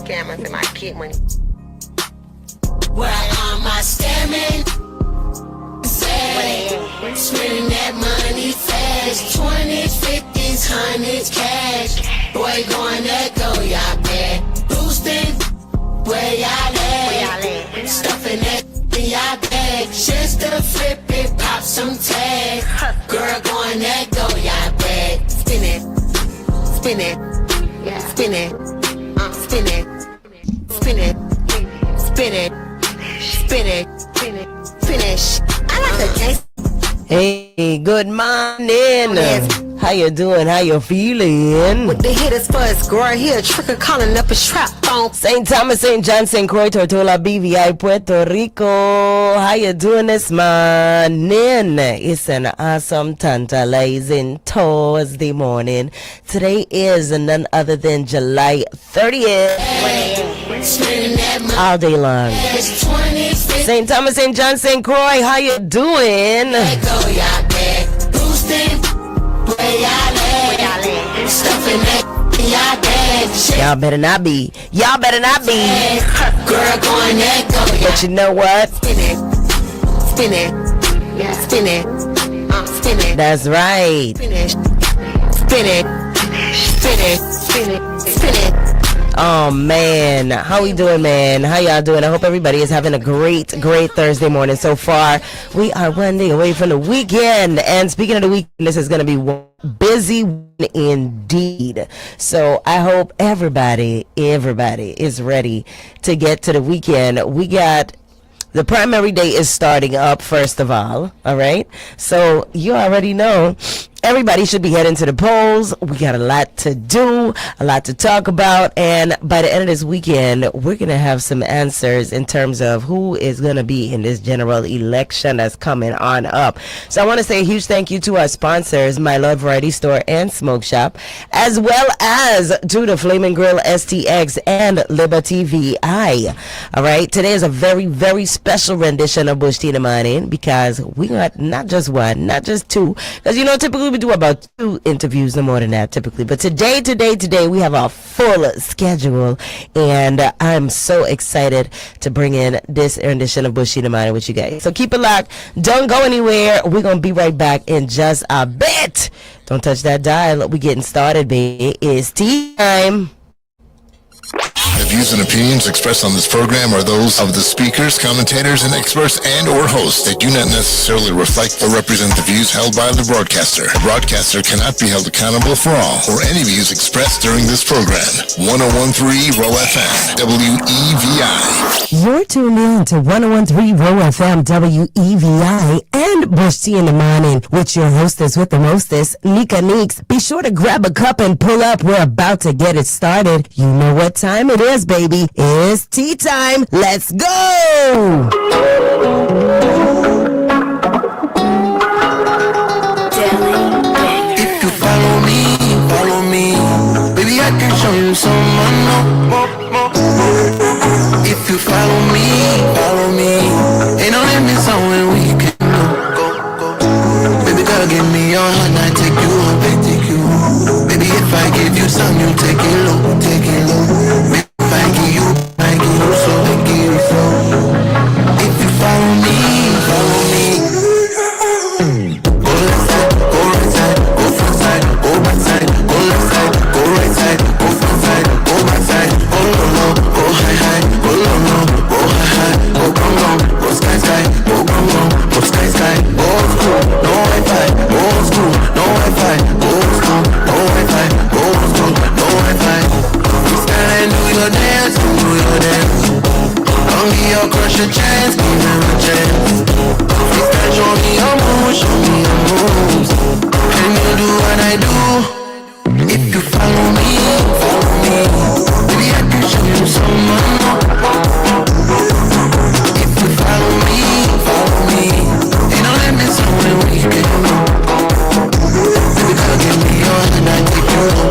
scammers and my kid money. Where am I scamming? Spending that money fast. 20s, 50s, 100s cash. Boy, going that go, y'all bad. Boosting, where y'all at? Stuffing that in y'all bag. Just to flip it, pop some tag. Girl, going that go, y'all bad. Spin it, spin it, spin it, spin it, spin it, spin it, spin it, finish. I like the taste. Hey, good morning. How you doing? How you feeling? With the hitters first, girl, here, tricker calling up a trap phone. St. Thomas, St. John, St. Croix, Tortola, BVI, Puerto Rico. How you doing this morning? It's an awesome, tantalizing Thursday morning. Today is none other than July 30th. All day long. St. Thomas, St. John, St. Croix, how you doing? Y'all better not be. Y'all better not be. Girl, going that go. But you know what? Spin it, spin it, spin it, spin it. That's right. Finish, spin it, spin it, spin it, spin it. Oh man, how we doing, man? How y'all doing? I hope everybody is having a great Thursday morning so far. We are one day away from the weekend, and speaking of the weekend, this is going to be busy indeed. So I hope everybody is ready to get to the weekend. We got the primary day is starting up first of all right? So you already know everybody should be heading to the polls. We got a lot to do, a lot to talk about, and by the end of this weekend, we're going to have some answers in terms of who is going to be in this general election that's coming on up. So I want to say a huge thank you to our sponsors, My Lord Variety Store and Smoke Shop, as well as to the Flaming Grill STX and Liberty VI. All right, today is a very, very special rendition of Bush Tea in the Morning because we got not just one, not just two, because you know typically we do about 2 interviews, no more than that typically. But today, we have a full schedule, and I'm so excited to bring in this rendition of Bush Tea in the Morning with you guys. So keep it locked. Don't go anywhere. We're going to be right back in just a bit. Don't touch that dial. We getting started, baby. It's tea time. The views and opinions expressed on this program are those of the speakers, commentators, and experts and or hosts. They do not necessarily reflect or represent the views held by the broadcaster. The broadcaster cannot be held accountable for all or any views expressed during this program. 101.3 Roe FM, WEVI. You're tuned in to 101.3 Roe FM, WEVI, and Bush Tea in the Morning with your hostess with the mostest, Neka Neekes. Be sure to grab a cup and pull up. We're about to get it started. You know what time it is, baby. It's tea time. Let's go! If you follow me, baby, I can show you some more. If you follow me, ain't no limits on when we can go. Baby girl, give me your hand, I take you home, take you home. Baby, if I give you some, you take it low. Baby, if I give you so, I give you so. If you follow me. Go left side, go right side, go front side, go back side, go left side, go right side, go front side, go back side, go low, go high, go low, go high, go down, go sky, go down, go sky, old school, no Wi-Fi, old school, no Wi-Fi, old school, no Wi-Fi, old school, no Wi-Fi. Stand and do your dance. Don't give your crush a chance, give him a chance. Show me your moves, and you do what I do. If you follow me, baby, I can show you some more. If you follow me, ain't no limits on when we can go. Baby, girl, give me your hand, I take you home.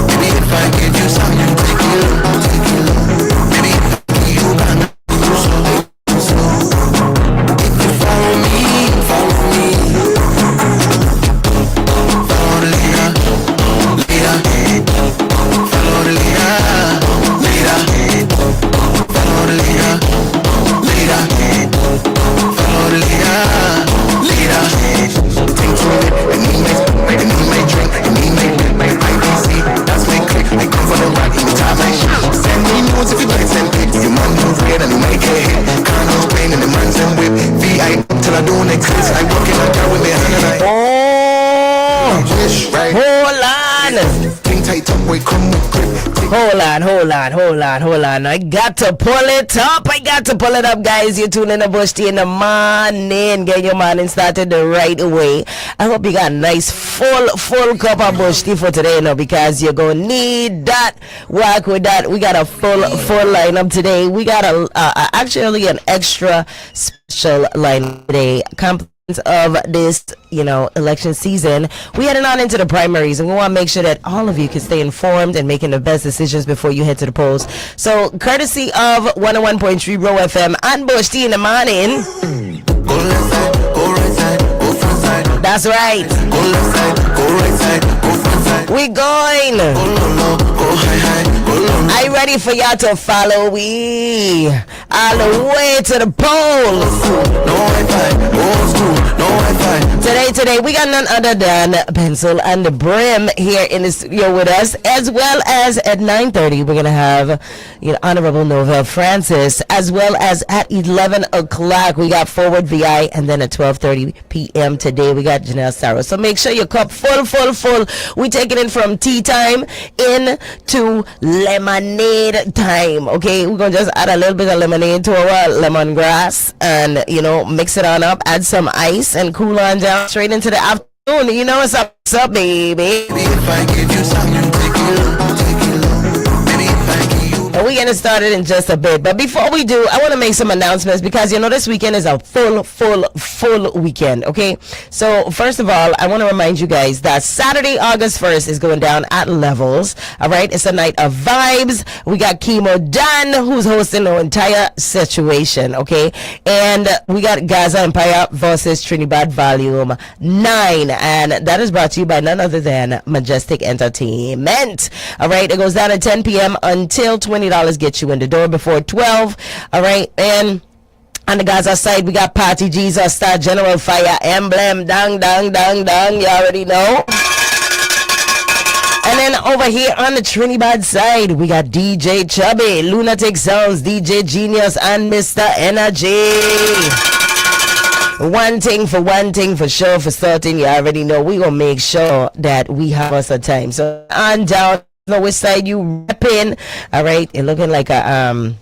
Baby, if I give you some, you take it low. Baby, if I give you back, you so. Hold on. I got to pull it up, guys. You're tuning in to Bush Tea in the morning. Get your morning started the right way. I hope you got a nice full cup of Bush Tea for today, because you're going to need that. Work with that. We got a full lineup today. We got actually an extra special line today. Of this, election season, we heading on into the primaries, and we want to make sure that all of you can stay informed and making the best decisions before you head to the polls. So, courtesy of 101.3 Roe FM and Bush Tea in the morning. Go left side, go right side, go front side. That's right. Go left side, go right side, go front side. We going. Go low, go high, go low. Are you ready for y'all to follow we all the way to the polls? No Wi-Fi, old school, no Wi-Fi. Today we got none other than Pencil and the Brim here in the studio with us, as well as at 9:30 we're gonna have Honorable Nova Francis, as well as at 11 o'clock we got Forward VI, and then at 12:30 p.m. today we got Janelle Sarro. So make sure your cup full. We taking it from tea time into lemonade time. Okay, we're gonna just add a little bit of lemonade to our lemongrass, and mix it on up, add some ice, and cool on down straight into the afternoon. You know what's up, baby. Maybe if I give you something, you take it low. Maybe if I give you. And we're gonna start it in just a bit, but before we do, I want to make some announcements, because this weekend is a full weekend. Okay, so first of all, I want to remind you guys that Saturday, August 1st is going down at Levels. All right, it's a night of vibes. We got Chemo Dan, who's hosting the entire situation. Okay, and we got Gaza Empire versus Trinidad Volume 9, and that is brought to you by none other than Majestic Entertainment. All right, it goes down at 10 p.m. until $20 gets you in the door before 12. All right, and on the Gaza side, we got Party Jesus, Star General Fire Emblem, dang, you already know. And then over here on the Trinidad side, we got DJ Chubby, Lunatic Sounds, DJ Genius, and Mr. Energy. One thing for sure, for starting, you already know, we gonna make sure that we have us a time. So on down, which side you repping. All right, it looking like a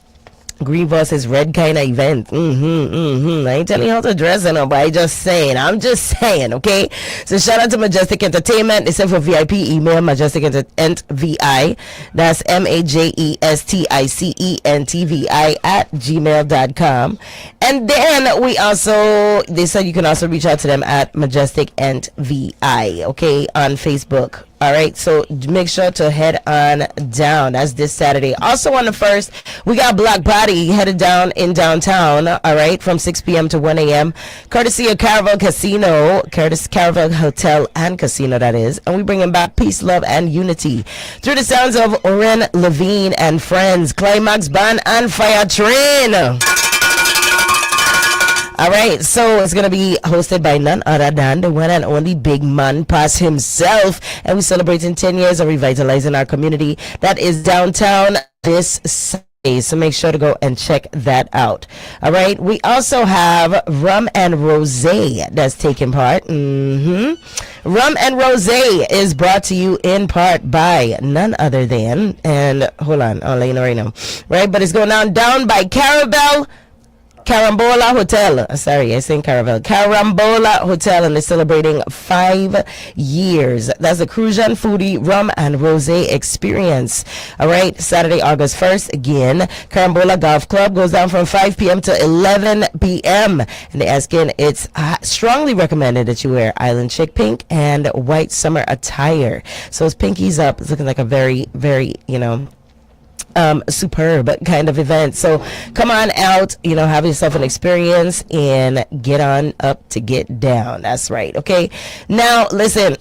green versus red kind of event. I ain't telling you how to dress it up, but I'm just saying, okay? So shout out to Majestic Entertainment. They send for VIP, email Majestic VI. That's MAJESTICENTVI at gmail.com. And then they said you can also reach out to them at Majestic VI, okay, on Facebook. All right, so make sure to head on down. That's this Saturday. Also on the 1st, we got Block Party headed down in downtown, all right, from 6 p.m. to 1 a.m. Courtesy of Caravel Caravel Hotel and Casino, that is. And we bringing back peace, love, and unity through the sounds of Oren Levine and Friends, Climax Band, and Fire Train. All right, so it's going to be hosted by none other than the one and only Big Man Pass himself. And we're celebrating 10 years of revitalizing our community. That is downtown this Saturday. So make sure to go and check that out. All right, we also have Rum and Rosé that's taking part. Rum and Rosé is brought to you in part by none other than, and hold on, I'll let you know right now. Right, but it's going down by Carambola Hotel. Sorry, I saying Caravel. Carambola Hotel, and they're celebrating 5 years. That's the Crucian Foodie Rum and Rosé experience. All right, Saturday, August 1st. Again, Carambola Golf Club goes down from 5 p.m. to 11 p.m. And they're asking, it's strongly recommended that you wear Island Chic pink and white summer attire. So it's pinkies up. It's looking like a very, very, superb kind of event. So come on out, have yourself an experience and get on up to get down. That's right. Okay, now listen.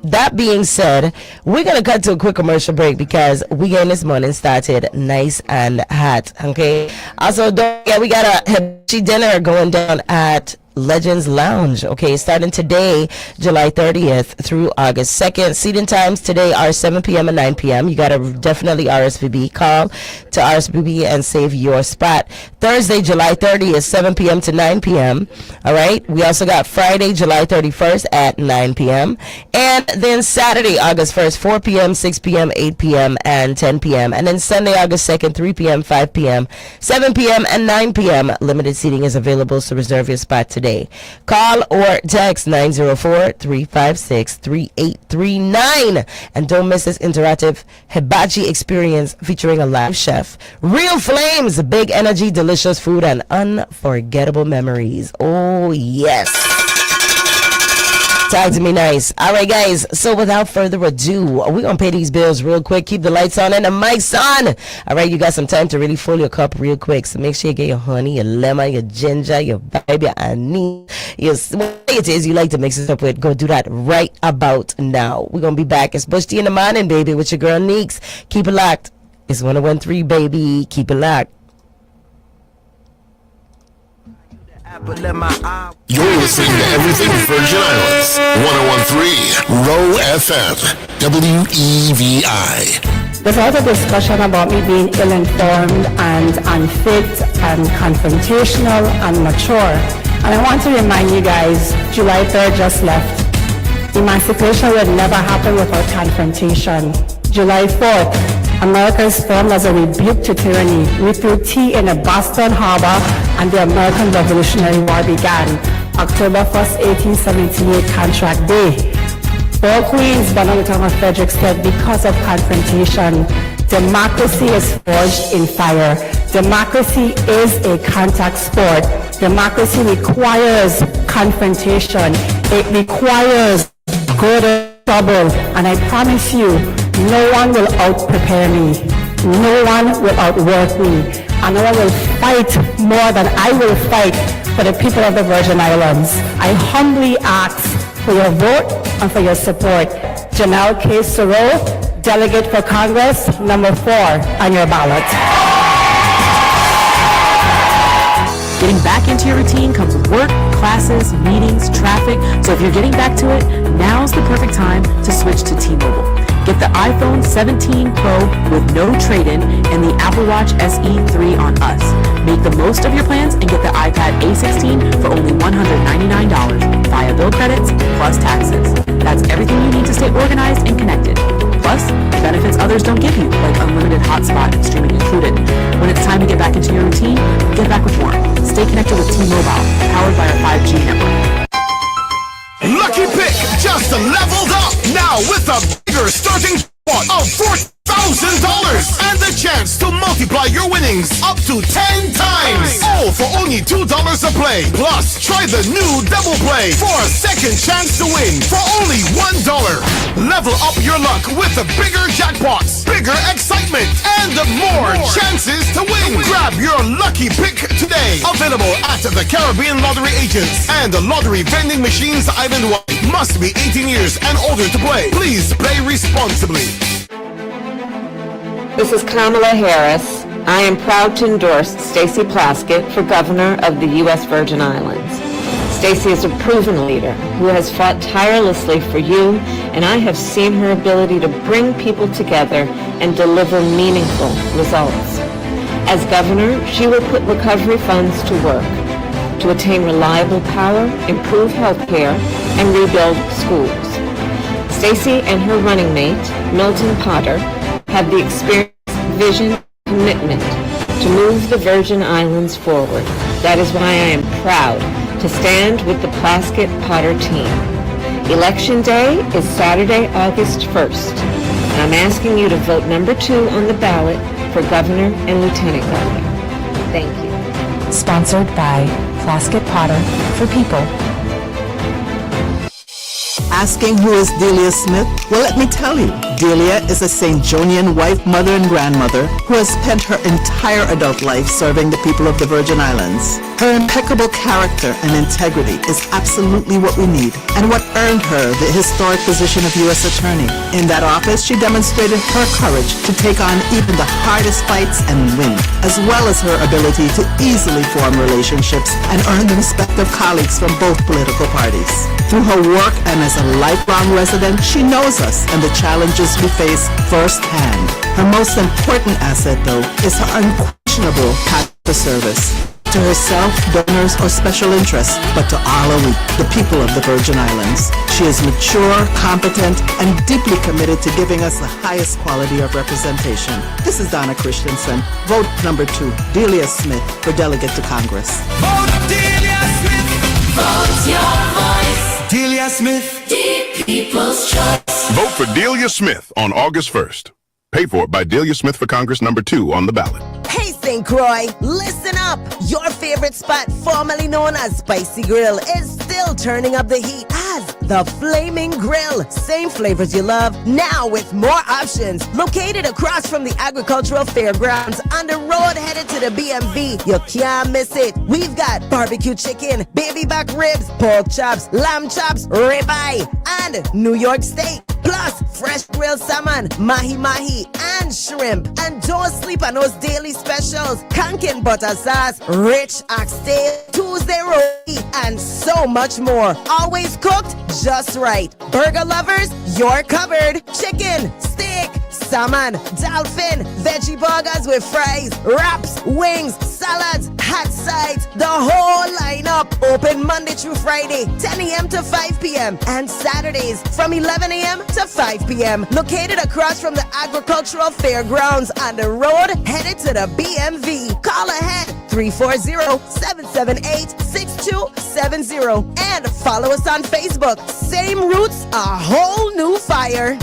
That being said, we're gonna cut to a quick commercial break because we getting this morning started nice and hot. Okay, also don't forget we got a hibachi dinner going down at Legends Lounge. Okay, starting today, July 30th through August 2nd. Seating times today are 7 p.m. and 9 p.m. You got to definitely RSVP. Call to RSVP and save your spot. Thursday, July 30th, 7 p.m. to 9 p.m. All right. We also got Friday, July 31st at 9 p.m. And then Saturday, August 1st, 4 p.m., 6 p.m., 8 p.m., and 10 p.m. And then Sunday, August 2nd, 3 p.m., 5 p.m., 7 p.m., and 9 p.m. Limited seating is available, so reserve your spot today. Call or text 904-356-3839. And don't miss this interactive hibachi experience featuring a live chef, real flames, big energy, delicious food, and unforgettable memories. Oh, yes. Talk to me nice. All right, guys. So without further ado, we're going to pay these bills real quick. Keep the lights on and the mics on. All right, you got some time to really fill your cup real quick. So make sure you get your honey, your lemon, your ginger, your baby, your anise, what it is you like to mix it up with. Go do that right about now. We're going to be back. It's Bush T in the morning, baby, with your girl Neeks. Keep it locked. It's 101.3, baby. Keep it locked. You're listening to Everything Virgin Islands. 101.3 Roe FM. WEVI. There's also discussion about me being ill-informed and unfit and confrontational and mature. And I want to remind you guys, July 3rd just left. Emancipation would never happen without confrontation. July 4th, America is formed as a rebuke to tyranny. We threw tea in a Boston harbor and the American Revolutionary War began. October 1st, 1878, Contract Day. 4 queens born on the town of Fredericksburg because of confrontation. Democracy is forged in fire. Democracy is a contact sport. Democracy requires confrontation. It requires good trouble. And I promise you, no one will out-prepare me. No one will outwork me. And no one will fight more than I will fight for the people of the Virgin Islands. I humbly ask for your vote and for your support. Janelle K. Soro, Delegate for Congress, number 4 on your ballot. Getting back into your routine comes with work, classes, meetings, traffic. So if you're getting back to it, now's the perfect time to switch to T-Mobile. Get the iPhone 17 Pro with no trade-in and the Apple Watch SE 3 on us. Make the most of your plans and get the iPad A16 for only $199 via bill credits plus taxes. That's everything you need to stay organized and connected. Plus, benefits others don't give you, like unlimited hotspot and streaming included. When it's time to get back into your routine, get back with more. Stay connected with T-Mobile, powered by our 5G network. Lucky Pick just leveled up now with a bigger starting pot of $4,000 and the chance to multiply your winnings up to 10 times. All for only $2 a play. Plus, try the new double play for a second chance to win for only $1. Level up your luck with the bigger jackpots, bigger excitement, and more chances to win. Grab your Lucky Pick today. Available at the Caribbean Lottery agents and the lottery vending machines island-wide. Must be 18 years and older to play. Please play responsibly. This is Kamala Harris. I am proud to endorse Stacey Plaskett for Governor of the U.S. Virgin Islands. Stacey is a proven leader who has fought tirelessly for you, and I have seen her ability to bring people together and deliver meaningful results. As governor, she will put recovery funds to work to attain reliable power, improve health care, and rebuild schools. Stacey and her running mate, Milton Potter, have the experience, vision, commitment to move the Virgin Islands forward. That is why I am proud to stand with the Plaskett-Potter team. Election Day is Saturday, August 1st, and I'm asking you to vote number 2 on the ballot for Governor and Lieutenant Governor. Thank you. Sponsored by Plaskett-Potter for People. asking who is Delia Smith? Well, let me tell you. Delia is a St. Jonian wife, mother, and grandmother who has spent her entire adult life serving the people of the Virgin Islands. Her impeccable character and integrity is absolutely what we need and what earned her the historic position of U.S. Attorney. In that office, she demonstrated her courage to take on even the hardest fights and win, as well as her ability to easily form relationships and earn the respect of colleagues from both political parties. Through her work and as a lifelong resident, she knows us and the challenges we face firsthand. Her most important asset, though, is her unquestionable passion for service. To herself, donors, or special interests, but to all the people of the Virgin Islands. She is mature, competent, and deeply committed to giving us the highest quality of representation. This is Donna Christensen. Vote number 2, Delia Smith, for delegate to Congress. Vote Delia Smith. Vote your voice. Delia Smith. Deep People's Choice. Vote for Delia Smith on August 1st. Paid for by Delia Smith for Congress number 2 on the ballot. Hey, St. Croix, listen up. Your favorite spot, formerly known as Spicy Grill, is still turning up the heat as the Flaming Grill. Same flavors you love, now with more options. Located across from the Agricultural Fairgrounds on the road headed to the BMV. You can't miss it. We've got barbecue chicken, baby back ribs, pork chops, lamb chops, ribeye, and New York steak. Plus, fresh grilled salmon, mahi-mahi, and shrimp. And don't sleep on those daily specials. Kanken butter sauce, rich oxtail, Tuesday roti, and so much more. Always cooked just right. Burger lovers, you're covered. Chicken, steak, salmon, dolphin, veggie burgers with fries, wraps, wings, salads, hot sides, the whole lineup. Open Monday through Friday, 10 a.m. to 5 p.m. and Saturdays from 11 a.m. to 5 p.m. Located across from the Agricultural Fairgrounds on the road headed to the BMV. Call ahead 340-778-6270 and follow us on Facebook. Same roots, a whole new fire.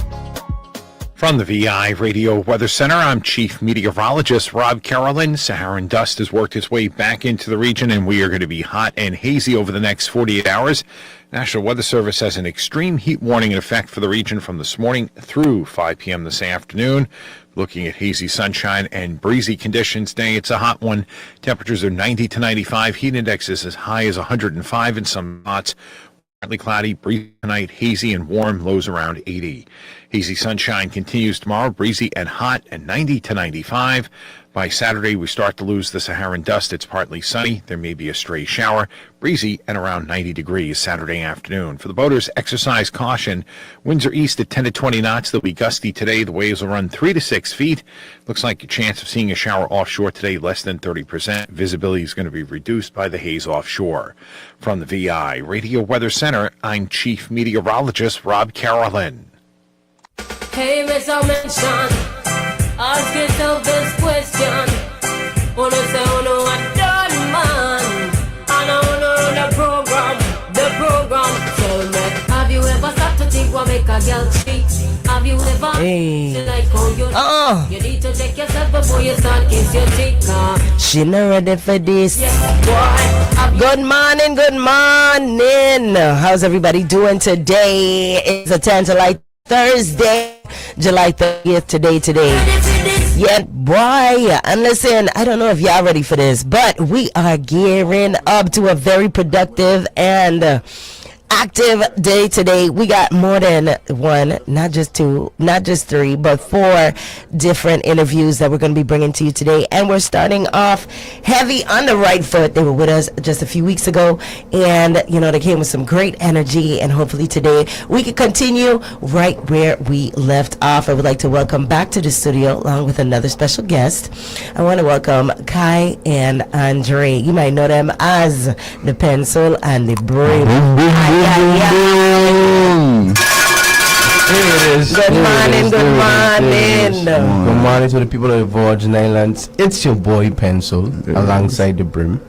From the VI Radio Weather Center, I'm Chief Meteorologist Rob Carolyn. Saharan dust has worked its way back into the region, and we are going to be hot and hazy over the next 48 hours. National Weather Service has an extreme heat warning in effect for the region from this morning through 5 p.m. this afternoon. Looking at hazy sunshine and breezy conditions today, it's a hot one. Temperatures are 90 to 95. Heat index is as high as 105 in some spots. Partly cloudy, breezy tonight, hazy and warm, lows around 80. Hazy sunshine continues tomorrow, breezy and hot, and 90 to 95. By Saturday, we start to lose the Saharan dust. It's partly sunny. There may be a stray shower. Breezy and around 90 degrees Saturday afternoon. For the boaters, exercise caution. Winds are east at 10 to 20 knots. They'll be gusty today. The waves will run 3 to 6 feet. Looks like a chance of seeing a shower offshore today, less than 30%. Visibility is going to be reduced by the haze offshore. From the VI Radio Weather Center, I'm Chief Meteorologist Rob Carolyn. Hey, Mr. Mention, ask yourself this question. Wanna say, wanna what done, man? And I wanna run the program. Tell me, have you ever stopped to think what make a girl cheat? Have you ever? Hey. Like how you need to check yourself before you start kiss your cheek. She not ready for this. Yes, boy. Good morning, good morning. How's everybody doing today? It's a Tantalite Thursday, July 30th, today. Yeah, boy. And listen, I don't know if y'all ready for this, but we are gearing up to a very productive and active day today. We got more than one, not just two, not just three, but 4 different interviews that we're going to be bringing to you today. And we're starting off heavy on the right foot. They were with us just a few weeks ago, and you know, they came with some great energy, and hopefully today we can continue right where we left off. I would like to welcome back to the studio, along with another special guest. I want to welcome Kai and Andre. You might know them as the Pencil and the Brim. Good morning. Good morning to the people of the Virgin Islands. It's your boy Pencil alongside the Brim.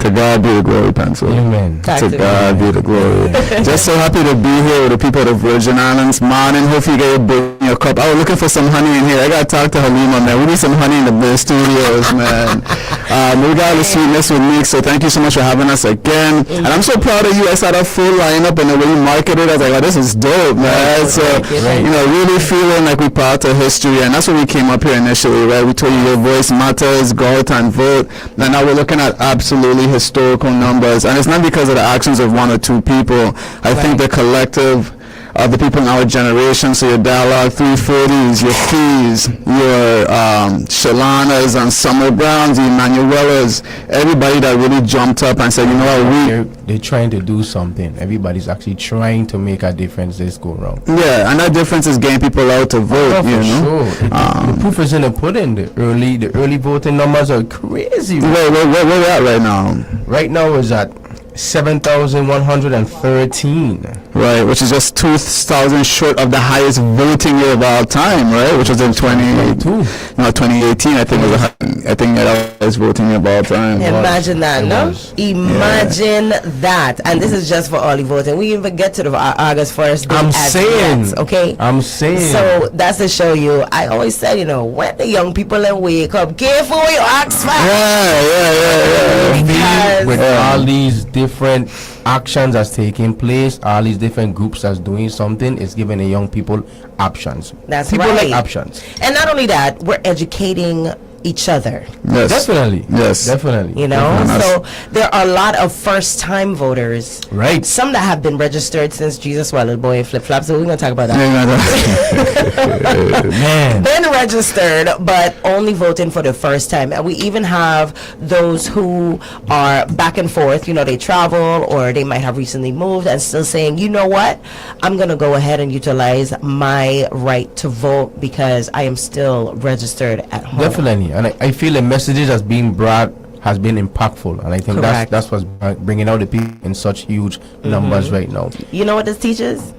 To God be the glory, Pencil. Amen. To God be the glory. Just so happy to be here with the people of the Virgin Islands. Morning, hope you get your your cup. I was looking for some honey in here. I gotta talk to Halima, man. We need some honey in the studios, man. We got the sweetness with Neek, so thank you so much for having us again. And I'm so proud of you. I saw that full lineup and the way you marketed. I was like, oh, this is dope, man. So, you know, really feeling like we're part of history, and that's when we came up here initially, right? We told you your voice matters, go out and vote. And now we're looking at absolutely historical numbers, and it's not because of the actions of one or two people. I think the collective of the people in our generation, so your Dialogue 340s, your Fees, your Shalanas and Summer Browns, the Emanuelas, everybody that really jumped up and said, you know what, they're trying to do something. Everybody's actually trying to make a difference this go round. Yeah, and that difference is getting people out to vote, you know. Sure. The proof is in the pudding. The early voting numbers are crazy. Where we at right now? Right now is at 7,113. Right, which is just 2,000 short of the highest voting year of all time, right? Which was in 2018. I think was the highest voting year of all time. Imagine that, no? Imagine that. And this is just for early voting. We even get to the August 1st. I'm saying. Okay? I'm saying. So that's to show you. I always said, you know, when the young people then wake up, careful what you ask for. Yeah. Because with all these different actions that's taking place, all these different groups that's doing something, is giving the young people options. That's people right. like options. And not only that, we're educating each other. Yes. Definitely. Yes. Definitely. You know, so there are a lot of first-time voters. Right. Some that have been registered since Jesus swallowed boy flip-flops. So we're gonna talk about that. Man. Been registered, but only voting for the first time. And we even have those who are back and forth. You know, they travel or they might have recently moved and still saying, you know what, I'm gonna go ahead and utilize my right to vote because I am still registered at home. Definitely. And I feel the messages that's being brought has been impactful, and I think that's what's bringing out the people in such huge numbers right now. You know what this teaches?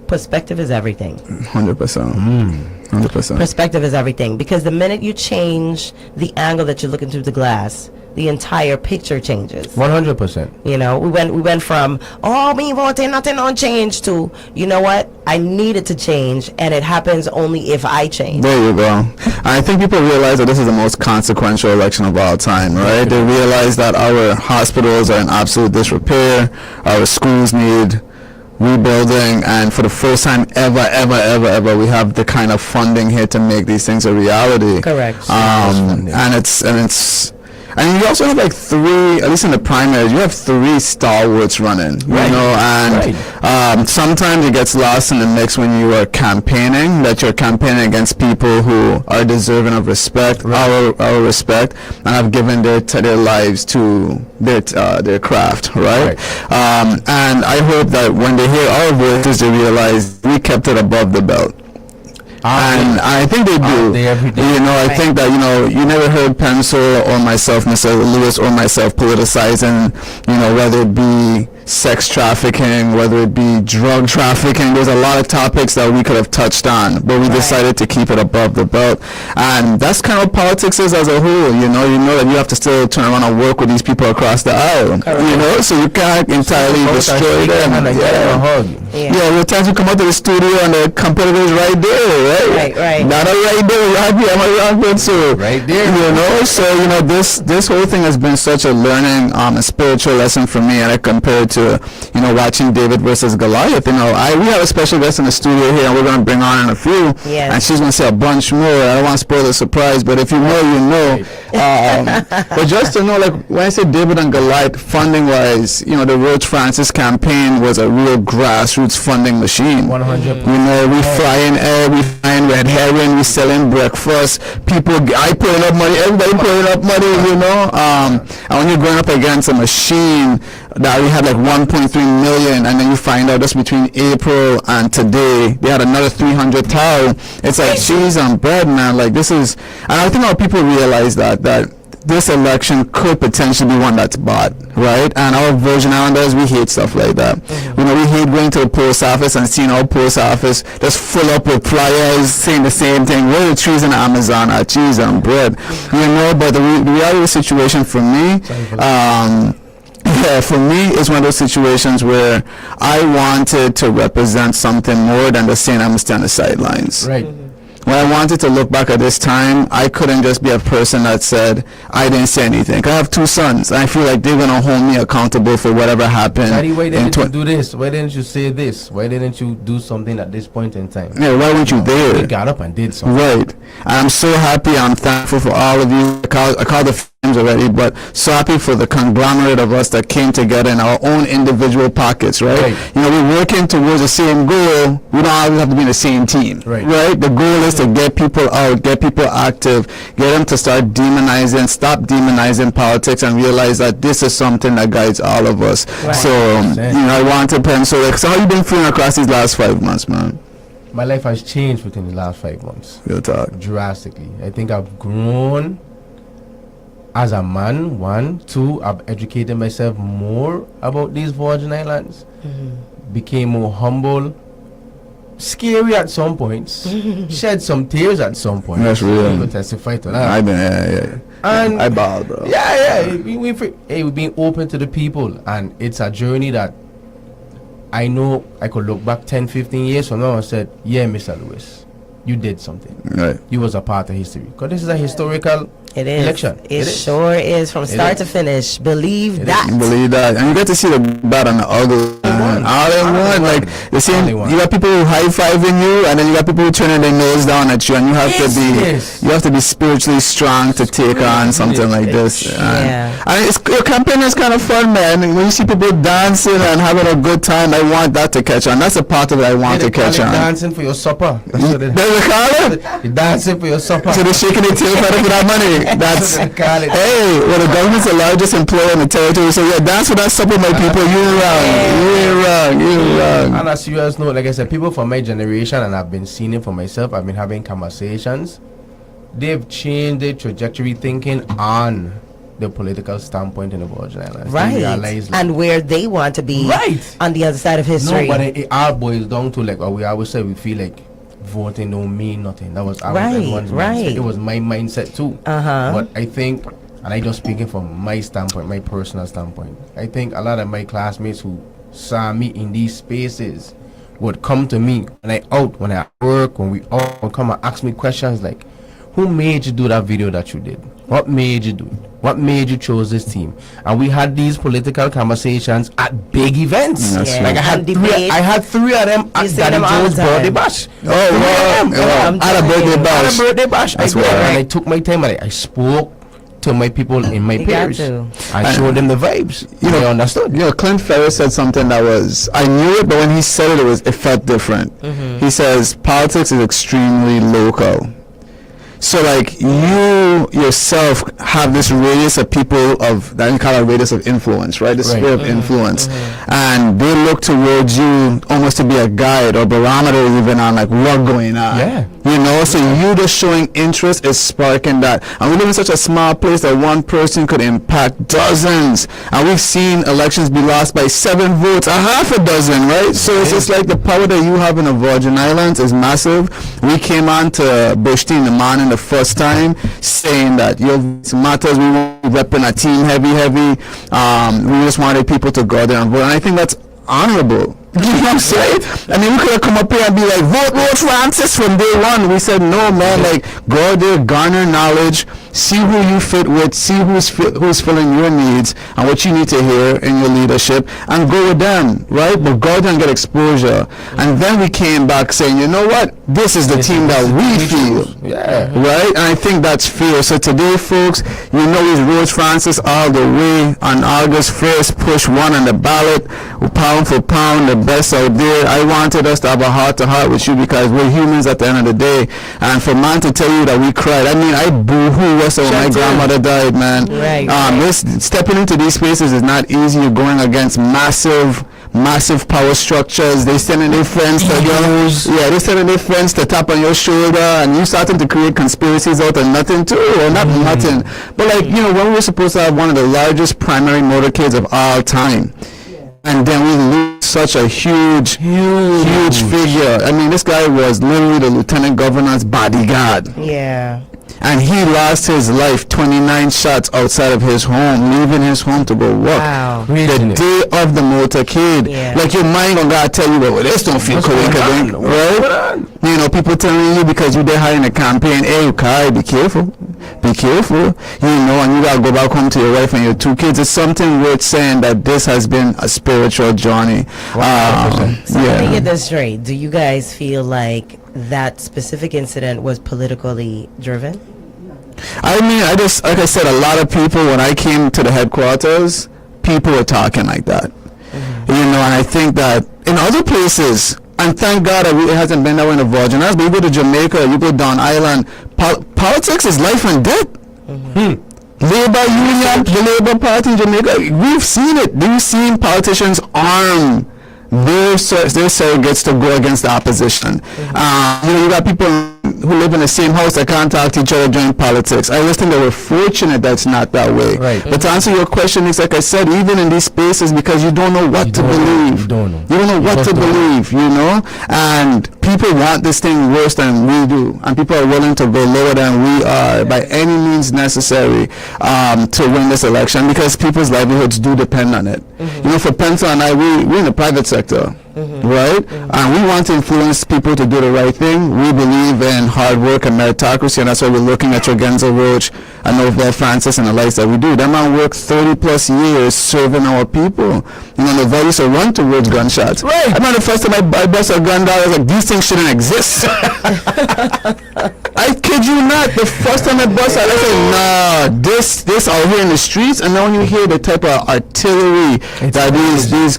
Perspective is everything. 100%. 100%. Perspective is everything, because the minute you change the angle that you're looking through the glass, the entire picture changes. 100%. You know, we went from, oh, me voting, nothing on change, to, you know what, I needed to change, and it happens only if I change. There you go. I think people realize that this is the most consequential election of all time, right? They realize that our hospitals are in absolute disrepair, our schools need rebuilding, and for the first time ever, we have the kind of funding here to make these things a reality. Correct. And you also have like three, at least in the primaries, you have three stalwarts running, you know, and sometimes it gets lost in the mix when you are campaigning, that you're campaigning against people who are deserving of respect, our respect, and have given their lives to their craft, right? And I hope that when they hear our voices, they realize we kept it above the belt. And I think they do. You know, I think that, you know, you never heard Pencil or myself, Mr. Lewis, or myself politicizing, you know, whether it be sex trafficking, whether it be drug trafficking. There's a lot of topics that we could have touched on, but we decided to keep it above the belt. And that's kind of what politics is as a whole. You know that you have to still turn around and work with these people across the aisle. You know, so you can't entirely destroy them. Yeah, there are times you come out to the studio and the competitor's right there, right? Not a right there, right here, I'm a wrong pencil. Right there. You know, so, you know, this whole thing has been such a learning, a spiritual lesson for me, and I compare it to, you know, watching David versus Goliath. You know, we have a special guest in the studio here, and we're going to bring on in a few, and she's going to say a bunch more. I don't want to spoil the surprise, but if you know, you know. But just to know, like, when I say David and Goliath, funding-wise, you know, the Roach Francis campaign was a real grassroots funding machine. 100%. You know, we frying egg, we frying red herring, we selling breakfast. I putting up money, everybody putting up money, you know. And when you're going up against a machine that we had like 1.3 million, and then you find out just between April and today they had another 300,000. It's like cheese and bread, man. Like, this is, and I think our people realize that this election could potentially be one that's bought, right? And our Virgin Islanders, we hate stuff like that. You know, we hate going to the post office and seeing our post office just full up with flyers saying the same thing. Where the trees in Amazon are cheese and bread, you know. But the reality of the situation for me, Yeah, for me, it's one of those situations where I wanted to represent something more than just saying I'm going to stay on the sidelines. Right. When I wanted to look back at this time, I couldn't just be a person that said, I didn't say anything. I have 2 sons. I feel like they're going to hold me accountable for whatever happened. Daddy, why didn't you do this? Why didn't you say this? Why didn't you do something at this point in time? Yeah, why weren't you there? They got up and did something. Right. I'm so happy. I'm thankful for all of you. I call the flames already, but so happy for the conglomerate of us that came together in our own individual pockets, right? You know, we're working towards the same goal. We don't always have to be in the same team, right? The goal is to get people out, get people active, get them to start demonizing, stop demonizing politics, and realize that this is something that guides all of us. Right. So, you know, I want to pencil. So, how you been feeling across these last 5 months, man? My life has changed within the last 5 months. Real talk. Drastically. I think I've grown as a man. 1, 2, I've educated myself more about these Virgin Islands. Became more humble. Scary at some points. Shed some tears at some points. That's real. I'm gonna testify to that. I've been, yeah. And I bowed, bro. We've been open to the people, and it's a journey that I know I could look back 10, 15 years from now and said, yeah, Mr. Lewis, you did something. Right. You was a part of history. Because this is a historical election. It sure is from start to finish. Believe that. Believe that. And you get to see the bad and the ugly. All in one. Like, the same, you got people who high-fiving you, and then you got people who turning their nose down at you, and you have to be spiritually strong to take on something like this. And your campaign is kind of fun, man. When you see people dancing and having a good time, I want that to catch on. That's a part of it I want to catch on. Dancing for your supper. That's what they call it. You're dancing for your supper. So they're shaking their tail for that money. That's hey, well, the government's the largest employer in the territory, so yeah, dance for that supper, my people. You're wrong. On a serious note, like I said, people from my generation, and I've been seeing it for myself, I've been having conversations, they've changed their trajectory thinking on the political standpoint in the Virgin Islands. Right. And where they want to be on the other side of history. No, but it all boils down to, like, we always say, we feel like voting don't mean nothing. That was everyone's mindset. It was my mindset too. But I think, and I just speaking from my standpoint, my personal standpoint, I think a lot of my classmates who saw me in these spaces would come to me when I at work, when we all would come and ask me questions like, who made you do that video that you did? What made you do it? What made you choose this team? And we had these political conversations at big events. Like I had 3 of them at Daddy Joe's birthday bash. At a birthday bash. And I took my time and I spoke to my people in my peers. I showed them the vibes. They understood. You know, Clint Ferris said something that was, I knew it, but when he said it felt different. He says politics is extremely local. So, like, you yourself have this radius of people that you call a radius of influence, right? The sphere of influence. And they look towards you almost to be a guide or barometer even on, like, what's going on. You know, so you just showing interest is sparking that. And we live in such a small place that one person could impact dozens. And we've seen elections be lost by 7 votes, a half a dozen, right? So it's just like the power that you have in the Virgin Islands is massive. We came on to Bushti in the morning the first time saying that your matters, we were repping a team heavy. We just wanted people to go there and vote. And I think that's honorable. You know what I'm saying? I mean, we could have come up here and be like, vote Francis from day one. We said, no, man, like, go there, garner knowledge, see who you fit with, see who's filling your needs and what you need to hear in your leadership, and go with them, right? But go there and get exposure. And then we came back saying, you know what? This is the team that we feel. Right? And I think that's fair. So today, folks, you know it's Rose Francis all the way on August 1st. Push 1 on the ballot, pound for pound, the best out there. I wanted us to have a heart-to-heart with you because we're humans at the end of the day. And for man to tell you that we cried, I mean, I boo-hoo when my grandmother died, man. Stepping into these spaces is not easy. You're going against massive power structures. They sending their friends to tap on your shoulder, and you starting to create conspiracies out of nothing too, or not nothing. But like, you know, when we were supposed to have one of the largest primary motorcades of all time, and then we lose such a huge figure. I mean, this guy was literally the lieutenant governor's bodyguard. and he lost his life 29 shots outside of his home, leaving his home to go work. Wow. The day of the motorcade. Yeah. Like your mind gonna gotta tell you, well, this don't feel correct, right? You know, people telling you because you there in a campaign, hey, Kai, be careful, be careful. You know, and you gotta go back home to your wife and your 2 kids. It's something worth saying that this has been a spiritual journey. So let me get this straight. Do you guys feel like that specific incident was politically driven? I mean, I just, like I said, a lot of people, when I came to the headquarters, people were talking like that. You know, and I think that in other places, and thank God that it hasn't been that way in the Virgin Islands, but you go to Jamaica, you go down island, politics is life and death. Labor Union, the Labor Party in Jamaica, we've seen it. We've seen politicians arm their surrogates to go against the opposition. You know, you got people who live in the same house that can't talk to each other during politics. I just think that we're fortunate that's not that way. Right. But to answer your question, it's like I said, even in these spaces, because you don't know what to believe. You don't know what to believe, you know? And people want this thing worse than we do. And people are willing to go lower than we are by any means necessary to win this election, because people's livelihoods do depend on it. You know, for Penta and I, we're in the private sector. Right? And we want to influence people to do the right thing. We believe in hard work and meritocracy, and that's why we're looking at Tregenza Roach and Northwell Francis and the likes that we do. That man worked 30 plus years serving our people. You know, the values to run towards gunshots. Right. I remember the first time I bust a gun down, I was like, these things shouldn't exist. I kid you not. The first time I bust out, I said, nah, this out here in the streets. And then when you hear the type of artillery that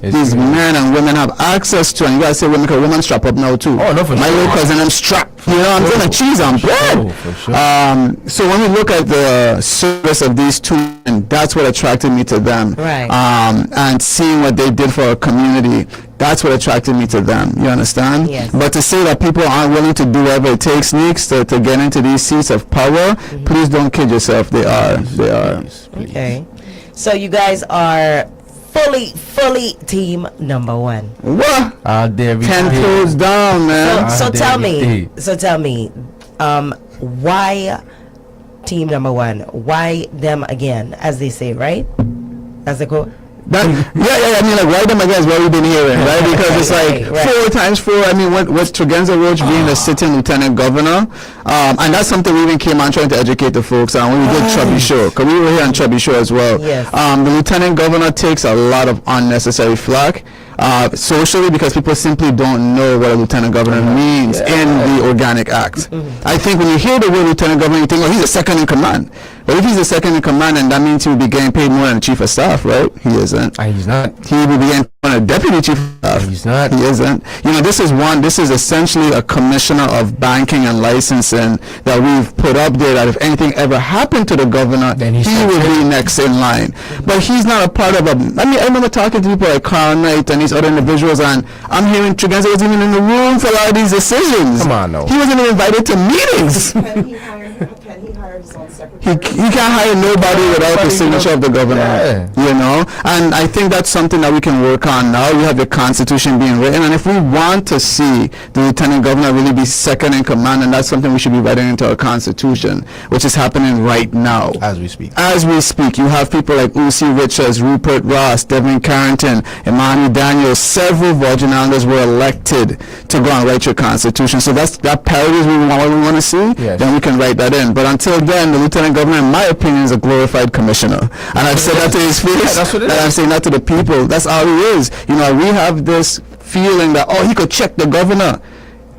these men and women have access to, and you gotta say women, because women strap up now too. Oh, no, for my little cousin, I'm strapped. You know, I'm gonna cheese on bread. For sure. So when we look at the service of these two, and that's what attracted me to them. Right. And seeing what they did for our community, that's what attracted me to them. You understand? Yes. But to say that people aren't willing to do whatever it takes, Neeks, to get into these seats of power, please don't kid yourself. They are. They are. Okay. So you guys are fully team number one. What? 10 toes down, man. So tell me, why team number one? Why them again, as they say, right? That's the quote. I mean, like, why them against what we've been hearing, right? Because it's like 4 times 4. I mean, with Tregenza Roach being the sitting lieutenant governor, and that's something we even came on trying to educate the folks on when we did Chubby Show, because we were here on Chubby Show as well. Yes. The lieutenant governor takes a lot of unnecessary flack. Socially, because people simply don't know what a lieutenant governor means in the Organic Act. I think when you hear the word lieutenant governor, you think, oh, he's a second in command. But if he's a second in command, then that means he will be getting paid more than the chief of staff, right? He isn't. He's not. He will be getting paid more than a deputy chief of staff. He's not. He isn't. You know, this is essentially a commissioner of banking and licensing that we've put up there, that if anything ever happened to the governor, then he will be next in line. But he's not a part of I remember talking to people like Carl Knight and these other individuals, and I'm hearing Tregenza wasn't even in the room for a lot of these decisions. Come on, no. He wasn't even invited to meetings. Can he hire his own secretary? He can't hire nobody without the signature of the governor. You know, and I think that's something that we can work on now. You have the Constitution being written, and if we want to see the lieutenant governor really be second in command, and that's something we should be writing into our Constitution, which is happening right now. As we speak. As we speak, you have people like Usi Richards, Rupert Ross, Devin Carrington, Imani Daniels. Several Virgin Islanders were elected to go and write your Constitution. So that parity is what we want to see. Yes. Then we can write that in. But until then, the lieutenant governor, in my opinion, is a glorified commissioner. And I've said that to his face, and I'm saying that to the people. That's all he is. You know, we have this feeling that, he could check the governor.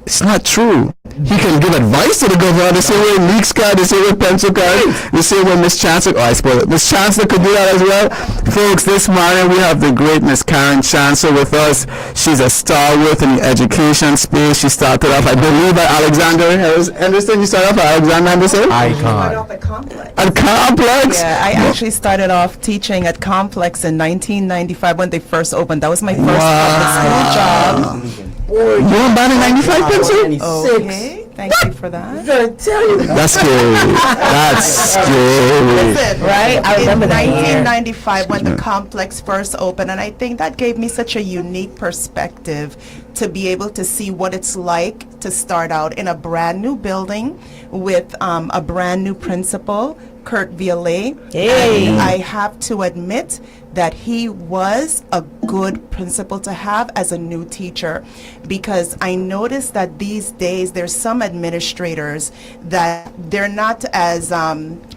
It's not true. He can give advice to the governor. The same way Neeks card, the same way Pencil card, the same way Miss Chancellor. I spoiled it. Miss Chancellor could do that as well. Folks, this morning we have the great Miss Karen Chancellor with us. She's a stalwart in the education space. She started off, I believe, at Alexander Henderson. You started off at Alexander Henderson? Off at Complex. At Complex? Yeah, I actually started off teaching at Complex in 1995 when they first opened. That was my first public school job. You were born in 95, Pencil? Okay, thank you for that. I'm gonna tell you. That's scary. That's scary. Listen, right? I remember in 1995 when the complex first opened, and I think that gave me such a unique perspective to be able to see what it's like to start out in a brand new building with a brand new principal, Kurt Violet. Hey. And I have to admit that he was a good principal to have as a new teacher, because I noticed that these days there's some administrators that they're not as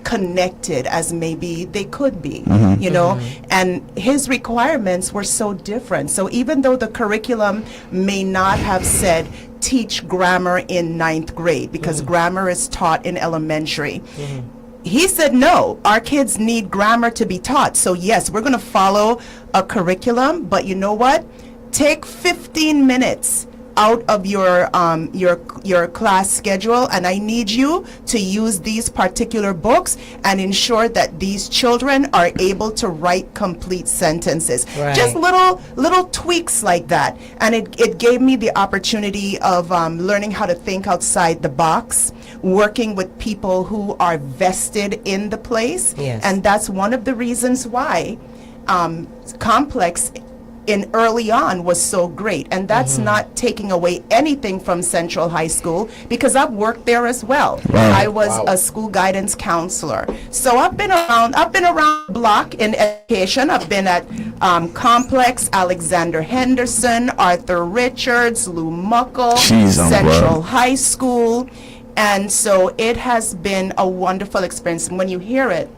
connected as maybe they could be, you know, and his requirements were so different. So even though the curriculum may not have said teach grammar in 9th grade, because grammar is taught in elementary, he said, no, our kids need grammar to be taught. So yes, we're going to follow a curriculum, but you know what? Take 15 minutes out of your class schedule, and I need you to use these particular books and ensure that these children are able to write complete sentences. Right. Just little tweaks like that, and it gave me the opportunity of learning how to think outside the box, working with people who are vested in the place. Yes. And that's one of the reasons why Complex in early on was so great. And that's not taking away anything from Central High School, because I've worked there as well. I was a school guidance counselor. So I've been around the block in education. I've been at Complex, Alexander Henderson, Arthur Richards, Lou Muckle, Central High School. And so it has been a wonderful experience. And when you hear it,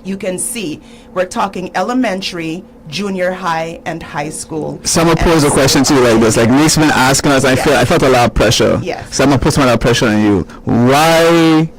you can see we're talking elementary, junior high, and high school. Someone posed a question to you like this, like Nick's been asking us. I felt a lot of pressure. Yes. Someone put some lot of pressure on you. Why,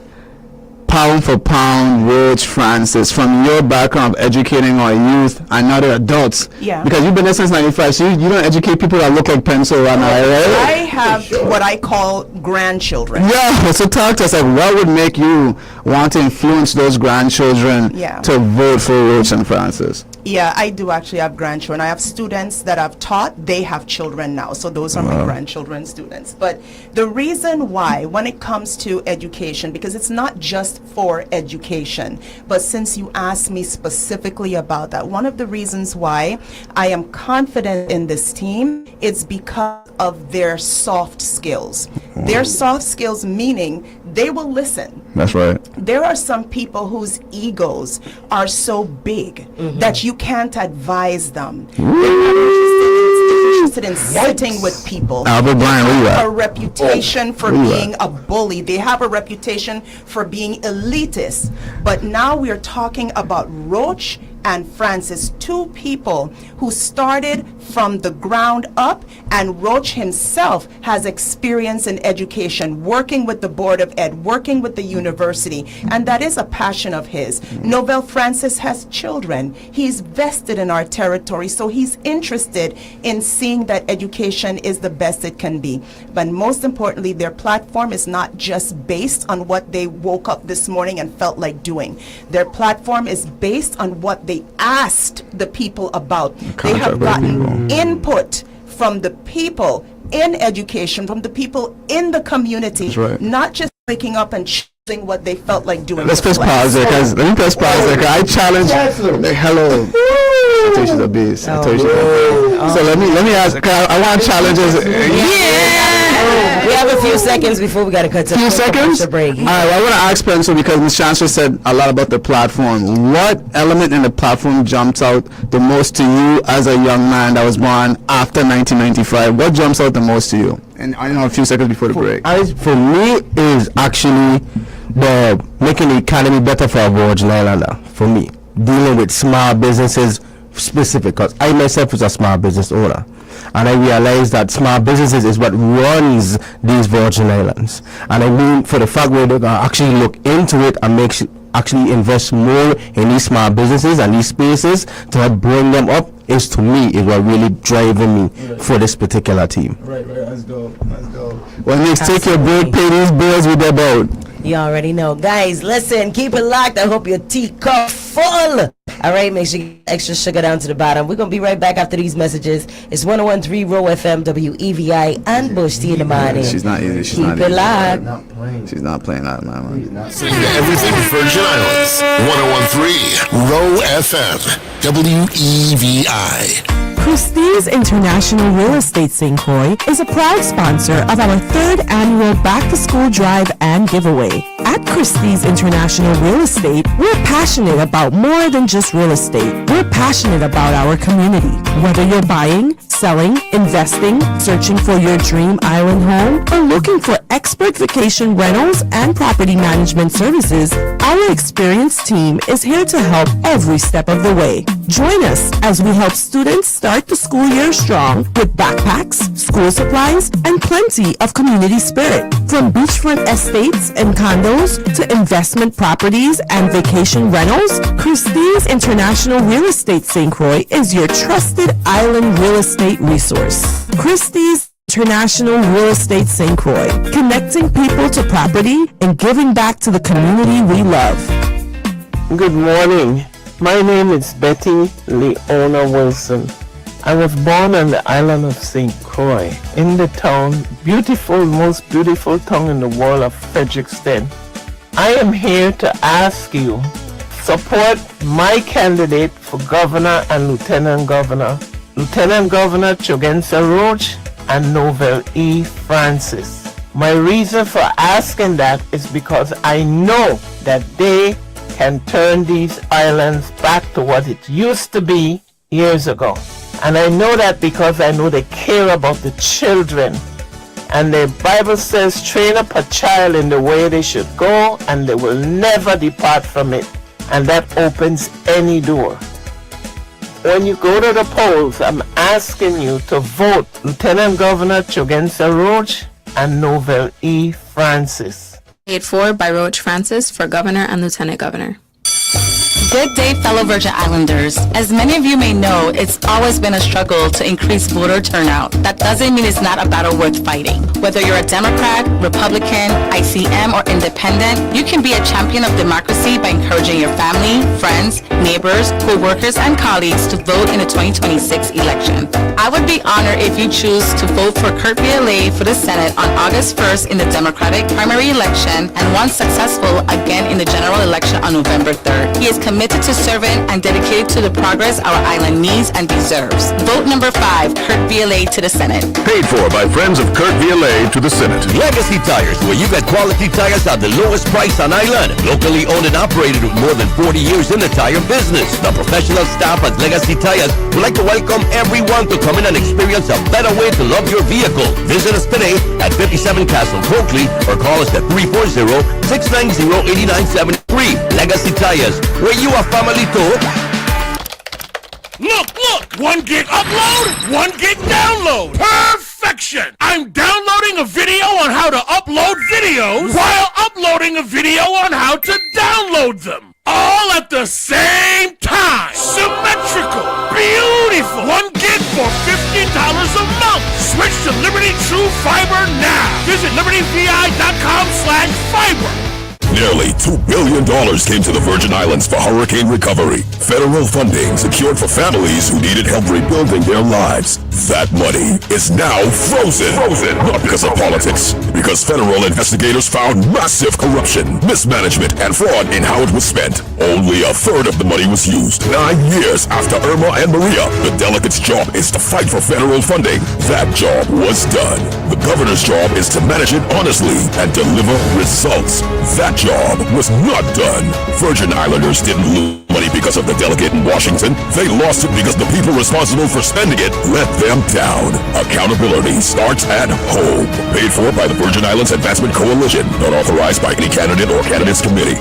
pound for pound, Roach Francis, from your background of educating our youth and other adults? Yeah. Because you've been there since '95, so you don't educate people that look like pencil right now, right? I have what I call grandchildren. Yeah, so talk to us, like, what would make you want to influence those grandchildren to vote for Roach and Francis? Yeah, I do actually have grandchildren. I have students that I've taught. They have children now. So those are my grandchildren students. But the reason why, when it comes to education, because it's not just for education, but since you asked me specifically about that, one of the reasons why I am confident in this team is because of their soft skills. Their soft skills meaning they will listen. That's right. There are some people whose egos are so big that you can't advise them. They're not interested in sitting with people. Albert Bryan, they where you have at? a reputation for being a bully. They have a reputation for being elitist. But now we're talking about Roach and Francis, two people who started from the ground up, and Roach himself has experience in education, working with the Board of Ed, working with the university, and that is a passion of his. Novell Francis has children. He's vested in our territory, so he's interested in seeing that education is the best it can be. But most importantly, their platform is not just based on what they woke up this morning and felt like doing. Their platform is based on what they asked the people about. They have gotten input from the people in education, from the people in the community, not just waking up and choosing what they felt like doing. Let's press pause there, guys. Let me press pause there. I challenge. Hello. I told you she's a beast. I told you. So let me ask. I want challenges. We have a few seconds before we got to cut to few seconds. Break. All right. Well, I want to ask Pencil, because Ms. Chancellor said a lot about the platform. What element in the platform jumps out the most to you as a young man that was born after 1995? What jumps out the most to you? And I know a few seconds before the break. For me, is actually the making the economy better for a Virgin Islander. For me, dealing with small businesses specific, because I myself is a small business owner, and I realize that small businesses is what runs these Virgin Islands. And I mean, for the fact where they're going to actually look into it and actually invest more in these small businesses and these spaces to help bring them up, is to me is what really driving me for this particular team. Right, let's go. Well, next, take your break, pay these bills with their boat. You already know. Guys, listen, keep it locked. I hope your teacup full. All right, make sure you get extra sugar down to the bottom. We're going to be right back after these messages. It's 101.3 Roe FM, WEVI, and Bush T in the morning. She's not easy. She's keep not it easy. locked. She's not playing that, man. Everything Virgin Islands. 101.3 Roe FM, WEVI. Christie's International Real Estate St. Croix is a proud sponsor of our 3rd annual Back to School Drive and Giveaway. At Christie's International Real Estate, we're passionate about more than just real estate. We're passionate about our community. Whether you're buying, selling, investing, searching for your dream island home, or looking for expert vacation rentals and property management services, our experienced team is here to help every step of the way. Join us as we help students start the school year strong with backpacks, school supplies, and plenty of community spirit. From beachfront estates and condos to investment properties and vacation rentals, Christie's International Real Estate St. Croix is your trusted island real estate resource. Christie's International Real Estate St. Croix, connecting people to property and giving back to the community we love. Good morning. My name is Betty Leona Wilson. I was born on the island of St. Croix, in the town, most beautiful town in the world of Frederiksted. I am here to ask you, support my candidate for governor and lieutenant governor. Lieutenant Governor Chugensa Roach and Novel E. Francis. My reason for asking that is because I know that they can turn these islands back to what it used to be years ago. And I know that because I know they care about the children. And the Bible says, train up a child in the way they should go, and they will never depart from it. And that opens any door. When you go to the polls, I'm asking you to vote Lieutenant Governor Chugensa Roach and Novel E. Francis. Paid for by Roach Francis for Governor and Lieutenant Governor. Good day, fellow Virgin Islanders. As many of you may know, it's always been a struggle to increase voter turnout. That doesn't mean it's not a battle worth fighting. Whether you're a Democrat, Republican, ICM, or independent, you can be a champion of democracy by encouraging your family, friends, neighbors, co-workers, and colleagues to vote in the 2026 election. I would be honored if you choose to vote for Kurt Violet for the Senate on August 1st in the Democratic primary election and once successful again in the general election on November 3rd. He is committed to serving and dedicated to the progress our island needs and deserves. Vote number 5, Kurt Violet to the Senate. Paid for by friends of Kurt Violet to the Senate. Legacy Tires, where you get quality tires at the lowest price on island. Locally owned and operated with more than 40 years in the tire business. The professional staff at Legacy Tires would like to welcome everyone to come in and experience a better way to love your vehicle. Visit us today at 57 Castle Coakley or call us at 340-690-8973. Legacy Tires, where you are family too. Look! 1 gig upload, 1 gig download. Perfection! I'm downloading a video on how to upload videos while uploading a video on how to download them. All at the same time. Symmetrical. Beautiful. 1 gig for $15 a month. Switch to Liberty True Fiber now. Visit libertyvi.com/fiber. Nearly $2 billion came to the Virgin Islands for hurricane recovery. Federal funding secured for families who needed help rebuilding their lives. That money is now frozen. Not because of politics, because federal investigators found massive corruption, mismanagement, and fraud in how it was spent. Only a third of the money was used. 9 years after Irma and Maria, the delegate's job is to fight for federal funding. That job was done. The governor's job is to manage it honestly and deliver results. That job was not done. Virgin Islanders didn't lose money because of the delegate in Washington. They lost it because the people responsible for spending it let them down. Accountability starts at home. Paid for by the Virgin Islands Advancement Coalition. Not authorized by any candidate or candidates committee.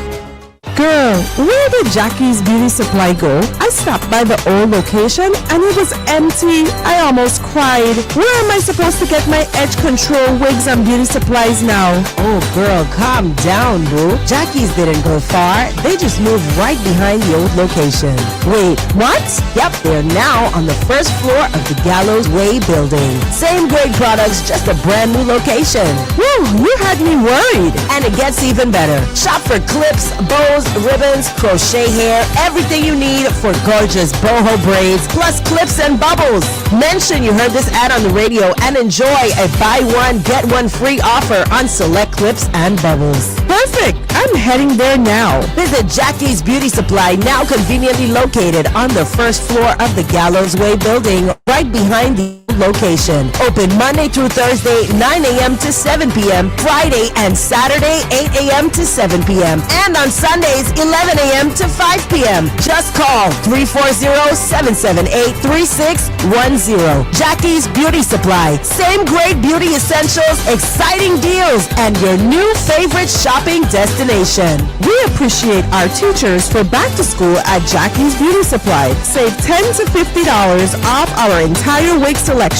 Girl, where did Jackie's Beauty Supply go? I stopped by the old location and it was empty. I almost cried. Where am I supposed to get my edge control wigs and beauty supplies now? Oh girl, calm down, boo. Jackie's didn't go far. They just moved right behind the old location. Wait, what? Yep, they're now on the first floor of the Gallows Way building. Same great products, just a brand new location. Whew, you had me worried. And it gets even better. Shop for clips, bows, ribbons, crochet hair, everything you need for gorgeous boho braids, plus clips and bubbles. Mention you heard this ad on the radio and enjoy a buy one, get one free offer on select clips and bubbles. Perfect. I'm heading there now. Visit Jackie's Beauty Supply, now conveniently located on the first floor of the Gallows Way building, right behind the location. Open Monday through Thursday, 9 a.m. to 7 p.m. Friday and Saturday, 8 a.m. to 7 p.m. And on Sundays, 11 a.m. to 5 p.m. Just call 340-778-3610. Jackie's Beauty Supply. Same great beauty essentials, exciting deals, and your new favorite shopping destination. We appreciate our teachers for back to school at Jackie's Beauty Supply. Save $10 to $50 off our entire wig selection.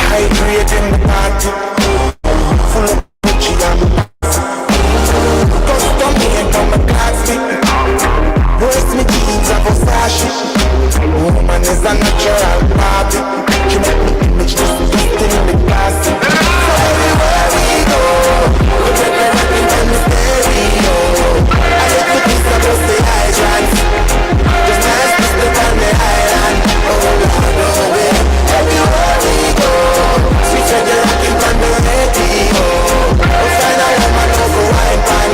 Hydrate in the party, full of Gucci and custom made from a plastic. Worst me jeans are Versace. Woman is a natural party. She make me image this in the classy. So everywhere we go, we take the rapping on the stereo. I get the piece of those the hydrants. Just nice to step on the island. Oh Lord, oh yeah. Everywhere we go, sweet said you're rocking on the radio. We'll find a woman over wine pan.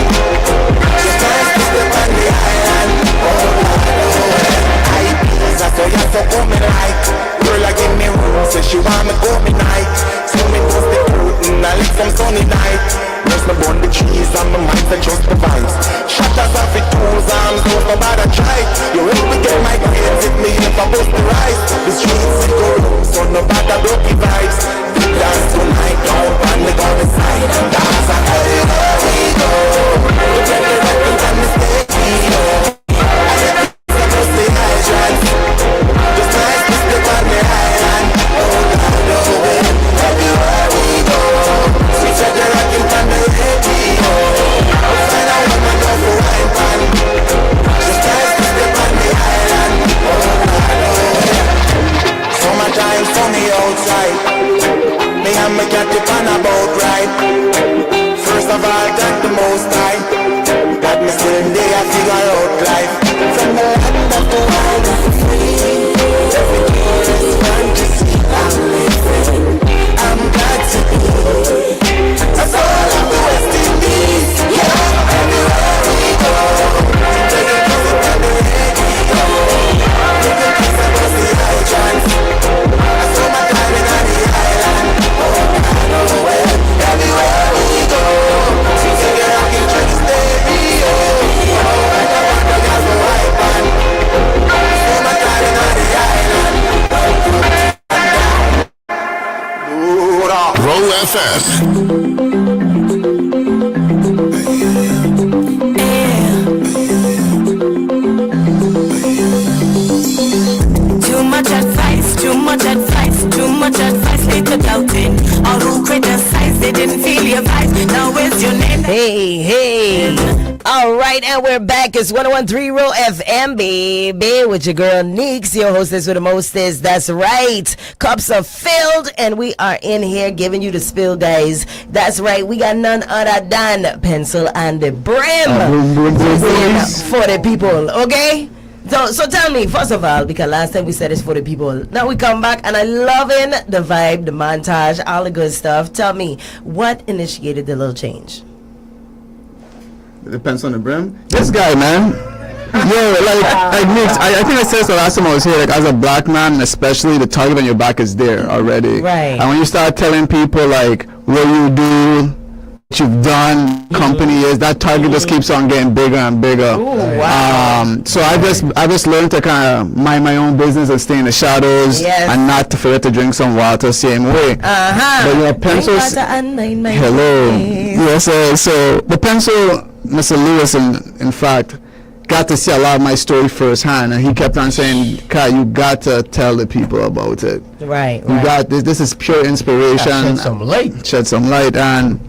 Just nice to step on the island. Oh Lord, oh yeah. I please, I saw you so coming like. Girl, I give me room, say she want me go me night. So me toast the curtain, I like some sunny night. Rest me burn the trees and my mind say just the vibes. Shatters off with tools, arms, don't no bother try. You help me get my grades, if me if I bust the rise. The streets we go room, so no bother broken vibes. The dance tonight, down on the garden side. And dance and everywhere we go. We take the records and the stage, I get the piece of those the hydrants. Just nice to step on the island. Oh Lord, oh yeah. Everywhere we go, sweet said you're rocking on the radio. We'll find a woman over wine pan. Just nice to step on the island. Oh Lord, oh yeah. Summertime sunny outside. Me and my cat dip on a boat ride. First of all, thank the most high. That me still there, I figure out life. From the land of the wild and free. Every day is fantasy. I'm living. I'm glad to be. That's all of the West Indies. Yeah, everywhere we go. Take a visit on the radio. Take a piece of us the high chance. I saw my diamond on the island. Oh, I know where. Everywhere we go. Since you get rocking to the stereo. Oh, I know what the guys go right on. I saw my diamond on the island. Roe FM. Too much advice, too much advice, too much advice, lead to doubting. All who criticize, they didn't feel your vibes. Now is your name. Hey. All right, and we're back. It's 101.3 Roe FM, baby, with your girl Neeks, your hostess with the mostest. That's right. Cups are filled, and we are in here giving you the spill, guys. That's right. We got none other than Pencil and the Brim. For the people, okay? So tell me, first of all, because last time we said it's for the people. Now we come back, and I loving the vibe, the montage, all the good stuff. Tell me, what initiated the little change? The Pencil on the Brim. This guy, man. Like Nick, I think I said this the last time I was here. Like, as a black man, especially, the target on your back is there already. Right. And when you start telling people like what you do, what you've done, company is, that target just keeps on getting bigger and bigger. Ooh, wow. So I just learned to kind of mind my own business and stay in the shadows, and not to forget to drink some water same way. But pencils. Hello. Yes. So the pencil, Mr. Lewis, in fact, got to see a lot of my story firsthand, and he kept on saying, "Kai, you got to tell the people about it. Right. You got this. This is pure inspiration. Shed some light. Shed some light." And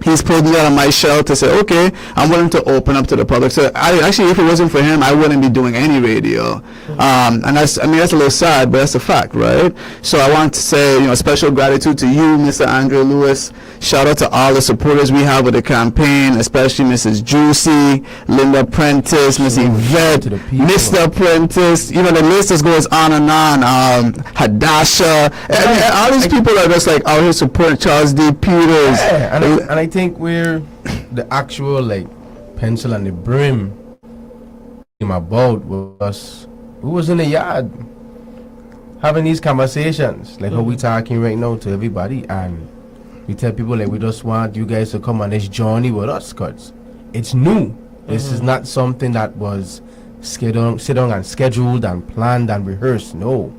he's pulled me out of my shell to say, okay, I'm willing to open up to the public. So actually, if it wasn't for him, I wouldn't be doing any radio. And that's a little sad, but that's a fact, right? So I want to say, special gratitude to you, Mr. Andrew Lewis. Shout out to all the supporters we have with the campaign, especially Mrs. Juicy, Linda Prentice, Miss Yvette, Mr. Prentice. The list just goes on and on. Hadasha. And all these people are just like out here supporting Charles D. Peters. Yeah, and I think we're the actual pencil and the brim came about was who was in the yard having these conversations how we talking right now to everybody, and we tell people we just want you guys to come on this journey with us because it's new. This is not something that was sit down and scheduled and planned and rehearsed. No,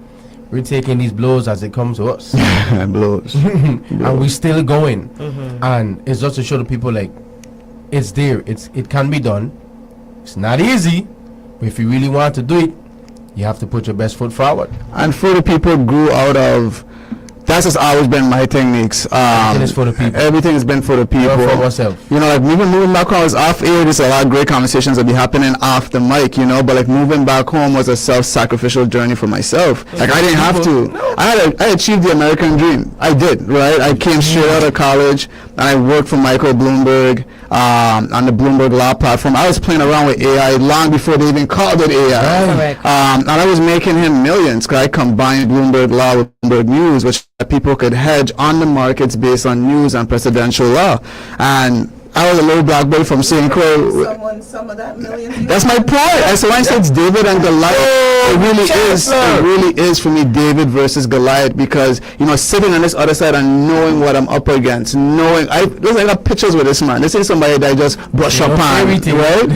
we're taking these blows as it comes to us. blows. And we're still going. And it's just to show the people it's there. It can be done. It's not easy, but if you really want to do it, you have to put your best foot forward. And for the people grew out of, that's just always been my techniques. Everything is for the people. Everything has been for the people. For ourselves. Moving back home was off air. There's a lot of great conversations that be happening off the mic, but moving back home was a self-sacrificial journey for myself. I didn't have to. I achieved the American dream. I did, right? I came straight out of college and I worked for Michael Bloomberg on the Bloomberg Law platform. I was playing around with AI long before they even called it AI. And I was making him millions because I combined Bloomberg Law with Bloomberg News, which people could hedge on the markets based on news and presidential law. And I was a little black boy from St. Croix. Some of that million. That's my point. And so when I said it's David and Goliath, it really is for me David versus Goliath, because sitting on this other side and knowing what I'm up against, I got pictures with this man. This is somebody that I just brush up on, right?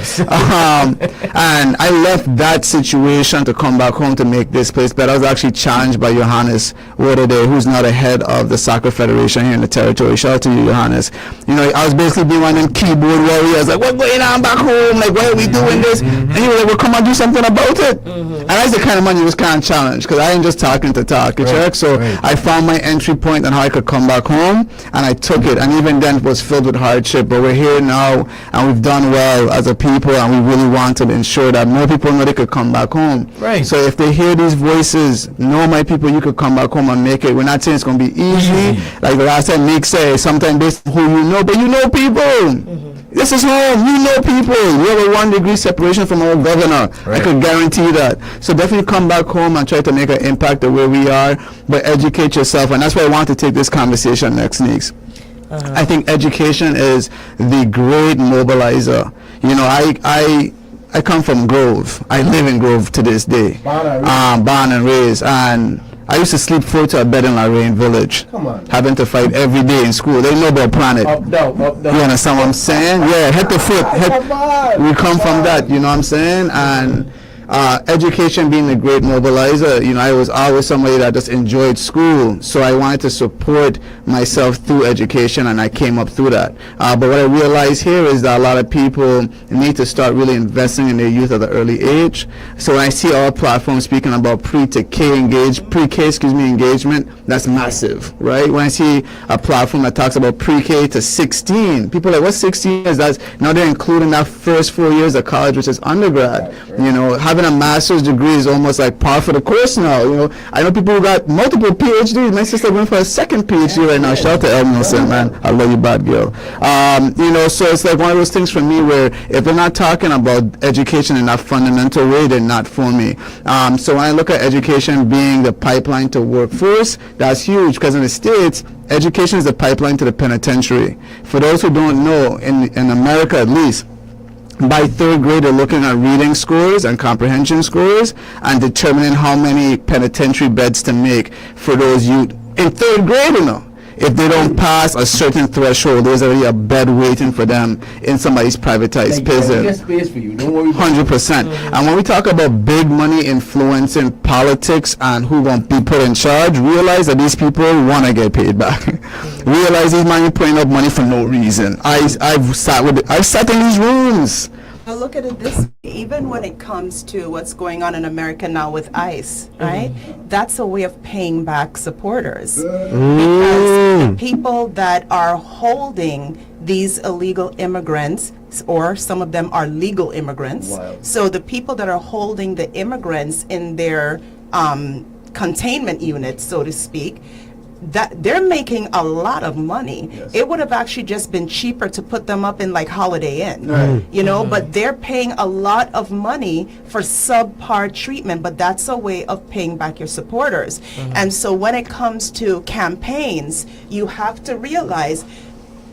And I left that situation to come back home to make this place better. I was actually challenged by Johannes Waterday, who's now the head of the Soccer Federation here in the territory. Shout out to you, Johannes. I was basically being one of them keyboard warriors, what's going on back home? Why are we doing this? And he was like, well, come on, do something about it. And that's the kind of man you was kind of challenged, because I ain't just talking to talk. I found my entry point and how I could come back home, and I took it. And even then it was filled with hardship, but we're here now and we've done well as a people, and we really want to ensure that more people know they could come back home. So if they hear these voices, know my people, you could come back home and make it. We're not saying it's going to be easy. Like the last time Nick said, sometimes based on who you know, but you know people. This is home. You know people. We have a 1 degree separation from our governor. I could guarantee that. So definitely come back home and try to make an impact the way we are, but educate yourself. And that's why I want to take this conversation next, Neeks. I think education is the great mobilizer. I come from Grove. I live in Grove to this day. Born and raised. And I used to sleep 4 to a bed in Lorraine Village. Having to fight every day in school. They know about planet. Up, down. You understand what I'm saying? Yeah, head to foot. We come from that, you know what I'm saying? And education being the great mobilizer, I was always somebody that just enjoyed school, so I wanted to support myself through education, and I came up through that. But what I realized here is that a lot of people need to start really investing in their youth at an early age. So when I see our platform speaking about pre-K engagement, that's massive, right? When I see a platform that talks about pre-K to 16, people are like, what's 16 is? Now they're including that first 4 years of college, which is undergrad. Having a master's degree is almost like par for the course now. I know people who got multiple PhDs. My sister went for a second PhD right now. Shout out to El Nelson, man. I love you, bad girl. So it's like one of those things for me where if they're not talking about education in that fundamental way, they're not for me. So when I look at education being the pipeline to workforce, that's huge, because in the States, education is the pipeline to the penitentiary. For those who don't know, in America at least, by 3rd grade, they're looking at reading scores and comprehension scores and determining how many penitentiary beds to make for those youth in 3rd grade, If they don't pass a certain threshold, there's already a bed waiting for them in somebody's privatized prison. There's space for you. Don't worry. 100%. And when we talk about big money influencing politics and who won't be put in charge, realize that these people want to get paid back. Realize these money putting up money for no reason. I've sat in these rooms. Well, look at it this way. Even when it comes to what's going on in America now with ICE, right? That's a way of paying back supporters. Because the people that are holding these illegal immigrants, or some of them are legal immigrants, so the people that are holding the immigrants in their containment units, so to speak, that they're making a lot of money. It would have actually just been cheaper to put them up in like Holiday Inn, you know, but they're paying a lot of money for subpar treatment, but that's a way of paying back your supporters. And so when it comes to campaigns, you have to realize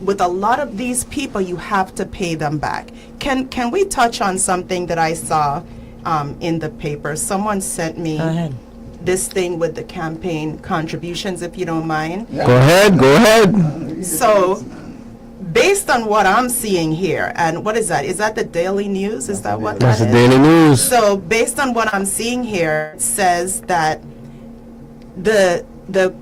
with a lot of these people, you have to pay them back. Can we touch on something that I saw in the paper? Someone sent me this thing with the campaign contributions, if you don't mind. Go ahead. So, based on what I'm seeing here, and what is that? Is that the Daily News? Is that what That's that the is? Daily News. So, based on what I'm seeing here, it says that the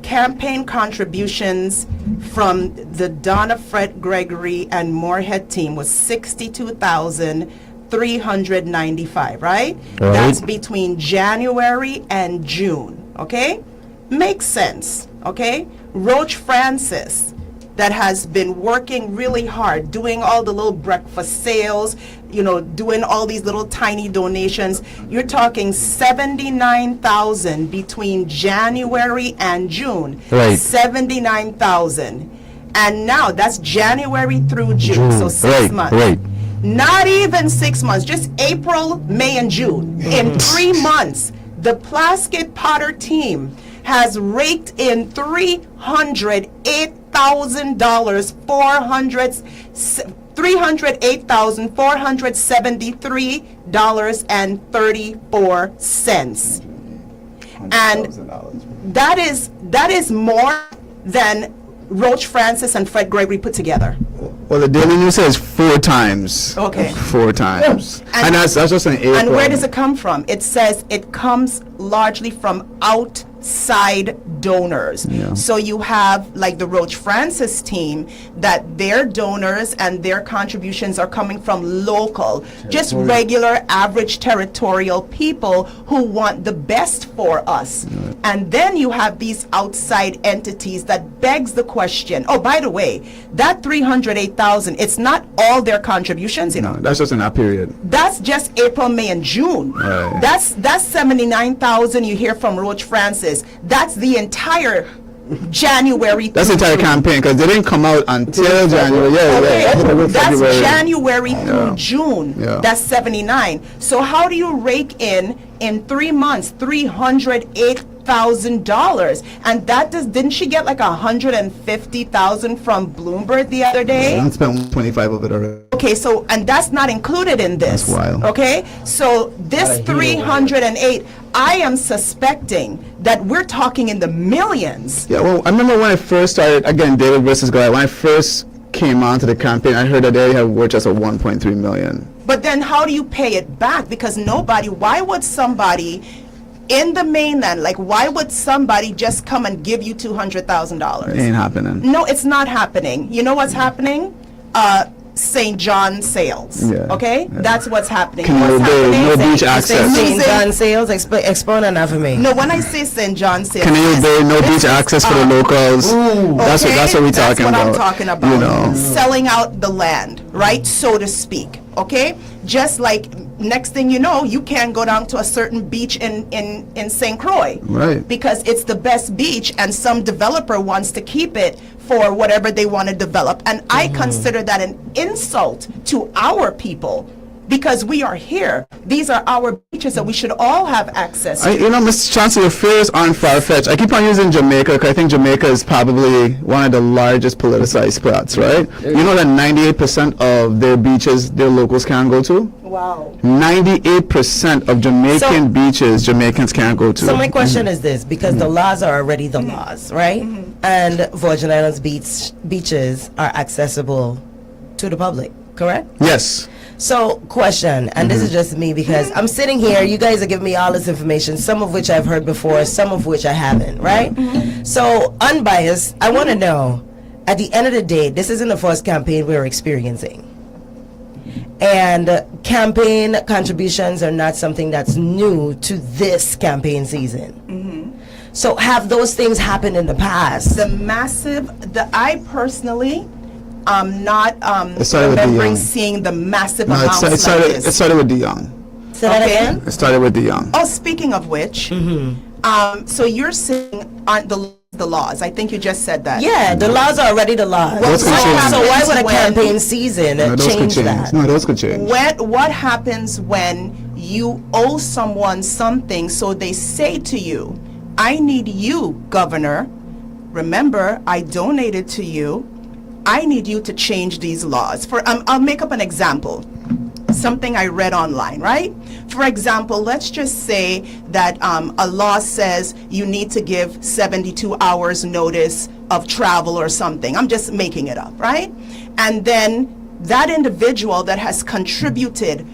campaign contributions from the Donna Fred Gregory and Moorhead team was $62,395, right? That's between January and June, okay? Makes sense, okay? Roach Francis, that has been working really hard, doing all the little breakfast sales, you know, doing all these little tiny donations. You're talking $79,000 between January and June. Right. $79,000. And now that's January through June, so 6 months. Right. Not even 6 months, just April, May, and June. In 3 months, the Plaskett Potter team has raked in $308,473. $308,473.34. And that is more than Roach Francis and Fred Gregory put together. Well, the Daily News says 4 times. Okay. 4 times. And that's just an April. And where does it come from? It says it comes largely from outside donors. So you have like the Roach Francis team, that their donors and their contributions are coming from local, just regular average territorial people who want the best for us. And then you have these outside entities that begs the question, oh, by the way, that $308,000, it's not all their contributions, you know. That's just in that period. That's just April, May, and June. Right. That's $79,000 you hear from Roach Francis. That's the entire January. That's the entire campaign, because they didn't come out until January. That's January through June. That's 79. So how do you rake in 3 months $308,000? And that didn't she get like $150,000 from Bloomberg the other day? I spent 25 of it already. Okay, so and that's not included in this. That's wild. Okay, so this 308, I am suspecting that we're talking in the millions. Yeah, well, I remember when I first started, again, David versus Goliath, when I first came onto the campaign, I heard that they had worth just at 1.3 million. But then how do you pay it back? Because why would somebody in the mainland, like why would somebody just come and give you $200,000? It ain't happening. No, it's not happening. You know what's happening? St. John sales. Okay? That's what's happening. No beach access. St. John sales? Explain on that for me. No, when I say St. John sales. No beach access for the locals. That's what we're talking about. That's what I'm talking about. You know. Selling out the land, right? So to speak. Okay? Just like next thing you know, you can't go down to a certain beach in St. Croix. Right. Because it's the best beach and some developer wants to keep it for whatever they want to develop. And I consider that an insult to our people, because we are here. These are our beaches that we should all have access to. You know, Mr. Chancellor, your fears aren't far-fetched. I keep on using Jamaica because I think Jamaica is probably one of the largest politicized spots, right? You know that 98% of their beaches, their locals can't go to? Wow. 98% of Jamaican beaches, Jamaicans can't go to. So my question is this, because the laws are already the laws, right? And Virgin Islands beaches are accessible to the public, correct? Yes. So, question, and this is just me because I'm sitting here, you guys are giving me all this information, some of which I've heard before, some of which I haven't, right? So, unbiased, I want to know, at the end of the day, this isn't the first campaign we're experiencing. And campaign contributions are not something that's new to this campaign season. So have those things happened in the past? I personally, not started with remembering the, seeing the massive No, amounts it started, like this. it started with the young. Say that again? It started with the young. Oh, speaking of which, so you're saying aren't the laws? I think you just said that. Yeah, the laws are already the laws. Well, So why would a campaign season change that? No, those could change. What happens when you owe someone something, so they say to you, I need you, Governor. Remember, I donated to you. I need you to change these laws. I'll make up an example. Something I read online, right? For example, let's just say that a law says you need to give 72 hours notice of travel or something. I'm just making it up, right? And then that individual that has contributed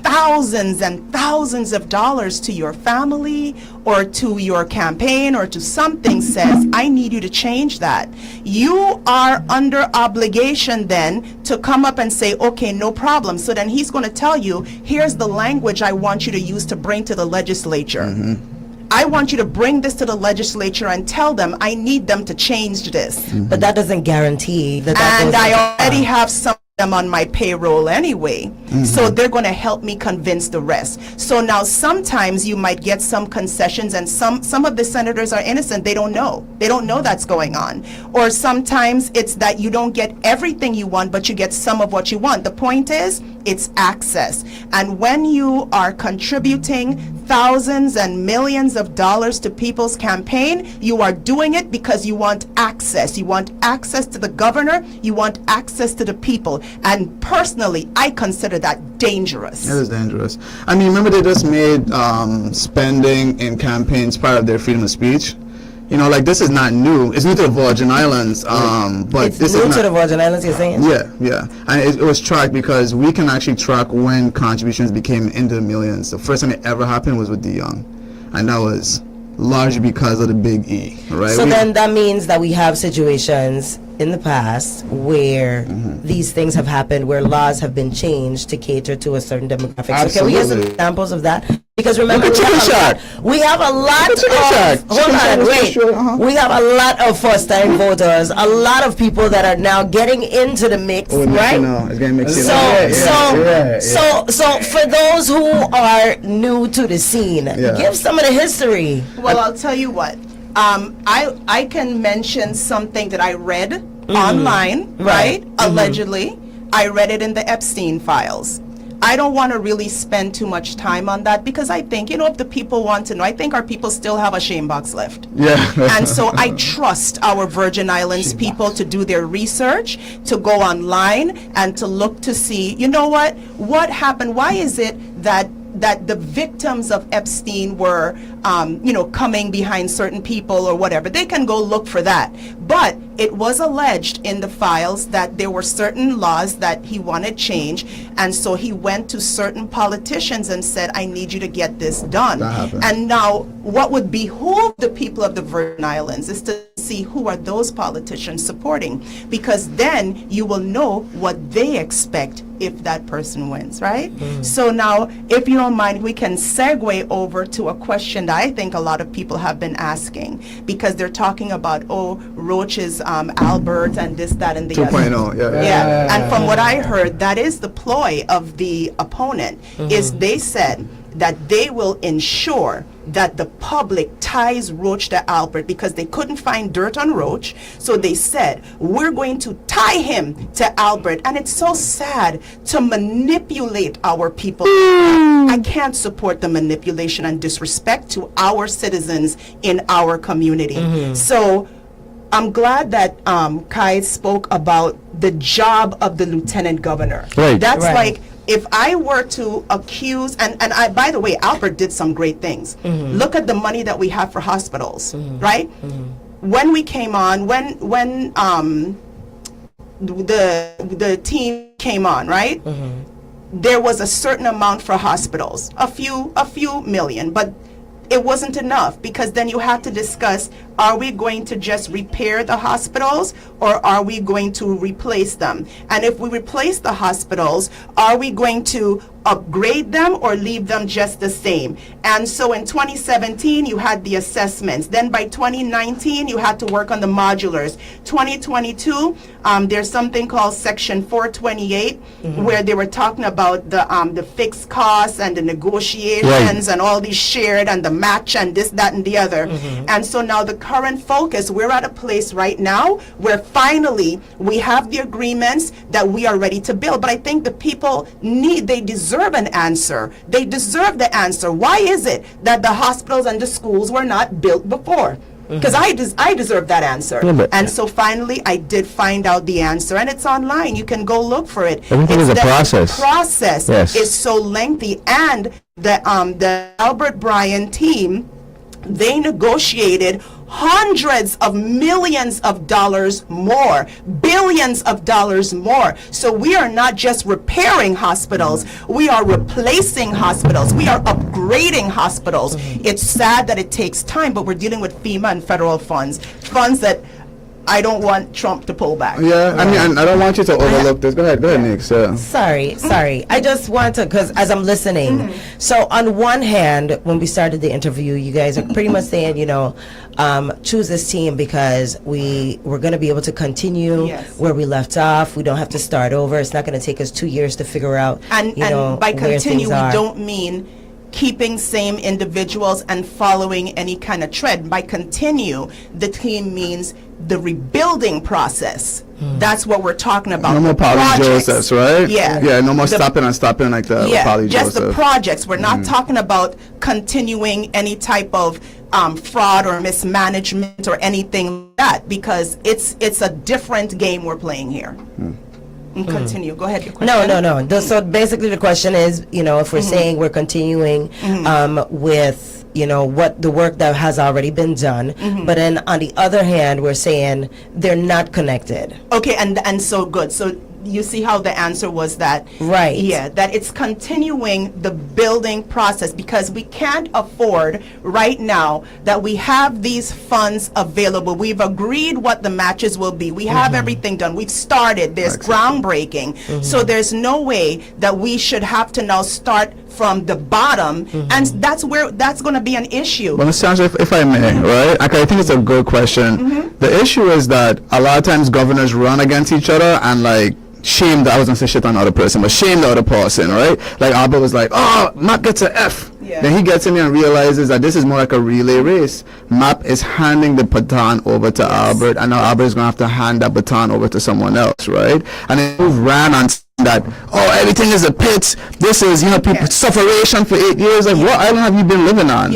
thousands and thousands of dollars to your family or to your campaign or to something says, I need you to change that. You are under obligation then to come up and say, okay, no problem. So then he's going to tell you, here's the language I want you to use to bring to the legislature. I want you to bring this to the legislature and tell them I need them to change this. But that doesn't guarantee that. And I already have some them on my payroll anyway, so they're going to help me convince the rest. So now sometimes you might get some concessions, and some of the senators are innocent. They don't know that's going on. Or sometimes it's that you don't get everything you want, but you get some of what you want. The point is, it's access. And when you are contributing thousands and millions of dollars to people's campaign, you are doing it because you want access. You want access to the governor. You want access to the people. And personally, I consider that dangerous. It is dangerous. I mean, remember they just made spending in campaigns part of their freedom of speech? You know, like, this is not new. It's new to the Virgin Islands, but It's this new is to not, the Virgin Islands, you're saying? Yeah. And it was tracked because we can actually track when contributions became into the millions. The first time it ever happened was with the young, and that was largely because of the big E, right? So then that means that we have situations in the past where these things have happened, where laws have been changed to cater to a certain demographic. So can we get some examples of that? Because remember, we have a lot a lot of first-time voters, a lot of people that are now getting into the mix, right? It's getting mixed in. So for those who are new to the scene, give some of the history. Well, I'll tell you what. I can mention something that I read online, right? Allegedly. I read it in the Epstein files. I don't want to really spend too much time on that because I think, if the people want to know, I think our people still have a shame box left. And so I trust our Virgin Islands people to do their research, to go online and to look to see, what happened? Why is it that the victims of Epstein were, coming behind certain people or whatever? They can go look for that. But it was alleged in the files that there were certain laws that he wanted changed, and so he went to certain politicians and said, I need you to get this done. That happened. And now what would behoove the people of the Virgin Islands is to see who are those politicians supporting, because then you will know what they expect if that person wins, right? So now, if you don't mind, we can segue over to a question that I think a lot of people have been asking, because they're talking about, Roach's Albert and this, that, and the 2.0, yeah. And from what I heard, that is the ploy of the opponent, is they said that they will ensure that the public ties Roach to Albert because they couldn't find dirt on Roach. So they said, we're going to tie him to Albert. And it's so sad to manipulate our people. I can't support the manipulation and disrespect to our citizens in our community. So I'm glad that Kai spoke about the job of the lieutenant governor. That's like, if I were to accuse, and I, by the way, Albert did some great things. Look at the money that we have for hospitals, right? When we came on, when the team came on, right? There was a certain amount for hospitals, a few million, but it wasn't enough, because then you had to discuss, are we going to just repair the hospitals, or are we going to replace them? And if we replace the hospitals, are we going to upgrade them or leave them just the same? And so in 2017, you had the assessments. Then by 2019, you had to work on the modulars. 2022, there's something called Section 428, where they were talking about the fixed costs and the negotiations and all these shared and the match and this, that, and the other. And so now the current focus, we're at a place right now where finally we have the agreements that we are ready to build. But I think the people they deserve an answer. They deserve the answer. Why is it that the hospitals and the schools were not built before? Because I deserve that answer. And so finally, I did find out the answer, and it's online. You can go look for it. Everything is a process. The process is so lengthy, and the Albert Bryan team, they negotiated hundreds of millions of dollars more, billions of dollars more. So we are not just repairing hospitals, we are replacing hospitals, we are upgrading hospitals. It's sad that it takes time, but we're dealing with FEMA and federal funds that I don't want Trump to pull back. Yeah, I mean, I don't want you to overlook this. Go ahead, Nick. Sorry. I just want to, because as I'm listening, so on one hand, when we started the interview, you guys are pretty much saying, choose this team because we're going to be able to continue where we left off. We don't have to start over. It's not going to take us 2 years to figure out, and by continue, we don't mean keeping same individuals and following any kind of trend. By continue, the team means the rebuilding process. That's what we're talking about. No more Polly Josephs, right? Yeah. No more stopping like that. Yeah, just the projects. We're not talking about continuing any type of fraud or mismanagement or anything like that, because it's a different game we're playing here. Continue. Go ahead. No. So basically the question is, if we're saying we're continuing with what the work that has already been done, but then on the other hand, we're saying they're not connected. Okay, and so good. So you see how the answer was that? Right. Yeah, that it's continuing the building process, because we can't afford right now that we have these funds available. We've agreed what the matches will be. We have everything done. We've started. There's groundbreaking. So there's no way that we should have to now start from the bottom, and that's going to be an issue. Well, Ms. Sanchez, if I may, right? I think it's a good question. The issue is that a lot of times governors run against each other and shame I was gonna say shit on the other person, but shame the other person, right? Like Albert was like, oh, Matt gets an F. Then he gets in there and realizes that this is more like a relay race. Map is handing the baton over to Albert, and now Albert is gonna have to hand that baton over to someone else, right? And then he ran on that, oh, everything is a pit. This is, people sufferation for 8 years. Like, what island have you been living on?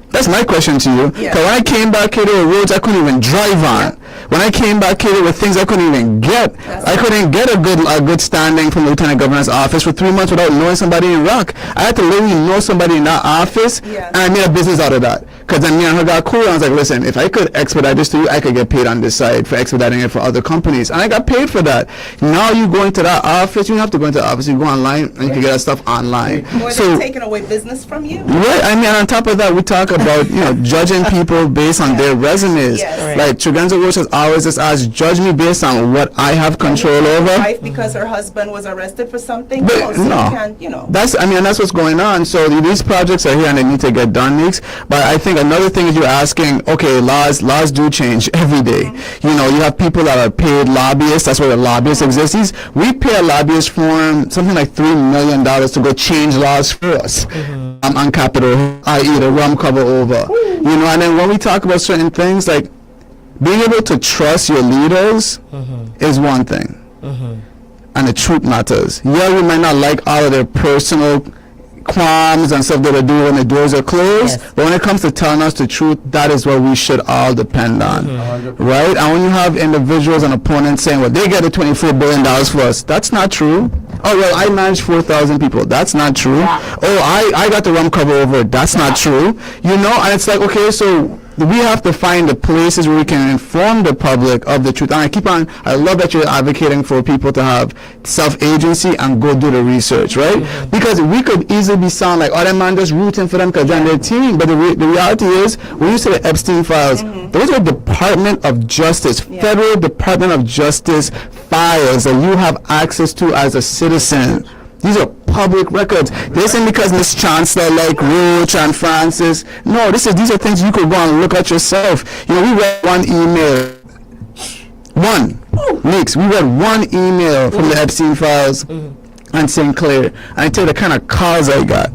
That's my question to you. Because when I came back here, there were roads I couldn't even drive on. When I came back here, there were things I couldn't even get. I couldn't get a good standing from the Lieutenant Governor's office for 3 months without knowing somebody in Rock. I had to literally know somebody in that office, and I made a business out of that. Because then me and her got cool, and I was like, listen, if I could expedite this to you, I could get paid on this side for expediting it for other companies. And I got paid for that. Now you go into that office, you don't have to go into the office, you go online, and you can get that stuff online. More than taking away business from you. Right, on top of that, we talk about, judging people based on their resumes. Like Tregenza Roach has always just asked, judge me based on what I have control over. Wife because her husband was arrested for something. But that's what's going on. So these projects are here and they need to get done, Neeks. But I think another thing is you're asking, okay, laws do change every day. You have people that are paid lobbyists. That's where the lobbyists exist. We pay a lobbyist firm something like $3 million to go change laws for us on Capitol, i.e. the rum cover over. And then when we talk about certain things, like being able to trust your leaders is one thing, and the truth matters. Yeah, we might not like all of their personal qualms and stuff that they do when the doors are closed, but when it comes to telling us the truth, that is what we should all depend on, right? And when you have individuals and opponents saying, well, they get the $24 billion for us, that's not true. Oh, well, I manage 4,000 people. That's not true. Oh, I got the rum cover over. That's not true. And it's like, okay, so we have to find the places where we can inform the public of the truth. And I love that you're advocating for people to have self-agency and go do the research, right? Mm-hmm. Because we could easily be sound like, oh, that man just rooting for them because they're on their team. But the reality is, when you say the Epstein files, those are Department of Justice, Federal Department of Justice files that you have access to as a citizen. These are public records. This isn't because Miss Chancellor like Roach and Francis. No, these are things you could go and look at yourself. You know, we read one email. Neeks, we read one email from the Epstein files and St. Clair. And I tell you the kind of calls I got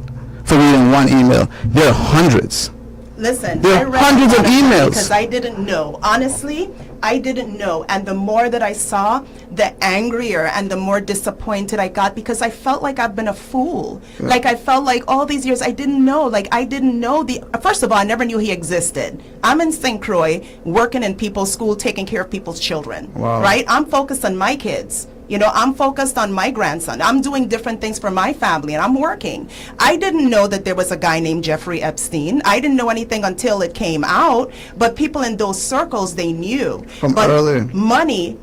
for reading one email. There are hundreds. Listen, there I are read hundreds of emails. Because I didn't know. Honestly, I didn't know. And the more that I saw, the angrier and the more disappointed I got, because I felt like I've been a fool. Yeah. Like I felt like all these years I didn't know. Like I didn't know first of all, I never knew he existed. I'm in St. Croix, working in people's school, taking care of people's children. Wow. Right? I'm focused on my kids. You know, I'm focused on my grandson. I'm doing different things for my family, and I'm working. I didn't know that there was a guy named Jeffrey Epstein. I didn't know anything until it came out, but people in those circles, they knew. From but early. Money,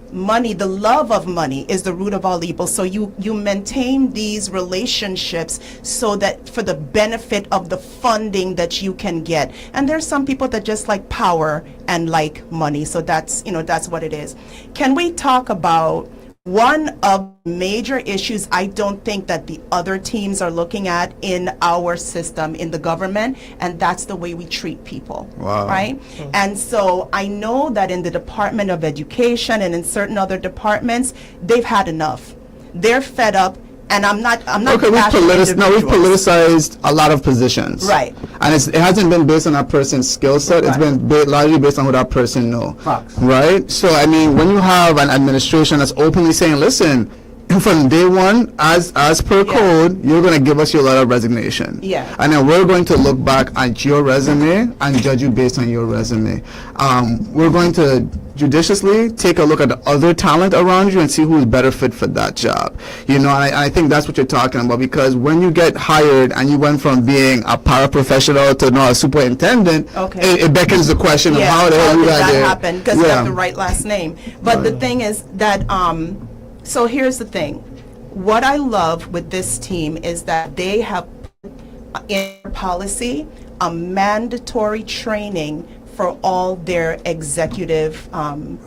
the love of money is the root of all evil. So you maintain these relationships so that for the benefit of the funding that you can get. And there's some people that just like power and like money. So that's what it is. Can we talk about one of the major issues I don't think that the other teams are looking at in our system, in the government, and that's the way we treat people, right? And so I know that in the Department of Education and in certain other departments, they've had enough. They're fed up. And I'm not. Okay, we've politicized a lot of positions, right? And it hasn't been based on that person's skill set. It's been largely based on what that person knows, right? So I mean, when you have an administration that's openly saying, "Listen, from day one, as per code, you're going to give us your letter of resignation, and then we're going to look back at your resume and judge you based on your resume. We're going to judiciously take a look at the other talent around you and see who's better fit for that job." You know, and I think that's what you're talking about, because when you get hired and you went from being a paraprofessional to now a superintendent, it beckons the question of how the hell you got there. That happened because you have the right last name. But the thing is that, so here's the thing. What I love with this team is that they have put in policy a mandatory training for all their executive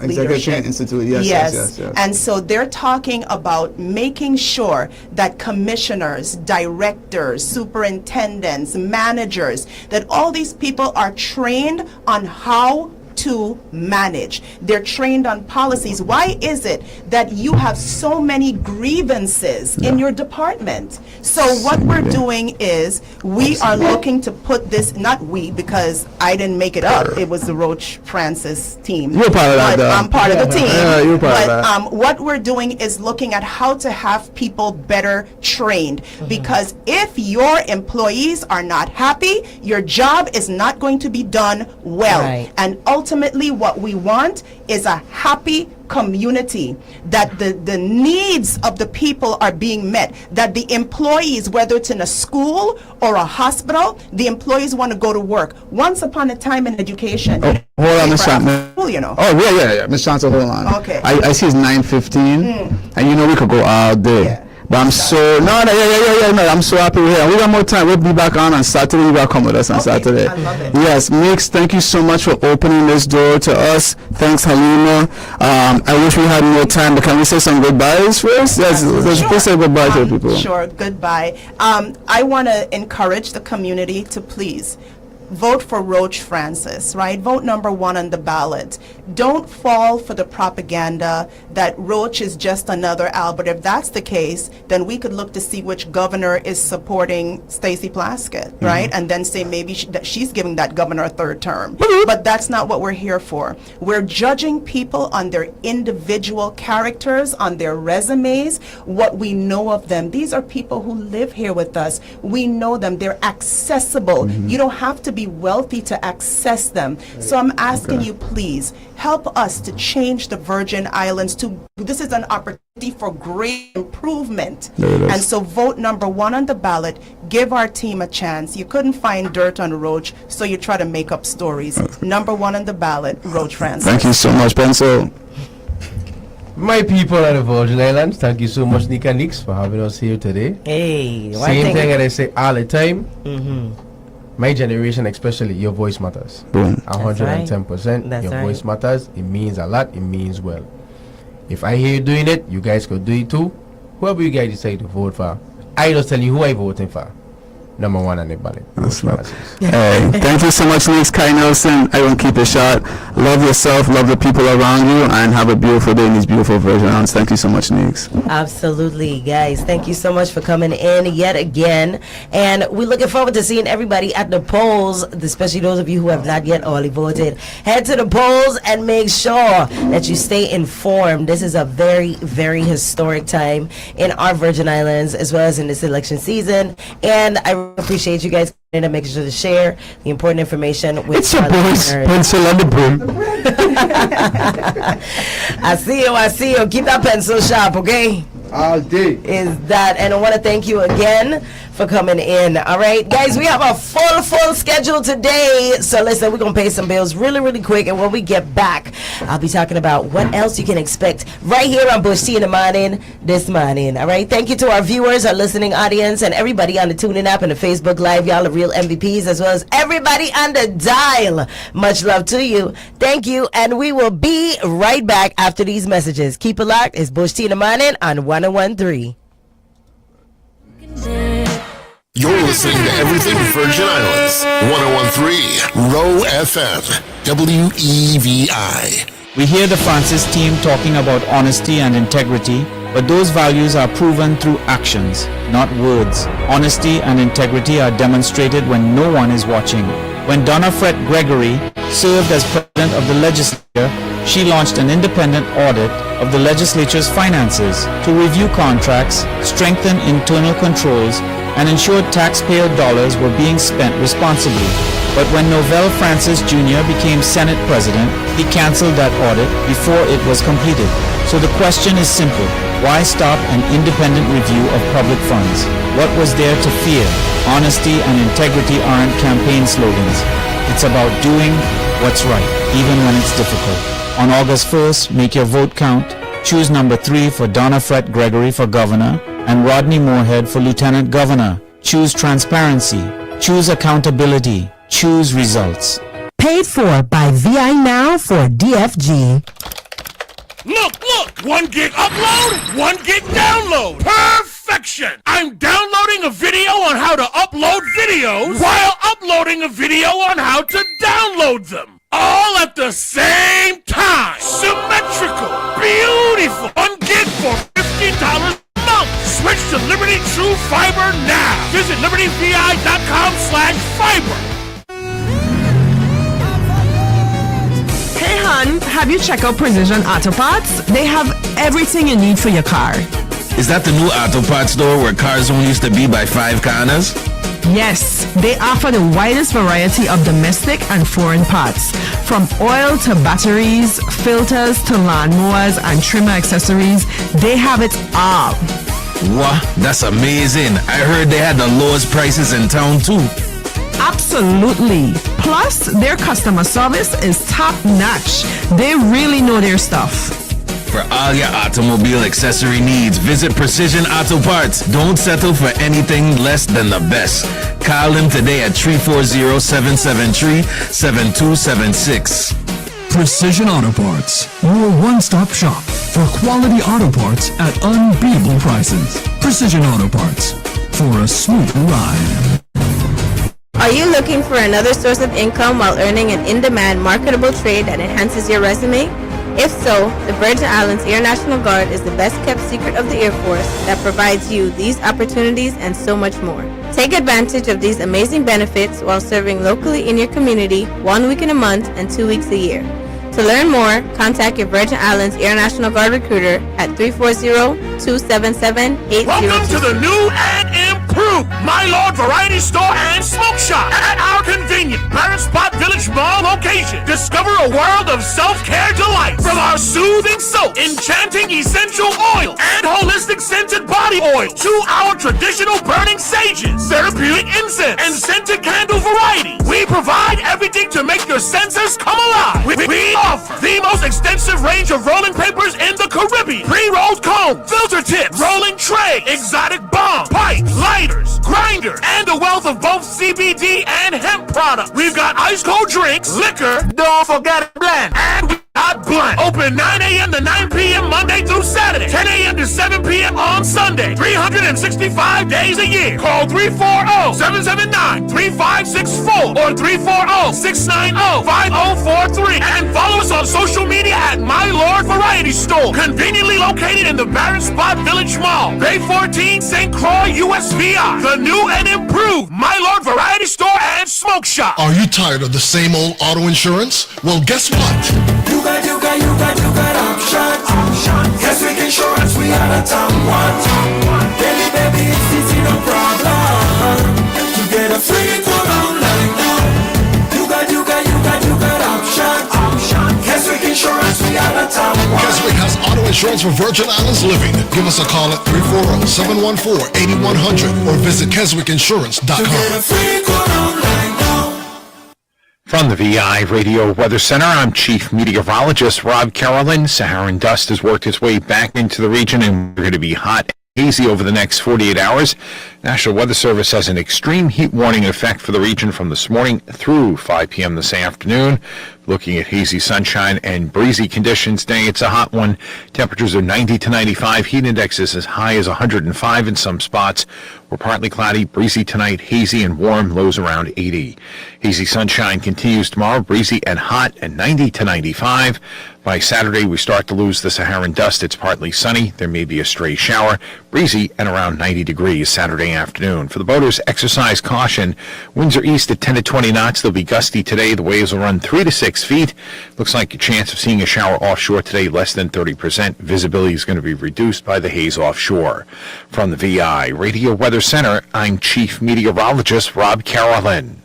leadership. Institute, yes. And so they're talking about making sure that commissioners, directors, superintendents, managers, that all these people are trained on how to manage. They're trained on policies. Why is it that you have so many grievances in your department? So what we're doing is we are looking to put this, not we, because I didn't make it up. It was the Roach Francis team. You're part of that, though. I'm part of the team. Yeah, you're part of that. What we're doing is looking at how to have people better trained. Because if your employees are not happy, your job is not going to be done well. And ultimately, what we want is a happy community, that the needs of the people are being met, that the employees, whether it's in a school or a hospital, the employees want to go to work. Once upon a time in education, hold on, Miss Chancellor. you know. Oh, yeah. Miss Chancellor, hold on. Okay. I see it's 9:15, and you know we could go all day. But I'm so, I'm so happy we're here. We got more time. We'll be back on Saturday. You got to come with us on Saturday. I love it. Yes, Mix, thank you so much for opening this door to us. Thanks, Halima. I wish we had more time, but can we say some goodbyes first? Yes, let's say goodbye to the people. Sure, goodbye. I want to encourage the community to please vote for Roach Francis, right? Vote number 1 on the ballot. Don't fall for the propaganda that Roach is just another Albert. If that's the case, then we could look to see which governor is supporting Stacey Plaskett, right? And then say maybe that she's giving that governor a 3rd term. But that's not what we're here for. We're judging people on their individual characters, on their resumes, what we know of them. These are people who live here with us. We know them. They're accessible. You don't have to be be wealthy to access them. So I'm asking you, please, help us to change the Virgin Islands this is an opportunity for great improvement. And so vote number 1 on the ballot. Give our team a chance. You couldn't find dirt on Roach, so you try to make up stories. Number 1 on the ballot, Roach Francis. Thank you so much, Pencil. My people at the Virgin Islands, thank you so much, Neka Neekes, for having us here today. Hey, same thing that I say all the time. My generation, especially, your voice matters. Boom. 110%. Your voice matters. It means a lot. It means well. If I hear you doing it, you guys could do it too. Whoever you guys decide to vote for, I just tell you who I voting for. Number 1 on the ballot. Hey, thank you so much, Neeks. Kai Nelson. I won't keep it short. Love yourself, love the people around you, and have a beautiful day in these beautiful Virgin Islands. Thank you so much, Neeks. Absolutely, guys. Thank you so much for coming in yet again. And we're looking forward to seeing everybody at the polls, especially those of you who have not yet already voted. Head to the polls and make sure that you stay informed. This is a very, very historic time in our Virgin Islands, as well as in this election season. And I appreciate you guys and making sure to share the important information with it's your boys, Pencil and the Broom. I see you. Keep that pencil sharp, okay? All day. Is that, and I want to thank you again for coming in. All right, guys, we have a full schedule today. So listen, we're going to pay some bills really quick. And when we get back, I'll be talking about what else you can expect right here on Bush Tea in the Morning this morning. All right, thank you to our viewers, our listening audience, and everybody on the TuneIn app and the Facebook Live. Y'all are real MVPs, as well as everybody on the dial. Much love to you. Thank you. And we will be right back after these messages. Keep it locked. It's Bush Tea in the Morning on 101.3. You're listening to Everything Virgin Islands. 101.3 Roe FM. WEVI. We hear the Francis team talking about honesty and integrity, but those values are proven through actions, not words. Honesty and integrity are demonstrated when no one is watching. When Donna Fred Gregory served as president of the legislature, she launched an independent audit of the legislature's finances to review contracts, strengthen internal controls, and ensure taxpayer dollars were being spent responsibly. But when Novell Francis Jr. became Senate President, he canceled that audit before it was completed. So the question is simple. Why stop an independent review of public funds? What was there to fear? Honesty and integrity aren't campaign slogans. It's about doing what's right, even when it's difficult. On August 1st, make your vote count. Choose number 3 for Donna Fred Gregory for governor and Rodney Moorhead for lieutenant governor. Choose transparency. Choose accountability. Choose results. Paid for by VI Now for DFG. Look! 1 gig upload, 1 gig download. Perfection! I'm downloading a video on how to upload videos while uploading a video on how to download them. All at the same time. Symmetrical. Beautiful. 1 gig for $15 a month. Switch to Liberty True Fiber now. Visit libertyvi.com/fiber. Hey hon, have you checked out Precision Auto Parts? They have everything you need for your car. Is that the new auto parts store where cars only used to be by 5 corners? Yes, they offer the widest variety of domestic and foreign parts. From oil to batteries, filters to lawnmowers and trimmer accessories, they have it all. Wow, that's amazing. I heard they had the lowest prices in town too. Absolutely. Plus, their customer service is top notch. They really know their stuff. For all your automobile accessory needs, visit Precision Auto Parts. Don't settle for anything less than the best. Call them today at 340-773-7276. Precision Auto Parts, your one-stop shop for quality auto parts at unbeatable prices. Precision Auto Parts, for a smooth ride. Are you looking for another source of income while earning an in-demand marketable trade that enhances your resume? If so, the Virgin Islands Air National Guard is the best-kept secret of the Air Force that provides you these opportunities and so much more. Take advantage of these amazing benefits while serving locally in your community 1 week in a month and 2 weeks a year. To learn more, contact your Virgin Islands Air National Guard recruiter at 340-277-8022. Welcome to the new and improved My Lord Variety Store and Smoke Shop at our convenience. Barron Spot Village Mall location. Discover a world of self-care delight from our soothing soap, enchanting essential oil, and holistic scented body oil to our traditional burning sages, therapeutic incense, and scented candle variety. We provide everything to make your senses come alive. We offer the most extensive range of rolling papers in the Caribbean. Pre-rolled comb, filter tips, rolling tray, exotic bomb, pipes, lighters, grinders, and a wealth of both CBD and hemp products. We've got ice cold drinks, liquor, don't forget blend, and we got blend. Open 9 a.m. to 9 p.m. Monday through Saturday, 10 a.m. to 7 p.m. on Sunday, 365 days a year. Call 340-779-3564 or 340-690-5043 and follow us on social media at My Lord Variety Store, conveniently located in the Barron Spot Village Mall, Bay 14, St. Croix, USVI. The new and improved My Lord Variety Store and Smoke Shop. Are you tired of the same old auto insurance? Well, guess what? You got options. Keswick Insurance, we are the top one. Baby, it's easy, no problem. To get a free quote online now. You got options. Keswick Insurance, we are the top one. Keswick has auto insurance for Virgin Islands living. Give us a call at 340-714-8100 or visit keswickinsurance.com. To get a free quote online now. From the VI Radio Weather Center, I'm Chief Meteorologist Rob Carolyn. Saharan dust has worked its way back into the region, and we're going to be hot and hazy over the next 48 hours. National Weather Service has an extreme heat warning in effect for the region from this morning through 5 p.m. this afternoon. Looking at hazy sunshine and breezy conditions today, it's a hot one. Temperatures are 90 to 95. Heat index is as high as 105 in some spots. We're partly cloudy, breezy tonight, hazy and warm, lows around 80. Hazy sunshine continues tomorrow, breezy and hot, and 90 to 95. By Saturday, we start to lose the Saharan dust. It's partly sunny. There may be a stray shower, breezy, and around 90 degrees Saturday afternoon. For the boaters, exercise caution. Winds are east at 10 to 20 knots. They'll be gusty today. The waves will run 3 to 6 feet. Looks like a chance of seeing a shower offshore today, less than 30%. Visibility is going to be reduced by the haze offshore. From the VI Radio Weather Center, I'm Chief Meteorologist Rob Carolyn.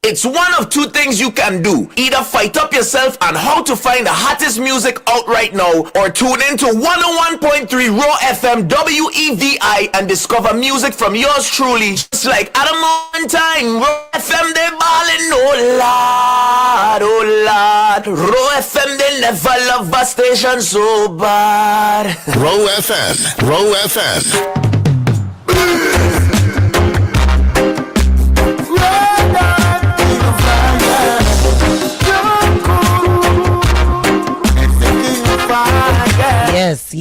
It's one of two things you can do. Either fight up yourself on how to find the hottest music out right now, or tune in to 101.3 Roe FM WEVI and discover music from yours truly. Just like Adam on time, Roe FM they ballin', oh Lord. Roe FM they never love a station so bad. Roe FM.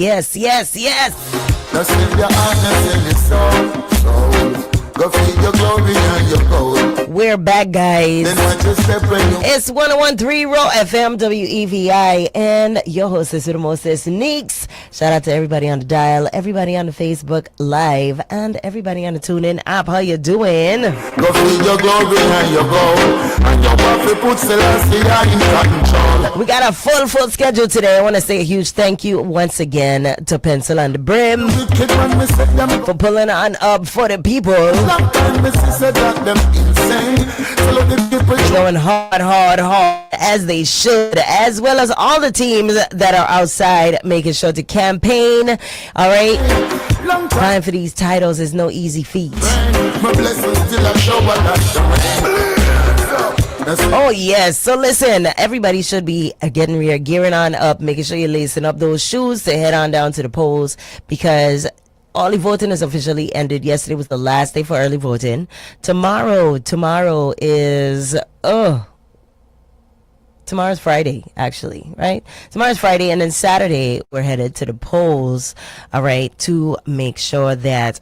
Yes. Now sing your heart, now sing your soul. Go feed your glory and your gold. We're back, guys. Then watch your step when you... It's 101.3 Roe FM WEVI, and your hostess with the mostest, Neeks. Shout out to everybody on the dial, everybody on the Facebook Live, and everybody on the TuneIn app. How you doing? Go feed your glory and your gold. And your wife put Selassie in control. We got a full schedule today. I want to say a huge thank you once again to Pencil on the Brim for pulling on up for the people. They're going hard as they should, as well as all the teams that are outside making sure to campaign. All right, applying for these titles is no easy feat. Oh yes, so listen, everybody should be gearing on up, making sure you're lacing up those shoes to head on down to the polls, because early voting is officially ended. Yesterday was the last day for early voting. Tomorrow is tomorrow's Friday, actually, right? Tomorrow's Friday, and then Saturday we're headed to the polls, all right, to make sure that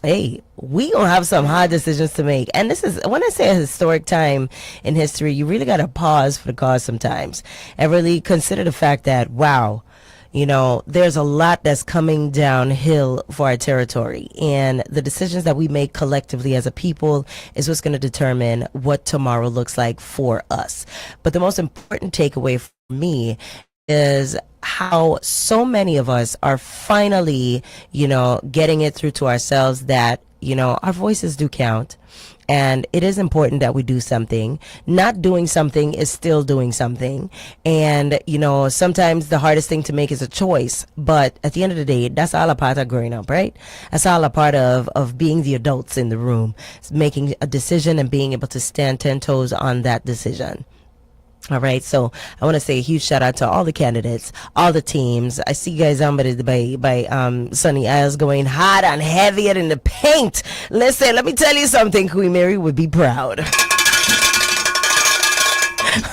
hey, we gonna have some hard decisions to make. And this is, when I say a historic time in history, you really gotta pause for the cause sometimes and really consider the fact that, wow, you know, there's a lot that's coming downhill for our territory, and the decisions that we make collectively as a people is what's going to determine what tomorrow looks like for us. But the most important takeaway for me is how so many of us are finally, you know, getting it through to ourselves that our voices do count. And it is important that we do something. Not doing something is still doing something. And, sometimes the hardest thing to make is a choice. But at the end of the day, that's all a part of growing up, right? That's all a part of being the adults in the room. It's making a decision and being able to stand 10 toes on that decision. All right, so I want to say a huge shout out to all the candidates, all the teams. I see you guys on by Sunny Isles going hot and heavier in the paint. Listen, let me tell you something. Queen Mary would be proud.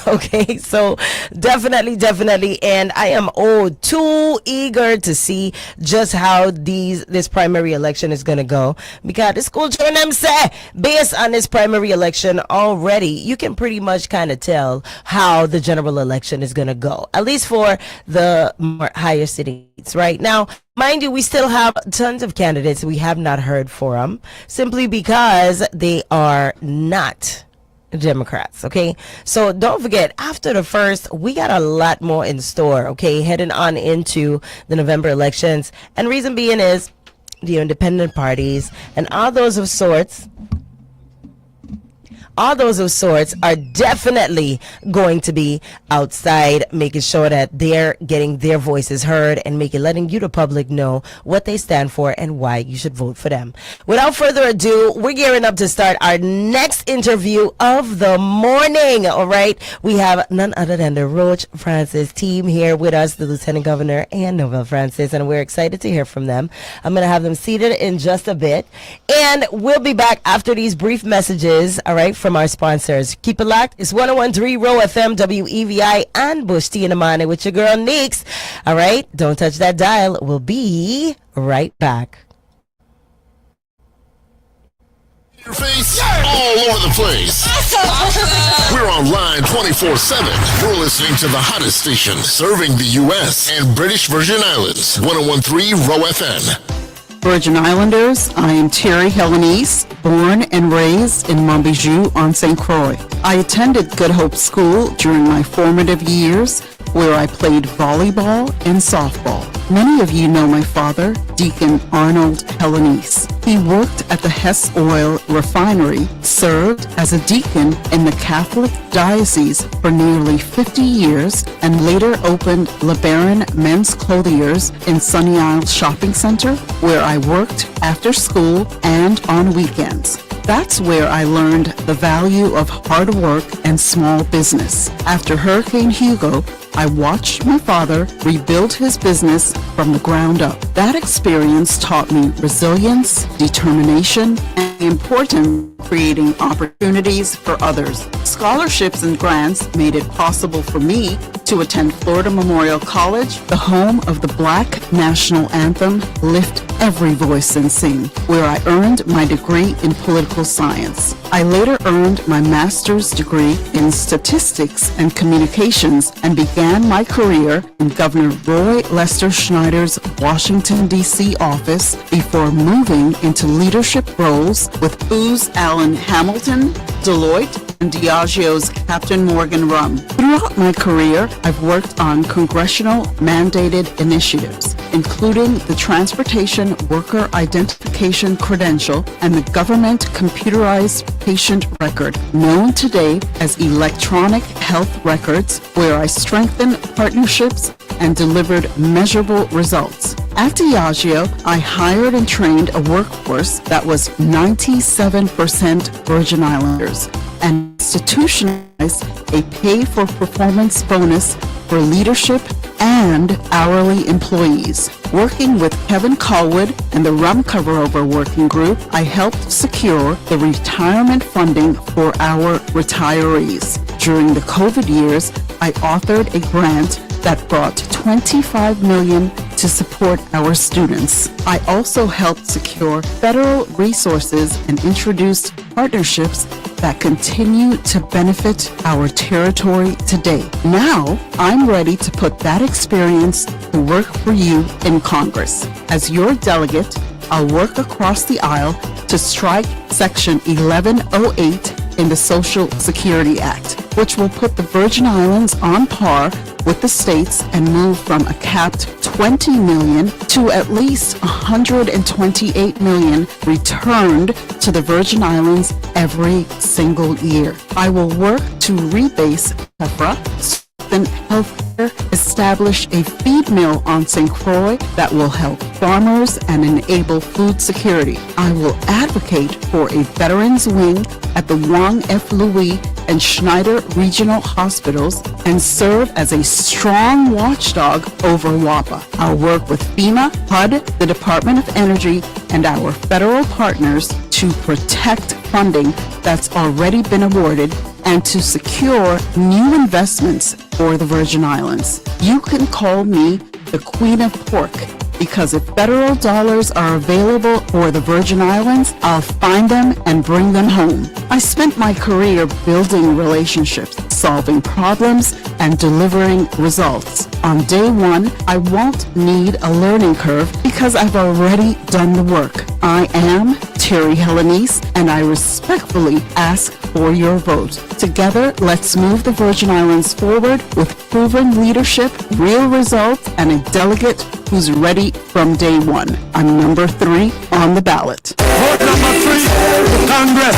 Okay, so definitely, and I am too eager to see just how this primary election is gonna go, because the school children them say based on this primary election already, you can pretty much kind of tell how the general election is gonna go, at least for the more higher cities. Right now, mind you, we still have tons of candidates we have not heard from, simply because they are not Democrats. Okay, so don't forget, after the first, we got a lot more in store, okay, heading on into the November elections. And reason being is the independent parties and all those of sorts are definitely going to be outside, making sure that they're getting their voices heard and letting you, the public, know what they stand for and why you should vote for them. Without further ado, we're gearing up to start our next interview of the morning. All right, we have none other than the Roche Francis team here with us, the Lieutenant Governor and Novell Francis, and we're excited to hear from them. I'm going to have them seated in just a bit, and we'll be back after these brief messages, all right, from our sponsors. Keep it locked. It's 101.3 Roe FM, WEVI, and Bush T in the morning with your girl Neeks. All right, don't touch that dial. We'll be right back. Your face all over the place. We're online 24/7. You're listening to the hottest station serving the U.S. and British Virgin Islands. 101.3 Roe FM. Virgin Islanders, I am Terry Helenice, born and raised in Montbijou on St. Croix. I attended Good Hope School during my formative years, where I played volleyball and softball. Many of you know my father, Deacon Arnold Helenice. He worked at the Hess Oil Refinery, served as a deacon in the Catholic Diocese for nearly 50 years, and later opened LeBaron Men's Clothiers in Sunny Isles Shopping Center, where I worked after school and on weekends. That's where I learned the value of hard work and small business. After Hurricane Hugo, I watched my father rebuild his business from the ground up. That experience taught me resilience, determination, and the importance of creating opportunities for others. Scholarships and grants made it possible for me to attend Florida Memorial College, the home of the Black National Anthem, Lift Every Voice and Sing, where I earned my degree in political science. I later earned my master's degree in statistics and communications and began my career in Governor Roy Lester Schneider's Washington, D.C. office before moving into leadership roles with Booz Allen Hamilton, Deloitte, and Diageo's Captain Morgan Rum. Throughout my career, I've worked on congressional mandated initiatives, including the Transportation Worker Identification Credential and the Government Computerized Patient Record, known today as Electronic Health Records, where I strengthened partnerships and delivered measurable results. At Diageo, I hired and trained a workforce that was 97% Virgin Islanders and institutionalized a pay-for-performance bonus for leadership and hourly employees. Working with Kevin Colwood and the Rum Cover-Over Working Group, I helped secure the retirement funding for our retirees. During the COVID years, I authored a grant that brought $25 million to support our students. I also helped secure federal resources and introduced partnerships that continue to benefit our territory today. Now, I'm ready to put that experience to work for you in Congress. As your delegate, I'll work across the aisle to strike Section 1108 in the Social Security Act, which will put the Virgin Islands on par with the states and move from a capped $20 million to at least 128 million returned to the Virgin Islands every single year. I will work to rebase PEFRA, strengthen healthcare, establish a feed mill on St. Croix that will help farmers and enable food security. I will advocate for a veterans wing at the Wang F. Louis and Schneider Regional Hospitals and serve as a strong watchdog over WAPA. I'll work with FEMA, HUD, the Department of Energy, and our federal partners to protect funding that's already been awarded and to secure new investments for the Virgin Islands. You can call me the Queen of Pork, because if federal dollars are available for the Virgin Islands, I'll find them and bring them home. I spent my career building relationships, solving problems, and delivering results. On day one, I won't need a learning curve because I've already done the work. I am Terry Helenice, and I respectfully ask for your vote. Together, let's move the Virgin Islands forward with proven leadership, real results, and a delegate who's ready from day one. I'm number 3 on the ballot. Vote number 3 for Congress.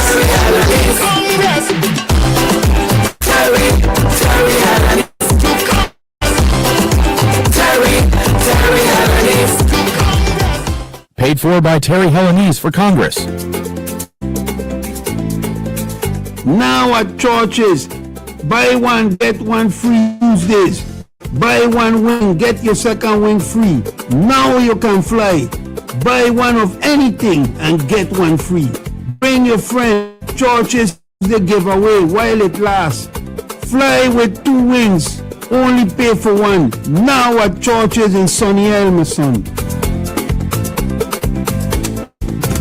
Paid for by Terry Helenice for Congress. Now at churches, buy one, get one free Tuesdays. Buy one wing, get your second wing free. Now you can fly. Buy one of anything and get one free. Bring your friends. Churches, they give away while it lasts. Fly with 2 wings. Only pay for one. Now at churches in Sunny Elmerson.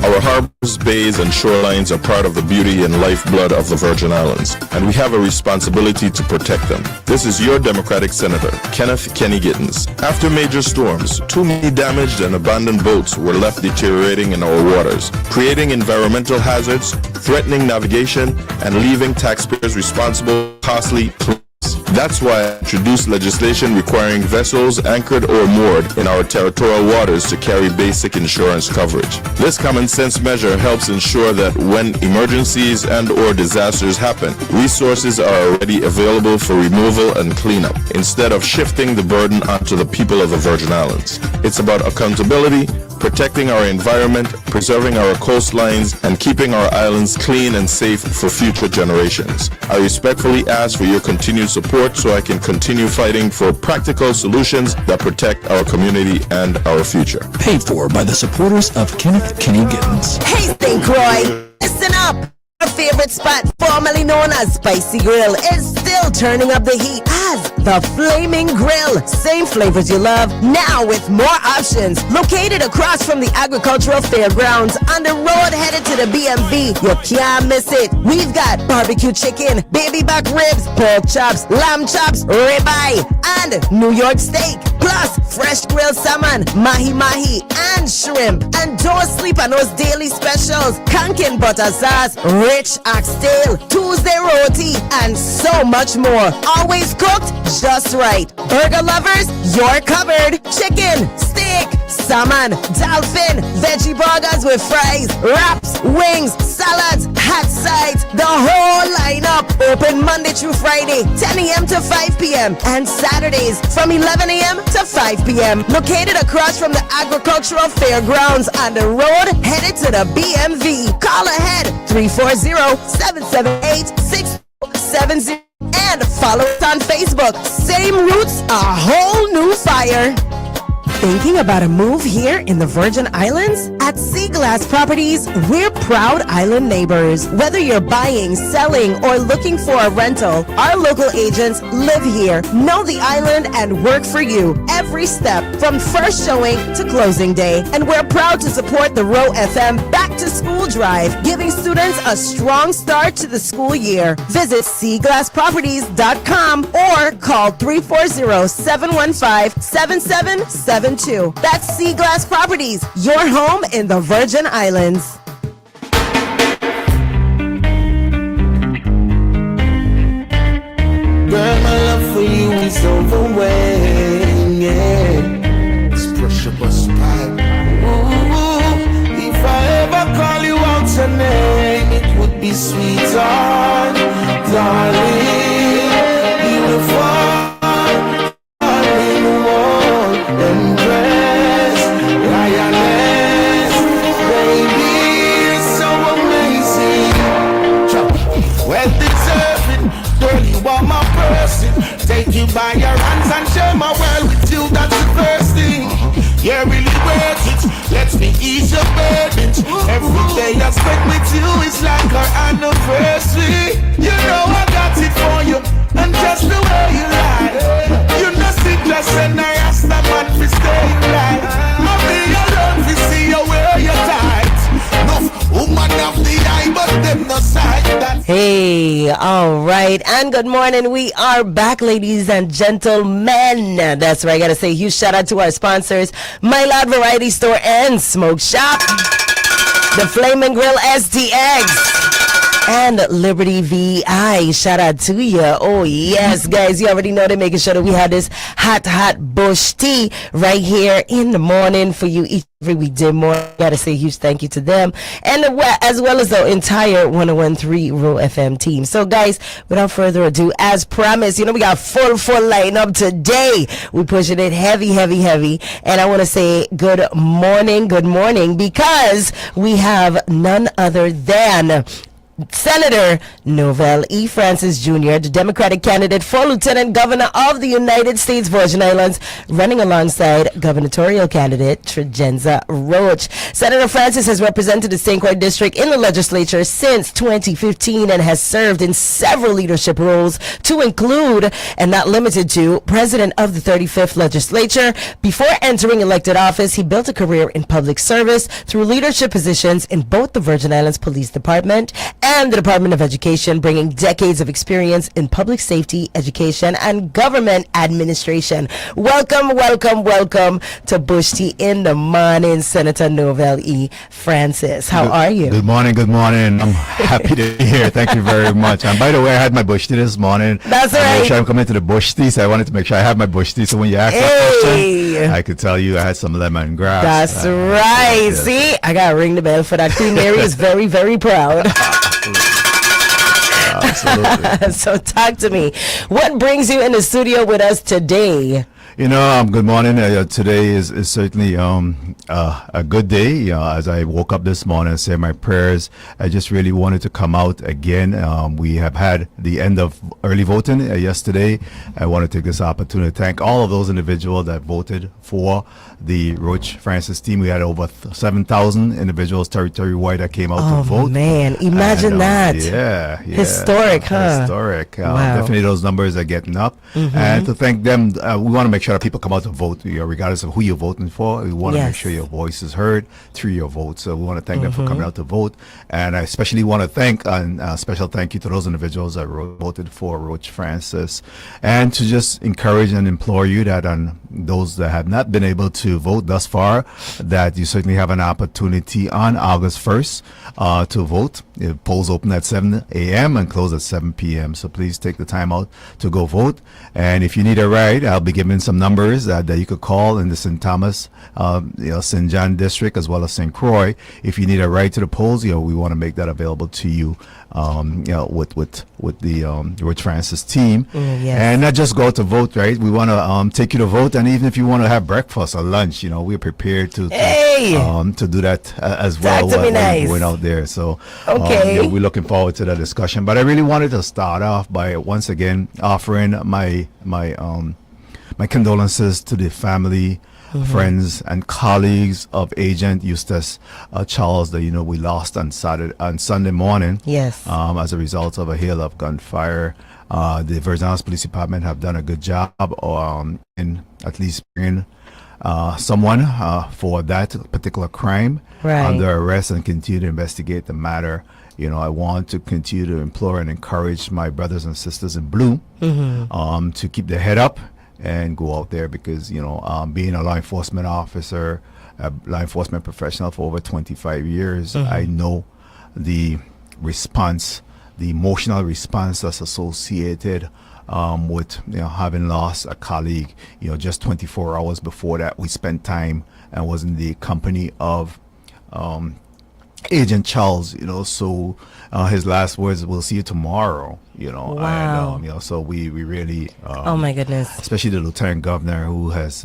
Our harbors, bays, and shorelines are part of the beauty and lifeblood of the Virgin Islands, and we have a responsibility to protect them. This is your Democratic Senator, Kenneth Kenny Gittens. After major storms, too many damaged and abandoned boats were left deteriorating in our waters, creating environmental hazards, threatening navigation, and leaving taxpayers responsible for costly claims. That's why I introduced legislation requiring vessels anchored or moored in our territorial waters to carry basic insurance coverage. This common sense measure helps ensure that when emergencies and or disasters happen, resources are already available for removal and cleanup, instead of shifting the burden onto the people of the Virgin Islands. It's about accountability, protecting our environment, preserving our coastlines, and keeping our islands clean and safe for future generations. I respectfully ask for your continued support so I can continue fighting for practical solutions that protect our community and our future. Paid for by the supporters of Kenneth Kenny Gittens. Hey, St. Croix, listen up. Our favorite spot, formerly known as Spicy Grill, is still turning up the heat as the Flaming Grill. Same flavors you love, now with more options. Located across from the Agricultural Fairgrounds on the road headed to the BMV. You can't miss it. We've got barbecue chicken, baby back ribs, pork chops, lamb chops, ribeye, and New York steak. Plus, fresh grilled salmon, mahi-mahi, and shrimp. And don't sleep on those daily specials. Kankin butter sauce, rich oxtail, Tuesday roti, and so much more. Always cooked just right. Burger lovers, you're covered. Chicken, steak, salmon, dolphin, veggie burgers with fries, wraps, wings, salads, hot sides, the whole lineup. Open Monday through Friday, 10 a.m. to 5 p.m. and Saturdays from 11 a.m. to 5 p.m. Located across from the Agricultural Fairgrounds on the road headed to the BMV. Call ahead 340-778-6070 and follow us on Facebook. Same roots, a whole new fire. Thinking about a move here in the Virgin Islands? At Sea Glass Properties, we're proud island neighbors. Whether you're buying, selling, or looking for a rental, our local agents live here, know the island, and work for you every step from first showing to closing day. And we're proud to support the Roe FM Back to School Drive, giving students a strong start to the school year. Visit seaglassproperties.com or call 340-715-7772. That's Sea Glass Properties, your home in the Virgin Islands. Girl, my love for you is overwhelming, yeah. It's pressure bus. sweetheart, darling, beautiful, darling, warm, empress, lioness, baby, you're so amazing. Well deserving, girl, you are my person. Take you by your hands and share my world with you, that's the first thing. You're really worth it, let me ease your burden. Every day I spend with you is like our anniversary. You know I got it for you, and just the way you lie. You know see just and I ask that man to stay right. I'll be alone to see you wear your tight. No woman of the eye, but them no sight that. Hey, all right, and good morning. We are back, ladies and gentlemen. That's right, I gotta say a huge shout out to our sponsors, My Loud Variety Store and Smoke Shop, the Flaming Grill STX, and Liberty VI. Shout out to you. Oh yes, guys, you already know they're making sure that we have this hot bush tea right here in the morning for you each every weekday morning. Gotta say a huge thank you to them, and as well as the entire 101.3 Roe FM team. So guys, without further ado, as promised, you know we got full lineup today. We're pushing it heavy, and I want to say good morning, because we have none other than Senator Novell E. Francis Jr., the Democratic candidate for Lieutenant Governor of the United States Virgin Islands, running alongside gubernatorial candidate Tregenza Roach. Senator Francis has represented the St. Croix District in the legislature since 2015 and has served in several leadership roles, to include, and not limited to, President of the 35th Legislature. Before entering elected office, he built a career in public service through leadership positions in both the Virgin Islands Police Department and the Department of Education, bringing decades of experience in public safety, education, and government administration. Welcome to Bush Tea in the morning, Senator Novell E. Francis. How are you? Good morning. I'm happy to be here. Thank you very much. And by the way, I had my Bush Tea this morning. That's right. Make sure I'm coming to the Bush Tea, so I wanted to make sure I have my Bush Tea. So when you asked that question, I could tell you I had some lemongrass. That's right. Yes. See, I gotta ring the bell for that. Queen Mary is very, very proud. Absolutely. So talk to me. What brings you in the studio with us today? You know, good morning. Today is certainly a good day. As I woke up this morning and said my prayers, I just really wanted to come out again. We have had the end of early voting yesterday. I want to take this opportunity to thank all of those individuals that voted for the Roach Francis team. We had over 7,000 individuals territory-wide that came out to vote. Oh, man. Imagine that. Yeah. Historic, huh? Historic. Wow. Definitely those numbers are getting up. Mm-hmm. And to thank them, we want to make sure that people come out to vote, regardless of who you're voting for. We want to make sure your voice is heard through your vote. So we want to thank them for coming out to vote. And I especially want to thank, and a special thank you to those individuals that voted for Roach Francis. And to just encourage and implore you that on those that have not been able to vote thus far, that you certainly have an opportunity on August 1st to vote. The polls open at 7 a.m. and close at 7 p.m. So please take the time out to go vote. And if you need a ride, I'll be giving some numbers that you could call in the St. Thomas, St. John district, as well as St. Croix. If you need a ride to the polls, we want to make that available to you, with the Roach Francis team. And not just go out to vote, right? We want to take you to vote, and even if you want to have breakfast or lunch, we're prepared to do that as well while you're going out there. So we're looking forward to that discussion. But I really wanted to start off by once again offering my condolences to the family, friends, and colleagues of Agent Eustace Charles that we lost on Sunday morning. Yes. As a result of a hail of gunfire. The Virgin Islands Police Department have done a good job in at least bringing someone for that particular crime under arrest and continue to investigate the matter. I want to continue to implore and encourage my brothers and sisters in blue to keep their head up and go out there, because being a law enforcement officer, a law enforcement professional for over 25 years, I know the response, the emotional response that's associated with having lost a colleague. Just 24 hours before that, we spent time and was in the company of Agent Charles, so his last words, "We'll see you tomorrow," Wow. and, so we really, oh my goodness, especially the lieutenant governor who has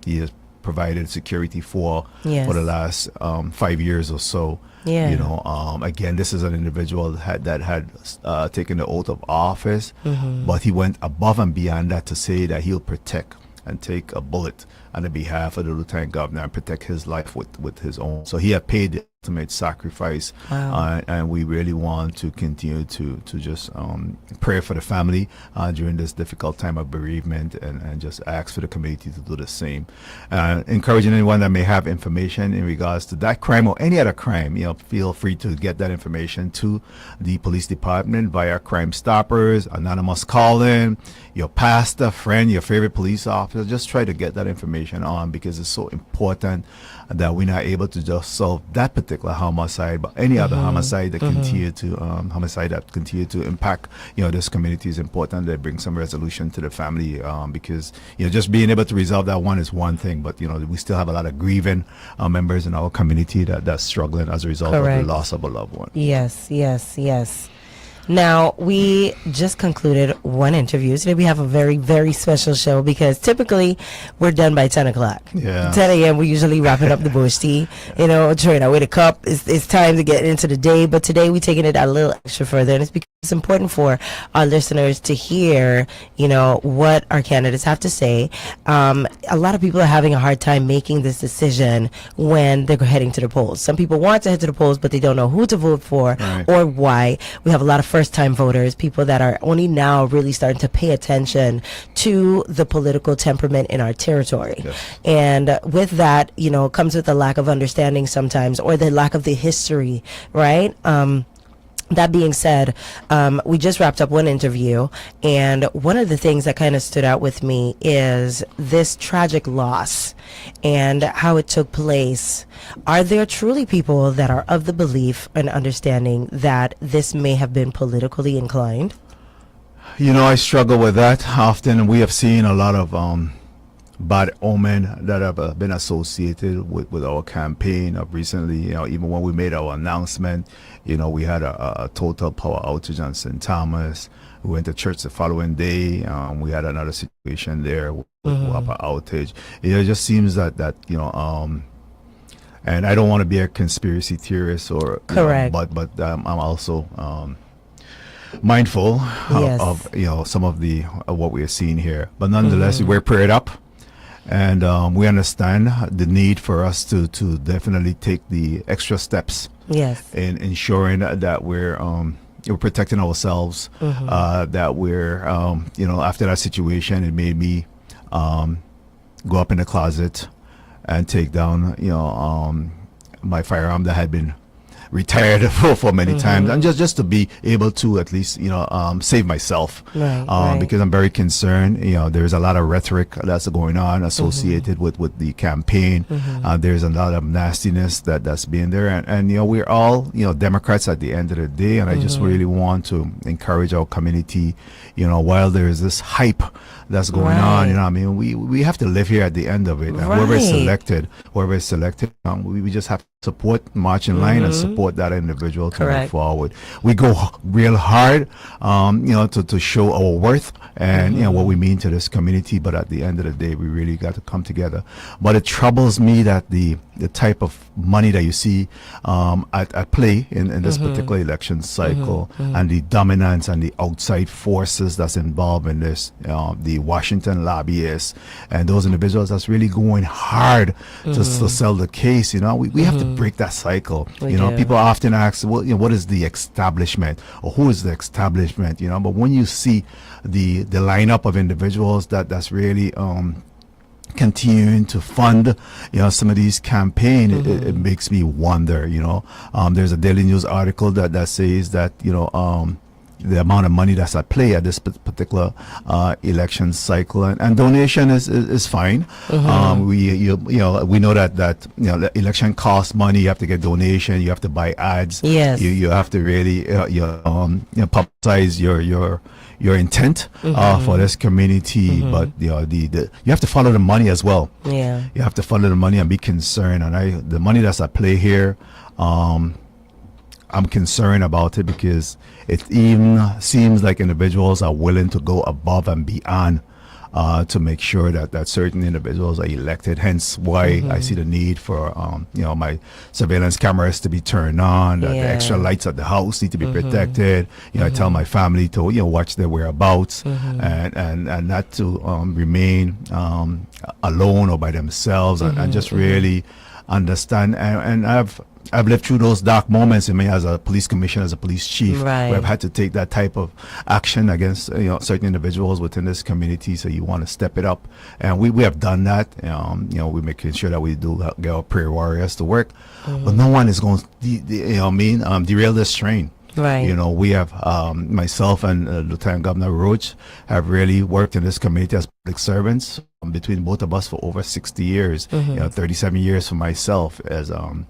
he has provided security for the last 5 years or so. Again, this is an individual that had taken the oath of office, but he went above and beyond that to say that he'll protect and take a bullet on the behalf of the lieutenant governor and protect his life with his own. So he had paid the ultimate sacrifice. Wow. And we really want to continue to just pray for the family during this difficult time of bereavement, and just ask for the community to do the same. Encouraging anyone that may have information in regards to that crime or any other crime, feel free to get that information to the police department via Crime Stoppers, anonymous call-in, your pastor, friend, your favorite police officer. Just try to get that information on, because it's so important that we're not able to just solve that particular homicide, but any other homicide that continue to impact this community is important. That bring some resolution to the family, because just being able to resolve that one is one thing, but we still have a lot of grieving members in our community that's struggling as a result of the loss of a loved one. Yes. Now, we just concluded one interview. Today we have a very, very special show, because typically we're done by 10 o'clock. 10 a.m. we usually wrapping up the bush tea, throwing away the cup. It's time to get into the day. But today we're taking it a little extra further, and it's because it's important for our listeners to hear, what our candidates have to say. A lot of people are having a hard time making this decision when they're heading to the polls. Some people want to head to the polls, but they don't know who to vote for or why. We have a lot of first-time voters, people that are only now really starting to pay attention to the political temperament in our territory. And with that, comes with a lack of understanding sometimes, or the lack of the history, right? That being said, we just wrapped up one interview, and one of the things that kind of stood out with me is this tragic loss and how it took place. Are there truly people that are of the belief and understanding that this may have been politically inclined? I struggle with that often. We have seen a lot of bad omen that have been associated with our campaign of recently. Even when we made our announcement, we had a total power outage on St. Thomas. We went to church the following day. We had another situation there with power outage. It just seems that and I don't want to be a conspiracy theorist or correct, but I'm also mindful of some of the what we are seeing here. But nonetheless, we're prayed up. And we understand the need for us to definitely take the extra steps in ensuring that we're protecting ourselves, that we're, after that situation, it made me go up in the closet and take down, my firearm that had been retired for many times, and just to be able to at least save myself, because I'm very concerned. There's a lot of rhetoric that's going on associated with the campaign. There's a lot of nastiness that's being there, and we're all Democrats at the end of the day, and I just really want to encourage our community. While there's this hype that's going on, we have to live here at the end of it, and whoever is selected, we just have to support, march in line, and support that individual to move forward. We go real hard, to show our worth and what we mean to this community. But at the end of the day, we really got to come together. But it troubles me that the type of money that you see at play in this particular election cycle, and the dominance and the outside forces that's involved in this, the Washington lobbyists and those individuals that's really going hard to sell the case. We have to break that cycle. People often ask, well, what is the establishment, or who is the establishment? But when you see the lineup of individuals that's really continuing to fund some of these campaigns, it makes me wonder. There's a Daily News article that says that the amount of money that's at play at this particular election cycle, and donation is fine. We know that the election costs money. You have to get donation. You have to buy ads. Yes. You have to really publicize your intent for this community, but you have to follow the money as well. Yeah, you have to follow the money and be concerned. And the money that's at play here, I'm concerned about it because it even seems like individuals are willing to go above and beyond to make sure that certain individuals are elected. Hence why I see the need for my surveillance cameras to be turned on, that the extra lights at the house need to be protected. I tell my family to watch their whereabouts and not to remain alone or by themselves and just really understand. And I've lived through those dark moments in me as a police commissioner, as a police chief, where I've had to take that type of action against certain individuals within this community. So you want to step it up, and we have done that. We're making sure that we do get our prayer warriors to work, but no one is going to derail this train. Right. We have myself and Lieutenant Governor Roach have really worked in this community as public servants between both of us for over 60 years. 37 years for myself as a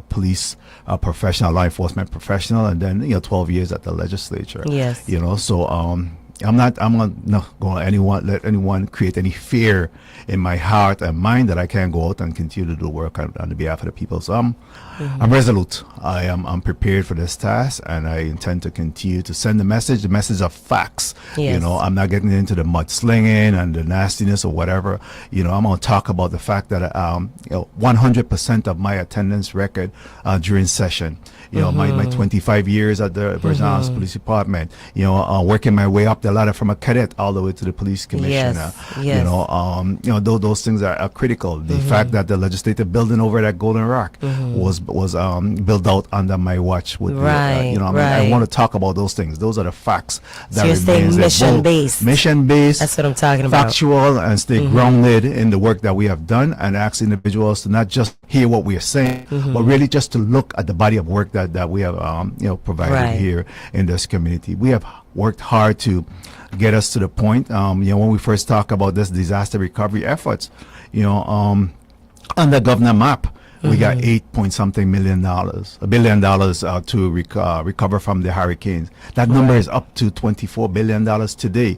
police professional, law enforcement professional, and then 12 years at the legislature. Yes. So I'm not going to let anyone create any fear in my heart and mind that I can't go out and continue to do work on the behalf of the people. So I'm resolute. I'm prepared for this task, and I intend to continue to send the message of facts. Yes. I'm not getting into the mudslinging and the nastiness or whatever. I'm going to talk about the fact that 100% of my attendance record during session. My 25 years at the Virgin Islands Police Department. Working my way up the ladder from a cadet all the way to the police commissioner. Yes. Those things are critical. The fact that the legislative building over at Golden Rock was built out under my watch. I want to talk about those things. Those are the facts. So you're staying mission-based. Mission-based. That's what I'm talking about. Factual, and stay grounded in the work that we have done, and ask individuals to not just hear what we are saying, but really just to look at the body of work that we have provided here in this community. We have worked hard to get us to the point, when we first talk about this disaster recovery efforts, under Governor Mapp, we got $8-point-something billion to recover from the hurricanes. That number is up to $24 billion today.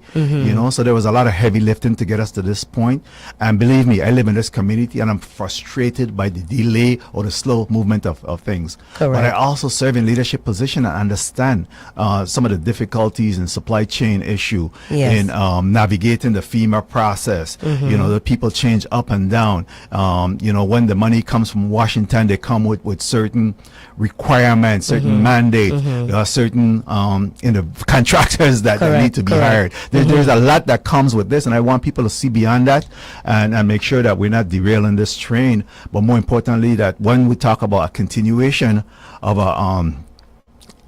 So there was a lot of heavy lifting to get us to this point. And believe me, I live in this community, and I'm frustrated by the delay or the slow movement of things. Correct. But I also serve in leadership position and understand some of the difficulties in supply chain issue, in navigating the FEMA process. The people change up and down. When the money comes from Washington, they come with certain requirements, certain mandates, certain contractors that need to be hired. There's a lot that comes with this, and I want people to see beyond that and make sure that we're not derailing this train. But more importantly, that when we talk about a continuation of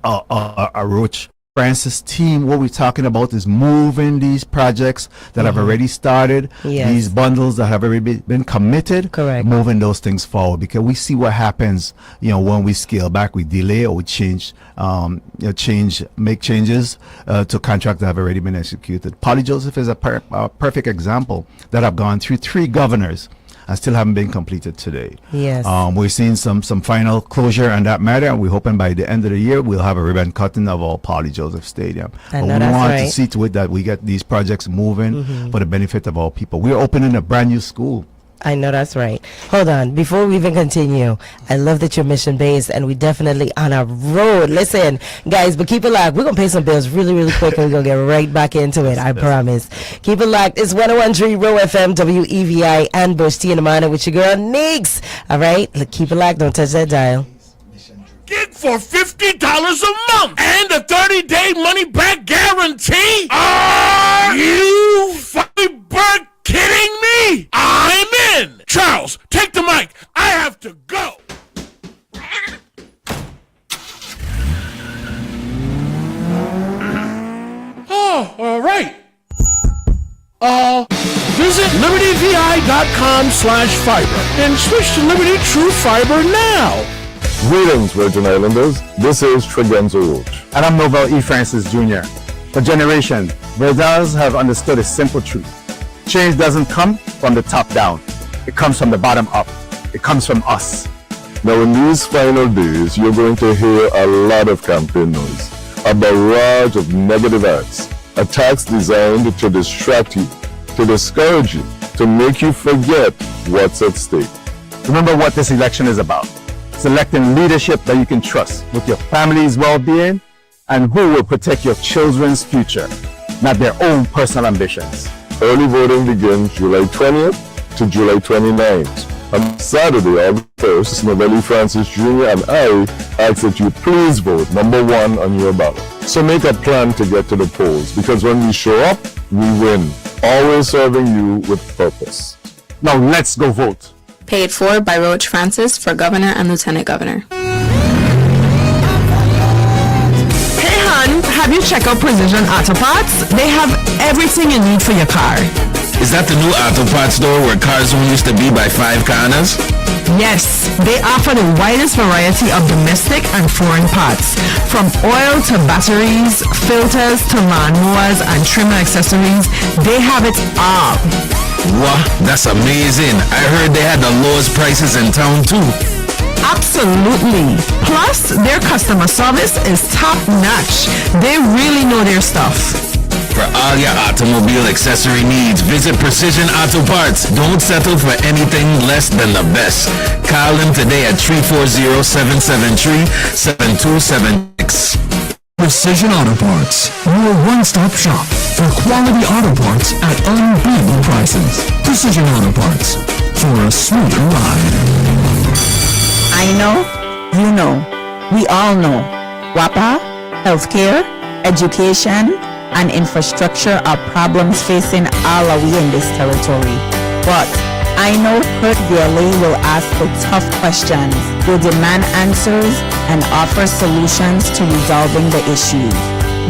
a Roach Francis team, what we're talking about is moving these projects that have already started, these bundles that have already been committed, moving those things forward, because we see what happens, when we scale back, we delay or we make changes to contracts that have already been executed. Polly Joseph is a perfect example that I've gone through 3 governors and still haven't been completed today. Yes. We're seeing some final closure on that matter, and we're hoping by the end of the year we'll have a ribbon cutting of our Polly Joseph Stadium. But we want to see to it that we get these projects moving for the benefit of our people. We're opening a brand new school. I know that's right. Hold on. Before we even continue, I love that you're mission-based, and we definitely on a road. Listen, guys, but keep it locked. We're going to pay some bills really, really quick, and we're going to get right back into it. I promise. Keep it locked. It's 101.3 Roe FM, WEVI, and Bush T in the morning with your girl, Neeks. All right? Keep it locked. Don't touch that dial. Gig for $50 a month and a 30-day money-back guarantee? Are you fucking kidding me? I'm in. Charles, take the mic. I have to go. Oh, all right. Visit libertyvi.com/fiber and switch to Liberty True Fiber now. Greetings, Virgin Islanders. This is Tregenzo Roach. And I'm Nobel E. Francis Jr. For generations, Virgils have understood a simple truth. Change doesn't come from the top down. It comes from the bottom up. It comes from us. Now in these final days, you're going to hear a lot of campaign noise, a barrage of negative ads, attacks designed to distract you, to discourage you, to make you forget what's at stake. Remember what this election is about. Selecting leadership that you can trust with your family's well-being and who will protect your children's future, not their own personal ambitions. Early voting begins July 20th to July 29th. On Saturday, August 1st, Nobel E. Francis Jr. and I ask that you please vote number 1 on your ballot. So make a plan to get to the polls, because when we show up, we win. Always serving you with purpose. Now let's go vote. Paid for by Roach Francis for Governor and Lieutenant Governor. Hey hon, have you checked out Precision Auto Parts? They have everything you need for your car. Is that the new auto parts store where cars only used to be by 5 corners? Yes, they offer the widest variety of domestic and foreign parts. From oil to batteries, filters to lawnmowers and trimmer accessories, they have it all. Wow, that's amazing. I heard they had the lowest prices in town too. Absolutely. Plus, their customer service is top notch. They really know their stuff. For all your automobile accessory needs, visit Precision Auto Parts. Don't settle for anything less than the best. Call them today at 340-773-7276. Precision Auto Parts, your one-stop shop for quality auto parts at unbeatable prices. Precision Auto Parts, for a smoother ride. I know, you know, we all know. WAPA, healthcare, education, and infrastructure are problems facing all of we in this territory. But I know Kurt Viale will ask the tough questions, will demand answers, and offer solutions to resolving the issues.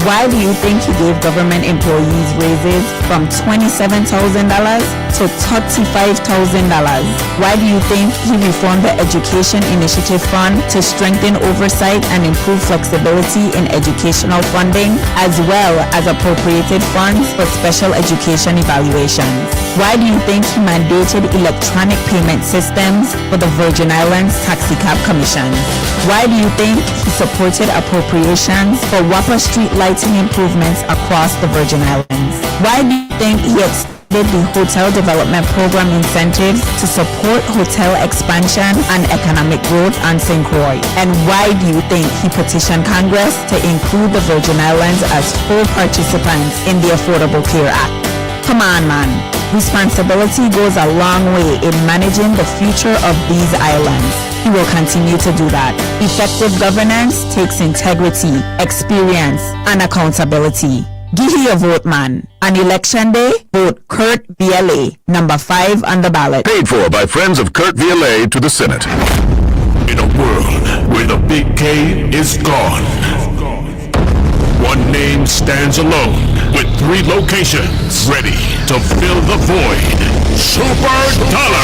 Why do you think he gave government employees raises from $27,000 to $35,000? Why do you think he reformed the Education Initiative Fund to strengthen oversight and improve flexibility in educational funding, as well as appropriated funds for special education evaluations? Why do you think he mandated electronic payment systems for the Virgin Islands Taxi Cab Commission? Why do you think he supported appropriations for WAPA street lighting improvements across the Virgin Islands? Why do you think he extended the Hotel Development Program incentives to support hotel expansion and economic growth on St. Croix? And why do you think he petitioned Congress to include the Virgin Islands as full participants in the Affordable Care Act? Come on, man. Responsibility goes a long way in managing the future of these islands. He will continue to do that. Effective governance takes integrity, experience, and accountability. Give your vote, man. On election day, vote Kurt Viale, number 5 on the ballot. Paid for by friends of Kurt Viale to the Senate. In a world where the big K is gone, one name stands alone with 3 locations ready to fill the void. Super Dollar.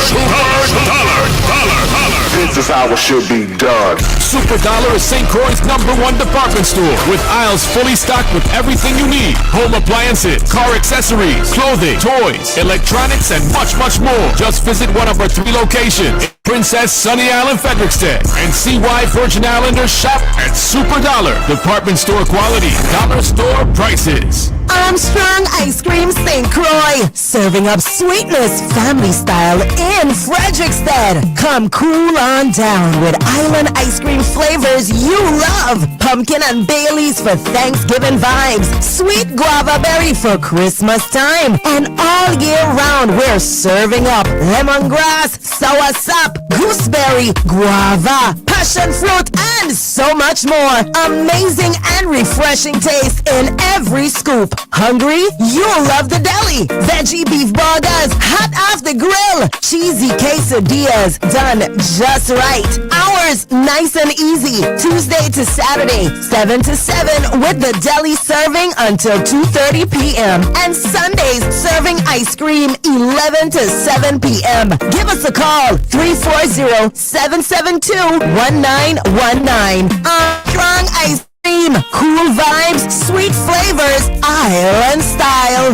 This is how it should be done. Super Dollar is St. Croix's #1 department store with aisles fully stocked with everything you need. Home appliances, car accessories, clothing, toys, electronics, and much, much more. Just visit one of our 3 locations in Princess, Sunny Island, Frederickstead, and see why Virgin Islanders shop at Super Dollar. Department store quality, dollar store prices. Armstrong Ice Cream St. Croix, serving up sweetness family style in Frederickstead. Come cool on down with island ice cream flavors you love. Pumpkin and Bailey's for Thanksgiving vibes. Sweet guava berry for Christmas time. And all year round we're serving up lemongrass, soursop, gooseberry, guava, passion fruit, and so much more. Amazing and refreshing taste in every scoop. Hungry? You'll love the deli. Veggie beef burgers, hot off the grill. Cheesy quesadillas, done just right. Hours nice and easy. Tuesday to Saturday, 7 to 7 with the deli serving until 2:30 p.m. And Sundays serving ice cream 11 to 7 p.m. Give us a call, 340-772-1919. Armstrong Ice Cool vibes, sweet flavors, island style.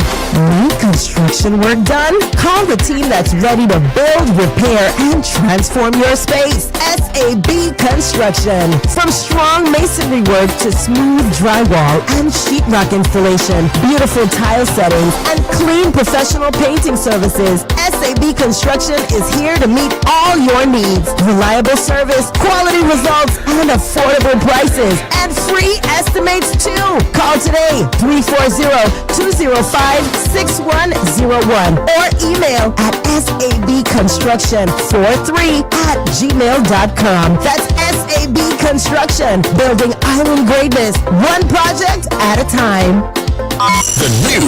Need construction work done? Call the team that's ready to build, repair, and transform your space. SAB Construction. From strong masonry work to smooth drywall and sheetrock installation, beautiful tile settings, and clean professional painting services, SAB Construction is here to meet all your needs. Reliable service, quality results, and affordable prices, and free estimates too. Call today, 340-205-6101, or email at sabconstruction43@gmail.com. That's SAB Construction, building island greatness, one project at a time. The new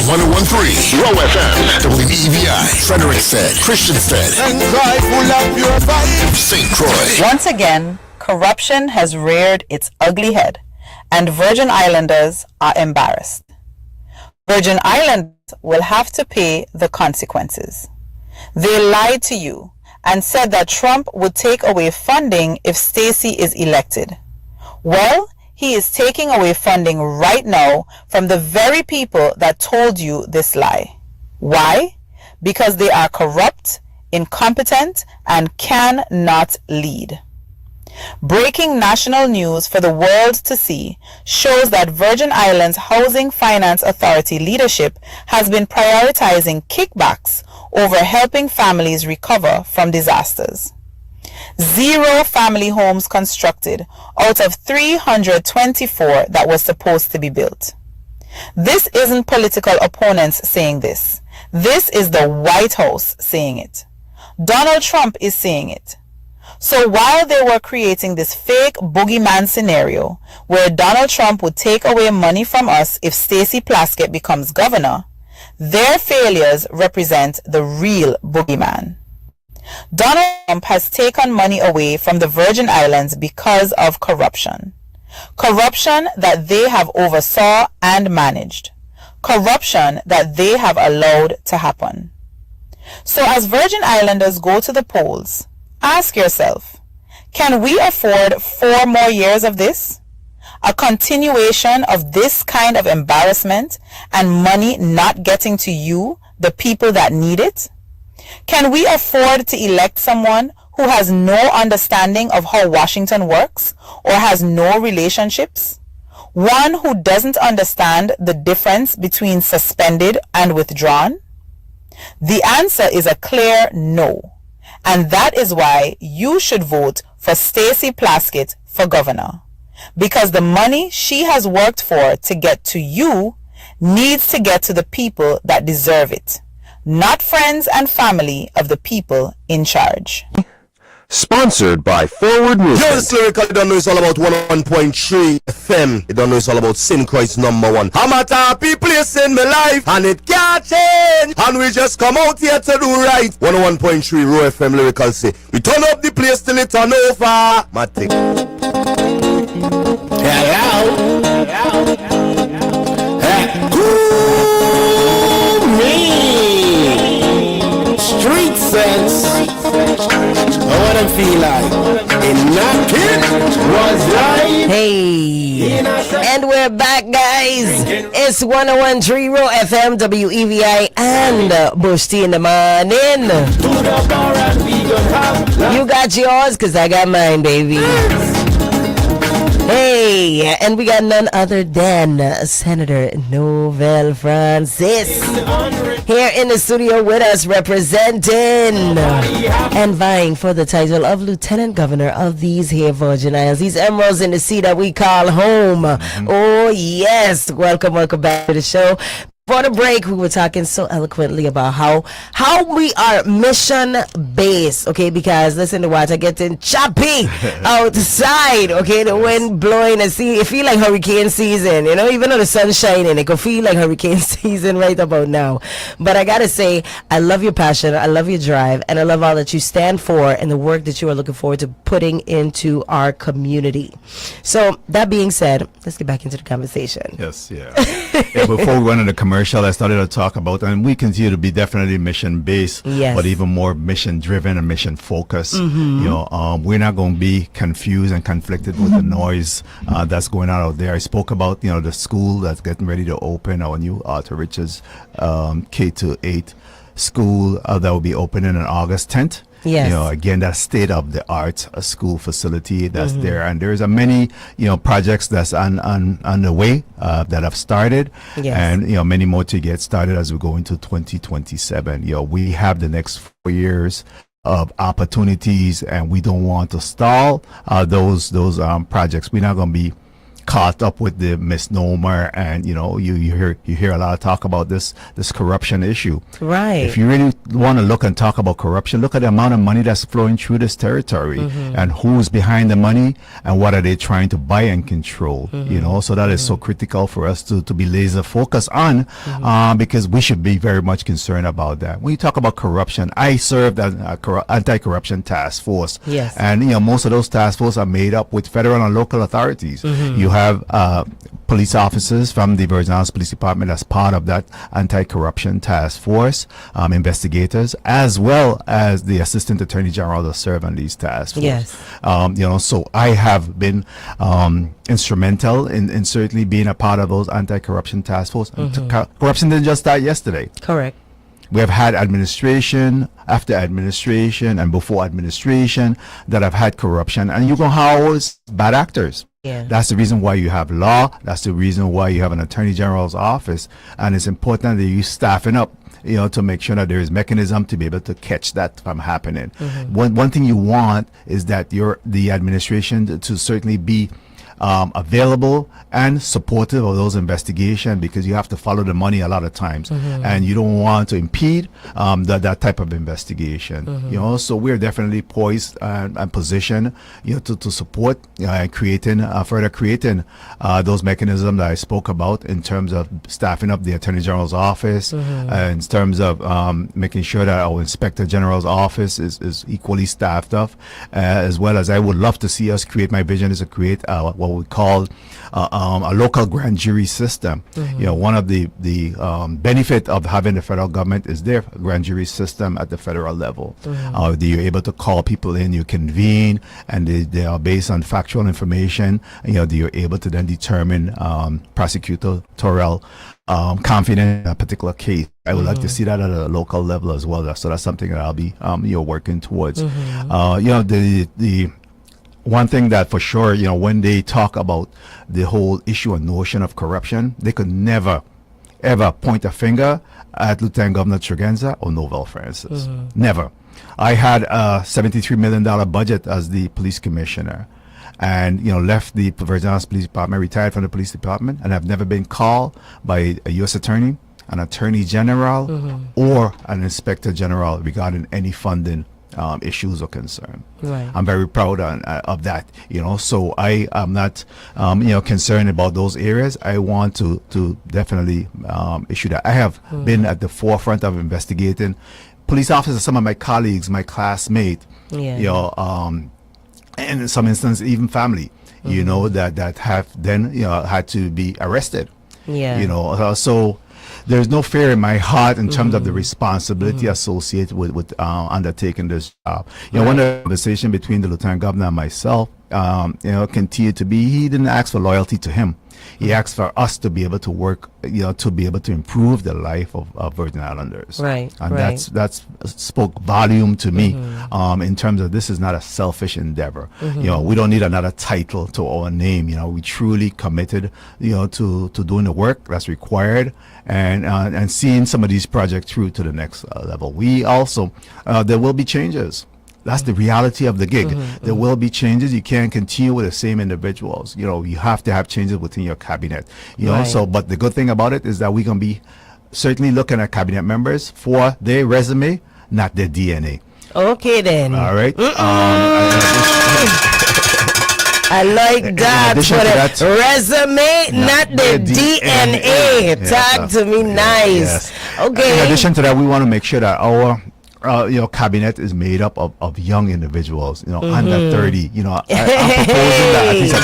101.3 Roe FM, WEVI, Frederiksted, Christiansted, and St. Croix. Once again, corruption has reared its ugly head, and Virgin Islanders are embarrassed. Virgin Islanders will have to pay the consequences. They lied to you and said that Trump would take away funding if Stacey is elected. Well, he is taking away funding right now from the very people that told you this lie. Why? Because they are corrupt, incompetent, and cannot lead. Breaking national news for the world to see shows that Virgin Islands Housing Finance Authority leadership has been prioritizing kickbacks over helping families recover from disasters. 0 family homes constructed out of 324 that were supposed to be built. This isn't political opponents saying this. This is the White House saying it. Donald Trump is saying it. So while they were creating this fake boogeyman scenario where Donald Trump would take away money from us if Stacey Plaskett becomes governor, their failures represent the real boogeyman. Donald Trump has taken money away from the Virgin Islands because of corruption. Corruption that they have oversaw and managed. Corruption that they have allowed to happen. So as Virgin Islanders go to the polls, ask yourself, can we afford 4 more years of this? A continuation of this kind of embarrassment and money not getting to you, the people that need it? Can we afford to elect someone who has no understanding of how Washington works or has no relationships? One who doesn't understand the difference between suspended and withdrawn? The answer is a clear no. And that is why you should vote for Stacey Plaskett for governor. Because the money she has worked for to get to you needs to get to the people that deserve it, not friends and family of the people in charge. Sponsored by Forward Movement. Yo, this lyrical, you don't know it's all about 101.3 FM. You don't know it's all about St. Croix #1. I'm at a happy place in my life, and it can't change. And we just come out here to do right. 101.3 Roe FM lyrical say, we turn up the place till it turn over. Matic. Hello. Street sense. What I feel like. Was right. Hey, and we're back, guys. It's 101.3 Roe FM, WEVI, and Bush Tea in the morning. You got yours, because I got mine, baby. Hey, and we got none other than Senator Novel Francis here in the studio with us, representing and vying for the title of Lieutenant Governor of these here Virgin Islands, these emeralds in the sea that we call home. Oh yes, welcome back to the show. For the break, we were talking so eloquently about how we are mission based, okay? Because listen, the water getting choppy outside, okay? The wind blowing, and see, it feel like hurricane season, you know. Even though the sun's shining, it could feel like hurricane season right about now. But I gotta say, I love your passion, I love your drive, and I love all that you stand for and the work that you are looking forward to putting into our community. So that being said, let's get back into the conversation. Yes, yeah. Before we went into commercial, commercial, I started to talk about, and we continue to be definitely mission-based, Yes. but even more mission-driven and mission-focused. You know, we're not going to be confused and conflicted with the noise that's going on out there. I spoke about, you know, the school that's getting ready to open, our new Arthur Richards K-8 school that will be opening on August 10th. Yes. You know, again, that state-of-the-art school facility that's there, and there's a many, you know, projects that's on the way that have started, Yes. and you know, many more to get started as we go into 2027. You know, we have the next 4 years of opportunities, and we don't want to stall those projects. We're not going to be caught up with the misnomer, and you know, you hear a lot of talk about this corruption issue. Right. If you really want to look and talk about corruption, look at the amount of money that's flowing through this territory, and who's behind the money, and what are they trying to buy and control. You know, so that is so critical for us to be laser focused on, because we should be very much concerned about that. When you talk about corruption, I served as a anti-corruption task force. Yes. And you know, most of those task forces are made up with federal and local authorities. You have police officers from the Virgin Islands Police Department as part of that anti-corruption task force, investigators, as well as the Assistant Attorney General that serve on these task forces. Yes. You know, so I have been instrumental in certainly being a part of those anti-corruption task force. Corruption didn't just start yesterday. Correct. We have had administration after administration and before administration that have had corruption, and you're going to have always bad actors. Yeah. That's the reason why you have law. That's the reason why you have an attorney general's office, and it's important that you staffing up, you know, to make sure that there is mechanism to be able to catch that from happening. One thing you want is that the administration to certainly be available and supportive of those investigations, because you have to follow the money a lot of times, and you don't want to impede that type of investigation. You know, so we're definitely poised and positioned, you know, to support further creating those mechanisms that I spoke about in terms of staffing up the Attorney General's office, in terms of making sure that our Inspector General's office is equally staffed up, as well as I would love to see us create. My vision is to create what we call a local grand jury system. You know, one of the benefit of having the federal government is their grand jury system at the federal level. You're able to call people in, you convene, and they are based on factual information. You know, you're able to then determine prosecutorial confidence in a particular case. I would like to see that at a local level as well. So that's something that I'll be working towards. You know, the one thing that for sure, you know, when they talk about the whole issue and notion of corruption, they could never, ever point a finger at Lieutenant Governor Tregenza or Novell Francis. Never. I had a $73 million budget as the police commissioner, and, you know, left the Virgin Islands Police Department, retired from the police department, and have never been called by a U.S. attorney, an attorney general, or an inspector general regarding any funding issues or concern. Right. I'm very proud of that, you know, so I am not you know, concerned about those areas. I want to definitely issue that. I have been at the forefront of investigating police officers, some of my colleagues, my classmates, you know, and in some instances even family, you know, that have then, you know, had to be arrested. You know, so there's no fear in my heart in terms of the responsibility associated with undertaking this job. You know, one of the conversation between the Lieutenant Governor and myself, you know, continued to be, he didn't ask for loyalty to him. He asked for us to be able to work, you know, to be able to improve the life of Virgin Islanders. Right. And that's spoke volume to me, in terms of this is not a selfish endeavor. You know, we don't need another title to our name. You know, we truly committed, you know, to doing the work that's required, and seeing some of these projects through to the next level. We also, there will be changes. That's the reality of the gig. There will be changes. You can't continue with the same individuals. You know, you have to have changes within your cabinet. You know, so, but the good thing about it is that we're going to be certainly looking at cabinet members for their resume, not their DNA. Okay, then. All right. I like that. For the resume, not the DNA. Talk to me nice. Okay. In addition to that, we want to make sure that our you know, cabinet is made up of young individuals, you know, under 30. You know, I'm proposing that at least a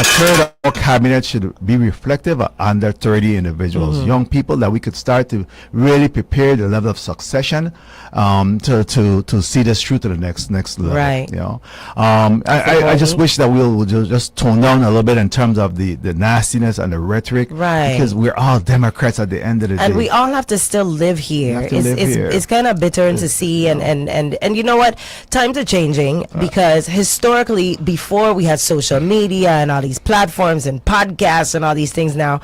third our cabinet should be reflective of under 30 individuals, young people that we could start to really prepare the level of succession to see this through to the next level. Right. You know, I just wish that we'll just tone down a little bit in terms of the nastiness and the rhetoric. Right. Because we're all Democrats at the end of the day. And we all have to still live here. It's kind of bitter to see, and you know what? Times are changing because historically, before we had social media and all these platforms and podcasts and all these things now,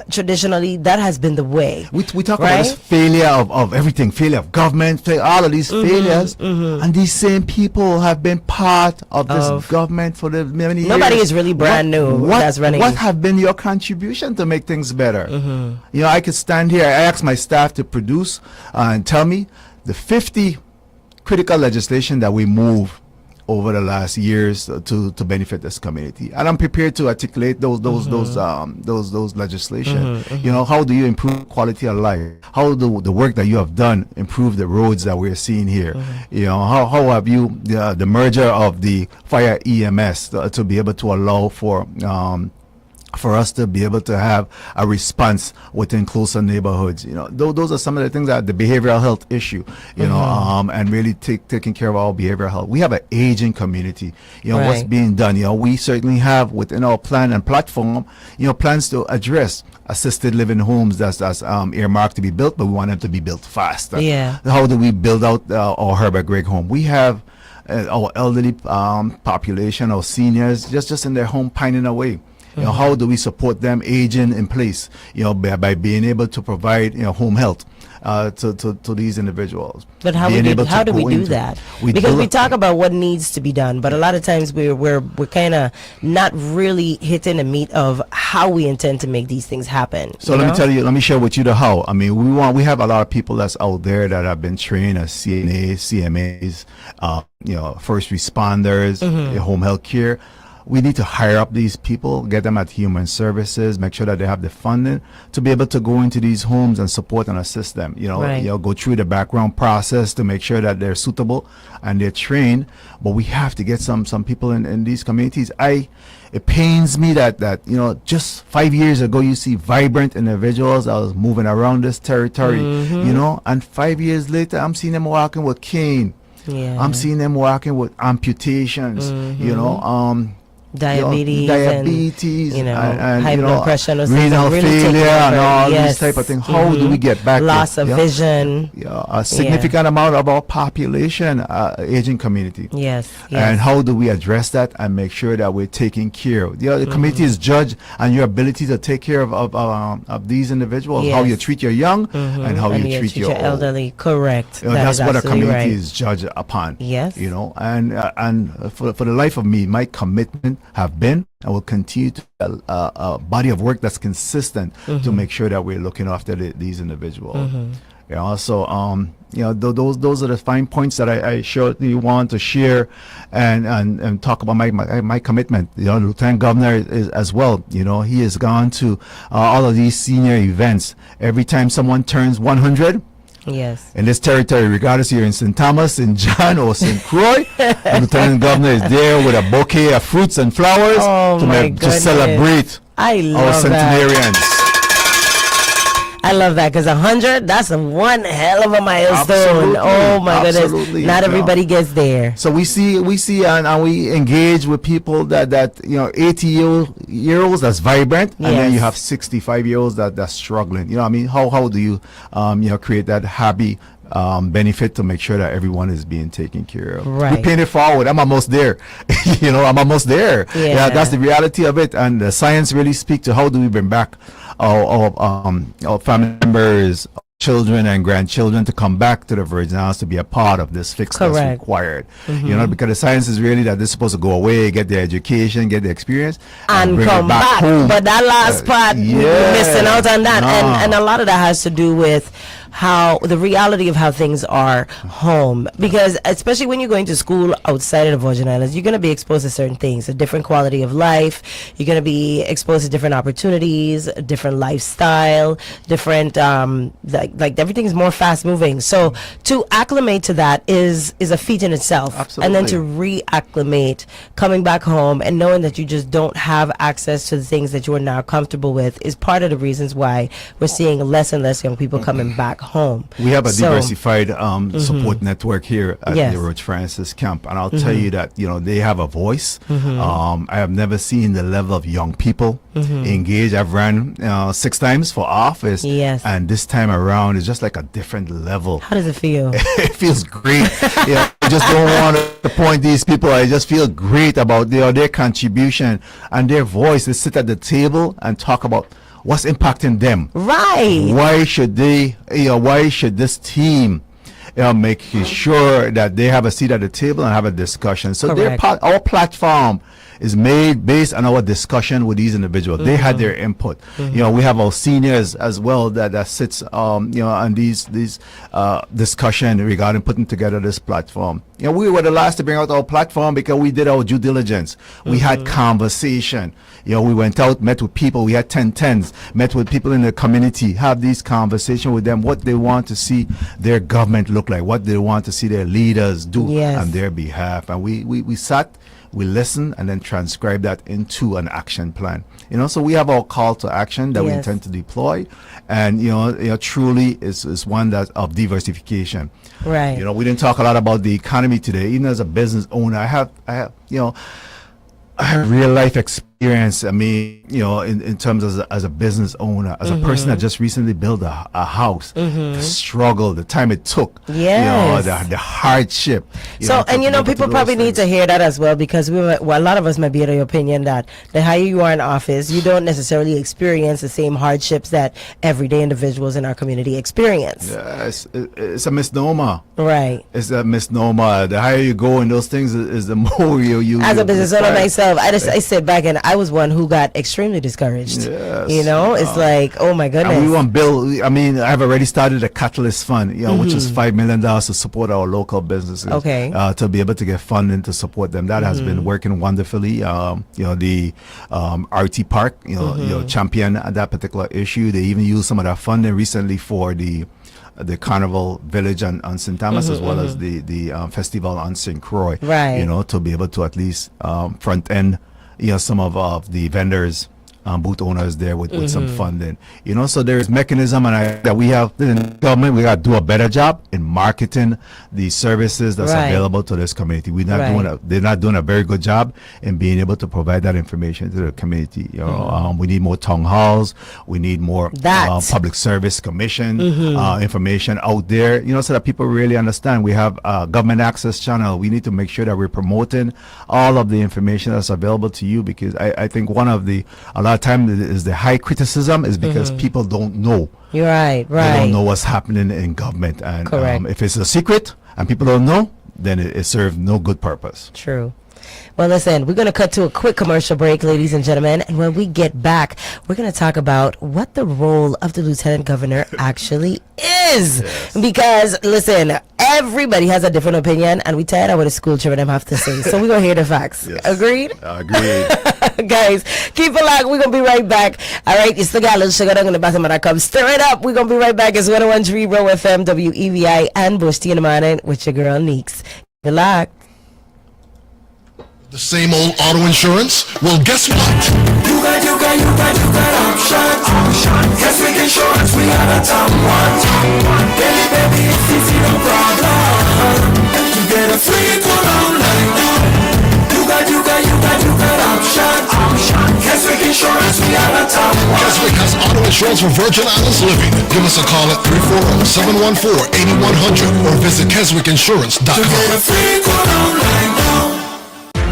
traditionally that has been the way. We talk about this failure of everything, failure of government, all of these failures, and these same people have been part of this government for the many years. Nobody is really brand new that's running. What have been your contribution to make things better? You know, I could stand here, I ask my staff to produce and tell me the 50 critical legislation that we move over the last years to benefit this community, and I'm prepared to articulate those legislation. You know, how do you improve quality of life? How do the work that you have done improve the roads that we're seeing here? You know, how have you the merger of the fire EMS to be able to allow for us to be able to have a response within closer neighborhoods. You know, those are some of the things that the behavioral health issue, you know, and really taking care of our behavioral health. We have an aging community. You know, what's being done. You know, we certainly have within our plan and platform, you know, plans to address assisted living homes that's earmarked to be built, but we want them to be built fast. How do we build out our Herbert Gregg home? We have our elderly population, our seniors, just in their home pining away. You know, how do we support them aging in place? You know, by being able to provide, you know, home health to these individuals. But how do we do that? Because we talk about what needs to be done, but a lot of times we're kind of not really hitting the meat of how we intend to make these things happen. So let me share with you the how. I mean, we have a lot of people that's out there that have been trained as CNAs, CMAs, you know, first responders, home health care. We need to hire up these people, get them at Human Services, make sure that they have the funding to be able to go into these homes and support and assist them. You know, go through the background process to make sure that they're suitable and they're trained. But we have to get some people in these communities. It pains me that you know, just 5 years ago you see vibrant individuals that was moving around this territory, you know, and 5 years later I'm seeing them walking with cane. I'm seeing them walking with amputations. You know, diabetes, you know, and high blood pressure, renal failure, and all these type of things. How do we get back? Loss of vision. A significant amount of our population, aging community. And how do we address that and make sure that we're taking care? The community is judged on your ability to take care of these individuals. How you treat your young and how you treat your elderly. Correct. You know, that's what a community is judged upon. You know, and for the life of me, my commitment have been and will continue to a body of work that's consistent to make sure that we're looking after these individuals. You know, so you know, those are the fine points that I surely want to share and talk about my commitment. You know, Lieutenant Governor is as well. You know, he has gone to all of these senior events. Every time someone turns 100. In this territory, regardless you're in St. Thomas, St. John, or St. Croix, the Lieutenant Governor is there with a bouquet of fruits and flowers to celebrate our centenarians. I love that because 100, that's one hell of a milestone. Oh my goodness. Not everybody gets there. So we see and we engage with people that you know, 80-year-olds that's vibrant, and then you have 65-year-olds that's struggling. You know what I mean? How do you you know, create that happy benefit to make sure that everyone is being taken care of? We paint it forward. I'm almost there. You know, I'm almost there. Yeah, that's the reality of it. And the science really speak to how do we bring back our family members, children and grandchildren to come back to the Virgin Islands to be a part of this fix that's required. You know, because the science is really that they're supposed to go away, get their education, get the experience, and come back home. But that last part, we're missing out on that. And a lot of that has to do with how the reality of how things are home, because especially when you're going to school outside of the Virgin Islands, you're going to be exposed to certain things, a different quality of life. You're going to be exposed to different opportunities, a different lifestyle, different like everything's more fast moving. So to acclimate to that is a feat in itself. Absolutely. And then to reacclimate, coming back home and knowing that you just don't have access to the things that you are now comfortable with is part of the reasons why we're seeing less and less young people coming back home. We have a diversified support network here at Yes. the Roach Francis camp, and I'll tell you that they have a voice. I have never seen the level of young people engaged. I've ran 6 times for office, and this time around it's just like a different level. How does it feel? It feels great. I just don't want to point these people. I just feel great about their contribution and their voice. They sit at the table and talk about what's impacting them. Right. Why should they? Why should this team make sure that they have a seat at the table and have a discussion? So our platform is made based on our discussion with these individuals. They had their input. We have our seniors as well that sits on these discussion regarding putting together this platform. We were the last to bring out our platform because we did our due diligence. We had conversation. We went out, met with people. We had 10-10s, met with people in the community, have these conversations with them, what they want to see their government look like, what they want to see their leaders do on their behalf. And we sat, we listen, and then transcribe that into an action plan. So we have our call to action that we intend to deploy, and truly is one that of diversification. Right. We didn't talk a lot about the economy today. Even as a business owner, I have real life experience. I mean, in terms as a business owner, as a person that just recently built a house, the struggle, the time it took, the hardship. So, people probably need to hear that as well, because a lot of us might be of the opinion that the higher you are in office, you don't necessarily experience the same hardships that everyday individuals in our community experience. Yes, it's a misnomer. Right. It's a misnomer. The higher you go in those things is the more you as a business owner myself, I sit back and I was one who got extremely discouraged. Yes. It's like, oh my goodness. And we want build. I mean, I've already started a catalyst fund, which is $5 million to support our local businesses. Okay. To be able to get funding to support them. That has been working wonderfully. The RT Park, champion that particular issue. They even used some of that funding recently for the Carnival Village on St. Thomas, as well as the festival on St. Croix. Right. To be able to at least front end some of the vendors, booth owners there with some funding. So there's mechanism that we have in the government. We got to do a better job in marketing the services that's available to this community. They're not doing a very good job in being able to provide that information to the community. We need more town halls. We need more public service commission information out there. So that people really understand. We have a government access channel. We need to make sure that we're promoting all of the information that's available to you, because I think a lot of time is the high criticism is because people don't know. You're right. They don't know what's happening in government, and if it's a secret and people don't know, then it serves no good purpose. True. Well, listen, we're going to cut to a quick commercial break, ladies and gentlemen, and when we get back, we're going to talk about what the role of the Lieutenant Governor actually is. Because, listen, everybody has a different opinion, and we tired of what the school children have to say, so we're going to hear the facts. Agreed? Agreed. Guys, keep it locked. We're going to be right back. All right, you still got a little sugar down in the bottom of that cup. Stir it up. We're going to be right back. It's 101.3 Roe FM, WEVI, and Bush T in the morning with your girl, Neeks. Good luck. The same old auto insurance? Well, guess what? You got options. Keswick Insurance, we are the top one. Baby, it's easy, no problem. You get a free quote online. You got options. Keswick Insurance, we are the top one. Keswick has auto insurance for Virgin Islands living. Give us a call at 340-714-8100 or visit keswickinsurance.com. You get a free quote online now.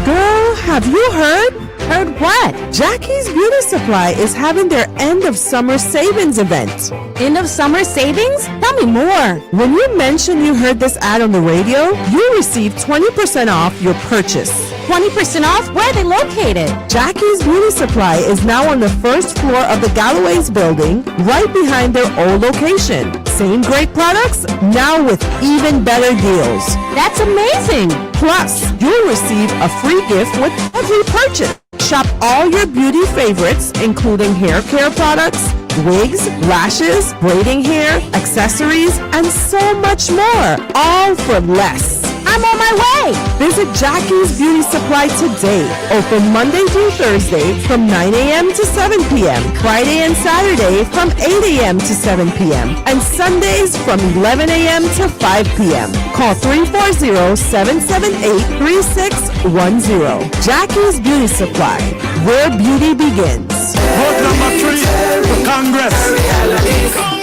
Girl, have you heard? Heard what? Jackie's Beauty Supply is having their end of summer savings event. End of summer savings? Tell me more. When you mention you heard this ad on the radio, you receive 20% off your purchase. 20% off? Where are they located? Jackie's Beauty Supply is now on the first floor of the Galloway's building, right behind their old location. same great products, now with even better deals. That's amazing! Plus, you'll receive a free gift with every purchase. Shop all your beauty favorites, including hair care products, wigs, lashes, braiding hair, accessories, and so much more, all for less. I'm on my way! Visit Jackie's Beauty Supply today. Open Monday through Thursday from 9 a.m. to 7 p.m. Friday and Saturday from 8 a.m. to 7 p.m. And Sundays from 11 a.m. to 5 p.m. Call 340-778-3610. Jackie's Beauty Supply, where beauty begins. Vote number 3 for Congress.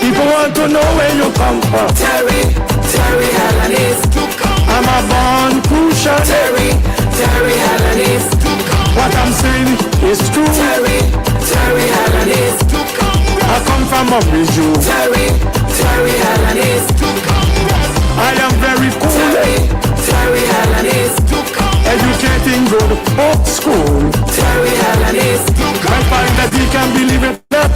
People want to know where you come from. Terry Halanis. I'm a born crucial. Terry Halanis. What I'm saying is true. Terry Halanis. I come from a visual. Terry Halanis. I am very cool. Terry Halanis. Educating good folk school. Terry Halanis. I find that he can believe it not.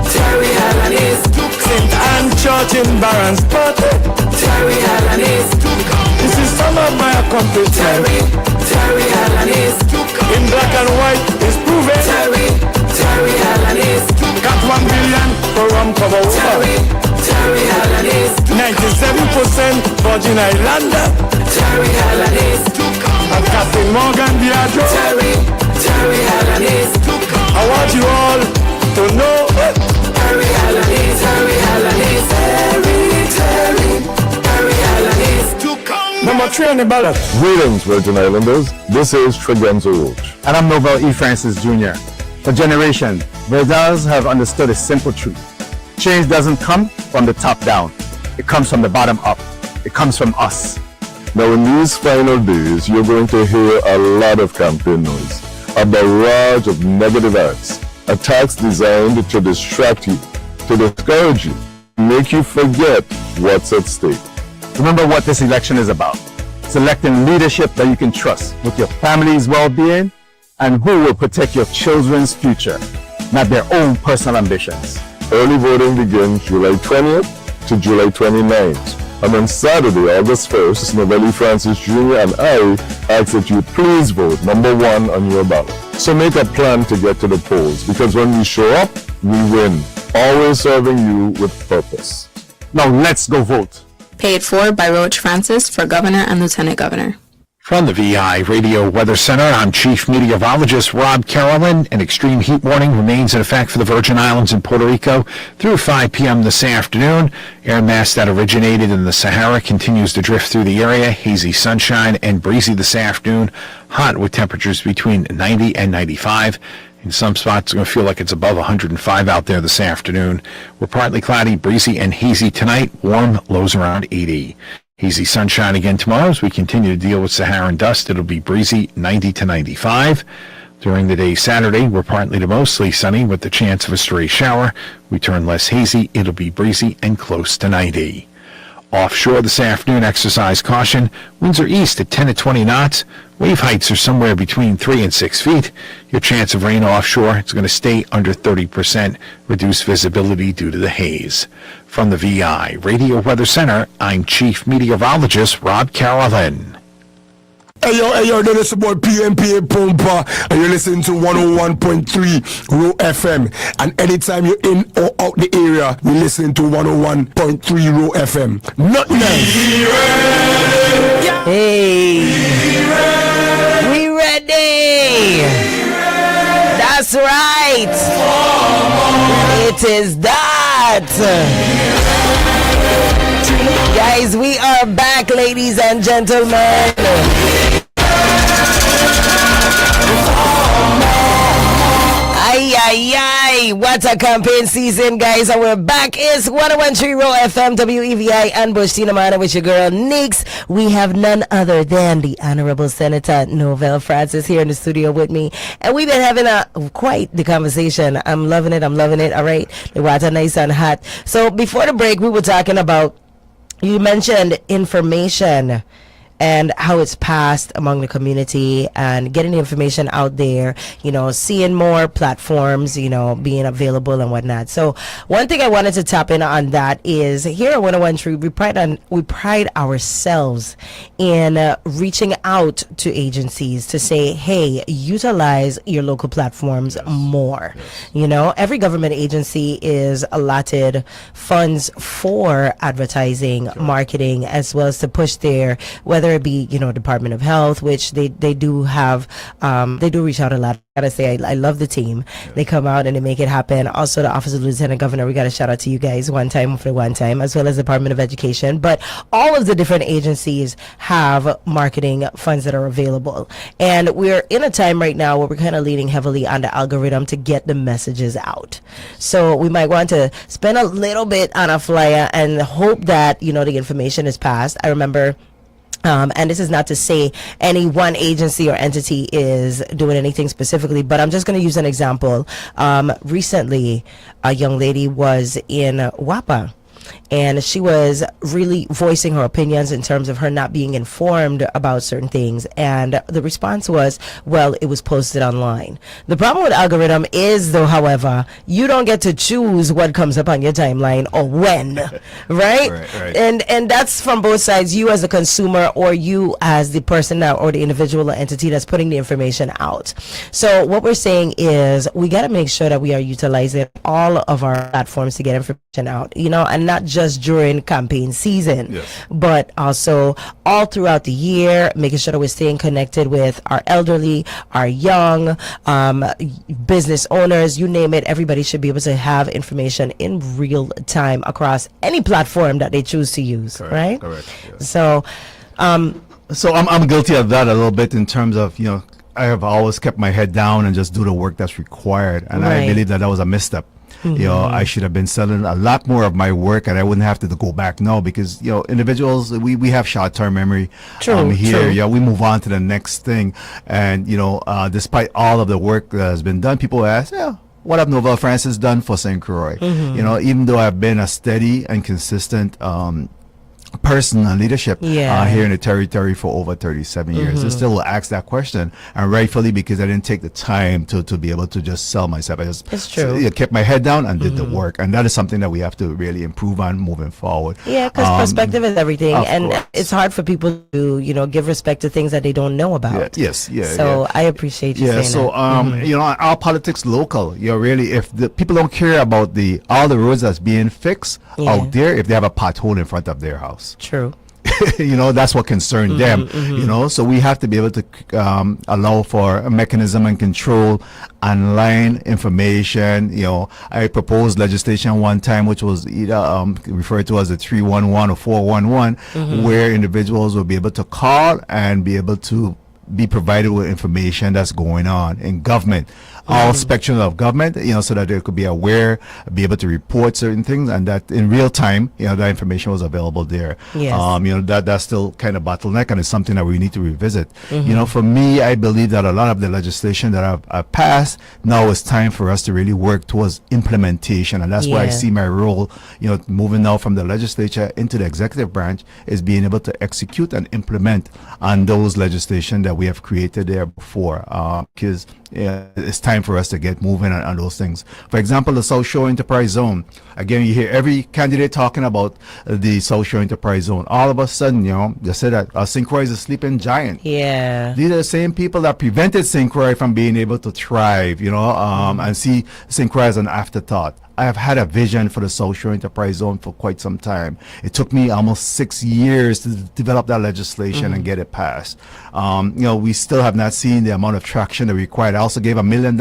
Terry Halanis. St. Anne Church in Barron's Party. Terry Halanis. This is some of my accomplishments. Terry Halanis. In black and white is proven. Terry Halanis. Got 1 billion for rum cover over. Terry Halanis. 97% Virgin Islander. Terry Halanis. And Captain Morgan Diageo. Terry Halanis. I want you all to know it. Terry Halanis. Terry Halanis. Terry Halanis. Number 3 on the ballot. Greetings, Virgin Islanders. This is Tregenzo Roach. And I'm Nobel E. Francis Jr. For generations, Virgins have understood a simple truth. Change doesn't come from the top down. It comes from the bottom up. It comes from us. Now in these final days, you're going to hear a lot of campaign noise, a barrage of negative acts, attacks designed to distract you, to discourage you, make you forget what's at stake. Remember what this election is about. Selecting leadership that you can trust with your family's well-being and who will protect your children's future, not their own personal ambitions. Early voting begins July 20th to July 29th. And on Saturday, August 1st, Novelli Francis Jr. and I ask that you please vote number 1 on your ballot. So make a plan to get to the polls, because when we show up, we win. Always serving you with purpose. Now let's go vote. Paid for by Roach Francis for Governor and Lieutenant Governor. From the VI Radio Weather Center, I'm Chief Meteorologist Rob Carolyn. An extreme heat warning remains in effect for the Virgin Islands and Puerto Rico through 5 p.m. this afternoon. Air mass that originated in the Sahara continues to drift through the area. Hazy sunshine and breezy this afternoon. Hot with temperatures between 90 and 95. In some spots, it's going to feel like it's above 105 out there this afternoon. We're partly cloudy, breezy, and hazy tonight. Warm, lows around 80. Hazy sunshine again tomorrow as we continue to deal with Saharan dust. It'll be breezy, 90 to 95. During the day Saturday, we're partly to mostly sunny with the chance of a stray shower. We turn less hazy. It'll be breezy and close to 90. Offshore this afternoon, exercise caution. Winds are east at 10 to 20 knots. Wave heights are somewhere between 3 and 6 feet. Your chance of rain offshore is going to stay under 30%. Reduced visibility due to the haze. From the VI Radio Weather Center, I'm Chief Meteorologist Rob Carolyn. Hey yo, this is boy PMPA Pompa, and you're listening to 101.3 Roe FM. And anytime you're in or out the area, you're listening to 101.3 Roe FM. Nothing else. Hey, we ready. That's right. It is that. Guys, we are back, ladies and gentlemen. Ay, what a campaign season, guys. And we're back. It's 101.3 Roe FM, WEVI, and Bush Tinamana with your girl, Neeks. We have none other than the Honorable Senator Novell Francis here in the studio with me. And we've been having quite the conversation. I'm loving it. All right. The water nice and hot. So before the break, we were talking about, you mentioned information and how it's passed among the community and getting the information out there, seeing more platforms, being available and whatnot. So one thing I wanted to tap in on that is here at 101.3, we pride ourselves in reaching out to agencies to say, hey, utilize your local platforms more. Every government agency is allotted funds for advertising, marketing, as well as to push their, whether it be, Department of Health, which they do have, they do reach out a lot. I gotta say, I love the team. They come out and they make it happen. Also, the Office of the Lieutenant Governor, we gotta shout out to you guys one time, as well as the Department of Education. But all of the different agencies have marketing funds that are available. And we're in a time right now where we're kind of leaning heavily on the algorithm to get the messages out. So we might want to spend a little bit on a flyer and hope that, the information is passed. I remember, and this is not to say any one agency or entity is doing anything specifically, but I'm just going to use an example. Recently, a young lady was in WAPA, and she was really voicing her opinions in terms of her not being informed about certain things. And the response was, well, it was posted online. The problem with algorithm is, though, however, you don't get to choose what comes up on your timeline or when, right? Right. And that's from both sides, you as a consumer or you as the person now or the individual or entity that's putting the information out. So what we're saying is we got to make sure that we are utilizing all of our platforms to get information out, and not just during campaign season, but also all throughout the year, making sure that we're staying connected with our elderly, our young, business owners, you name it. Everybody should be able to have information in real time across any platform that they choose to use. Right? Correct. Yes. So I'm guilty of that a little bit in terms of, I have always kept my head down and just do the work that's required. And I believe that was a misstep. I should have been selling a lot more of my work, and I wouldn't have to go back now because, individuals, we have short-term memory here. Yeah, we move on to the next thing. And, despite all of the work that has been done, people ask, what have Novell Francis done for St. Croix? Even though I've been a steady and consistent person and leadership here in the territory for over 37 years. They still will ask that question, and rightfully, because I didn't take the time to be able to just sell myself. I just kept my head down and did the work, and that is something that we have to really improve on moving forward. Yeah, because perspective is everything, and it's hard for people to give respect to things that they don't know about. So I appreciate you saying that. Our politics local. Really, if the people don't care about all the roads that's being fixed out there, if they have a pothole in front of their house. True. That's what concerned them. So we have to be able to allow for a mechanism and control online information. I proposed legislation one time which was either referred to as a 311 or 411, where individuals will be able to call and be able to be provided with information that's going on in government, all spectrum of government, so that they could be aware, be able to report certain things, and that in real time, that information was available there. That's still kind of bottleneck, and it's something that we need to revisit. For me, I believe that a lot of the legislation that I've passed, now it's time for us to really work towards implementation, and that's why I see my role, moving now from the legislature into the executive branch, is being able to execute and implement on those legislation that we have created there before, because it's time for us to get moving on those things. For example, the South Shore Enterprise Zone. Again, you hear every candidate talking about the South Shore Enterprise Zone. All of a sudden, they say that St. Croix is a sleeping giant. Yeah. These are the same people that prevented St. Croix from being able to thrive, and see St. Croix as an afterthought. I have had a vision for the South Shore Enterprise Zone for quite some time. It took me almost 6 years to develop that legislation and get it passed. We still have not seen the amount of traction that required. I also gave $1 million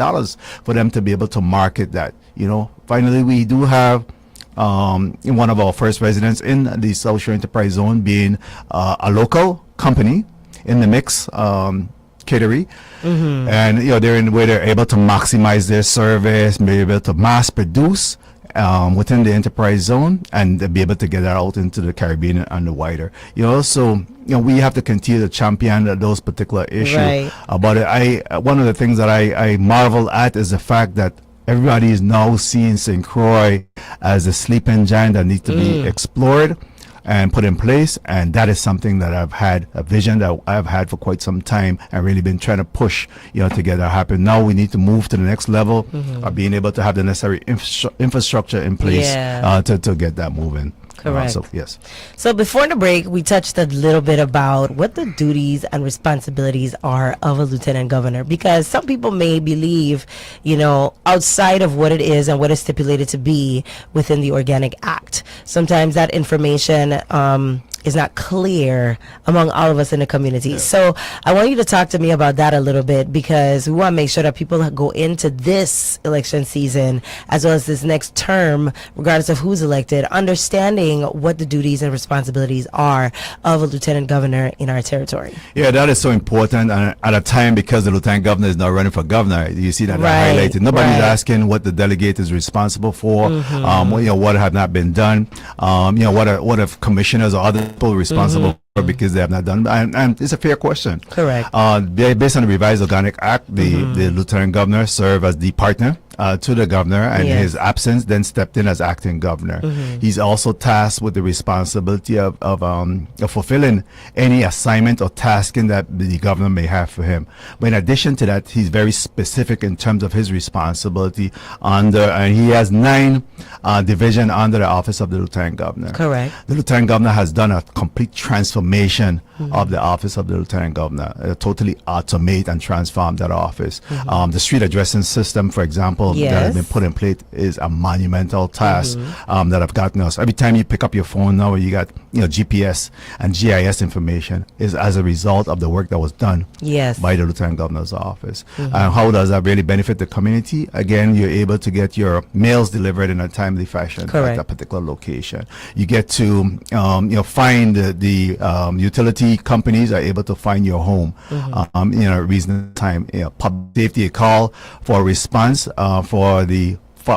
for them to be able to market that. Finally, we do have one of our first residents in the South Shore Enterprise Zone being a local company in the mix. Catering, and they're in where they're able to maximize their service, be able to mass produce within the enterprise zone, and be able to get that out into the Caribbean and the wider. So we have to continue to champion those particular issues about it. One of the things that I marvel at is the fact that everybody is now seeing St. Croix as a sleeping giant that needs to be explored. and put in place, and that is something that I've had a vision that I've had for quite some time and really been trying to push, to get that happen. Now we need to move to the next level of being able to have the necessary infrastructure in place to get that moving. Correct. So, yes. So before the break, we touched a little bit about what the duties and responsibilities are of a lieutenant governor, because some people may believe, outside of what it is and what is stipulated to be within the Organic Act. Sometimes that information is not clear among all of us in the community. So I want you to talk to me about that a little bit, because we want to make sure that people go into this election season as well as this next term, regardless of who's elected, understanding what the duties and responsibilities are of a lieutenant governor in our territory. Yeah, that is so important. And at a time, because the lieutenant governor is not running for governor, you see that highlighted. Nobody's asking what the delegate is responsible for, what have not been done, what if commissioners or other people responsible for because they have not done, and it's a fair question. Correct. Based on the revised Organic Act, the lieutenant governor served as the partner to the governor, and his absence then stepped in as acting governor. He's also tasked with the responsibility of fulfilling any assignment or tasking that the governor may have for him. But in addition to that, he's very specific in terms of his responsibility and he has 9 divisions under the office of the lieutenant governor. Correct. The lieutenant governor has done a complete transformation of the office of the lieutenant governor, totally automate and transform that office. The street addressing system, for example, that has been put in place is a monumental task that have gotten us. Every time you pick up your phone now, you got GPS and GIS information is as a result of the work that was done by the lieutenant governor's office. And how does that really benefit the community? Again, you're able to get your mails delivered in a timely fashion at a particular location. You get to find the utility companies are able to find your home in a reasonable time. Public safety, a call for a response for the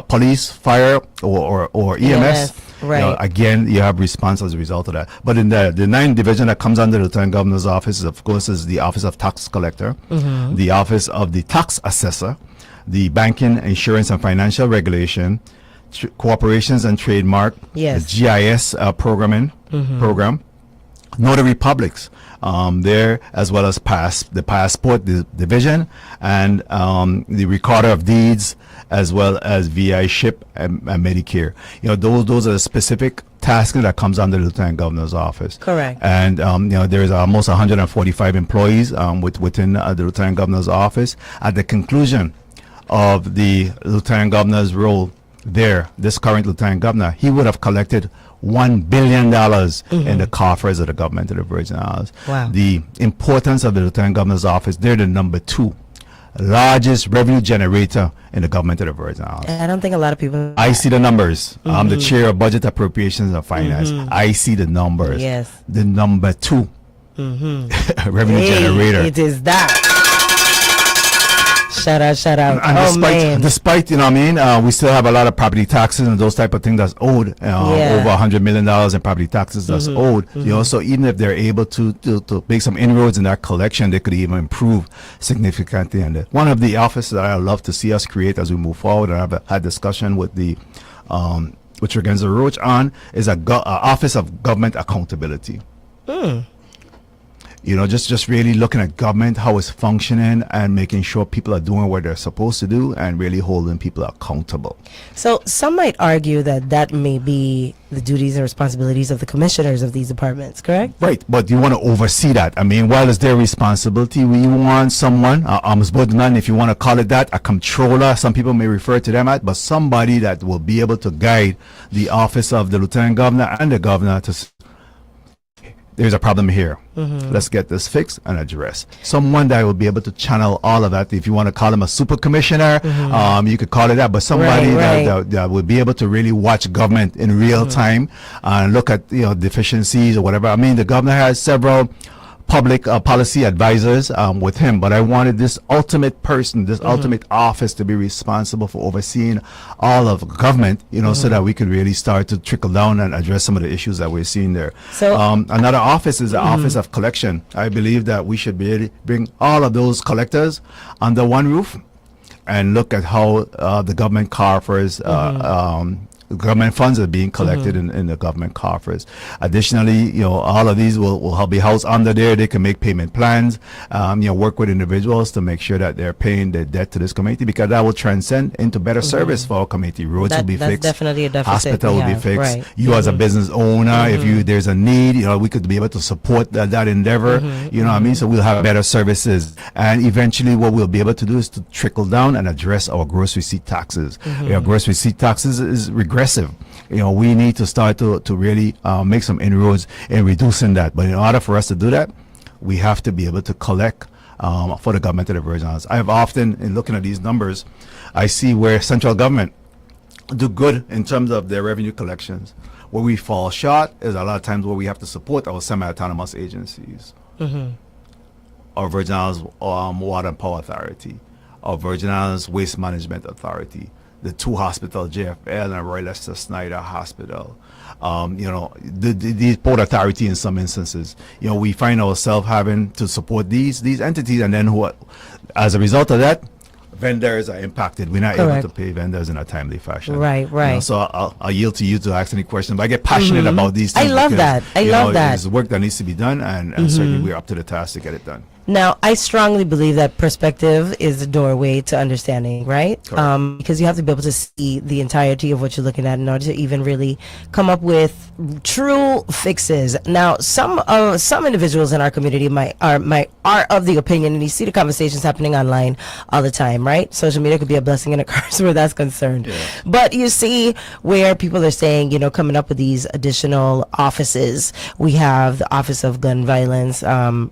police, fire, or EMS. Again, you have response as a result of that. But in the 9th division that comes under the lieutenant governor's office, of course, is the office of tax collector, the office of the tax assessor, the banking, insurance, and financial regulation, corporations and trademark, the GIS program, notary publics, there, as well as the passport division, and the recorder of deeds, as well as VI ship and Medicare. Those are the specific tasks that comes under the lieutenant governor's office. Correct. And there is almost 145 employees within the lieutenant governor's office. At the conclusion of the lieutenant governor's role there, this current lieutenant governor, he would have collected $1 billion in the coffers of the government of the Virgin Islands. Wow. The importance of the lieutenant governor's office, they're the number 2 largest revenue generator in the government of the Virgin Islands. I don't think a lot of people. I see the numbers. I'm the chair of budget appropriations and finance. I see the numbers. Yes. The number 2 revenue generator. It is that. Shout out. And despite we still have a lot of property taxes and those type of things that's owed. Over $100 million in property taxes that's owed. So even if they're able to make some inroads in that collection, they could even improve significantly. And one of the offices that I love to see us create as we move forward, and I've had discussion with the with Tregenza Roach on, is a office of government accountability. Just really looking at government, how it's functioning, and making sure people are doing what they're supposed to do, and really holding people accountable. So some might argue that may be the duties and responsibilities of the commissioners of these departments, correct? Right, but you want to oversee that. While it's their responsibility, we want someone, ombudsman, if you want to call it that, a controller, some people may refer to them as, but somebody that will be able to guide the office of the lieutenant governor and the governor to there's a problem here. Let's get this fixed and addressed. Someone that will be able to channel all of that. If you want to call him a super commissioner, you could call it that. But somebody that will be able to really watch government in real time and look at deficiencies or whatever. The governor has several public policy advisors with him, but I wanted this ultimate person, this ultimate office to be responsible for overseeing all of government, so that we could really start to trickle down and address some of the issues that we're seeing there. So another office is the office of collection. I believe that we should be able to bring all of those collectors under one roof and look at how the government coffers government funds are being collected in the government coffers. Additionally, all of these will be housed under there. They can make payment plans, work with individuals to make sure that they're paying their debt to this community, because that will transcend into better service for our community. Roads will be that's fixed. Definitely a deficit. Hospital will be fixed. Right. You as a business owner, if there's a need, we could be able to support that endeavor. You know what I mean? So we'll have better services, and eventually what we'll be able to do is to trickle down and address our gross receipt taxes. Gross receipt taxes is regressive. We need to start to really make some inroads in reducing that. But in order for us to do that, we have to be able to collect for the government of the Virgin Islands. I have often, in looking at these numbers, I see where central government do good in terms of their revenue collections. Where we fall short is a lot of times where we have to support our semi-autonomous agencies. Our Virgin Islands Water and Power Authority, our Virgin Islands Waste Management Authority, the two hospitals, JFL and Roy Lester Snyder Hospital, the Port Authority in some instances. We find ourselves having to support these entities, and then as a result of that, vendors are impacted. We're not able to pay vendors in a timely fashion. Right. So I'll yield to you to ask any questions, but I get passionate about these things. I love that. There's work that needs to be done, and certainly we're up to the task to get it done. Now, I strongly believe that perspective is the doorway to understanding, right? Because you have to be able to see the entirety of what you're looking at in order to even really come up with true fixes. Now, some individuals in our community are of the opinion, and you see the conversations happening online all the time, right? Social media could be a blessing and a curse where that's concerned. Yeah. But you see where people are saying, coming up with these additional offices. We have the Office of Gun Violence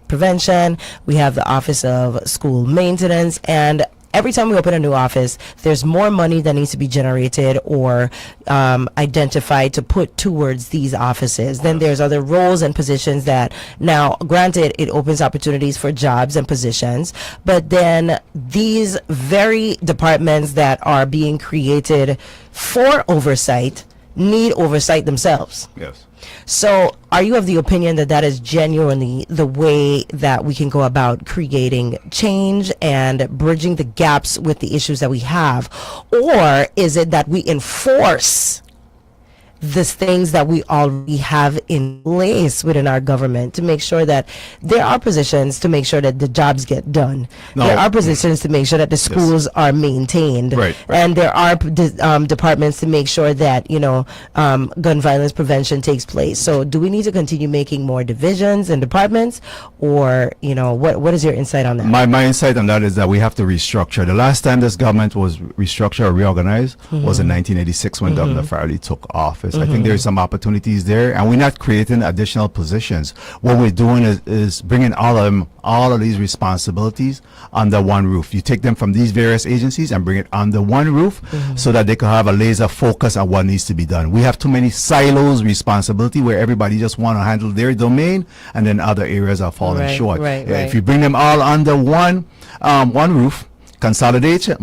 Prevention. We have the Office of School Maintenance, and every time we open a new office, there's more money that needs to be generated or identified to put towards these offices. Then there's other roles and positions that, now granted, it opens opportunities for jobs and positions, but then these very departments that are being created for oversight need oversight themselves. Yes. So are you of the opinion that that is genuinely the way that we can go about creating change and bridging the gaps with the issues that we have? Or is it that we enforce the things that we already have in place within our government to make sure that there are positions to make sure that the jobs get done? There are positions to make sure that the schools are maintained. Right. And there are departments to make sure that, gun violence prevention takes place. So do we need to continue making more divisions and departments, or, what is your insight on that? My insight on that is that we have to restructure. The last time this government was restructured or reorganized was in 1986 when Governor Farley took office. I think there's some opportunities there, and we're not creating additional positions. What we're doing is bringing all of these responsibilities under one roof. You take them from these various agencies and bring it under one roof so that they can have a laser focus on what needs to be done. We have too many silos responsibility where everybody just want to handle their domain, and then other areas are falling short. If you bring them all under one roof, consolidation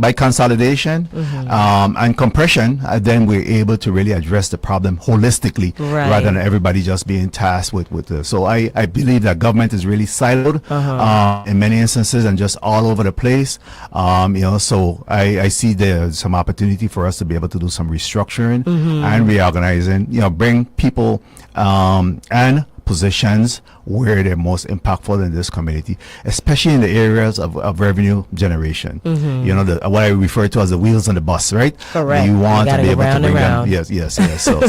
and compression, then we're able to really address the problem holistically rather than everybody just being tasked with the. So I believe that government is really siloed in many instances and just all over the place. So I see there's some opportunity for us to be able to do some restructuring and reorganizing, bring people and positions where they're most impactful in this community, especially in the areas of revenue generation. What I refer to as the wheels on the bus, right? Correct. You want to be able to bring them. Yes.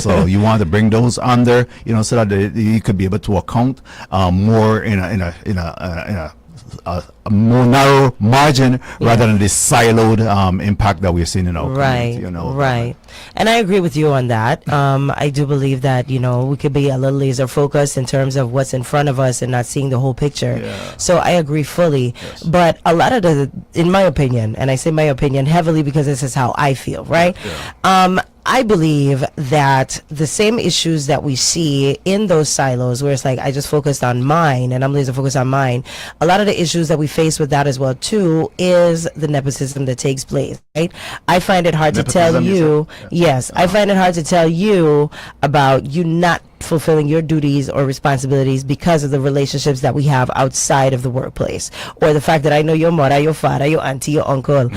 So you want to bring those under, so that you could be able to account more in a more narrow margin rather than this siloed impact that we're seeing in our community. Right. And I agree with you on that. I do believe that, we could be a little laser focused in terms of what's in front of us and not seeing the whole picture. So I agree fully. Yes. But a lot of in my opinion, and I say my opinion heavily because this is how I feel, right? I believe that the same issues that we see in those silos, where it's like I just focused on mine and I'm laser focused on mine, a lot of the issues that we face with that as well too is the nepotism that takes place, right? I find it hard to tell you, I find it hard to tell you about you not fulfilling your duties or responsibilities because of the relationships that we have outside of the workplace, or the fact that I know your mother, your father, your auntie, your uncle.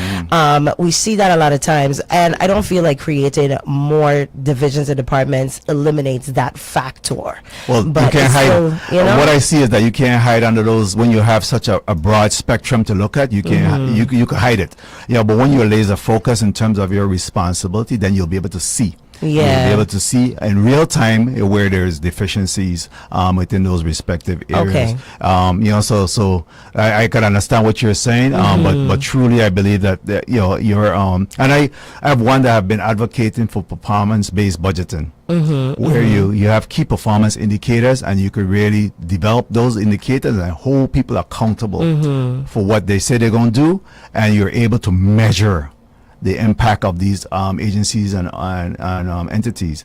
We see that a lot of times, and I don't feel like creating more divisions and departments eliminates that factor. Well, but you can't hide. still, you know? What I see is that you can't hide under those. When you have such a broad spectrum to look at, you can you can hide it. Yeah, but when you're laser focused in terms of your responsibility, then you'll be able to see. You'll be able to see in real time where there's deficiencies within those respective areas. So I can understand what you're saying, but truly I believe that you're and I have one that I've been advocating for performance-based budgeting, where you have key performance indicators, and you could really develop those indicators and hold people accountable for what they say they're going to do, and you're able to measure the impact of these agencies and entities,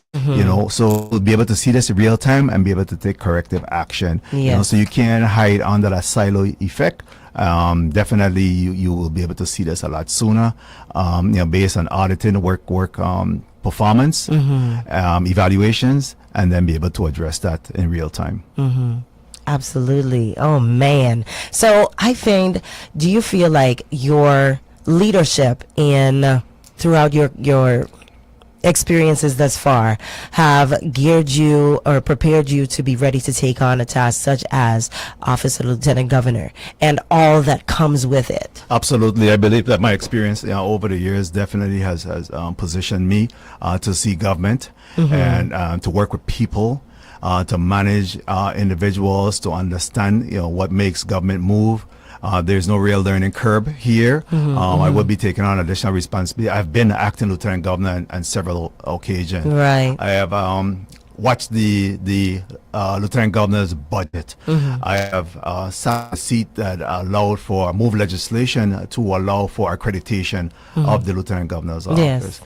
so we'll be able to see this in real time and be able to take corrective action. So you can't hide under that silo effect. Definitely you will be able to see this a lot sooner, based on auditing work performance, evaluations, and then be able to address that in real time. Absolutely. Oh man. So I think, do you feel like your leadership in throughout your experiences thus far have geared you or prepared you to be ready to take on a task such as office of lieutenant governor and all that comes with it? Absolutely. I believe that my experience over the years definitely has positioned me to see government and to work with people, to manage individuals, to understand what makes government move. There's no real learning curve here. I will be taking on additional responsibility. I've been acting lieutenant governor on several occasions. Right. I have watched the lieutenant governor's budget. I have sat a seat that allowed for move legislation to allow for accreditation of the lieutenant governor's office.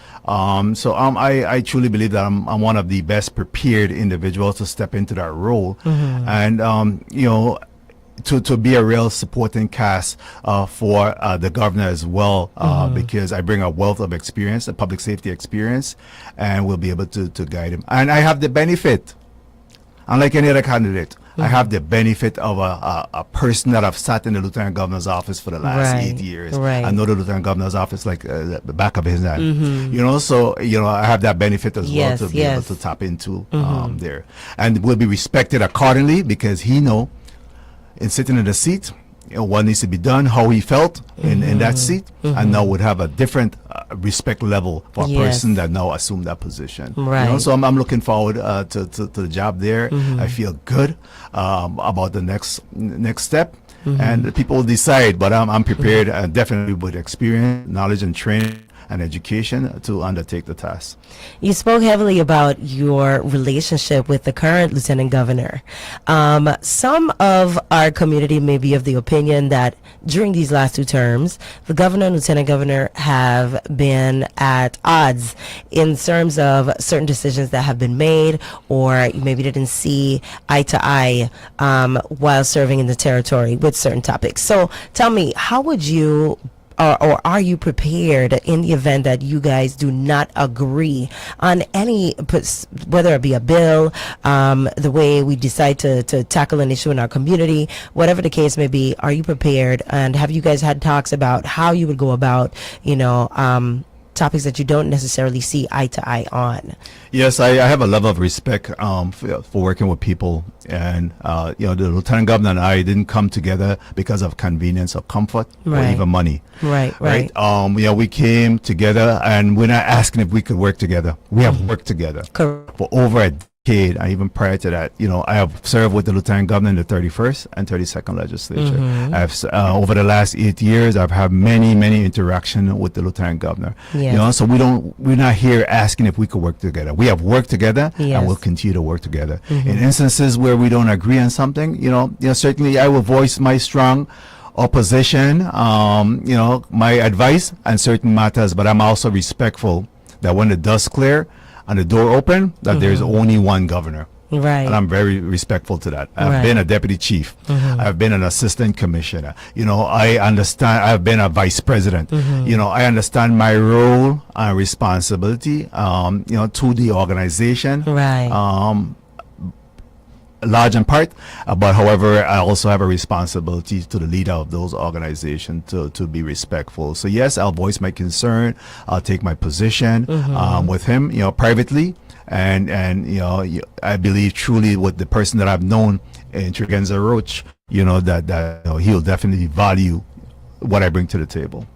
So I truly believe that I'm one of the best prepared individuals to step into that role, and to be a real supporting cast for the governor as well, because I bring a wealth of experience, a public safety experience, and will be able to guide him. And I have the benefit, unlike any other candidate, I have the benefit of a person that I've sat in the lieutenant governor's office for the last 8 years. I know the lieutenant governor's office like the back of his hand. So I have that benefit as well to be able to tap into there, and will be respected accordingly, because he know in sitting in the seat, what needs to be done, how he felt in that seat, and now would have a different respect level for a person that now assumed that position. So I'm looking forward to the job there. I feel good about the next step, and the people will decide. But I'm prepared, and definitely with experience, knowledge, and training and education to undertake the task. You spoke heavily about your relationship with the current lieutenant governor. Some of our community may be of the opinion that during these last two terms, the governor and lieutenant governor have been at odds in terms of certain decisions that have been made, or maybe didn't see eye to eye while serving in the territory with certain topics. So tell me, how would you or are you prepared in the event that you guys do not agree on any, whether it be a bill, the way we decide to tackle an issue in our community, whatever the case may be? Are you prepared, and have you guys had talks about how you would go about, topics that you don't necessarily see eye to eye on? Yes, I have a level of respect for working with people, and the lieutenant governor and I didn't come together because of convenience or comfort or even money. Right. We came together, and we're not asking if we could work together. We have worked together for over a decade. And even prior to that, I have served with the lieutenant governor in the 31st and 32nd legislature. I've over the last 8 years, I've had many interactions with the lieutenant governor. So we're not here asking if we could work together. We have worked together, and we'll continue to work together. In instances where we don't agree on something, certainly I will voice my strong opposition, my advice on certain matters, but I'm also respectful that when the dust clear and the door open, that there's only one governor. And I'm very respectful to that. I've been a deputy chief. I've been an assistant commissioner. I understand. I've been a vice president. I understand my role and responsibility, to the organization. large in part, but however, I also have a responsibility to the leader of those organizations to be respectful. So yes, I'll voice my concern. I'll take my position with him, privately, and I believe truly with the person that I've known in Tregenza Roach, that he'll definitely value what I bring to the table.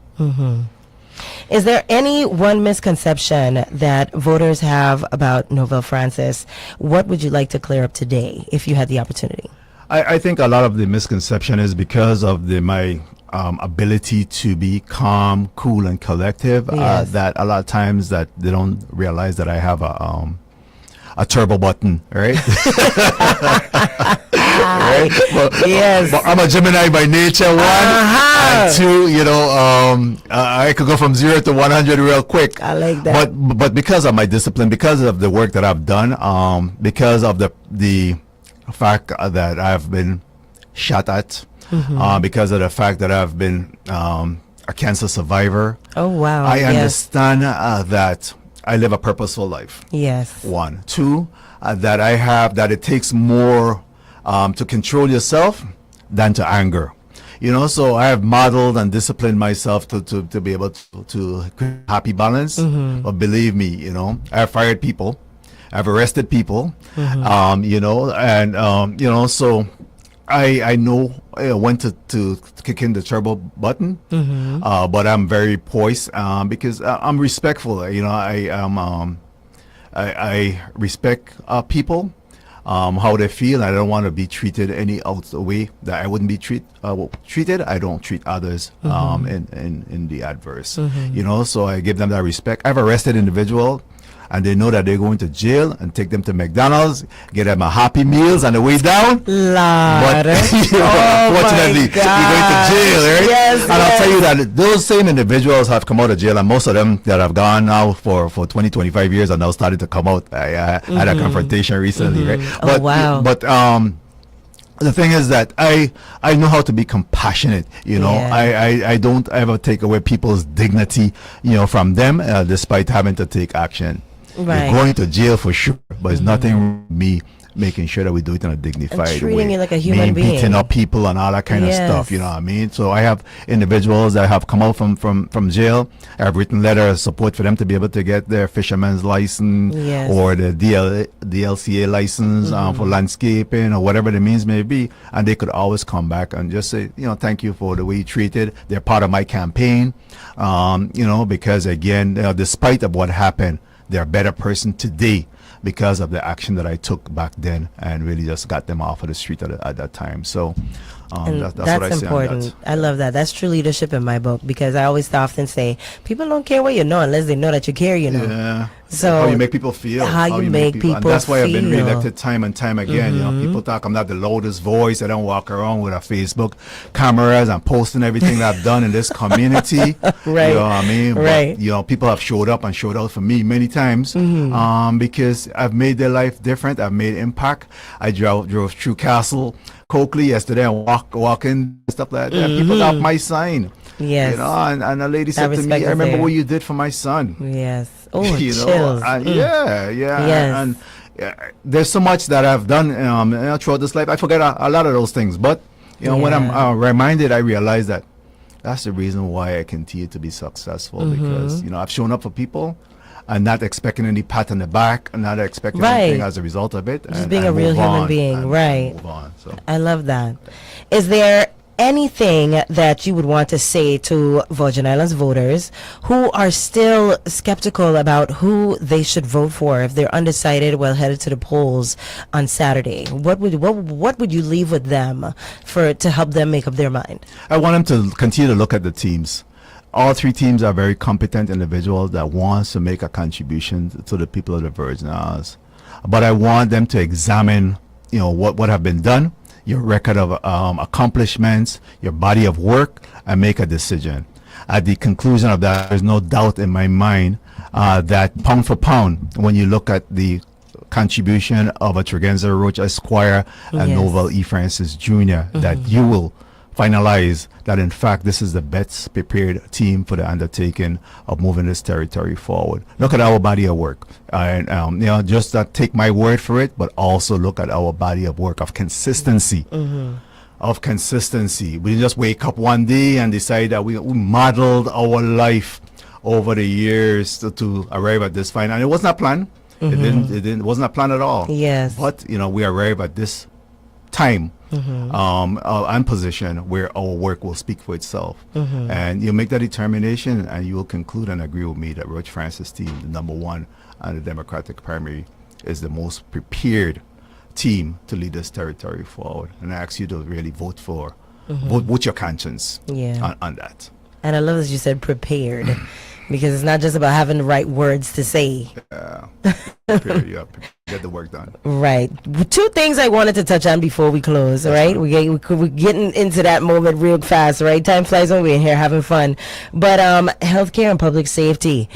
Is there any one misconception that voters have about Novelle Francis? What would you like to clear up today if you had the opportunity? I think a lot of the misconception is because of my ability to be calm, cool, and collective. Yes. That a lot of times that they don't realize that I have a turbo button, right? Right? Yes. But I'm a Gemini by nature, one. And two, I could go from 0 to 100 real quick. I like that. But because of my discipline, because of the work that I've done, because of the fact that I've been shot at, because of the fact that I've been a cancer survivor. Oh, wow. I understand that I live a purposeful life. Yes. One. Two, that it takes more to control yourself than to anger. So I have modeled and disciplined myself to be able to create happy balance. But believe me, I have fired people, I've arrested people, so I know when to kick in the turbo button, but I'm very poised because I'm respectful. I respect people, how they feel. I don't want to be treated any other way that I wouldn't be treated. I don't treat others in the adverse. So I give them that respect. I've arrested individuals, and they know that they're going to jail, and take them to McDonald's, get them a Happy Meals on the way down. But unfortunately, you're going to jail, right? Yes, and I'll tell you that those same individuals have come out of jail, and most of them that have gone now for 20, 25 years are now starting to come out. I had a confrontation recently, right? But, wow. But the thing is that I know how to be compassionate. I don't ever take away people's dignity, from them, despite having to take action. Right. You're going to jail for sure, but it's nothing wrong with me making sure that we do it in a dignified way. Treating you like a human being. Beating up people and all that kind of stuff, you know what I mean? So I have individuals that have come out from jail. I have written letter of support for them to be able to get their fisherman's license or the DLCA license for landscaping or whatever the means may be. And they could always come back and just say, thank you for the way you treated. They're part of my campaign, because again, despite of what happened, they're a better person today because of the action that I took back then and really just got them off of the street at that time. So that's what I say important. on that. I love that. That's true leadership in my book, because I always often say people don't care what you know unless they know that you care, Yeah. So how you make people feel. How you make people and that's why I've been feel. reelected time and time again. People talk I'm not the loudest voice. I don't walk around with a Facebook cameras and posting everything that I've done in this community. Right. You know what I mean? Right. But, people have showed up and showed out for me many times because I've made their life different. I've made impact. I drove through Castle Coakley yesterday and walking stuff like that. People got my sign. Yes. And a lady said to me, I remember what you did for my son. Yes. Oh, chills. Yes. And there's so much that I've done throughout this life. I forget a lot of those things, but when I'm reminded, I realize that that's the reason why I continue to be successful, because I've shown up for people and not expecting any pat on the back and not expecting anything as a result of it. Just being a real human being, right? Move on, so. I love that. Is there anything that you would want to say to Virgin Islands voters who are still skeptical about who they should vote for if they're undecided while headed to the polls on Saturday? What would you leave with them to help them make up their mind? I want them to continue to look at the teams. All three teams are very competent individuals that wants to make a contribution to the people of the Virgin Islands. But I want them to examine, what have been done, your record of accomplishments, your body of work, and make a decision. At the conclusion of that, there's no doubt in my mind that pound for pound, when you look at the contribution of a Tregenza Roach Esquire and Novelle E. Francis Jr., that you will finalize that in fact this is the best prepared team for the undertaking of moving this territory forward. Look at our body of work, and just not take my word for it, but also look at our body of work of consistency. Of consistency. We didn't just wake up one day and decide that we modeled our life over the years to arrive at this final. And it was not planned. It wasn't a plan at all. Yes. But we arrive at this time and position where our work will speak for itself. And you make that determination, and you will conclude and agree with me that Roach Francis team, the number one and the Democratic primary, is the most prepared team to lead this territory forward. And I ask you to really vote with your conscience on that. And I love that you said prepared, because it's not just about having the right words to say. Prepared, get the work done. Right. Two things I wanted to touch on before we close, right? We're getting into that moment real fast, right? Time flies when we're in here having fun. But healthcare and public safety,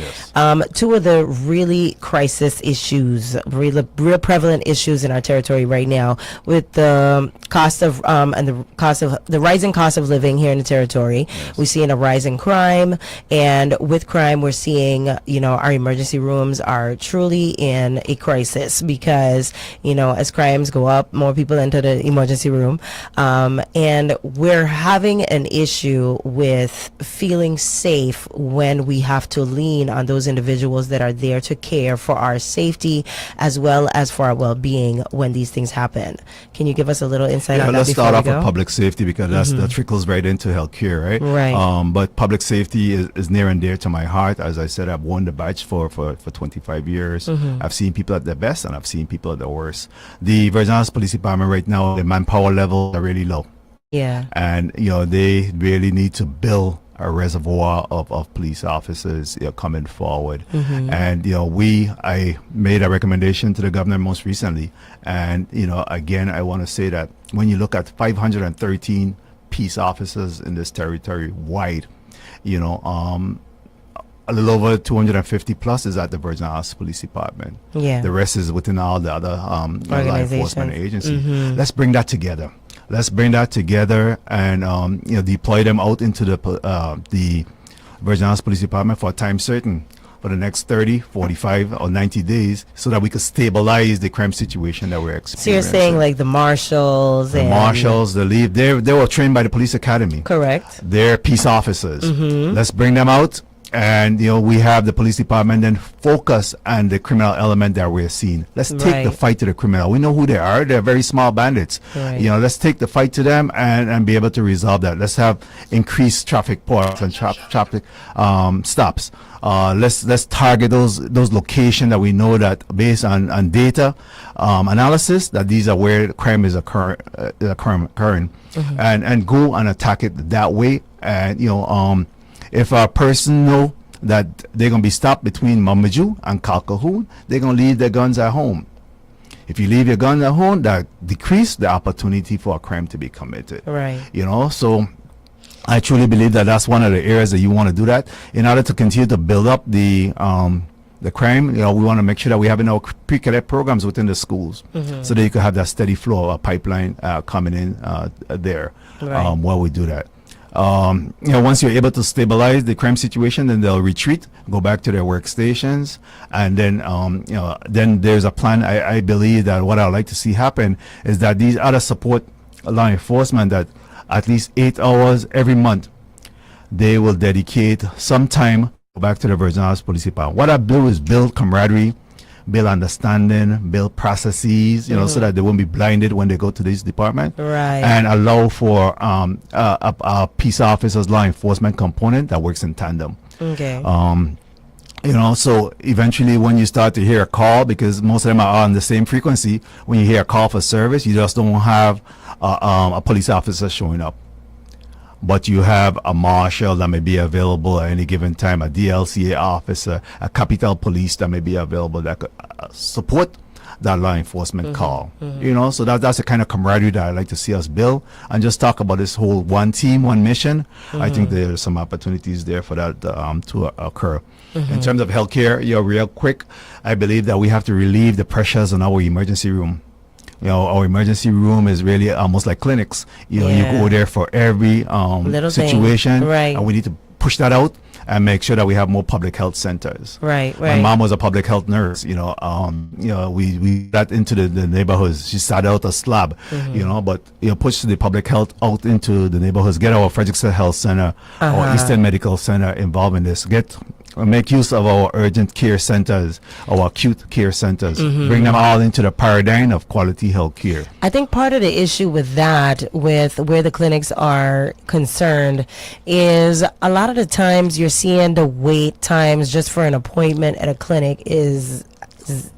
two of the really crisis issues, real prevalent issues in our territory right now, with the cost of the rising cost of living here in the territory. We're seeing a rise in crime, and with crime, we're seeing our emergency rooms are truly in a crisis, because as crimes go up, more people enter the emergency room, and we're having an issue with feeling safe when we have to lean on those individuals that are there to care for our safety as well as for our well-being when these things happen. Can you give us a little insight on that? Let's start off with public safety, because that trickles right into healthcare, right? Right. But public safety is near and dear to my heart. As I said, I've worn the badge for 25 years. I've seen people at their best, and I've seen people at their worst. The Virgin Islands Police Department right now, the manpower levels are really low. Yeah. And they really need to build a reservoir of police officers coming forward. And I made a recommendation to the governor most recently, and again I want to say that when you look at 513 peace officers in this territory wide, a little over 250 plus is at the Virgin Islands Police Department. Yeah. The rest is within all the other law enforcement agencies. Let's bring that together. And deploy them out into the Virgin Islands Police Department for a time certain, for the next 30, 45, or 90 days, so that we could stabilize the crime situation that we're experiencing. So you're saying like the marshals, they were trained by the police academy. Correct. They're peace officers. Let's bring them out. And we have the police department then focus on the criminal element that we're seeing. Let's take the fight to the criminal. We know who they are. They're very small bandits. Let's take the fight to them and be able to resolve that. Let's have increased traffic ports and traffic stops. Let's target those locations that we know that based on data analysis that these are where crime is occurring, and go and attack it that way. And if a person know that they're going to be stopped between Mamaju and Calcahoon, they're going to leave their guns at home. If you leave your guns at home, that decrease the opportunity for a crime to be committed. Right. So I truly believe that that's one of the areas that you want to do that. In order to continue to build up the crime, we want to make sure that we have our pre-cadet programs within the schools, so that you can have that steady flow of pipeline coming in there while we do that. Once you're able to stabilize the crime situation, then they'll retreat, go back to their workstations, and then then there's a plan. I believe that what I'd like to see happen is that these other support law enforcement, that at least 8 hours every month, they will dedicate some time back to the Virgin Islands Police Department. What I do is build camaraderie, build understanding, build processes, so that they won't be blinded when they go to this department, and allow for a peace officers law enforcement component that works in tandem. So eventually when you start to hear a call, because most of them are on the same frequency, when you hear a call for service, you just don't have a police officer showing up, but you have a marshal that may be available at any given time, a DLCA officer, a Capital Police that may be available that could support that law enforcement call. So that's the kind of camaraderie that I'd like to see us build, and just talk about this whole one team, one mission. I think there's some opportunities there for that to occur. In terms of healthcare, real quick, I believe that we have to relieve the pressures on our emergency room. our emergency room is really almost like clinics. You go there for every little situation, thing. Right. And we need to push that out and make sure that we have more public health centers. Right. My mom was a public health nurse. We got into the neighborhoods. She started out a slab, but push the public health out into the neighborhoods. Get our Frederickson Health Center or Eastern Medical Center involved in this. Make use of our urgent care centers, our acute care centers. Bring them all into the paradigm of quality health care. I think part of the issue with that, with where the clinics are concerned, is a lot of the times you're seeing the wait times just for an appointment at a clinic is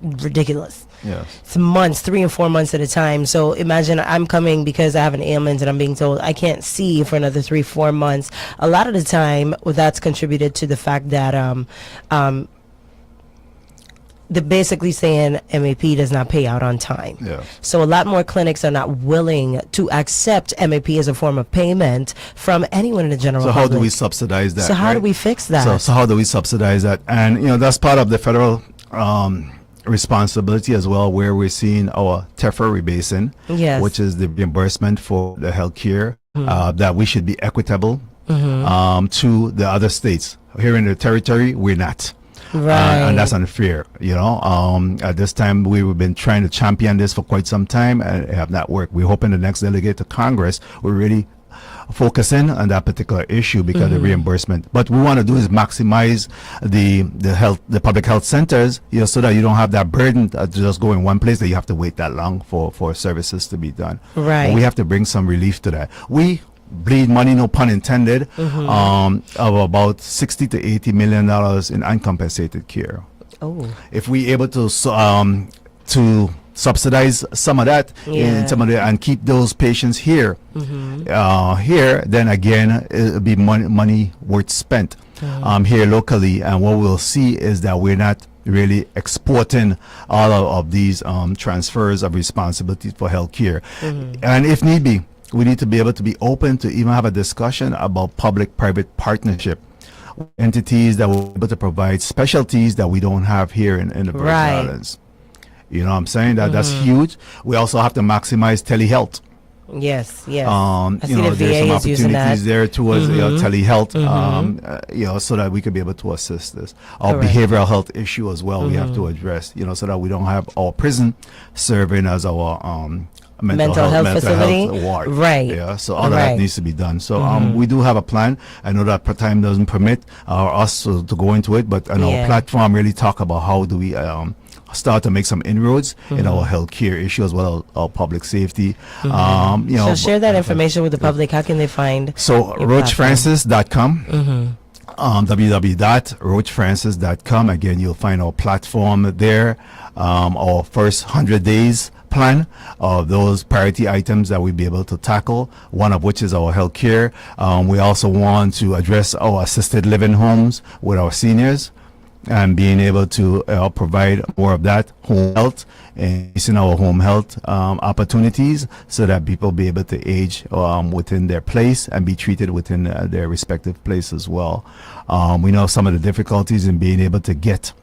ridiculous. Yes. It's months, 3 and 4 months at a time. So imagine I'm coming because I have an ailment and I'm being told I can't see for another 3-4 months. A lot of the time, that's contributed to the fact that they're basically saying MAP does not pay out on time. Yeah. So a lot more clinics are not willing to accept MAP as a form of payment from anyone in the general public. So how do we subsidize that? So how do we fix that? So how do we subsidize that? And that's part of the federal responsibility as well, where we're seeing our TEFRA rebasing, which is the reimbursement for the health care, that we should be equitable to the other states. Here in the territory, we're not. Right. And that's unfair, At this time, we've been trying to champion this for quite some time, and it have not worked. We're hoping the next delegate to Congress will really focus in on that particular issue because of the reimbursement. But we want to do is maximize the public health centers, so that you don't have that burden to just go in one place that you have to wait that long for services to be done. Right. But we have to bring some relief to that. We bleed money, no pun intended, of about $60 to $80 million in uncompensated care. Oh. If we able to subsidize some of that and keep those patients here, then again it'll be money worth spent here locally. And what we'll see is that we're not really exporting all of these transfers of responsibility for health care. And if need be, we need to be able to be open to even have a discussion about public-private partnership. Entities that will be able to provide specialties that we don't have here in the Virgin Islands. You know what I'm saying? That's huge. We also have to maximize telehealth. Yes. I see there's the VA some is using that. opportunities there towards telehealth, so that we could be able to assist this. Our behavioral health issue as well, we have to address, so that we don't have our prison serving as our mental health facility ward. Right. Yeah. So all of that needs to be done. So we do have a plan. I know that time doesn't permit us to go into it, but on our platform really talk about how do we start to make some inroads in our healthcare issue as well as our public safety. So share that information with the public. How can they find? So roachfrancis.com. www.roachfrancis.com. Again, you'll find our platform there. Our first 100 days plan of those priority items that we'll be able to tackle, one of which is our health care. We also want to address our assisted living homes with our seniors and being able to provide more of that home health and increasing our home health opportunities so that people be able to age within their place and be treated within their respective place as well. We know some of the difficulties in being able to get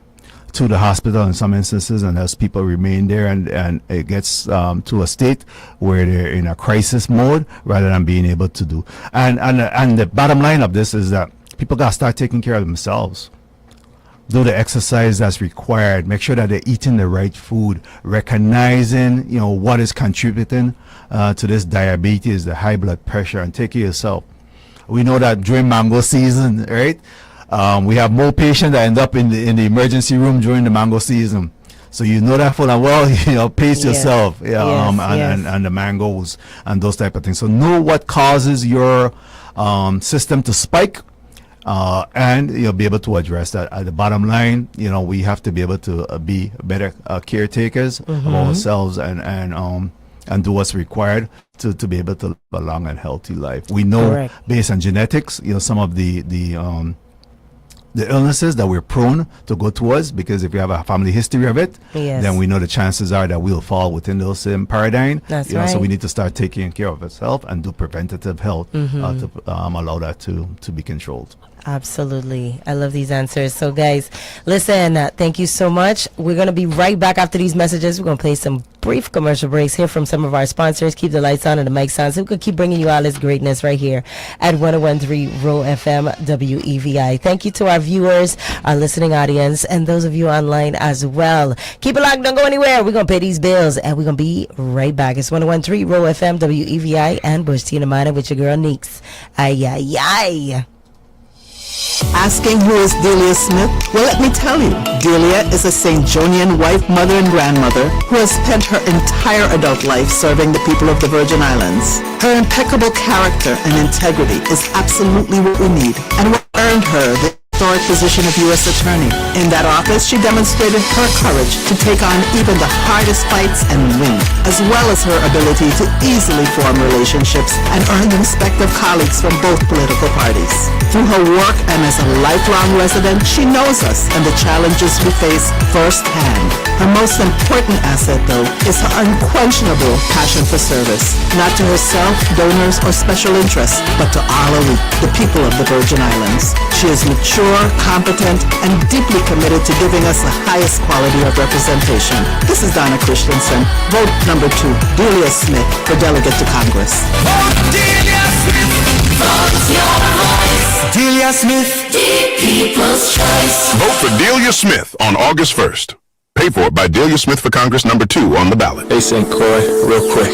to the hospital in some instances, and as people remain there and it gets to a state where they're in a crisis mode rather than being able to do. And the bottom line of this is that people got to start taking care of themselves. Do the exercise that's required. Make sure that they're eating the right food, recognizing what is contributing to this diabetes, the high blood pressure, and take care of yourself. We know that during mango season, right? We have more patients that end up in the emergency room during the mango season. So you know that full and well, pace yourself, and the mangoes and those type of things. So know what causes your system to spike, and you'll be able to address that. At the bottom line, we have to be able to be better caretakers of ourselves and do what's required to be able to live a long and healthy life. We know based on genetics, some of the the illnesses that we're prone to go towards, because if you have a family history of it, then we know the chances are that we'll fall within those same paradigm. That's right. So right. we need to start taking care of ourselves and do preventative health to allow that to be controlled. Absolutely. I love these answers. So, guys, listen, thank you so much. We're going to be right back after these messages. We're going to play some brief commercial breaks, hear from some of our sponsors, keep the lights on and the mics on so we could keep bringing you all this greatness right here at 101.3 Roe FM WEVI. Thank you to our viewers, our listening audience, and those of you online as well. Keep it locked. Don't go anywhere. We're going to pay these bills, and we're going to be right back. It's 101.3 Roe FM WEVI and Bush Tina Minor with your girl, Neeks. Ay, ay, ay. Asking who is Delia Smith? Well, let me tell you. Delia is a St. Jonian wife, mother, and grandmother who has spent her entire adult life serving the people of the Virgin Islands. Her impeccable character and integrity is absolutely what we need and what earned her the historic position of U.S. Attorney. In that office, she demonstrated her courage to take on even the hardest fights and win, as well as her ability to easily form relationships and earn the respect of colleagues from both political parties. Through her work and as a lifelong resident, she knows us and the challenges we face firsthand. Her most important asset, though, is her unquestionable passion for service, not to herself, donors, or special interests, but to all of the people of the Virgin Islands. She is mature, competent, and deeply committed to giving us the highest quality of representation. This is Donna Christensen. Vote number 2, Delia Smith, for Delegate to Congress. Vote Delia Smith. Vote your voice. Delia Smith. The people's choice. Vote for Delia Smith on August 1st. Paid for by Delia Smith for Congress number 2 on the ballot. Hey, St. Croix, real quick.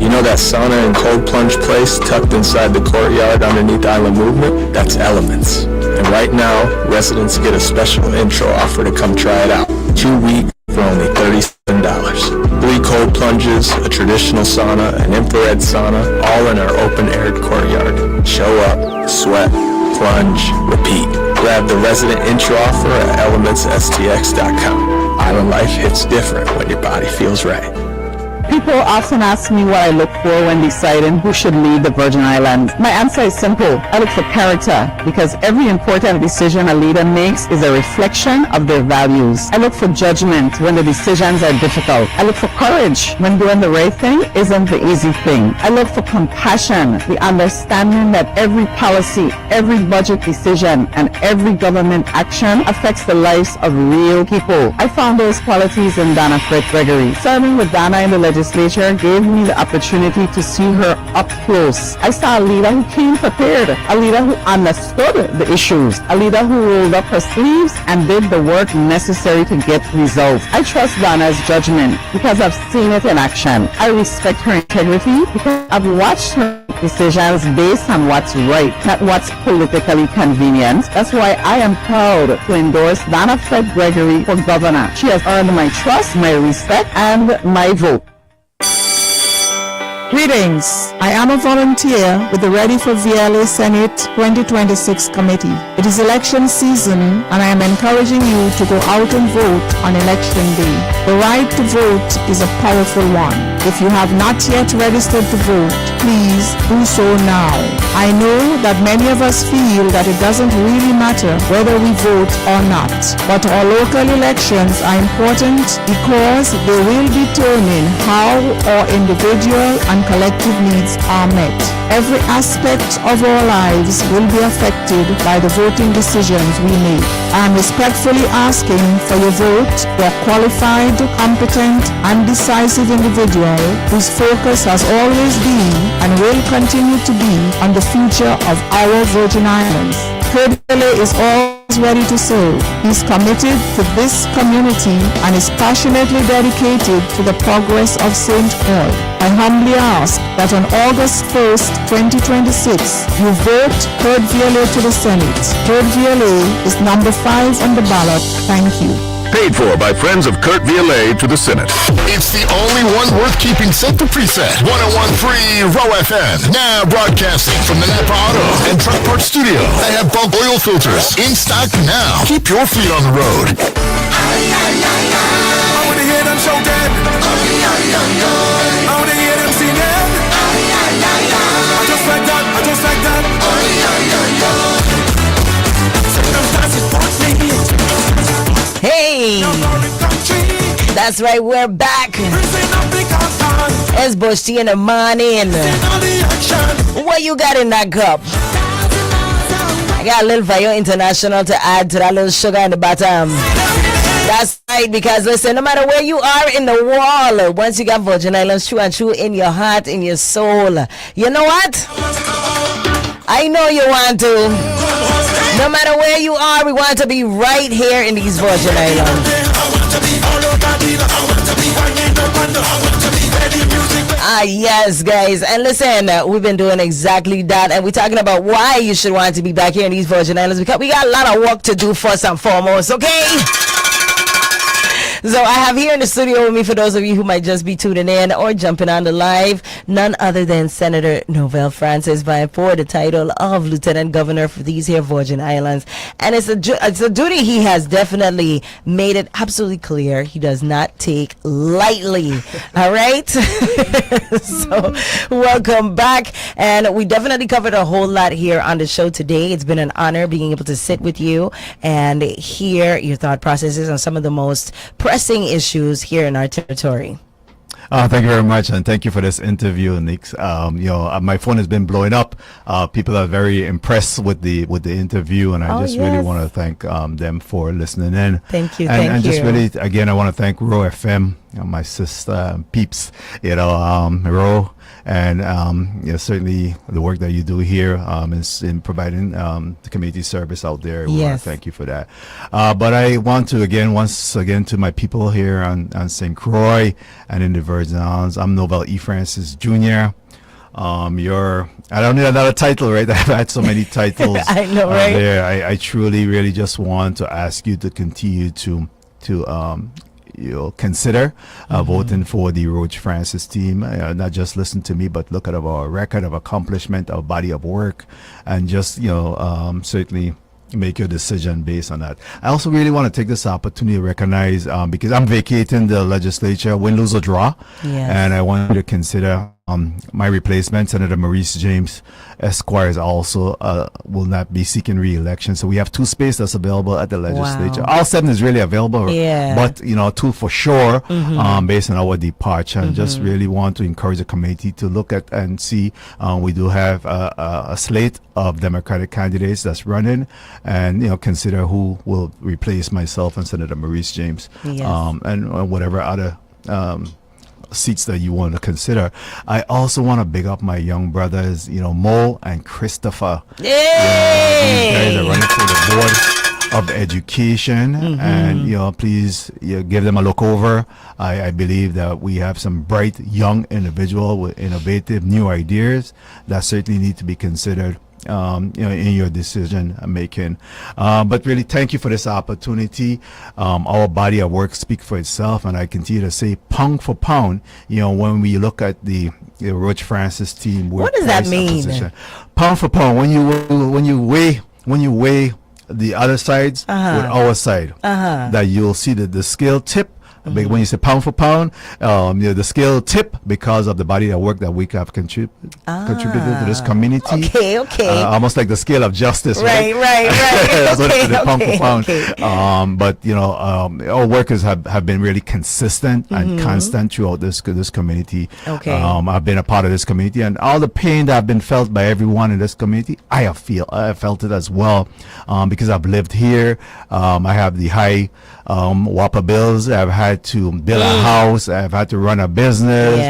You know that sauna and cold plunge place tucked inside the courtyard underneath Island Movement? That's Elements. And right now, residents get a special intro offer to come try it out. 2 weeks for only $37. 3 cold plunges, a traditional sauna, an infrared sauna, all in our open-aired courtyard. Show up, sweat, plunge, repeat. Grab the resident intro offer at elementsstx.com. Island life hits different when your body feels right. People often ask me what I look for when deciding who should lead the Virgin Islands. My answer is simple. I look for character, because every important decision a leader makes is a reflection of their values. I look for judgment when the decisions are difficult. I look for courage when doing the right thing isn't the easy thing. I look for compassion, the understanding that every policy, every budget decision, and every government action affects the lives of real people. I found those qualities in Donna Fred Gregory. Serving with Donna in the legislature gave me the opportunity to see her up close. I saw a leader who came prepared, a leader who understood the issues, a leader who rolled up her sleeves and did the work necessary to get results. I trust Donna's judgment because I've seen it in action. I respect her integrity because I've watched her decisions based on what's right, not what's politically convenient. That's why I am proud to endorse Donna Fred Gregory for governor. She has earned my trust, my respect, and my vote. Greetings. I am a volunteer with the Ready for VLA Senate 2026 committee. It is election season and I am encouraging you to go out and vote on election day. The right to vote is a powerful one. If you have not yet registered to vote, please do so now. I know that many of us feel that it doesn't really matter whether we vote or not, but our local elections are important because they will determine how our individual and collective needs are met. Every aspect of our lives will be affected by the voting decisions we make. I am respectfully asking for your vote for a qualified, competent, and decisive individual whose focus has always been and will continue to be on the future of our Virgin Islands. Kurt is always ready to serve. He's committed to this community and is passionately dedicated to the progress of St. Croix. I humbly ask that on August 1st, 2026, you vote Kurt to the Senate. Kurt is number 5 on the ballot. Thank you. Paid for by friends of Kurt VLA to the Senate. It's the only one worth keeping set to preset. 101.3 Roe FM. Now broadcasting from the Napa Auto and Truck Parts Studio. They have bulk oil filters in stock now. Keep your fleet on the road. I wanna hear them show dead. I wanna hear them sing it. I just like that. Circumstances. That's right, we're back. It's Bush Tea in the morning. What you got in that cup? I got a little Vaio International to add to that little sugar in the bottom. That's right, because listen, no matter where you are in the world, once you got Virgin Islands true and true in your heart, in your soul, you know what? I know you want to. No matter where you are, we want to be right here in these Virgin Islands. Ah, yes, guys. And listen, we've been doing exactly that. And we're talking about why you should want to be back here in these Virgin Islands, because we got a lot of work to do first and foremost, okay? So I have here in the studio with me, for those of you who might just be tuning in or jumping on the live, none other than Senator Novell Francis vying for the title of Lieutenant Governor for these here Virgin Islands. And it's a duty he has definitely made it absolutely clear he does not take lightly. All right? So welcome back. And we definitely covered a whole lot here on the show today. It's been an honor being able to sit with you and hear your thought processes on some of the most pressing issues here in our territory. Thank you very much, and thank you for this interview, Neeks. My phone has been blowing up. People are very impressed with the interview, and I really want to thank them for listening in. Thank you, and just really, again, I want to thank Roe FM, my sister peeps, Roe, and certainly the work that you do here is in providing the community service out there. We want to thank you for that. But I want to once again to my people here on St. Croix and in the Virgin Islands. I'm Novell E. Francis Jr. I don't need another title, right? I've had so many titles. I know, right? There. I truly, really just want to ask you to continue to consider voting for the Roach Francis team. Not just listen to me, but look at our record of accomplishment, our body of work, and just certainly make your decision based on that. I also really want to take this opportunity to recognize, because I'm vacating the legislature, win, lose, or draw, and I want you to consider my replacement, Senator Maurice James Esquire, is also will not be seeking re-election. So we have 2 spaces that's available at the legislature. Wow. All 7 is really available, but 2 for sure, based on our departure. And just really want to encourage the committee to look at and see. We do have a slate of Democratic candidates that's running, and consider who will replace myself and Senator Maurice James, and whatever other seats that you want to consider. I also want to big up my young brothers, Mo and Christopher. Yay! These guys are running for the board of education, and please give them a look over. I believe that we have some bright young individuals with innovative new ideas that certainly need to be considered in your decision making. But really, thank you for this opportunity. Our body of work speaks for itself, and I continue to say, pound for pound, when we look at the Roach Francis team, what does that mean? Pound for pound, when you weigh the other sides with our side, that you'll see that the scale tip. When you say pound for pound, the scale tip because of the body of work that we have contributed to this community. Okay. Almost like the scale of justice, right? Right. That's what it is, pound for pound. But our workers have been really consistent and constant throughout this community. I've been a part of this community, and all the pain that have been felt by everyone in this community, I have felt it as well, because I've lived here. I have the high WAPA bills. I've had to build a house. I've had to run a business.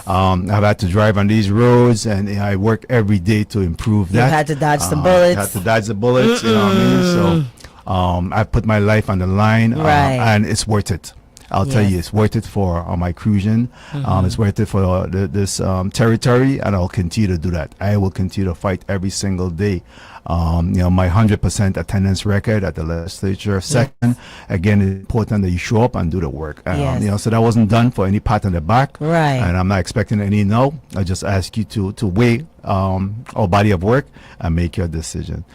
I've had to drive on these roads, and I work every day to improve that. You've had to dodge the bullets. Had to dodge the bullets. You know what I mean? So I put my life on the line, and it's worth it. I'll tell you, it's worth it for my cruising. It's worth it for this territory, and I'll continue to do that. I will continue to fight every single day. My 100% attendance record at the legislature second. Again, it's important that you show up and do the work. So that wasn't done for any pat on the back. Right. And I'm not expecting any no. I just ask you to weigh our body of work and make your decision.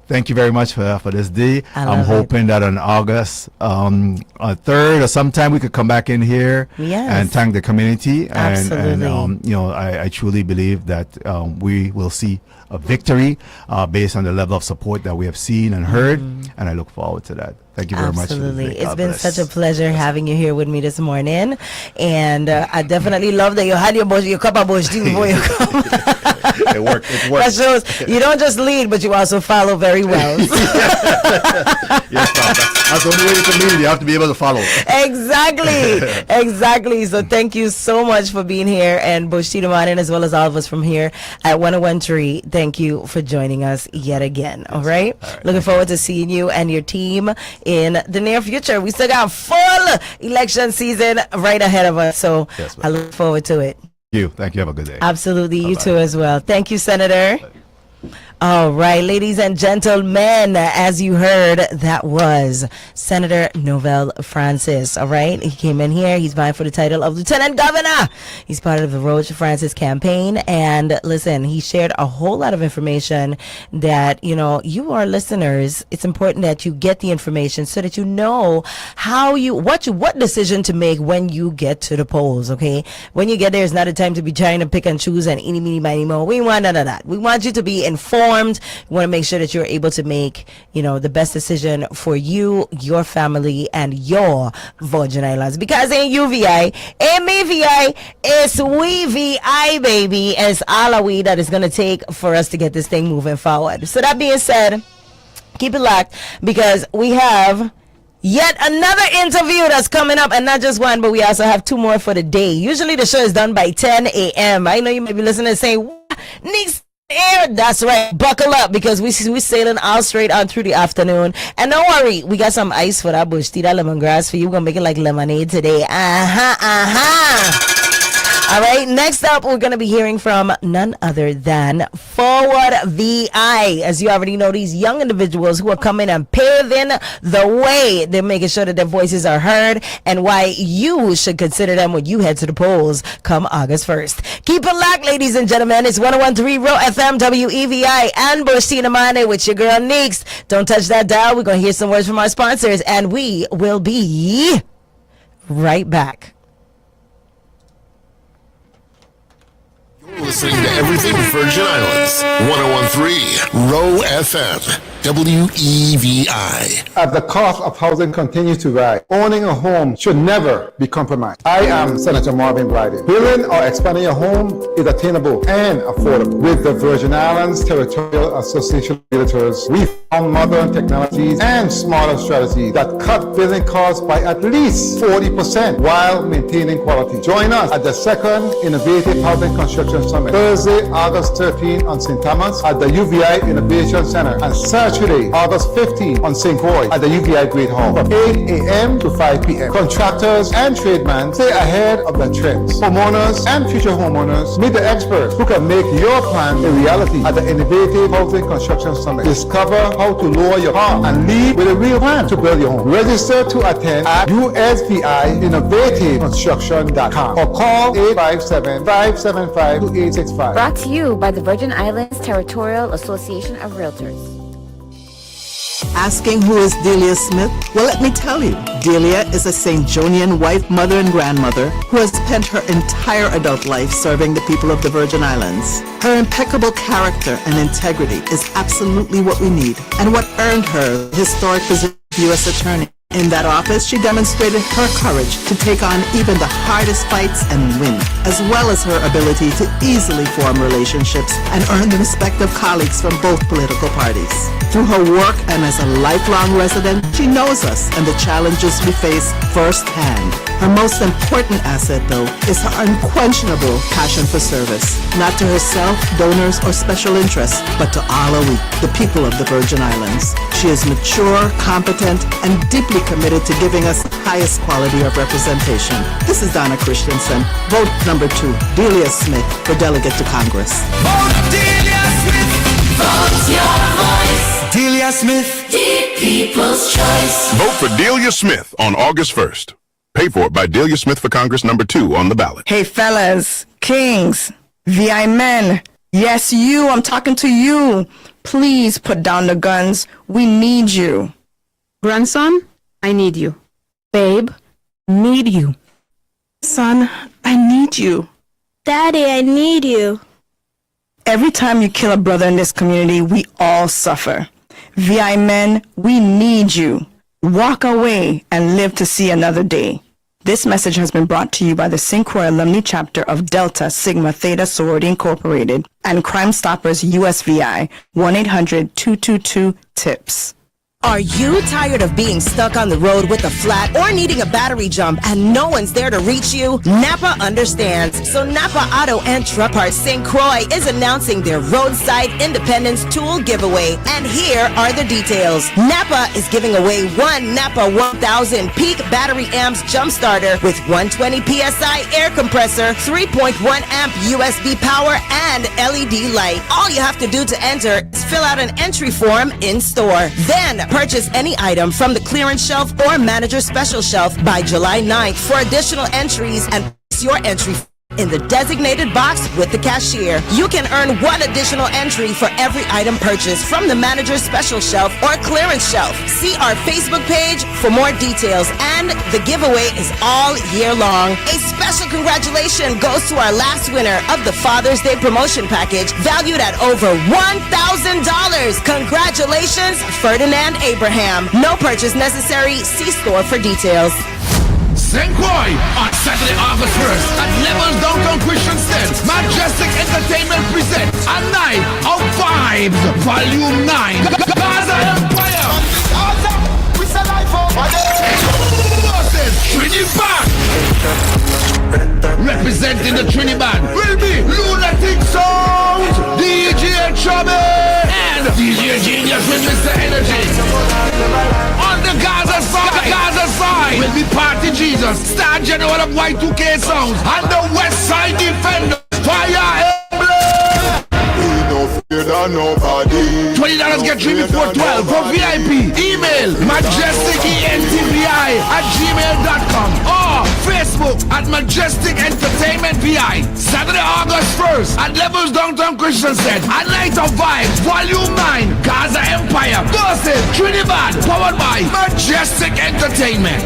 Thank you very much for this day. I'm hoping that on August 3rd or sometime we could come back in here and thank the community. Absolutely. And I truly believe that we will see a victory based on the level of support that we have seen and heard, and I look forward to that. Thank you very much. Absolutely. It's been such a pleasure having you here with me this morning. And I definitely love that you had your cup of bush tea before you come. It worked. That shows you don't just lead, but you also follow very well. Yes, that's the only way you can lead. You have to be able to follow. Exactly. So thank you so much for being here, and Bush Tidamanen, as well as all of us from here at 101.3. Thank you for joining us yet again. All right. Looking forward to seeing you and your team in the near future. We still got full election season right ahead of us, so I look forward to it. Thank you. Have a good day. Absolutely. Bye-bye. You too as well. Thank you, Senator. All right, ladies and gentlemen, as you heard, that was Senator Novell Francis. All right, he came in here. He's vying for the title of Lieutenant Governor. He's part of the Roach Francis campaign. And listen, he shared a whole lot of information that, you know, you are listeners. It's important that you get the information so that you know what decision to make when you get to the polls. Okay, when you get there, it's not a time to be trying to pick and choose and eeny, meeny, miny, mo. We want none of that. We want you to be informed. You want to make sure that you're able to make, you know, the best decision for you, your family, and your Virgin Islands. Because ain't UVI, ain't me VI, it's we VI, baby. And it's all of we that is going to take for us to get this thing moving forward. So that being said, keep it locked, because we have yet another interview that's coming up, and not just one, but we also have two more for the day. Usually the show is done by 10 a.m. I know you may be listening and saying, what? Neeks air. That's right. Buckle up, because we sailing all straight on through the afternoon. And don't worry, we got some ice for that bush tea, that lemongrass for you. We're gonna make it like lemonade today. All right, next up, we're going to be hearing from none other than Forward VI. As you already know, these young individuals who are coming and paving the way. They're making sure that their voices are heard, and why you should consider them when you head to the polls come August 1st. Keep it locked, ladies and gentlemen. It's 101.3 Roe FM, WEVI, and Bush Tidamanen with your girl Neeks. Don't touch that dial. We're going to hear some words from our sponsors, and we will be right back. Listening to everything Virgin Islands. 101.3 Roe FM. WEVI. As the cost of housing continues to rise, owning a home should never be compromised. I am Senator Marvin Blyden. Building or expanding a home is attainable and affordable. With the Virgin Islands Territorial Association of Realtors, we found modern technologies and smarter strategies that cut building costs by at least 40% while maintaining quality. Join us at the second Innovative Housing Construction Summit, Thursday, August 13 on St. Thomas at the UVI Innovation Center, and Saturday, August 15 on St. Croix at the UVI Great Hall from 8 a.m. to 5 p.m. Contractors and tradesmen stay ahead of the trends. Homeowners and future homeowners meet the experts who can make your plan a reality at the Innovative Housing Construction Summit. Discover how to lower your cost and lead with a real plan to build your home. Register to attend at usvinnovativeconstruction.com or call 857-575-2865. Brought to you by the Virgin Islands Territorial Association of Realtors. Asking who is Delia Smith? Well, let me tell you. Delia is a St. Jonian wife, mother, and grandmother who has spent her entire adult life serving the people of the Virgin Islands. Her impeccable character and integrity is absolutely what we need, and what earned her the historic position of U.S. Attorney. In that office, she demonstrated her courage to take on even the hardest fights and win, as well as her ability to easily form relationships and earn the respect of colleagues from both political parties. Through her work and as a lifelong resident, she knows us and the challenges we face firsthand. Her most important asset, though, is her unquenchable passion for service, not to herself, donors, or special interests, but to all of we, the people of the Virgin Islands. She is mature, competent, and deeply committed to giving us the highest quality of representation. This is Donna Christensen. Vote number 2, Delia Smith, for Delegate to Congress. Vote Delia Smith. Vote your voice. Delia Smith. The people's choice. Vote for Delia Smith on August 1st. Paid for by Delia Smith for Congress number 2 on the ballot. Hey fellas, kings, VI men, yes you, I'm talking to you. Please put down the guns. We need you. Grandson, I need you. Babe, need you. Son, I need you. Daddy, I need you. Every time you kill a brother in this community, we all suffer. VI men, we need you. Walk away and live to see another day. This message has been brought to you by the St. Croix Alumni Chapter of Delta Sigma Theta Sorority Incorporated and Crime Stoppers USVI, 1-800-222-TIPS. Are you tired of being stuck on the road with a flat or needing a battery jump and no one's there to reach you? Napa understands. So Napa Auto and Truck Parts St. Croix is announcing their Roadside Independence Tool giveaway. And here are the details. Napa is giving away one Napa 1000 peak battery amps jump starter with 120 PSI air compressor, 3.1 amp USB power, and LED light. All you have to do to enter is fill out an entry form in store. Then purchase any item from the clearance shelf or manager special shelf by July 9th for additional entries and place your entry in the designated box with the cashier. You can earn one additional entry for every item purchased from the manager's special shelf or clearance shelf. See our Facebook page for more details, and the giveaway is all year long. A special congratulations goes to our last winner of the Father's Day promotion package valued at over $1,000. Congratulations, Ferdinand Abraham. No purchase necessary. See store for details. St. Croix on Saturday, August 1st at Levels Downtown Christian Center. Majestic Entertainment presents A Night of Vibes, Volume 9. Gaza Empire. We say life over there. Trinidad. Representing the Trinidad will be Lunatic Sound, DJ Trouble, and DJ Genius with Mr. Energy. On the Gaza side will be Party Jesus, Star General of Y2K Sounds, and the West Side Defenders, Fire Emblem. We don't fear nobody. $20 get 3 before 12 for VIP. Email majesticentvi@gmail.com or Facebook at Majestic Entertainment VI. Saturday, August 1st at Levels Downtown Christian Center. A Night of Vibes, Volume 9, Gaza Empire, Dorset, Trinidad, powered by Majestic Entertainment.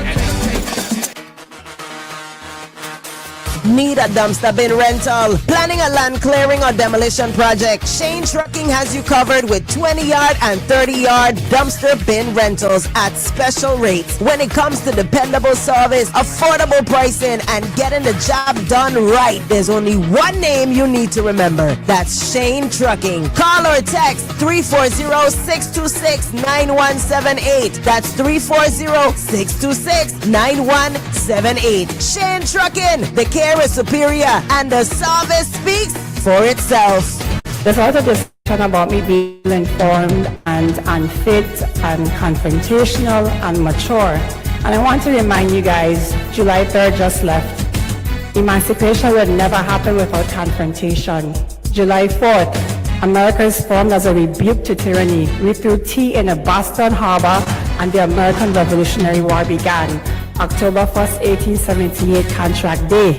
Need a dumpster bin rental? Planning a land clearing or demolition project? Shane Trucking has you covered with 20-yard and 30-yard dumpster bin rentals at special rates. When it comes to dependable service, affordable pricing, and getting the job done right, there's only one name you need to remember. That's Shane Trucking. Call or text 340-626-9178. That's 340-626-9178. Shane Trucking, the care is superior and the service speaks for itself. There's also discussion about me being informed and unfit and confrontational and mature. And I want to remind you guys, July 3rd just left. Emancipation would never happen without confrontation. July 4th, America is formed as a rebuke to tyranny. We threw tea in a Boston harbor and the American Revolutionary War began. October 1st, 1878, Contract Day.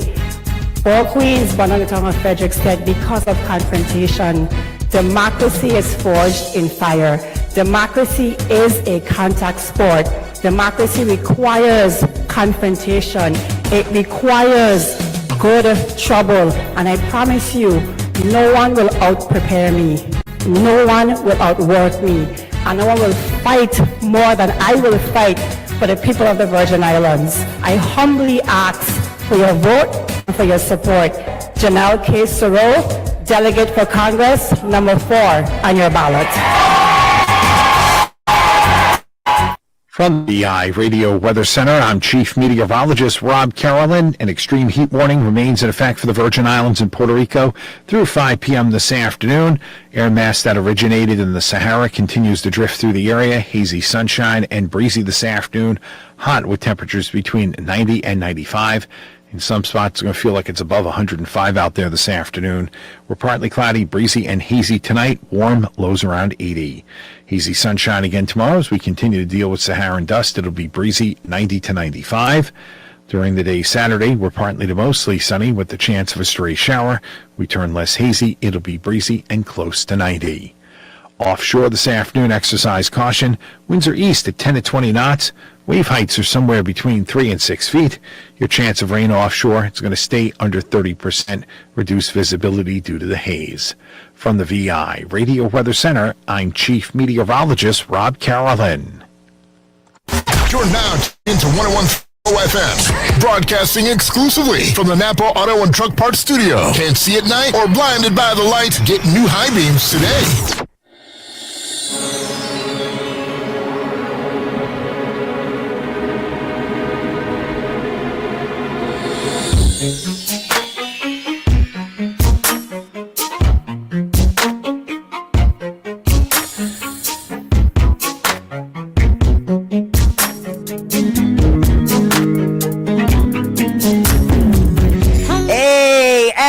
4 queens born on the town of Frederickstead because of confrontation. Democracy is forged in fire. Democracy is a contact sport. Democracy requires confrontation. It requires good trouble. And I promise you, no one will out-prepare me. No one will outwork me. And no one will fight more than I will fight for the people of the Virgin Islands. I humbly ask for your vote and for your support. Janelle K. Soro, Delegate for Congress, number 4 on your ballot. From the Radio Weather Center, I'm Chief Meteorologist Rob Carolyn. An extreme heat warning remains in effect for the Virgin Islands and Puerto Rico through 5 p.m. this afternoon. Air mass that originated in the Sahara continues to drift through the area. Hazy sunshine and breezy this afternoon. Hot with temperatures between 90 and 95. In some spots, it's going to feel like it's above 105 out there this afternoon. We're partly cloudy, breezy, and hazy tonight. Warm, lows around 80. Hazy sunshine again tomorrow as we continue to deal with Saharan dust. It'll be breezy, 90 to 95. During the day Saturday, we're partly to mostly sunny with the chance of a stray shower. We turn less hazy. It'll be breezy and close to 90. Offshore this afternoon, exercise caution. Winds are east at 10 to 20 knots. Wave heights are somewhere between 3 and 6 feet. Your chance of rain offshore is going to stay under 30%. Reduced visibility due to the haze. From the VI Radio Weather Center, I'm Chief Meteorologist Rob Carolyn. You're now into 101.3 FM, broadcasting exclusively from the Napa Auto and Truck Parts Studio. Can't see at night or blinded by the light? Get new high beams today.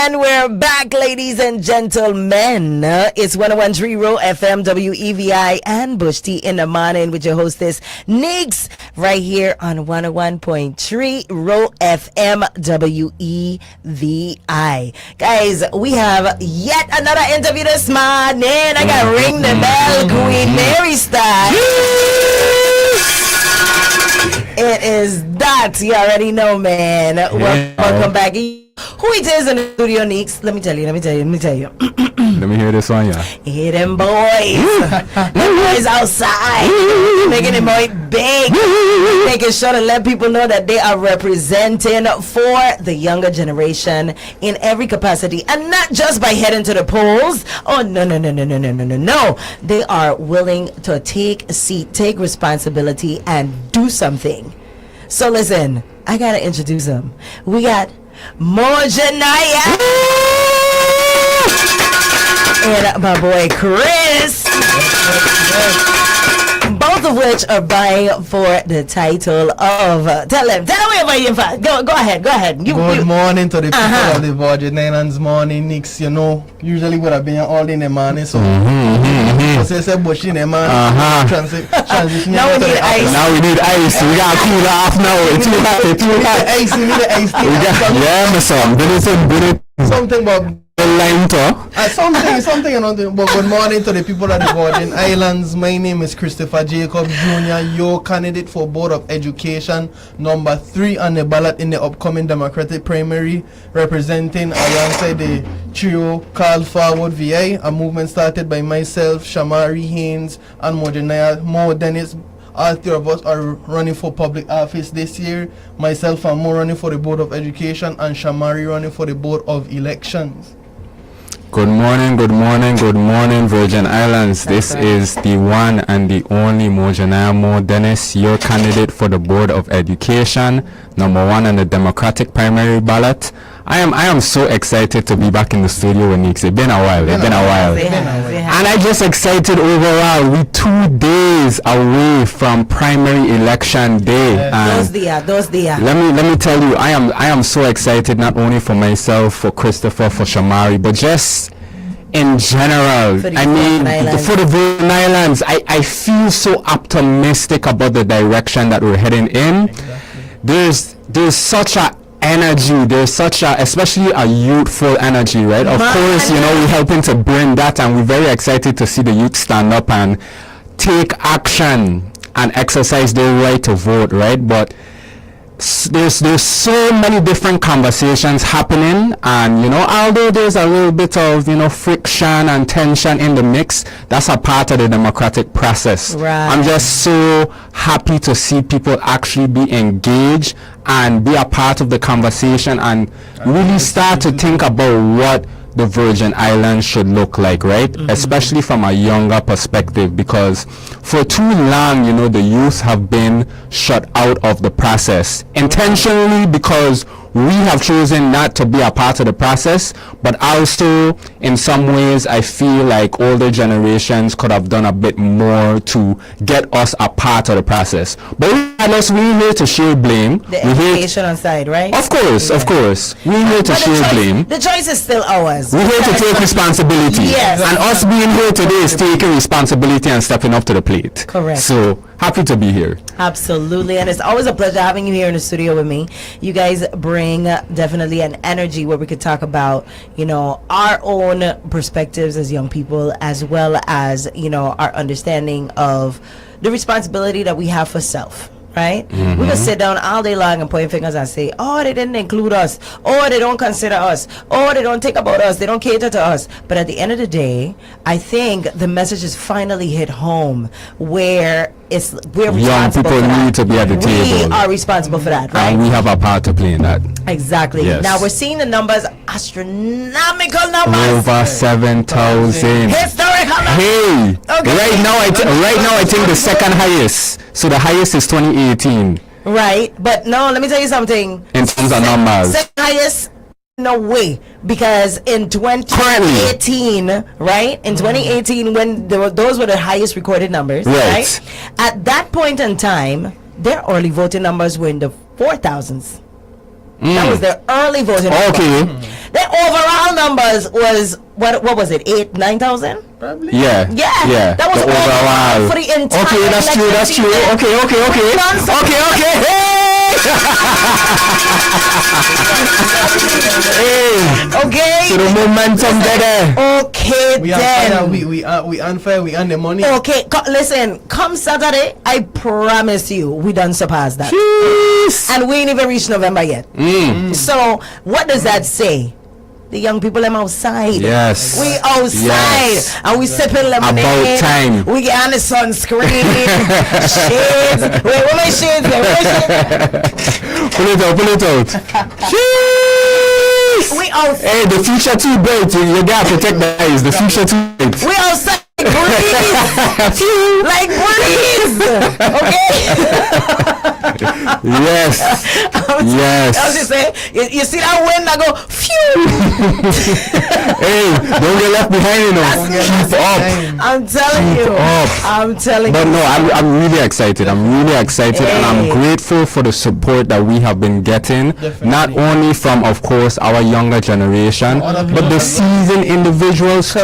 And we're back, ladies and gentlemen. It's 101.3 Roe FM, WEVI, and Bush T in the morning with your hostess, Neeks, right here on 101.3 Roe FM, WEVI. Guys, we have yet another interview this morning. I got Ring the Bell, Queen Mary style. It is that. You already know, man. Welcome back. Who it is in the studio, Neeks? Let me tell you. Let me hear this one, yeah. Hear them boys. Them boys outside. Making it more big. Making sure to let people know that they are representing for the younger generation in every capacity. And not just by heading to the polls. Oh, no. They are willing to take a seat, take responsibility, and do something. So listen, I got to introduce them. We got Mojanaya and my boy Chris, both of which are vying for the title of tell me about your father. Go ahead. Good morning to the people of the Virgin Islands. Morning, Nix. You know, usually would have been all in the morning, so say Bush in the morning. Transition. Now we need ice. Now we need ice. We got to cool off now. It's too hot. Ice. We need the ice. Yeah, my son. Something about something, but good morning to the people of the Virgin Islands. My name is Christopher Jacob Jr., your candidate for Board of Education, number 3 on the ballot in the upcoming Democratic primary, representing alongside the trio called Forward VA, a movement started by myself, Shamari Haynes, and Mo Dennis. All 3 of us are running for public office this year. Myself and Mo running for the Board of Education, and Shamari running for the Board of Elections. Good morning, Virgin Islands. This is the one and the only Mojanaya Mo Dennis, your candidate for the Board of Education, number 1 on the Democratic primary ballot. I am so excited to be back in the studio with Nix. It's been a while. And I'm just excited overall. We're 2 days away from primary election day. Those dia. Let me tell you, I am so excited, not only for myself, for Christopher, for Shamari, but just in general. For the Virgin Islands, I feel so optimistic about the direction that we're heading in. Exactly. There's such a energy, there's such a, especially a youthful energy, right? Of course, you know, we're helping to bring that, and we're very excited to see the youth stand up and take action and exercise their right to vote, right? But there's so many different conversations happening, and you know, although there's a little bit of, you know, friction and tension in the mix, that's a part of the democratic process. Right. I'm just so happy to see people actually be engaged and be a part of the conversation and really start to think about what the Virgin Islands should look like, right? Especially from a younger perspective, because for too long, you know, the youth have been shut out of the process intentionally, because we have chosen not to be a part of the process, but also in some ways I feel like older generations could have done a bit more to get us a part of the process. But regardless, we're here to share blame. The education on side, right? Of course. We're here to share blame. The choice is still ours. We're here to take responsibility. Yes. And us being here today is taking responsibility and stepping up to the plate. Correct. So happy to be here. Absolutely. And it's always a pleasure having you here in the studio with me. You guys bring definitely an energy where we could talk about, you know, our own perspectives as young people, as well as, you know, our understanding of the responsibility that we have for self. right? We can sit down all day long and point fingers and say, oh, they didn't include us, oh, they don't consider us, oh, they don't think about us, they don't cater to us. But at the end of the day, I think the message is finally hit home where we're responsible young people for that. need to be at the table. We are responsible for that, right? And we have a part to play in that. Exactly. Yes. Now we're seeing the numbers, astronomical numbers. Over 7,000. Historical numbers. Hey, Okay. right now I think the second highest. So the highest is 2018 Right, but no, let me tell you something. in terms of numbers. Second highest, no way, because in 2018, right? In 2018, when those were the highest recorded numbers, right? At that point in time, their early voting numbers were in the 4,000s. That was their early voting numbers. Okay. Their overall numbers was what was it? 9,000? Probably. Yeah. Yeah. That was the overall for the entire. Okay, that's true. That's true. Okay. Okay. So the momentum there. Okay, We then. are we unfair. We earn the money. Okay, listen. Come Saturday, I promise you, we done surpass that. And we ain't even reached November yet. So what does that say? The young people them outside. Yes. We outside. Yes. And we sipping lemonade. About time. We get on the sunscreen. Shades. Wait, what my shades there? Pull it out. Jeez. We outside. Hey, the future too bright. You gotta protect the eyes. The future too bright. We outside. Like breeze. Okay. Yes. Yes. I was just saying, you see that wind that go phew. Hey, don't get left behind, you know. Keep up. I'm telling you. I'm telling But you. no, I'm really excited. And I'm grateful for the support that we have been getting. Not only from, of course, our younger generation, but the seasoned individuals too.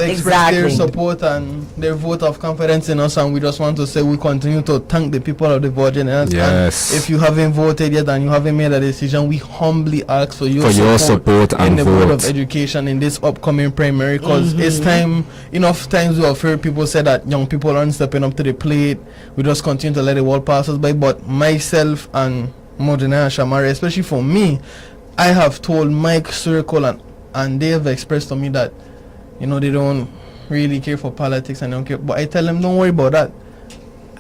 Exactly. Their support and their vote of confidence in us, and we just want to say we continue to thank the people of the Virgin Islands. Yes. And if you haven't voted yet and you haven't made a decision, we humbly ask for your support in and the Board of vote. Education in this upcoming primary, because it's time. Enough times we have heard people say that young people aren't stepping up to the plate. We just continue to let the world pass us by. But myself and Modena and Shamari, especially for me, I have told Mike Circle and they have expressed to me that they don't really care for politics and don't care. But I tell them, don't worry about that.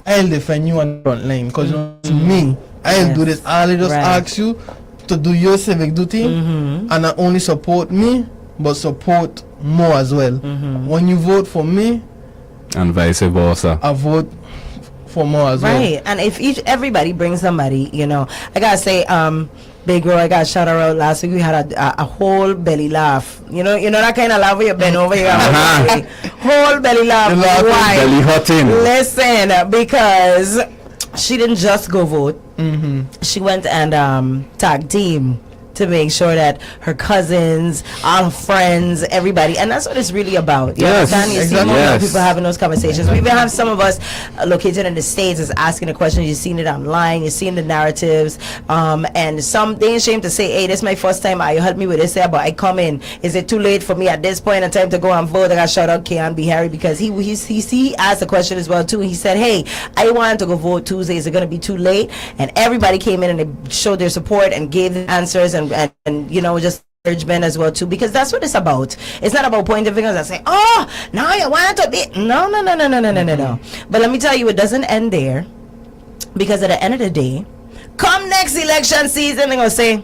I'll defend you on the front line, because it's me. I'll do this. I'll just ask you to do your civic duty and not only support me, but support more as well. When you vote for me, and vice versa, I vote for more as well. Right. And if everybody brings somebody, I gotta say, Big Roy, I got shout out last week. We had a whole belly laugh. You know that kind of laugh where you bend over here. Whole belly laugh. Why? Belly hurting. Listen, because she didn't just go vote. She went and tag team to make sure that her cousins, all her friends, everybody, and that's what it's really about. You understand? You see more people having those conversations. We even have some of us located in the States is asking the questions. You've seen it online. You've seen the narratives, and some they ain't ashamed to say, "Hey, this is my first time. You help me with this, but I come in. Is it too late for me at this point in time to go and vote?" I got shout out Keon B. Harry because he asked the question as well too. He said, "Hey, I wanted to go vote Tuesday. Is it going to be too late?" And everybody came in and they showed their support and gave the answers and just encouragement as well too, because that's what it's about. It's not about pointing fingers and saying, "Oh, now you want to be." No. But let me tell you, it doesn't end there, because at the end of the day, come next election season, they're gonna say,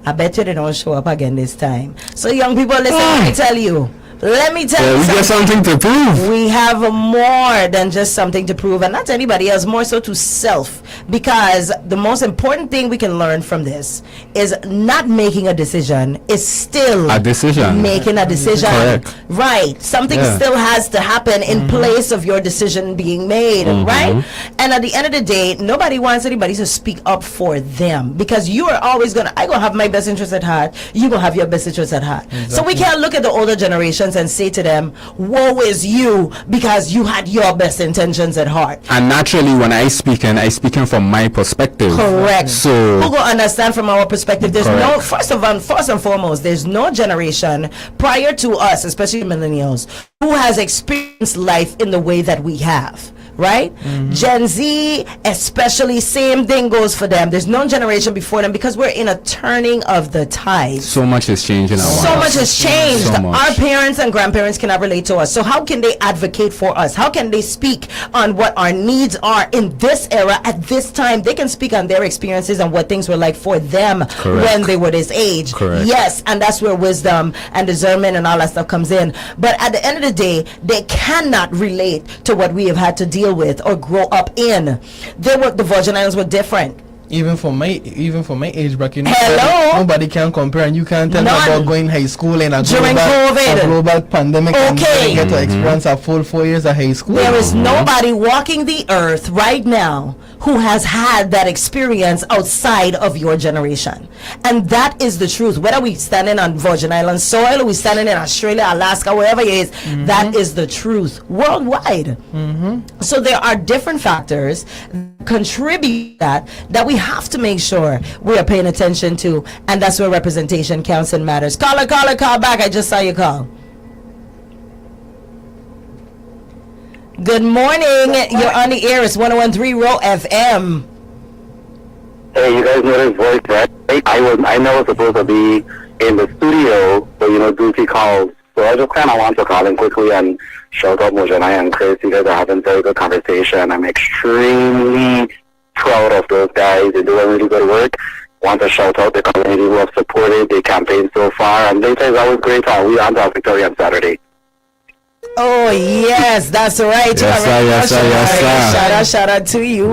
I bet you they don't show up again this time. So young people, listen, let me tell you we get something to prove. We have more than just something to prove, and not to anybody else, more so to self, because the most important thing we can learn from this is not making a decision is still a decision. Making a decision. Correct. Right. Something still has to happen in place of your decision being made, right? And at the end of the day, nobody wants anybody to speak up for them, because you are always I gonna have my best interest at heart, you gonna have your best interest at heart. So we can't look at the older generations and say to them, woe is you, because you had your best intentions at heart. And naturally, when I speak from my perspective. Correct. So who gonna understand from our perspective? There's no first and foremost, there's no generation prior to us, especially millennials, who has experienced life in the way that we have. right? Gen Z, especially, same thing goes for them. There's no generation before them because we're in a turning of the tide. So much has changed in our lives. So much has changed. So much. Our parents and grandparents cannot relate to us. So how can they advocate for us? How can they speak on what our needs are in this era at this time? They can speak on their experiences and what things were like for them when they were this age. Yes, and that's where wisdom and discernment and all that stuff comes in. But at the end of the day, they cannot relate to what we have had to deal with or grow up in. The Virgin Islands were different. Even for my age bracket, Hello? nobody can compare, and you can't tell me about going high school in a global pandemic and get to experience a full 4 years of high school. There is nobody walking the earth right now who has had that experience outside of your generation, and that is the truth. Whether we standing on Virgin Island soil or we standing in Australia, Alaska, wherever it is, that is the truth worldwide. So there are different factors that contribute that we have to make sure we are paying attention to, and that's where representation counts and matters. Call back. I just saw you call. Good morning. You're on the air. It's 101.3 Roe FM. Hey, you guys know this voice, right? I know it's supposed to be in the studio, but duty calls. So I just kind of want to call in quickly and shout out Mojanai and Chris. You guys are having very good conversation. I'm extremely proud of those guys. They're doing really good work. Want to shout out the community who have supported the campaign so far. And later is always great. We on to victory on Saturday. Oh yes, that's right. Yes, sir. Shout out to you.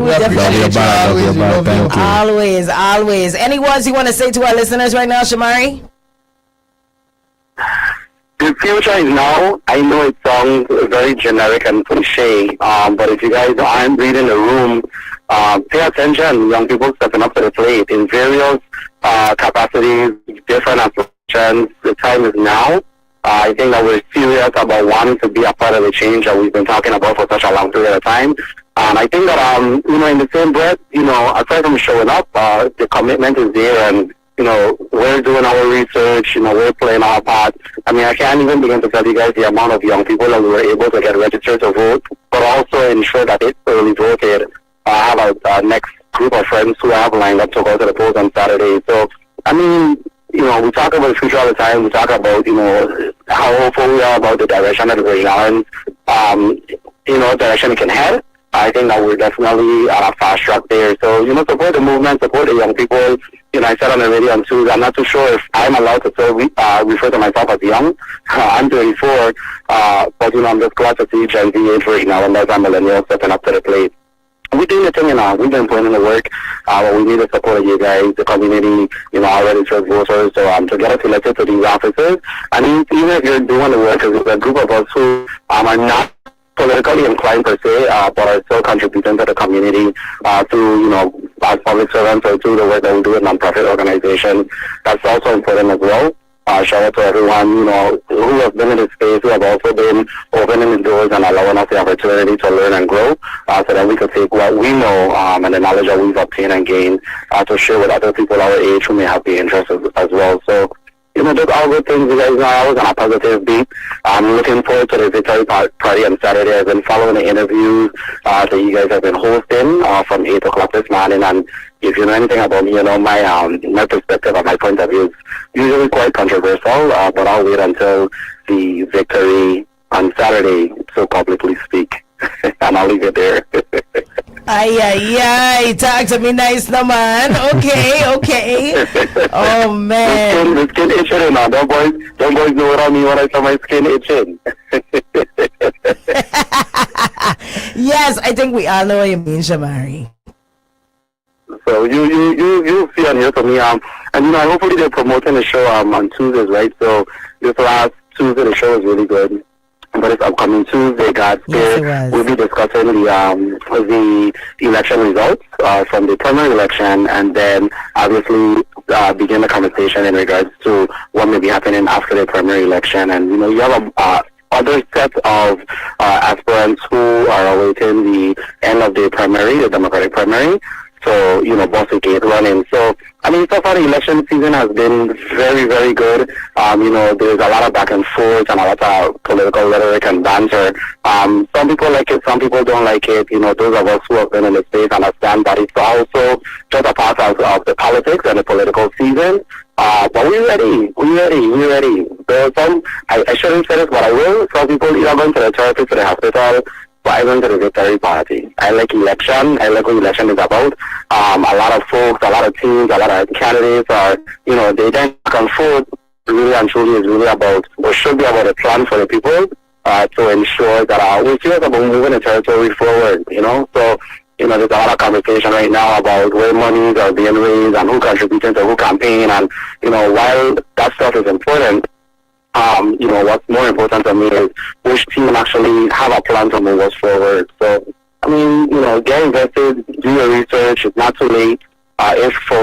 Always. Any words you want to say to our listeners right now, Shamari? The future is now. I know it sounds very generic and cliche, but if you guys aren't reading the room, pay attention. Young people stepping up to the plate in various capacities, different applications. The time is now. I think that we're serious about wanting to be a part of the change that we've been talking about for such a long period of time. And I think that, in the same breath, aside from showing up, the commitment is there, and we're doing our research, we're playing our part. I mean, I can't even begin to tell you guys the amount of young people that we were able to get registered to vote, but also ensure that they early voted. I have a next group of friends who I have lined up to go to the polls on Saturday. So, I mean, we talk about the future all the time. We talk about, how hopeful we are about the direction of the Virgin Islands, direction it can head. I think that we're definitely on a fast track there. So, support the movement, support the young people. I said on the radio on Tuesday, I'm not too sure if I'm allowed to still refer to myself as young. I'm 34, but, I'm just glad to see Gen Z age Virgin Islanders and millennials stepping up to the plate. We're doing the thing, we've been putting in the work, but we need the support of you guys, the community, our registered voters, so to get us elected to these offices. I mean, even if you're doing the work, there's a group of us who are not politically inclined per se, but are still contributing to the community through, as public servants or through the work that we do with nonprofit organizations. That's also important as well. Shout out to everyone, who have been in this space, who have also been opening the doors and allowing us the opportunity to learn and grow, so that we could take what we know and the knowledge that we've obtained and gained to share with other people our age who may have the interest as well. So, just all good things. You guys know I was on a positive beat. I'm looking forward to the victory party on Saturday. I've been following the interviews that you guys have been hosting from 8 o'clock this morning, and if you know anything about me, my perspective and my point of view is usually quite controversial, but I'll wait until the victory on Saturday to publicly speak, and I'll leave it there. Ay, talk to me nice naman. Okay. Oh, man. The skin itching now. Them boys know what I mean when I say my skin itching. Yes, I think we all know what you mean, Shamari. So you see and hear from me. And hopefully they're promoting the show on Tuesdays, right? So this last Tuesday the show is really good. But it's upcoming Tuesday, God Spirit, we'll be discussing the election results from the primary election, and then obviously begin the conversation in regards to what may be happening after the primary election. And you have other set of aspirants who are awaiting the end of the primary, the Democratic primary. So, Bossy Gate running. So, so far the election season has been very, very good. There's a lot of back and forth and a lot of political rhetoric and banter. Some people like it, some people don't like it. Those of us who have been in the space understand that it's also just a part of the politics and the political season. But we're ready. We're ready. There's I shouldn't say this, but I will. Some people either going to the therapist, to the hospital, but I went to the victory party. I like election. I like what election is about. A lot of folks, a lot of teams, a lot of candidates are, they then back and forth. Really and truly is really about, or should be about a plan for the people to ensure that we're serious about moving the territory forward, So, there's a lot of conversation right now about where monies are being raised and who contributing to who campaign. And, while that stuff is important, what's more important to me is which team actually have a plan to move us forward. So, get invested, do your research. It's not too late. If for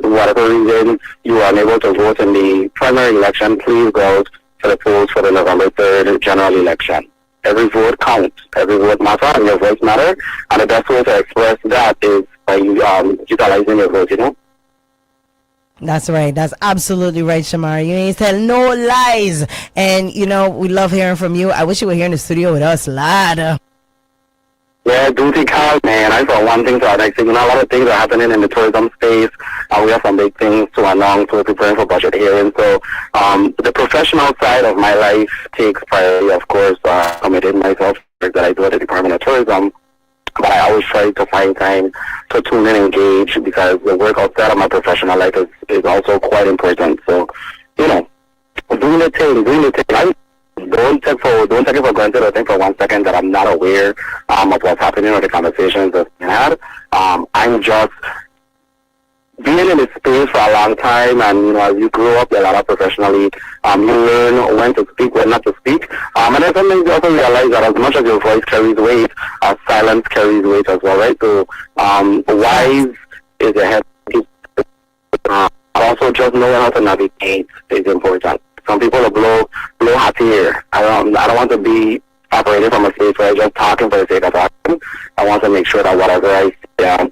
whatever reason you are unable to vote in the primary election, please go to the polls for the November 3rd general election. Every vote counts. Every vote matters, and your voice matters. And the best way to express that is by utilizing your vote, That's right. That's absolutely right, Shamari. You ain't tell no lies. And, we love hearing from you. I wish you were here in the studio with us, lad. Yeah, duty calls, man. I saw one thing to our next thing. A lot of things are happening in the tourism space. We have some big things to announce. We're preparing for budget hearing. So, the professional side of my life takes priority, of course. Committed myself that I do at the Department of Tourism. But I always try to find time to tune in and engage because the work outside of my professional life is also quite important. So, doing the thing. Don't take it for granted or think for 1 second that I'm not aware of what's happening or the conversations that we had. I'm just being in this space for a long time, and as you grow up a lot professionally, you learn when to speak, when not to speak. And then sometimes you also realize that as much as your voice carries weight, silence carries weight as well, right? So wise is a head. Also, just knowing how to navigate is important. Some people will blow hot air. I don't want to be operating from a space where I'm just talking for the sake of talking. I want to make sure that whatever I say,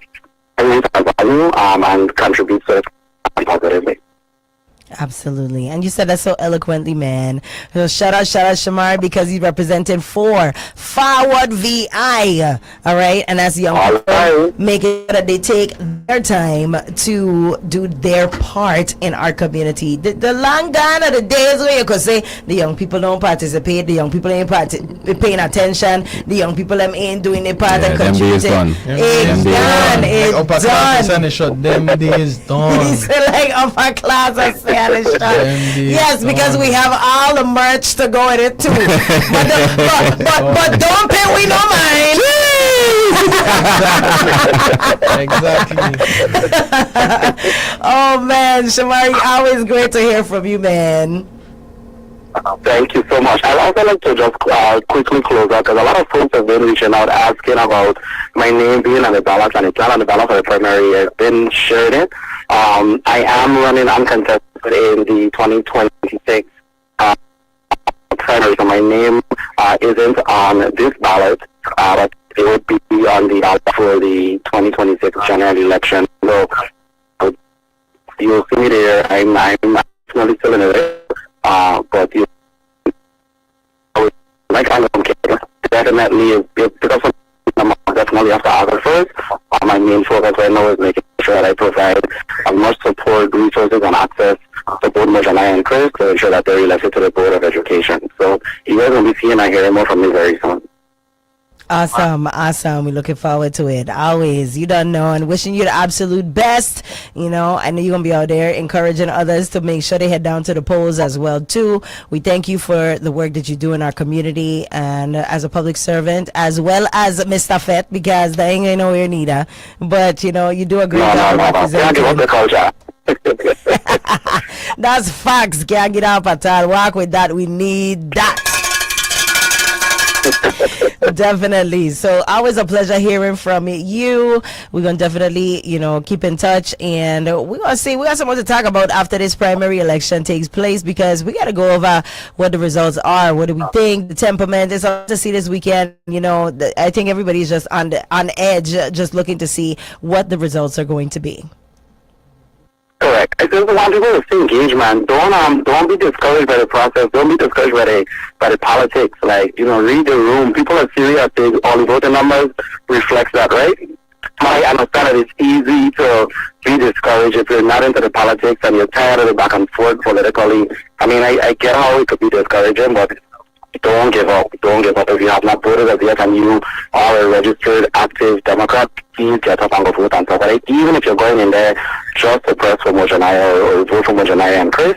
I really value and contribute to it positively. Absolutely. And you said that so eloquently, man. So shout out Shamari, because he's representing for Forward VI. All right. And as young people, making sure that they take their time to do their part in our community. The long gone are the days where you could say the young people don't participate, the young people ain't paying attention, the young people ain't doing their part and contributing. It's done. It's done. Them days done. It's like upper class and say. Yes, because we have all the merch to go with it too. but don't pay we no mind. Exactly. Oh man, Shamari, always great to hear from you, man. Thank you so much. I'd also like to just quickly close out because a lot of folks have been reaching out asking about my name being on the ballot, and it's not on the ballot for the primary. It's been shared. I am running uncontested in the 2026 primary, so my name isn't on this ballot, but it would be on the ballot for the 2026 general election. So you'll see me there. I'm definitely still in the race, but you like I'm definitely because I'm definitely after August 1st. My main focus right now is making sure that I provide as much support, resources, and access to both Mojana and Chris to ensure that they're elected to the Board of Education. So you guys will be seeing and hearing more from me very soon. Awesome. We're looking forward to it. Always. You don't know, and wishing you the absolute best. I know you're going to be out there encouraging others to make sure they head down to the polls as well, too. We thank you for the work that you do in our community and as a public servant, as well as Mr. Fett, because they ain't nowhere neither. But, you do a great job representing. That's facts. Can't get up at all. Work with that. We need that. Definitely. So always a pleasure hearing from you. We're gonna definitely, keep in touch, and we're gonna see. We got some more to talk about after this primary election takes place, because we gotta go over what the results are. What do we think? The temperament is up to see this weekend. I think everybody's just on edge, just looking to see what the results are going to be. Correct. I just want people to stay engaged, man. Don't be discouraged by the process. Don't be discouraged by the politics. Read the room. People are serious. All the voting numbers reflects that, right? I understand that it's easy to be discouraged if you're not into the politics and you're tired of the back and forth politically. I get how it could be discouraging, but don't give up. Don't give up. If you have not voted as yet and you are a registered, active Democrat, please get up and go vote and stuff. But even if you're going in there just to press for Mojanaya or vote for Mojanaya and Chris,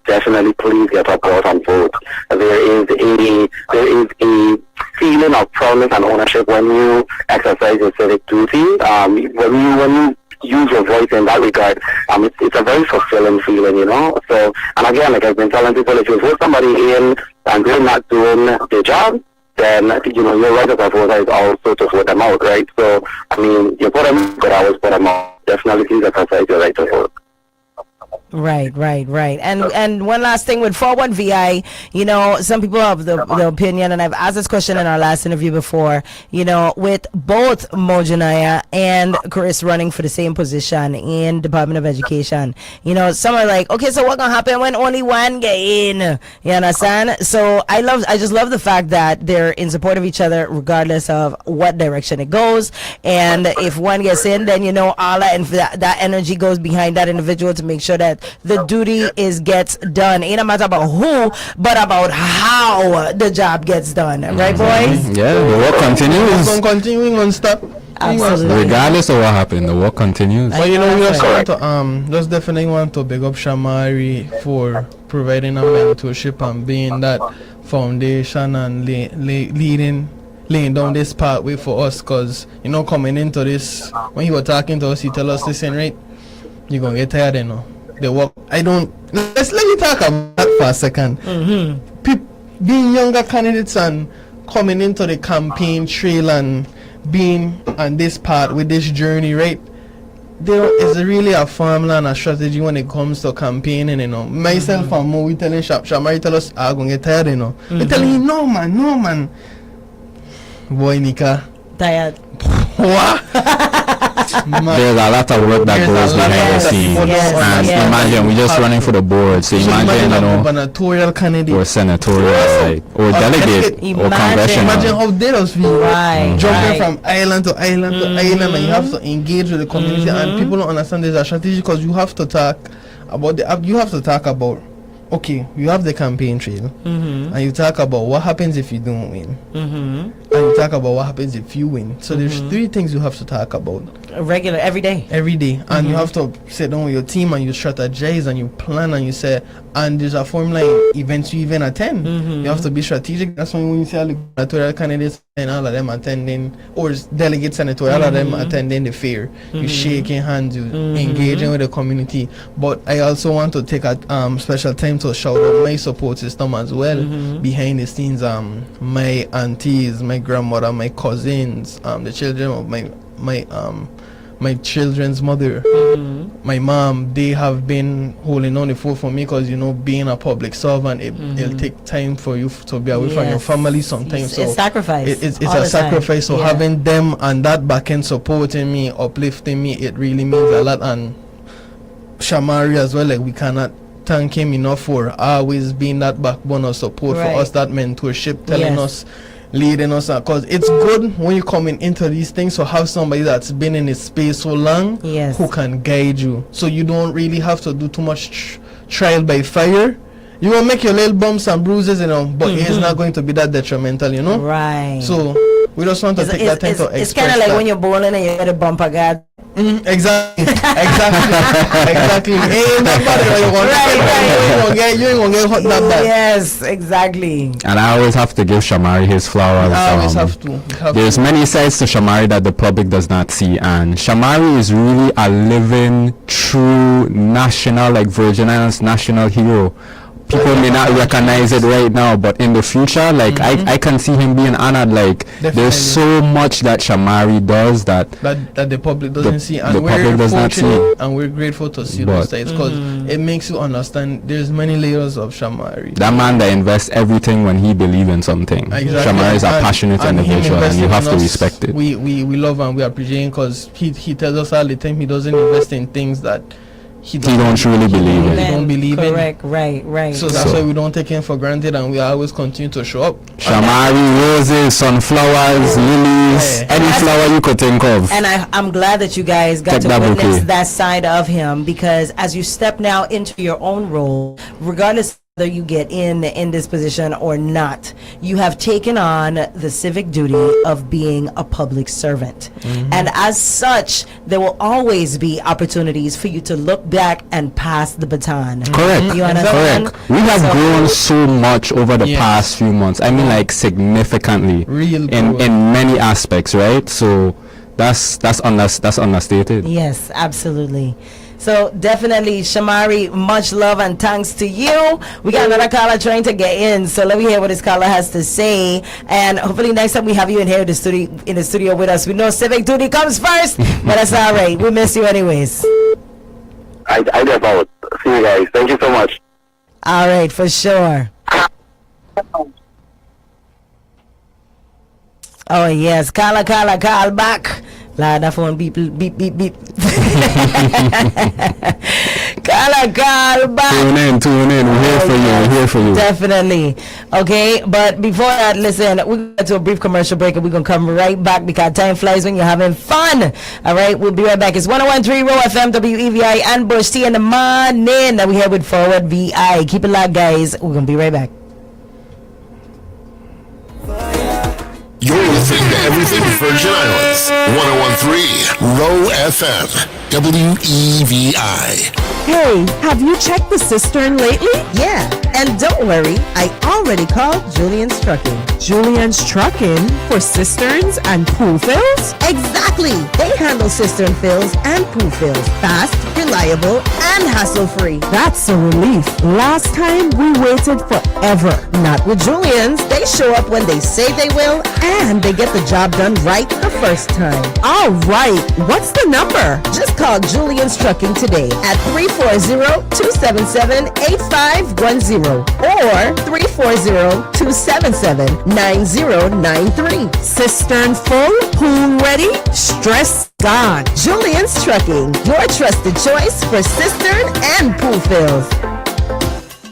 definitely please get up, go out and vote. There is a feeling of proudness and ownership when you exercise your civic duty. When you use your voice in that regard, it's a very fulfilling feeling, So, and again, like I've been telling people, if you vote somebody in and they're not doing their job, then, your right as a voter is also to vote them out, right? So, you put them in, but I always put them out. Definitely please exercise your right to vote. Right. And one last thing with 41 VI, some people have the opinion, and I've asked this question in our last interview before, with both Mojanaya and Chris running for the same position in Department of Education, some are like, okay, so what's gonna happen when only one get in? You understand? So I just love the fact that they're in support of each other regardless of what direction it goes. And if one gets in, then all that energy goes behind that individual to make sure that the duty gets done. Ain't a matter about who, but about how the job gets done. Right, boys? Yeah, the work continues. It's continuing on stop. Absolutely. Regardless of what happened, the work continues. But we just definitely want to big up Shamari for providing a mentorship and being that foundation and laying down this pathway for us, because coming into this, when you were talking to us, you tell us, listen, right, you're gonna get tired, the work. Let's let me talk about that for a second. Being younger candidates and coming into the campaign trail and being on this part with this journey, right? There is really a formula and a strategy when it comes to campaigning, Myself and Mo, we telling Shamari tell us, I'm gonna get tired, We're telling him, no man. Boy, Nika. Tired. What? There's a lot of work that goes behind the scenes. And imagine we're just running for the board. So imagine, a gubernatorial candidate or senatorial, or delegate, or congressional. Imagine how they does feel. Jumping from island to island to island, and you have to engage with the community. And people don't understand there's a strategy, because you have to talk about okay, you have the campaign trail, and you talk about what happens if you don't win, and you talk about what happens if you win. So there's three things you have to talk about. Regular, every day. And you have to sit down with your team and you strategize and you plan and you say, and there's a formula events you even attend. You have to be strategic. That's when you see all the gubernatorial candidates and all of them attending, or delegates senatorial, all of them attending the fair. You shaking hands, you engaging with the community. But I also want to take a special time to shout out my support system as well, behind the scenes. My aunties, my grandmother, my cousins, the children of my children's mother, my mom, they have been holding on the fort for me, because being a public servant, it'll take time for you to be away from your family sometimes. It's sacrifice. It's a sacrifice. So having them and that back end supporting me, uplifting me, it really means a lot. And Shamari as well, we cannot thank him enough for always being that backbone of support for us, that mentorship, telling us, leading us, because it's good when you're coming into these things to have somebody that's been in this space so long, who can guide you, so you don't really have to do too much trial by fire. You will make your little bumps and bruises, but it's not going to be that detrimental, Right. So we just want to take that time to express. It's kind of like when you're bowling and you get a bumper guard. Exactly. Ain't nobody you ain't gonna get hot that bad. Yes, exactly. And I always have to give Shamari his flowers. I always have to. There's many sides to Shamari that the public does not see, and Shamari is really a living, true national, like Virgin Islands national hero. people may not recognize it right now, but in the future, like I can see him being honored. Like there's so much that Shamari does that the public doesn't see, and the we're public does not see. fortunate and we're grateful to see those sides, because it makes you understand there's many layers of Shamari. That man that invests everything when he believes in something. Exactly. Shamari is a passionate individual, and you have to respect it. We love and we appreciate him, because he tells us all the time he doesn't invest in things that he don't truly believe in. He don't believe in. Correct, right. So that's why we don't take him for granted, and we always continue to show up. Shamari, roses, sunflowers, lilies, any flower you could think of. And I'm glad that you guys got to witness that side of him, because as you step now into your own role, regardless whether you get in this position or not, you have taken on the civic duty of being a public servant. And as such, there will always be opportunities for you to look back and pass the baton. Correct. You understand? Correct. We have grown so much over the past few months. I mean, like significantly in many aspects, right? So that's understated. Yes, absolutely. So definitely, Shamari, much love and thanks to you. We got another caller trying to get in, so let me hear what this caller has to say. And hopefully next time we have you in here in the studio with us. We know civic duty comes first, but that's all right. We miss you anyways. I get out. See you guys. Thank you so much. All right, for sure. Oh yes, call back. That phone beep. Call back. Tune in. We're here for you. Definitely. Okay, but before that, listen, we're going to a brief commercial break, and we're going to come right back, because time flies when you're having fun. All right, we'll be right back. It's 101.3 Roe FM, WEVI, and Bush T in the morning. That we here with Forward VI. Keep it locked, guys. We're going to be right back. You're listening to Everything Virgin Islands. 101.3 Roe FM. WEVI. Hey, have you checked the cistern lately? Yeah, and don't worry, I already called Julian's Trucking. Julian's Trucking for cisterns and pool fills? Exactly! They handle cistern fills and pool fills. Fast, reliable, and hassle-free. That's a relief. Last time we waited forever. Not with Julian's. They show up when they say they will, and they get the job done right the first time. All right. What's the number? Just call Julian's Trucking today at 340-277-8510 or 340-277-9093. Cistern full, pool ready, stress gone. Julian's Trucking, your trusted choice for cistern and pool fills.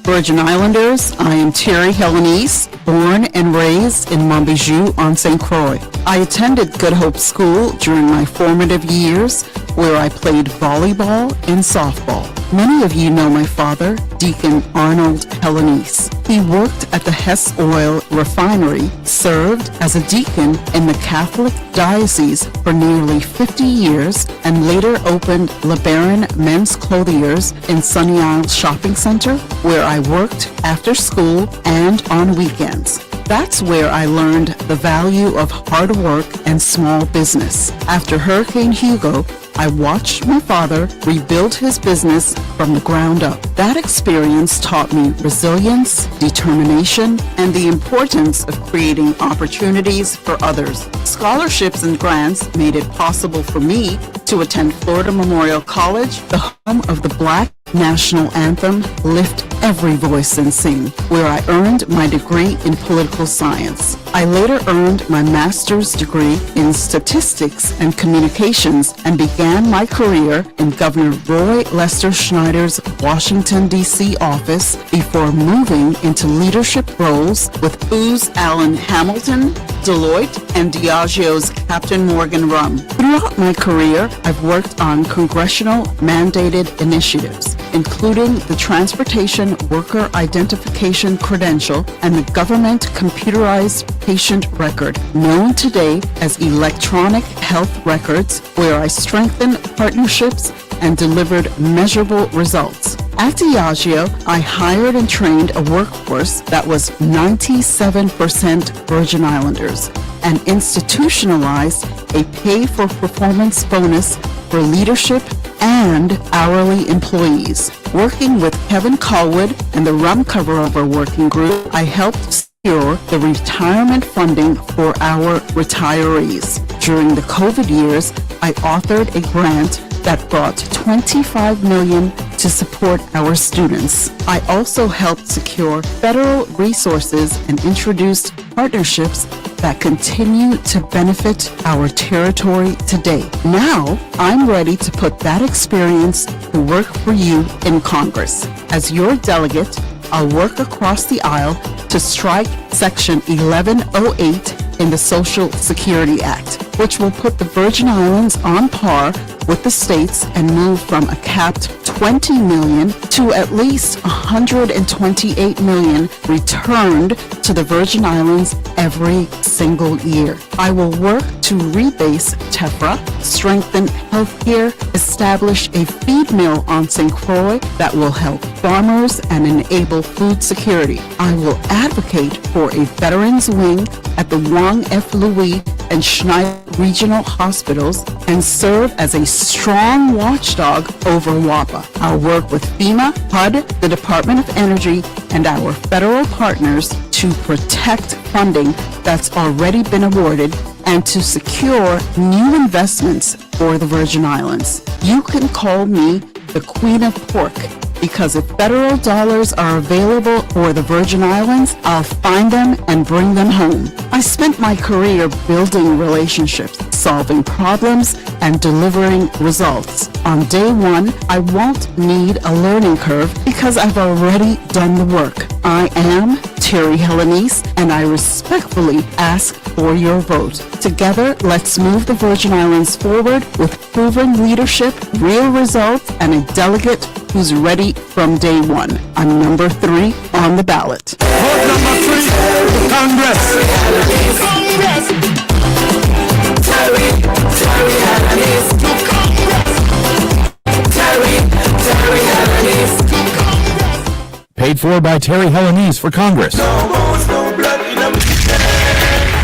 Virgin Islanders, I am Terry Helenise, born and raised in Montbijou on St. Croix. I attended Good Hope School during my formative years, where I played volleyball and softball. Many of you know my father, Deacon Arnold Helenise. He worked at the Hess Oil Refinery, served as a deacon in the Catholic Diocese for nearly 50 years, and later opened LeBaron Men's Clothiers in Sunny Isle Shopping Center, where I worked after school and on weekends. That's where I learned the value of hard work and small business. After Hurricane Hugo, I watched my father rebuild his business from the ground up. That experience taught me resilience, determination, and the importance of creating opportunities for others. Scholarships and grants made it possible for me to attend Florida Memorial College, the home of the Black National Anthem, Lift Every Voice and Sing, where I earned my degree in political science. I later earned my master's degree in statistics and communications and began my career in Governor Roy Lester Schneider's Washington, D.C. office before moving into leadership roles with Booz Allen Hamilton, Deloitte, and Diageo's Captain Morgan Rum. Throughout my career, I've worked on congressional mandated initiatives, including the Transportation Worker Identification Credential and the Government Computerized Patient Record, known today as Electronic Health Records, where I strengthened partnerships and delivered measurable results. At Diageo, I hired and trained a workforce that was 97% Virgin Islanders and institutionalized a pay-for-performance bonus for leadership and hourly employees. Working with Kevin Colwood and the Rum Cover Over Working Group, I helped secure the retirement funding for our retirees. During the COVID years, I authored a grant that brought $25 million to support our students. I also helped secure federal resources and introduced partnerships that continue to benefit our territory today. Now, I'm ready to put that experience to work for you in Congress. As your delegate, I'll work across the aisle to strike Section 1108 in the Social Security Act, which will put the Virgin Islands on par with the states and move from a capped $20 million to at least $128 million returned to the Virgin Islands every single year. I will work to rebase TEFRA, strengthen healthcare, establish a feed mill on St. Croix that will help farmers and enable food security. I will advocate for a veterans wing at the Wang F. Louis and Schneider regional hospitals and serve as a strong watchdog over WAPA. I'll work with FEMA, HUD, the Department of Energy, and our federal partners to protect funding that's already been awarded and to secure new investments for the Virgin Islands. You can call me the Queen of Pork, because if federal dollars are available for the Virgin Islands, I'll find them and bring them home. I spent my career building relationships, solving problems, and delivering results. On day one, I won't need a learning curve because I've already done the work. I am Terry Helenice, and I respectfully ask for your vote. Together, let's move the Virgin Islands forward with proven leadership, real results, and a delegate who's ready from day one. I'm number 3 on the ballot. Vote number 3, Congress. Congress. Terry Helenice. Terry Helenice. Paid for by Terry Helenice for Congress.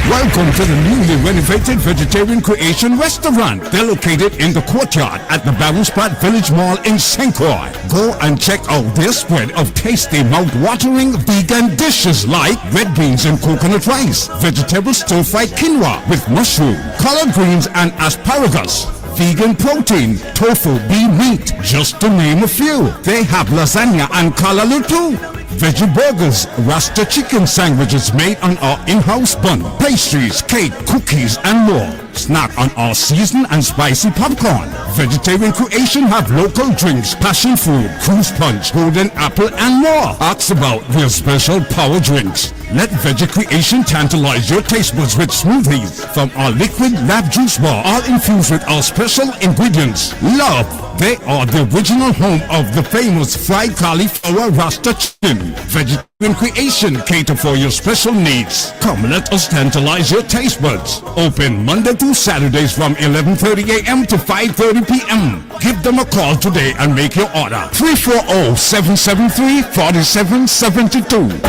Welcome to the newly renovated Vegetarian Creation Restaurant. They're located in the courtyard at the Barrel Spot Village Mall in St. Croix. Go and check out their spread of tasty, mouth-watering vegan dishes like red beans and coconut rice, vegetable stir-fried quinoa with mushroom, collard greens and asparagus, vegan protein, tofu, bean meat, just to name a few. They have lasagna and kalaloo too. Veggie burgers, Rasta chicken sandwiches made on our in-house bun, pastries, cake, cookies, and more. Snack on our seasoned and spicy popcorn. Vegetarian Creation have local drinks, passion fruit, cruise punch, golden apple, and more. Ask about their special power drinks. Let Veggie Creation tantalize your taste buds with smoothies from our liquid lab juice bar, all infused with our special ingredients. Love, they are the original home of the famous fried cauliflower Rasta chicken. Vegetarian Creation cater for your special needs. Come, let us tantalize your taste buds. Open Monday through Saturdays from 11:30 a.m. to 5:30 p.m. Give them a call today and make your order. 340-773-4772.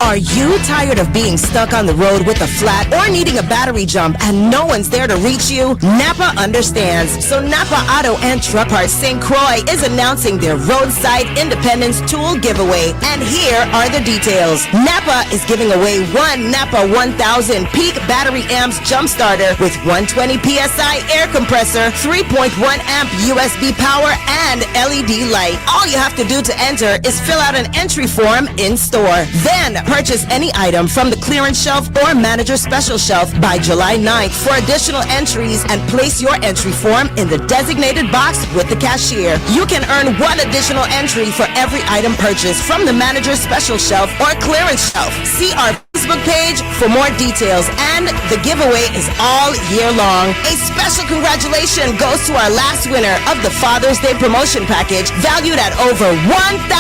Are you tired of being stuck on the road with a flat or needing a battery jump and no one's there to reach you? Napa understands. So Napa Auto and Truck Parts St. Croix is announcing their Roadside Independence Tool giveaway. And here are the details. Napa is giving away one Napa 1000 peak battery amps jump starter with 120 PSI air compressor, 3.1 amp USB power, and LED light. All you have to do to enter is fill out an entry form in store. Then purchase any item from the clearance shelf or manager special shelf by July 9th for additional entries and place your entry form in the designated box with the cashier. You can earn one additional entry for every item purchased from the manager special shelf or clearance shelf. See our Facebook page for more details, and the giveaway is all year long. A special congratulations goes to our last winner of the Father's Day promotion package valued at over $1,000.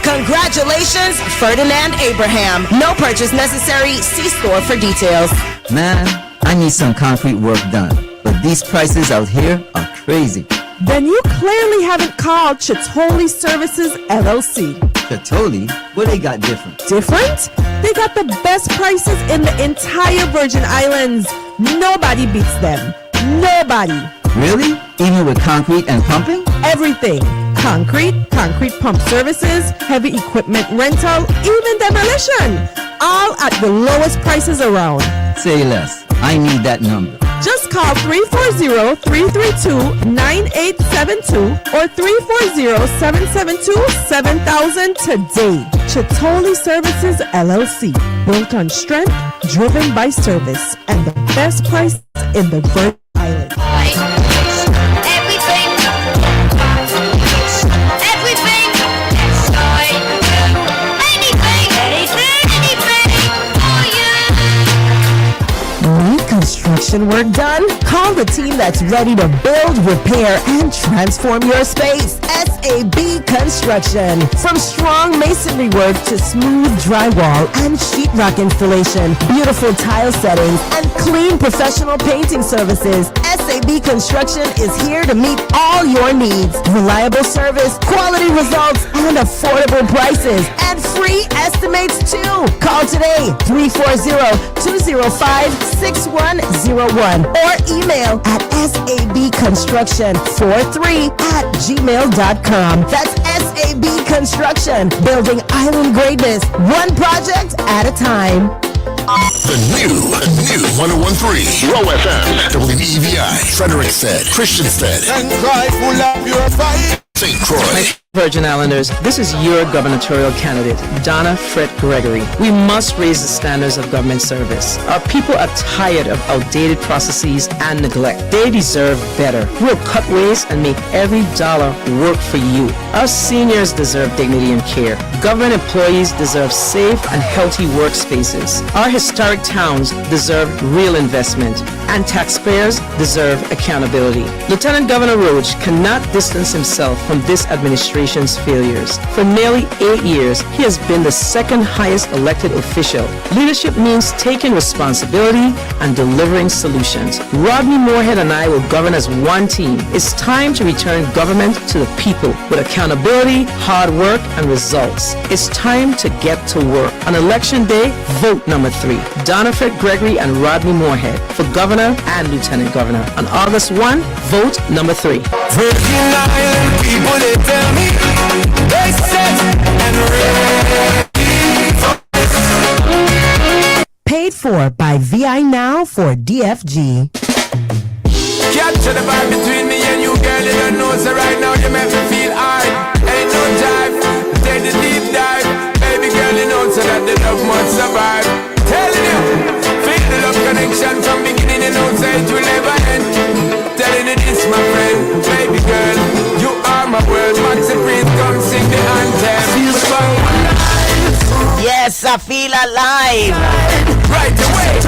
Congratulations, Ferdinand Abraham. No purchase necessary. See store for details. Man, I need some concrete work done, but these prices out here are crazy. Then you clearly haven't called Chitoli Services LLC. Chitoli? What they got different? Different? They got the best prices in the entire Virgin Islands. Nobody beats them. Nobody. Really? Even with concrete and pumping? Everything. Concrete pump services, heavy equipment rental, even demolition. All at the lowest prices around. Say less. I need that number. Just call 340-332-9872 or 340-772-7000 today. Chitoli Services LLC. Built on strength, driven by service, and the best price in the Virgin Islands. Construction work done? Call the team that's ready to build, repair, and transform your space. SAB Construction. From strong masonry work to smooth drywall and sheetrock installation, beautiful tile settings, and clean professional painting services, SAB Construction is here to meet all your needs. Reliable service, quality results, and affordable prices, and free estimates too. Call today, 340-205-6101 or email at sabconstruction43@gmail.com. That's SAB Construction, building island greatness, one project at a time. The new 101.3 Roe FM, WEVI, Frederickstead, Christiansted, and full of your fight. St. Croix. Virgin Islanders, this is your gubernatorial candidate, Donna Fred Gregory. We must raise the standards of government service. Our people are tired of outdated processes and neglect. They deserve better. We'll cut waste and make every dollar work for you. Our seniors deserve dignity and care. Government employees deserve safe and healthy workspaces. Our historic towns deserve real investment, and taxpayers deserve accountability. Lieutenant Governor Roach cannot distance himself from this administration's failures. For nearly 8 years, he has been the second highest elected official. Leadership means taking responsibility and delivering solutions. Rodney Moorhead and I will govern as one team. It's time to return government to the people with accountability, hard work, and results. It's time to get to work. On election day, vote number 3. Donna Fred Gregory and Rodney Moorhead for governor and lieutenant governor. On August 1, vote number 3. Virgin Island people, they tell me they set and ready for this. Paid for by VI Now for DFG. Capture the vibe between me and you, girl. You don't know, so right now you make me feel hard. Ain't no jive, take the deep dive. Baby girl, you know, so that the love must survive. Telling you, feel the love connection from beginning, you know, so it will never end. Telling you this, my friend, baby girl, you are my world. Maxi Priest, come sing the anthem. Feel so alive. Yes, I feel alive. Right away.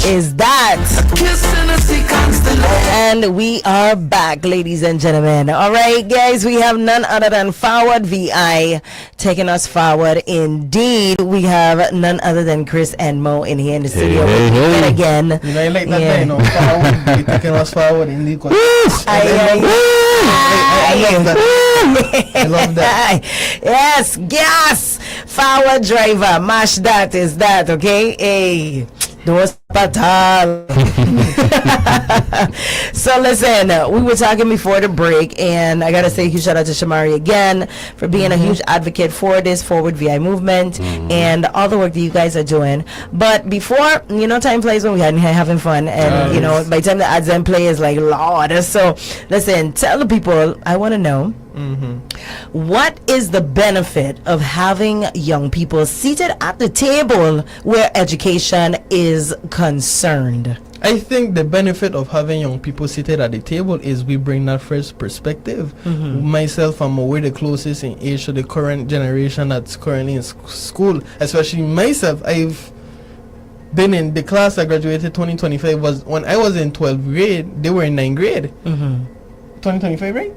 Is that? And we are back, ladies and gentlemen. All right, guys, we have none other than Forward VI taking us forward. Indeed, we have none other than Chris and Mo in here in the studio. And again, you know, I like that guy, you know, Forward, taking us forward. Indeed, I love that. Yes, gas. Forward driver, mash that, is that, okay? Hey, those patal. So listen, we were talking before the break, and I gotta say huge shout out to Shamari again for being a huge advocate for this Forward VI movement and all the work that you guys are doing. But before, you know, time flies when we're having fun, and you know, by the time the ads and play is like Lord. So listen, tell the people, I want to know, what is the benefit of having young people seated at the table where education is concerned? I think the benefit of having young people seated at the table is we bring that fresh perspective. Myself, I'm aware the closest in age to the current generation that's currently in school. Especially myself, I've been in the class I graduated 2025 was when I was in 12th grade. They were in 9th grade. 2025, right?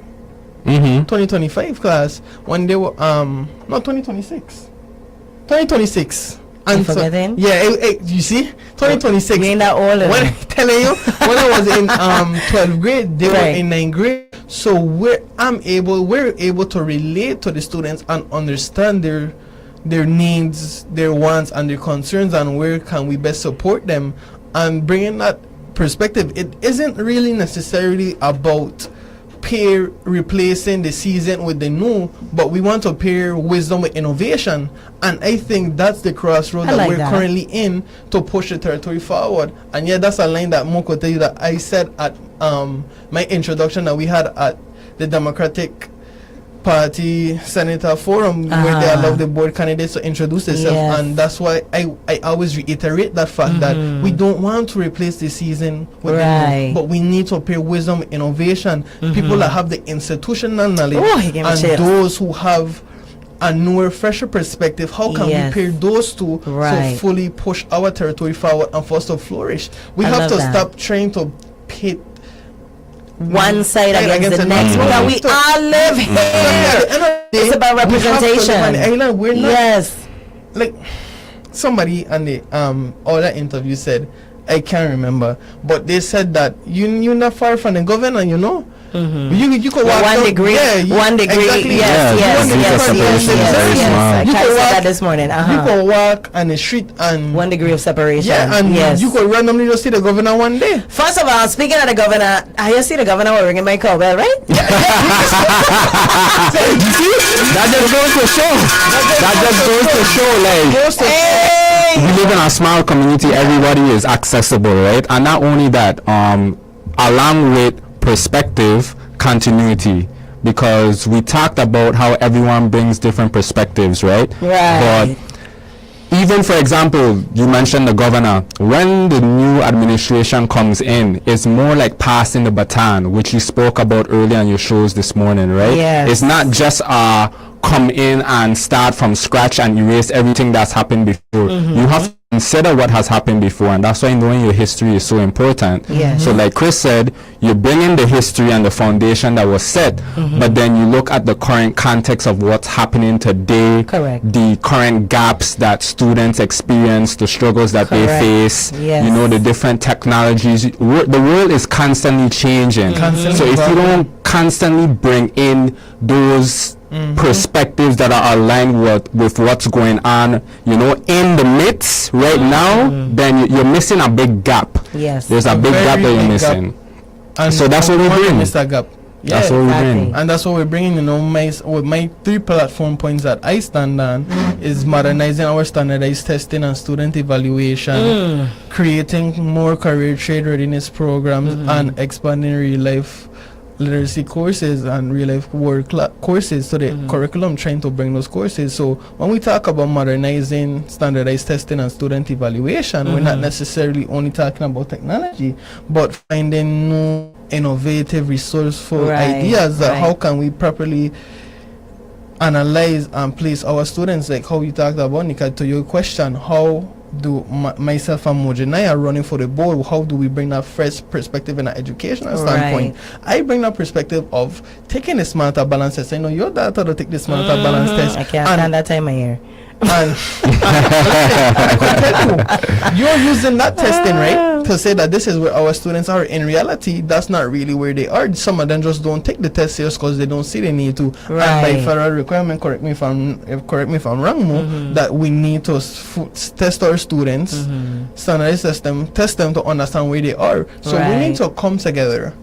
2025 class when they were not 2026. 2026. And so, yeah, you see, 2026. When I'm telling you, when I was in 12th grade, they were in 9th grade. So we're able to relate to the students and understand their needs, their wants, and their concerns, and where can we best support them, and bringing that perspective, it isn't really necessarily about pair replacing the season with the new, but we want to pair wisdom with innovation, and I think that's the crossroad that we're currently in to push the territory forward. And yeah, that's a line that Mo could tell you that I said at my introduction that we had at the Democratic Party Senator Forum, where they allow the board candidates to introduce themselves, and that's why I always reiterate that fact that we don't want to replace the season with the new, but we need to pair wisdom with innovation. People that have the institutional knowledge and those who have a newer, fresher perspective, how can we pair those two to fully push our territory forward and for us to flourish? We have to stop trying to pit one side against the next, because we all live here. It's about representation. We're not, like somebody on the other interview said, I can't remember, but they said that you're not far from the governor, you know. You could walk 1 degree. One degree. Exactly. Yes. I said that this morning. You could walk on the street and 1 degree of separation. Yeah, and you could randomly just see the governor one day. First of all, speaking of the governor, I just see the governor ringing my cowbell, right? That just goes to show. Like, we live in a small community. Everybody is accessible, right? And not only that, along with perspective, continuity, because we talked about how everyone brings different perspectives, right? But even, for example, you mentioned the governor. When the new administration comes in, it's more like passing the baton, which you spoke about earlier on your shows this morning, right? It's not just come in and start from scratch and erase everything that's happened before. You have to consider what has happened before, and that's why knowing your history is so important. So like Chris said, you bring in the history and the foundation that was set, but then you look at the current context of what's happening today, the current gaps that students experience, the struggles that they face, you know, the different technologies. The world is constantly changing. So if you don't constantly bring in those perspectives that are aligned with what's going on, you know, in the midst right now, then you're missing a big gap. There's a big gap that you're missing. And so that's what we're bringing. That gap. That's what we're bringing. And that's what we're bringing. You know, my 3 platform points that I stand on is modernizing our standardized testing and student evaluation, creating more career trade readiness programs, and expanding real life literacy courses and real life work courses to the curriculum, trying to bring those courses. So when we talk about modernizing standardized testing and student evaluation, we're not necessarily only talking about technology, but finding new innovative, resourceful ideas that how can we properly analyze and place our students, like how you talked about, Neka. To your question, how do myself and Mojanai are running for the board, how do we bring that fresh perspective in an educational standpoint? I bring that perspective of taking the smarter balance test. I know your data to take the smarter balance test. I can't stand that time of year. And I could tell you, you're using that testing, right, to say that this is where our students are. In reality, that's not really where they are. Some of them just don't take the test serious because they don't see the need to. And by federal requirement, correct me if I'm wrong, Mo, that we need to test our students, standardize test them to understand where they are. So we need to come together.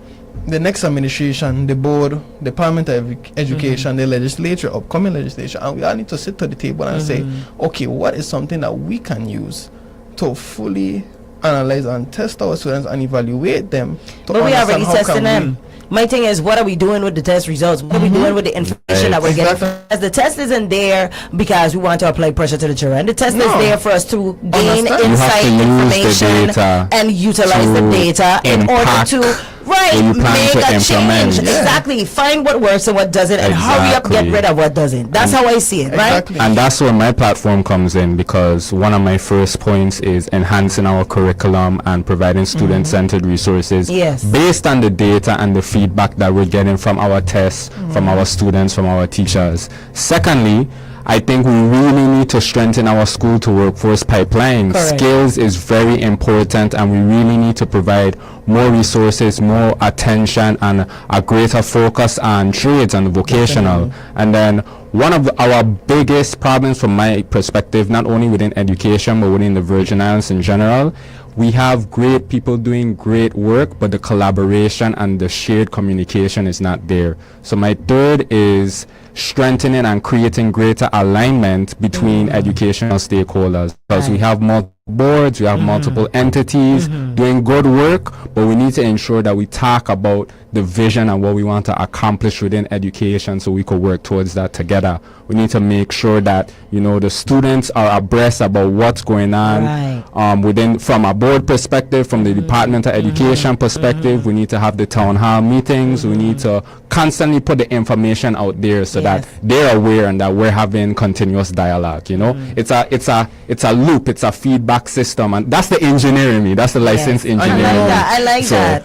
The next administration, the board, Department of Education, the legislature, upcoming legislation, and we all need to sit to the table and say, okay, what is something that we can use to fully analyze and test our students and evaluate them? But we already testing them. My thing is, what are we doing with the test results? What are we doing with the information that we're getting? As the test isn't there because we want to apply pressure to the children. The test is there for us to gain insight, information, and utilize the data in order to make a change. Exactly. Find what works and what doesn't, and hurry up, get rid of what doesn't. That's how I see it, right? And that's where my platform comes in, because one of my first points is enhancing our curriculum and providing student-centered resources based on the data and the feedback that we're getting from our tests, from our students, from our teachers. Secondly, I think we really need to strengthen our school to workforce pipeline. Skills is very important, and we really need to provide more resources, more attention, and a greater focus on trades and vocational. And then one of our biggest problems from my perspective, not only within education but within the Virgin Islands in general, we have great people doing great work, but the collaboration and the shared communication is not there. So my third is strengthening and creating greater alignment between educational stakeholders, because we have multiple boards, we have multiple entities doing good work, but we need to ensure that we talk about the vision and what we want to accomplish within education so we could work towards that together. We need to make sure that, you know, the students are abreast about what's going on within, from a board perspective, from the Department of Education perspective. We need to have the town hall meetings. We need to constantly put the information out there so that they're aware and that we're having continuous dialogue. You know, it's a loop, it's a feedback system, and that's the engineer in me. That's the licensed engineer. I like that.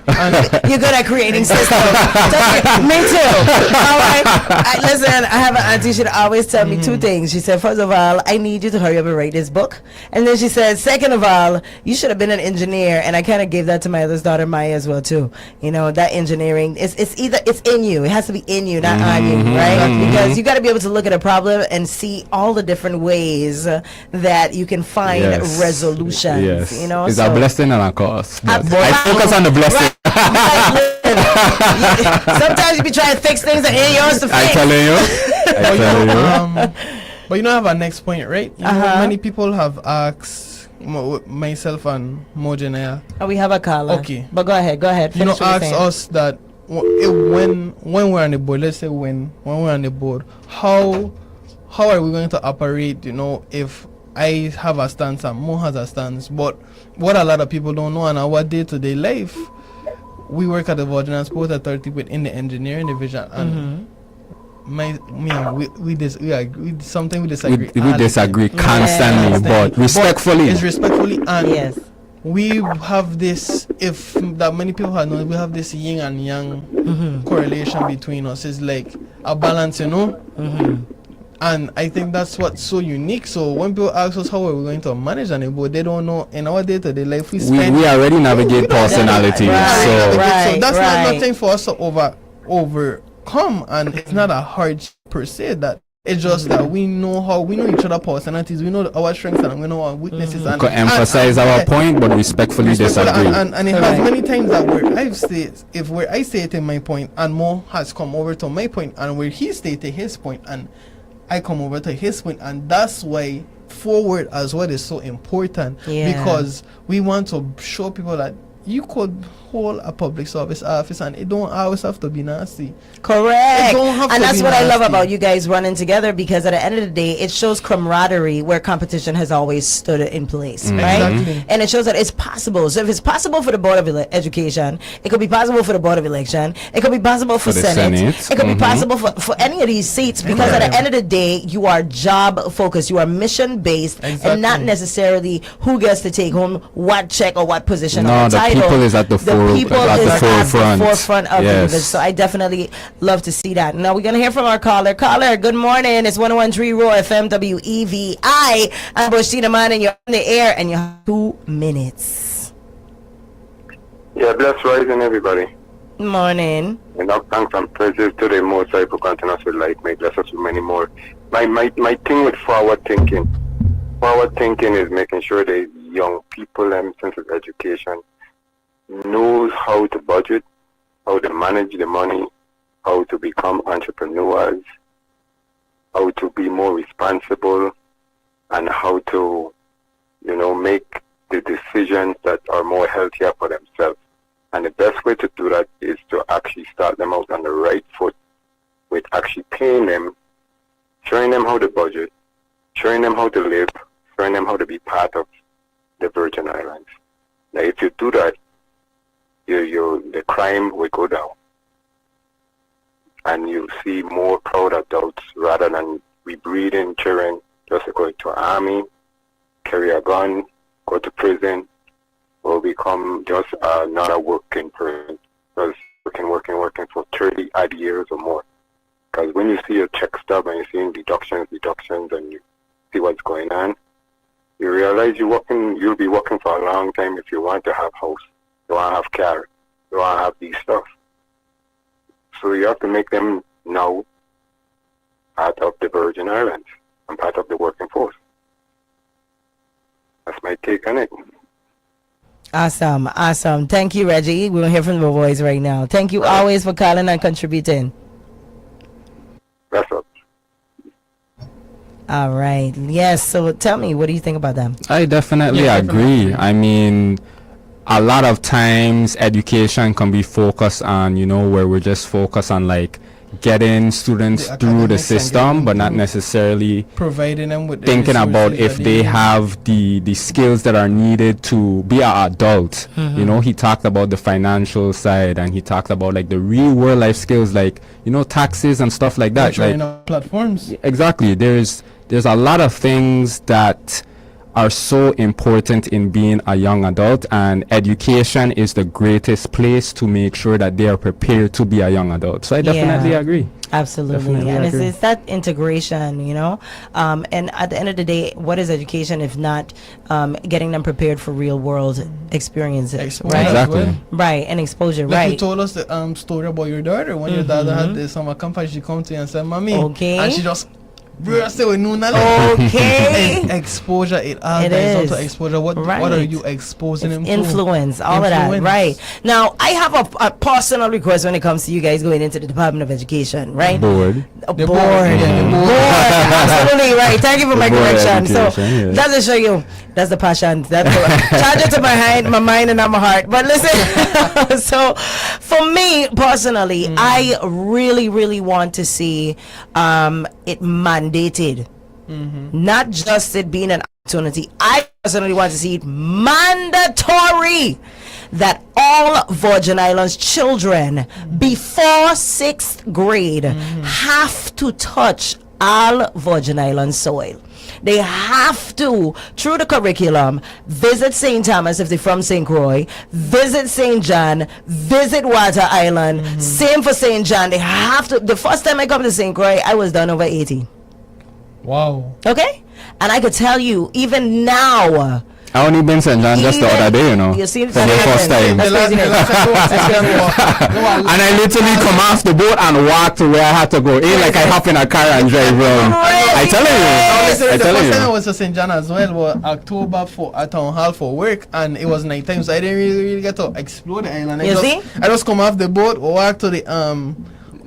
You're good at creating systems. Me too. All right. Listen, I have an auntie. She'd always tell me two things. She said, first of all, I need you to hurry up and write this book. And then she said, second of all, you should have been an engineer. And I kind of gave that to my other daughter, Maya, as well too. You know, that engineering, it's in you. It has to be in you, not on you, right? Because you got to be able to look at a problem and see all the different ways that you can find resolutions. Yes. You know, it's a blessing and a curse. I focus on the blessing. Sometimes you be trying to fix things that ain't yours to fix. I tell you. But you know, I have a next point, right? You know, many people have asked myself and Mojanea. Oh, we have a caller. Okay, but go ahead. You know, ask us that when we're on the board. Let's say when we're on the board, how are we going to operate? You know, if I have a stance and Mo has a stance, but what a lot of people don't know in our day-to-day life, we work at the Virgin and Sport Authority within the engineering division, and we disagree. Something we disagree. We disagree constantly, but respectfully. It's respectfully, and we have this. If that many people have known, we have this yin and yang correlation between us. It's like a balance, you know. And I think that's what's so unique. So when people ask us how are we going to manage an board, they don't know in our day-to-day life we already navigate personality. So that's not nothing for us to overcome, and it's not a hard per se. That it's just that we know each other personalities, we know our strengths and we know our weaknesses. And emphasize our point, but respectfully disagree. And it has many times that where I stated my point and Mo has come over to my point, and where he stated his point and I come over to his point, and that's why forward as well is so important, because we want to show people that you could hold a public service office and it don't always have to be nasty. Correct. And that's what I love about you guys running together, because at the end of the day it shows camaraderie where competition has always stood in place, right? Exactly. And it shows that it's possible. So if it's possible for the Board of Education, it could be possible for the Board of Election, it could be possible for Senate. It could be possible for any of these seats, because at the end of the day you are job focused, you are mission based, and not necessarily who gets to take home what check or what position on the title. People is at the forefront of the division. So I definitely love to see that. Now we're going to hear from our caller. Caller, good morning. It's 101.3 Roe FM WEVI. I'm Boshina Man, and you're on the air, and you have 2 minutes. Yeah, bless rising, everybody. Morning. And our thanks and praises to the Most High for continuing us with life. May bless us with many more. My thing with forward thinking is making sure that young people and sense of education knows how to budget, how to manage the money, how to become entrepreneurs, how to be more responsible, and how to, make the decisions that are more healthier for themselves. And the best way to do that is to actually start them out on the right foot with actually paying them, showing them how to budget, showing them how to live, showing them how to be part of the Virgin Islands. Now, if you do that, the crime will go down, and you'll see more proud adults rather than we breeding children just to go to army, carry a gun, go to prison, or become just another working person, just working for 30 odd years or more. Because when you see your check stub and you're seeing deductions, and you see what's going on, you realize you'll be working for a long time if you want to have house. You want to have car. You want to have these stuff. So you have to make them now part of the Virgin Islands and part of the working force. That's my take on it. Awesome. Thank you, Reggie. We'll hear from the boys right now. Thank you always for calling and contributing. That's up. All right. Yes. So tell me, what do you think about them? I definitely agree. I mean, a lot of times education can be focused on, where we're just focused on like getting students through the system, but not necessarily providing them with thinking about if they have the skills that are needed to be an adult. He talked about the financial side, and he talked about like the real world life skills, like taxes and stuff like that. Like platforms. Exactly. There's a lot of things that are so important in being a young adult, and education is the greatest place to make sure that they are prepared to be a young adult. So I definitely agree. Absolutely. And it's that integration, and at the end of the day, what is education if not getting them prepared for real world experiences, right? Exactly. Right, and exposure, like right. You told us the story about your daughter when your daughter had the summer camp, and she come to you and said, "Mommy," and she just okay. Exposure, it all it is is to exposure. What are you exposing them to? Influence, all of that, right? Now, I have a personal request when it comes to you guys going into the Department of Education, right? Board. Board. Absolutely right. Thank you for my correction. So that's to show you that's the passion. That's charge it to my mind and not my heart. But listen, so for me personally, I really want to see it mandated, not just it being an opportunity. I personally want to see it mandatory that all Virgin Islands children before 6th grade have to touch all Virgin Islands soil. They have to, through the curriculum, visit St. Thomas if they're from St. Croix, visit St. John, visit Water Island, same for St. John. They have to. The first time I come to St. Croix, I was done over 80. Wow. Okay? And I could tell you, even now, I only been St. John just the other day, You see for the first time. And I literally come off the boat and walk to where I had to go. Ain't like I hop in a car and drive around. I tell you. The first time I was to St. John as well was October for a town hall for work, and it was night time, so I didn't really get to explore the island. I just come off the boat, walk to the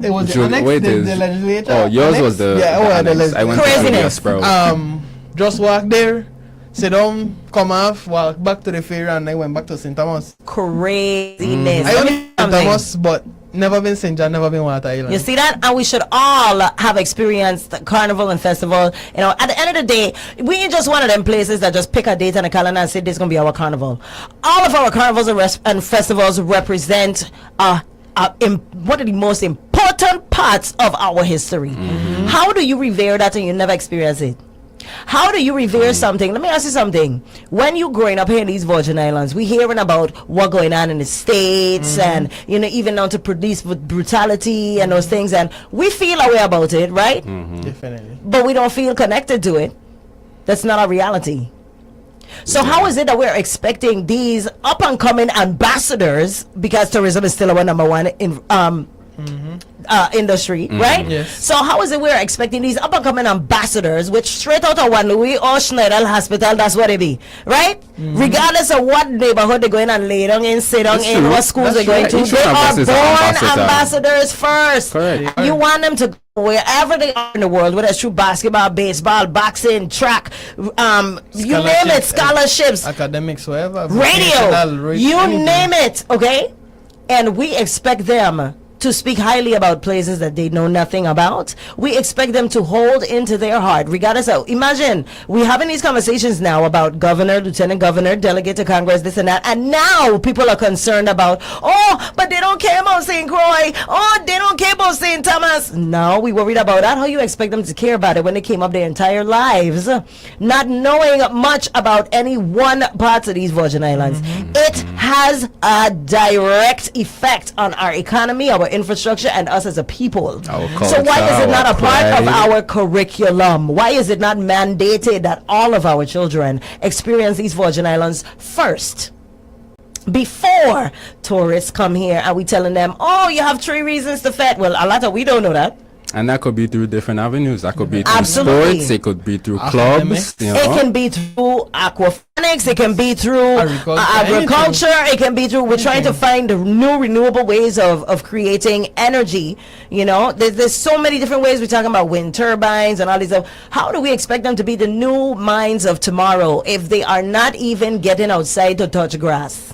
it was the legislature. Oh, yours was the legislature. I went Craziness. to just walk there, sit down, come off, walk back to the ferry, and I went back to St. Thomas. Craziness. I only St. Thomas, but never been St. John, never been Water Island. You see that? And we should all have experienced the carnival and festival. At the end of the day, we ain't just one of them places that just pick a date on a calendar and say this is going to be our carnival. All of our carnivals and festivals represent one of the most important parts of our history. How do you revere that and you never experience it? How do you revere something? Let me ask you something. When you growing up here in these Virgin Islands, we hearing about what going on in the States and, even down to police brutality and those things. And we feel a way about it, right? Definitely. But we don't feel connected to it. That's not our reality. So how is it that we're expecting these up-and-coming ambassadors, because tourism is still our number one in industry, right? Yes. So how is it we're expecting these up-and-coming ambassadors, which straight out of One Louis or Schneider Hospital, that's what it be, right? Regardless of what neighborhood they're going and lay down in, sit down in, what schools they're going to, they are born ambassadors first. Correct. You want them to go wherever they are in the world, whether it's through basketball, baseball, boxing, track, you name it, scholarships, academics, whatever, radio, you name it, okay? And we expect them to speak highly about places that they know nothing about. We expect them to hold into their heart, regardless of, imagine, we're having these conversations now about governor, lieutenant governor, delegate to Congress, this and that, and now people are concerned about, but they don't care about St. Croix, they don't care about St. Thomas. No, we worried about that. How you expect them to care about it when they came up their entire lives, not knowing much about any one part of these Virgin Islands? It has a direct effect on our economy, our infrastructure, and us as a people. So why is it not a part of our curriculum? Why is it not mandated that all of our children experience these Virgin Islands first, before tourists come here and we telling them, you have 3 reasons to fet? Well, a lot of we don't know that. And that could be through different avenues. That could be through Absolutely. sports. It could be through clubs. You know? It can be through aquaponics. It can be through agriculture. It can be through. We're trying to find the new renewable ways of creating energy. You know, there's so many different ways. We're talking about wind turbines and all these stuff. How do we expect them to be the new minds of tomorrow if they are not even getting outside to touch grass?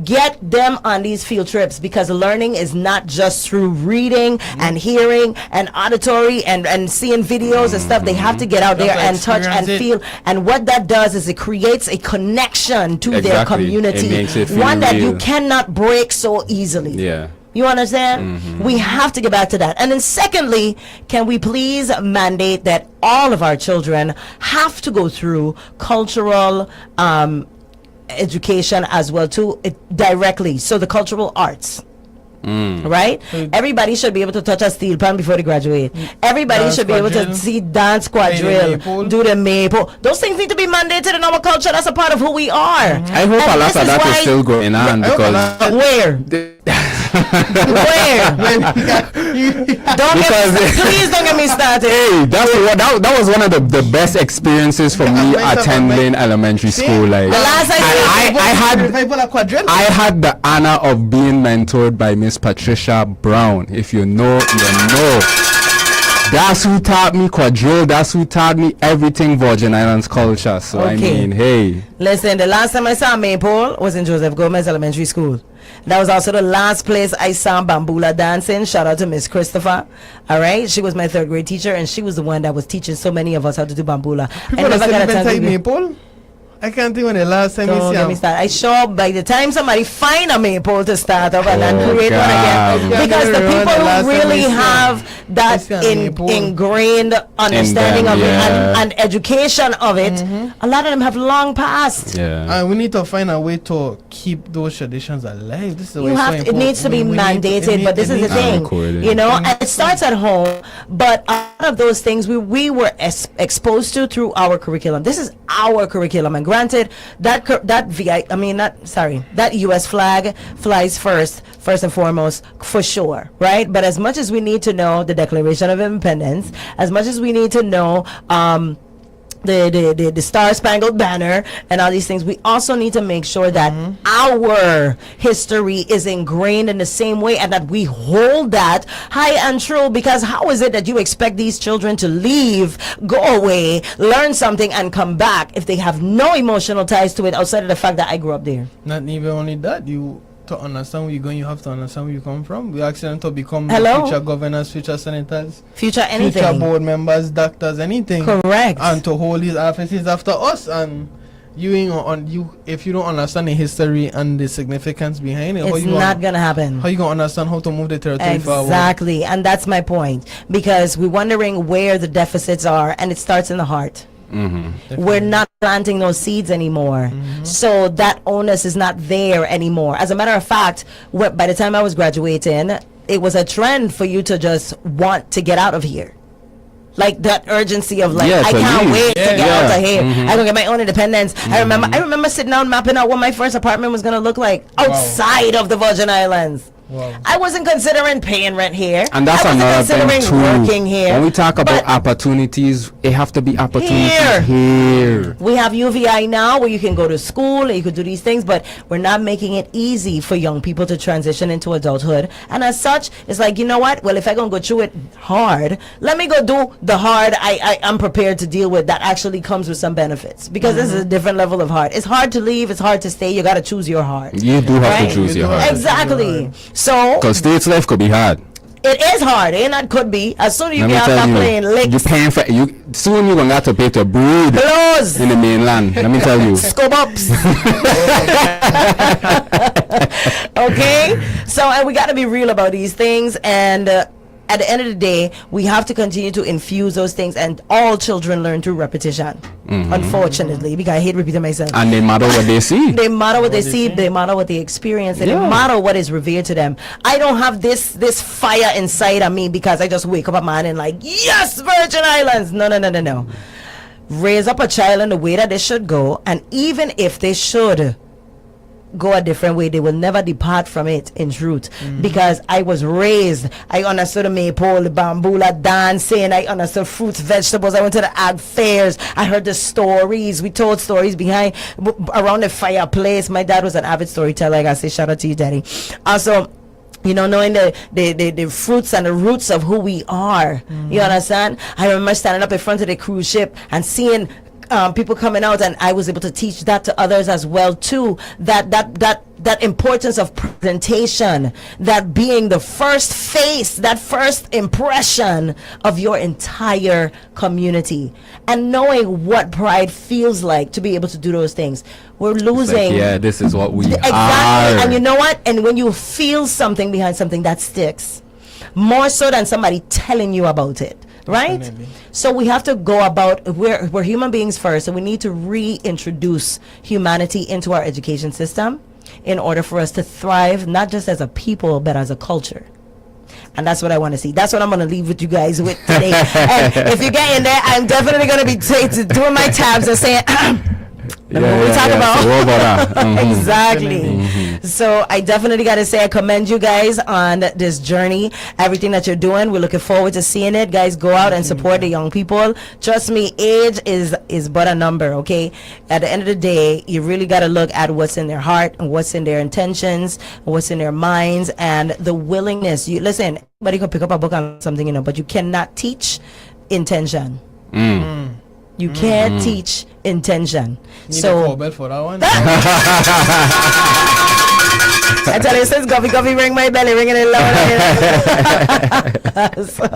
Get them on these field trips, because learning is not just through reading and hearing and auditory and seeing videos and stuff. They have to get out there and touch and feel. And what that does is it creates a connection to their community, It makes it feel one that real. you cannot break so easily. Yeah. You understand? We have to get back to that. And then secondly, can we please mandate that all of our children have to go through cultural education as well too, directly, so the cultural arts, right? Everybody should be able to touch a steel pan before they graduate. Everybody should be able to see dance quadrille, do the maple. Those things need to be mandated in our culture. That's a part of who we are. I hope a lot of that is still going on, because where please don't get me started. Hey, that was one of the best experiences for me attending elementary school. Like, I had the honor of being mentored by Miss Patricia Brown. If you know, you know. That's who taught me quadrille. That's who taught me everything Virgin Islands culture. So I mean, hey. Listen, the last time I saw Maypole was in Joseph Gomez Elementary School. That was also the last place I saw Bambula dancing. Shout out to Miss Christopher. All right, she was my third grade teacher, and she was the one that was teaching so many of us how to do Bambula. People are still Maypole? I can't think when the last time you see get me started. I sure by the time somebody find a maypole to start up and then create one again, because the people who really have that ingrained understanding of it and education of it, a lot of them have long passed. And we need to find a way to keep those traditions alive. This is You have to, it needs to be mandated, but this is the thing, you know, and it starts at home. But a lot of those things we were exposed to through our curriculum. This is our curriculum, and granted, that U.S. flag flies first and foremost, for sure, right? But as much as we need to know the Declaration of Independence, as much as we need to know the Star-Spangled Banner and all these things, we also need to make sure that our history is ingrained in the same way, and that we hold that high and true. Because how is it that you expect these children to leave, go away, learn something, and come back if they have no emotional ties to it outside of the fact that I grew up there? Not even only that, to understand where you're going, you have to understand where you come from. We ask them to become future governors, future senators, future anything, future board members, doctors, anything. Correct. And to hold these offices after us. And if you don't understand the history and the significance behind it, it's not gonna happen. How you gonna understand how to move the territory forward? Exactly, and that's my point. Because we're wondering where the deficits are, and it starts in the heart. We're not planting those seeds anymore, so that onus is not there anymore. As a matter of fact, by the time I was graduating, it was a trend for you to just want to get out of here. Like that urgency of like, I can't wait to get out of here. I'm gonna get my own independence. I remember sitting down mapping out what my first apartment was gonna look like outside of the Virgin Islands. I wasn't considering paying rent here. And that's another thing too. Working here. When we talk about opportunities, it have to be opportunities here. We have UVI now where you can go to school and you can do these things, but we're not making it easy for young people to transition into adulthood. And as such, it's like, you know what? Well, if I'm going to go through it hard, let me go do the hard I'm prepared to deal with that actually comes with some benefits. Because this is a different level of hard. It's hard to leave. It's hard to stay. You got to choose your hard. You do have to choose your hard. Exactly. So, because state's life could be hard. It is hard, and that could be. As soon as you get out that plane, you're paying for soon you're gonna have to pay to breed in the mainland. Let me tell you. Scope ups. Okay, so and we got to be real about these things, and at the end of the day, we have to continue to infuse those things, and all children learn through repetition. Unfortunately, because I hate repeating myself. And they matter what they see. They matter what they see. They matter what they experience. And they matter what is revealed to them. I don't have this fire inside of me because I just wake up a man and like, yes, Virgin Islands. No. Raise up a child in the way that they should go, and even if they should go a different way. They will never depart from it in truth. Because I was raised, I understood the maypole, the bambula dancing, I understood fruits, vegetables. I went to the ag fairs. I heard the stories. We told stories around the fireplace. My dad was an avid storyteller. Like I say, shout out to you, Daddy. Also, knowing the fruits and the roots of who we are. You understand? I remember standing up in front of the cruise ship and seeing people coming out, and I was able to teach that to others as well too. That importance of presentation, that being the first face, that first impression of your entire community, and knowing what pride feels like to be able to do those things. We're losing. This is what we exactly. are. And you know what? And when you feel something behind something, that sticks more so than somebody telling you about it. Right? Definitely. So we have to go about, we're human beings first, and we need to reintroduce humanity into our education system in order for us to thrive, not just as a people, but as a culture. And that's what I want to see. That's what I'm going to leave with you guys with today. And if you get in there, I'm definitely going to be doing my tabs and saying, we talk about exactly. So I definitely got to say I commend you guys on this journey, everything that you're doing. We're looking forward to seeing it. Guys, go out and support the young people. Trust me, age is but a number. Okay, at the end of the day, you really got to look at what's in their heart and what's in their intentions, what's in their minds, and the willingness. You listen, anybody can pick up a book on something, but you cannot teach intention. You can't teach intention. Need a cowbell for that one. I tell you, since coffee ring my belly, ringing it loud. So,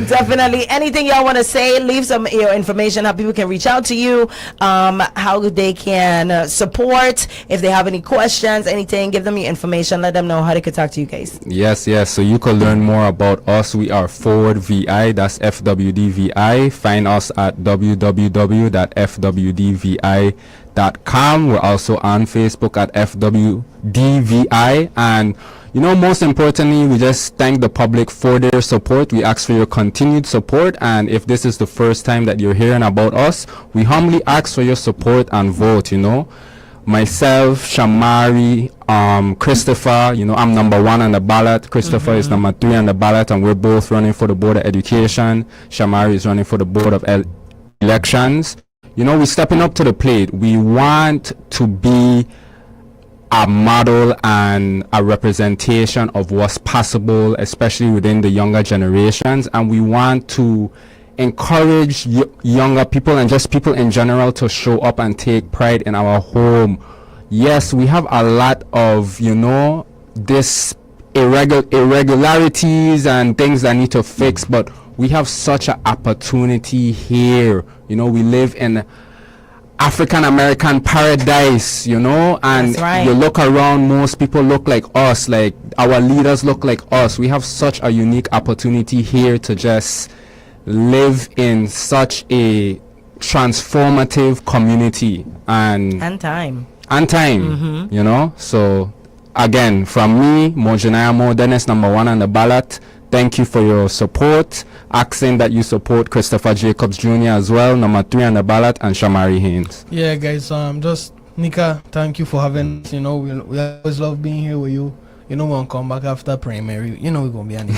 definitely, anything y'all want to say, leave some information, how people can reach out to you, how they can support, if they have any questions, anything, give them your information, let them know how they could talk to you guys. Yes, so you can learn more about us. We are Forward VI, that's FWDVI. Find us at www.fwdvi.com. We're also on Facebook at FWDVI, and most importantly, we just thank the public for their support. We ask for your continued support, and if this is the first time that you're hearing about us, we humbly ask for your support and vote. Myself, Shamari, Christopher, I'm number 1 on the ballot. Christopher is number 3 on the ballot, and we're both running for the Board of Education. Shamari is running for the Board of Elections. We're stepping up to the plate. We want to be a model and a representation of what's possible, especially within the younger generations. And we want to encourage younger people and just people in general to show up and take pride in our home. Yes, we have a lot of, this irregularities and things that need to fix, but we have such an opportunity here. We live in African American paradise, and right. You look around, most people look like us, like our leaders look like us. We have such a unique opportunity here to just live in such a transformative community and time, So again, from me, Mojanaya Dennis, number 1 on the ballot. Thank you for your support. Asking that you support Christopher Jacobs Jr. as well, number 3 on the ballot, and Shamari Haynes. Yeah, guys, just Nika, thank you for having us. We always love being here with you. We'll come back after primary. We're gonna be on it.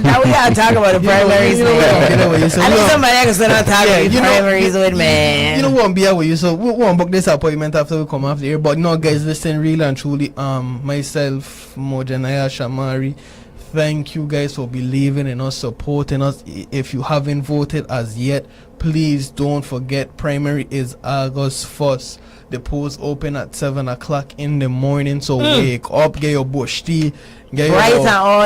Now we gotta talk about the primaries. I need somebody else to not talk about the primaries with me. We won't be here with you, so we won't book this appointment after we come after here. But no, guys, listen, really and truly, myself, Mojanaya, Shamari, thank you guys for believing in us, supporting us. If you haven't voted as yet, please don't forget, primary is August 1st. The polls open at 7 o'clock in the morning, so wake up, get your bush tea, get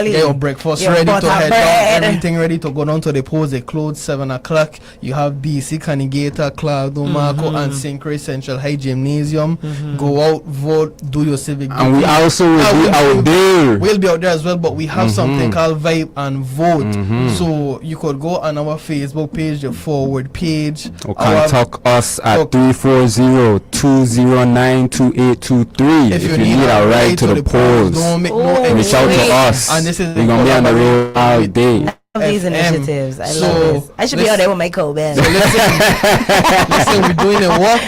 your breakfast ready to head down, everything ready to go down to the polls. They close 7 o'clock. You have BC, Canigata, Claudio, Marco, and St. Chris Central High Gymnasium. Go out, vote, do your civic duty. And we also will be out there. We'll be out there as well, but we have something called Vibe and Vote. So you could go on our Facebook page, the Forward page. Or contact us at 340-209-2823 if you need a ride to the polls. Reach out to us. And this is we're gonna be on the road all day. These initiatives, I love this. I should be out there with my co-band. So listen, we're doing the work.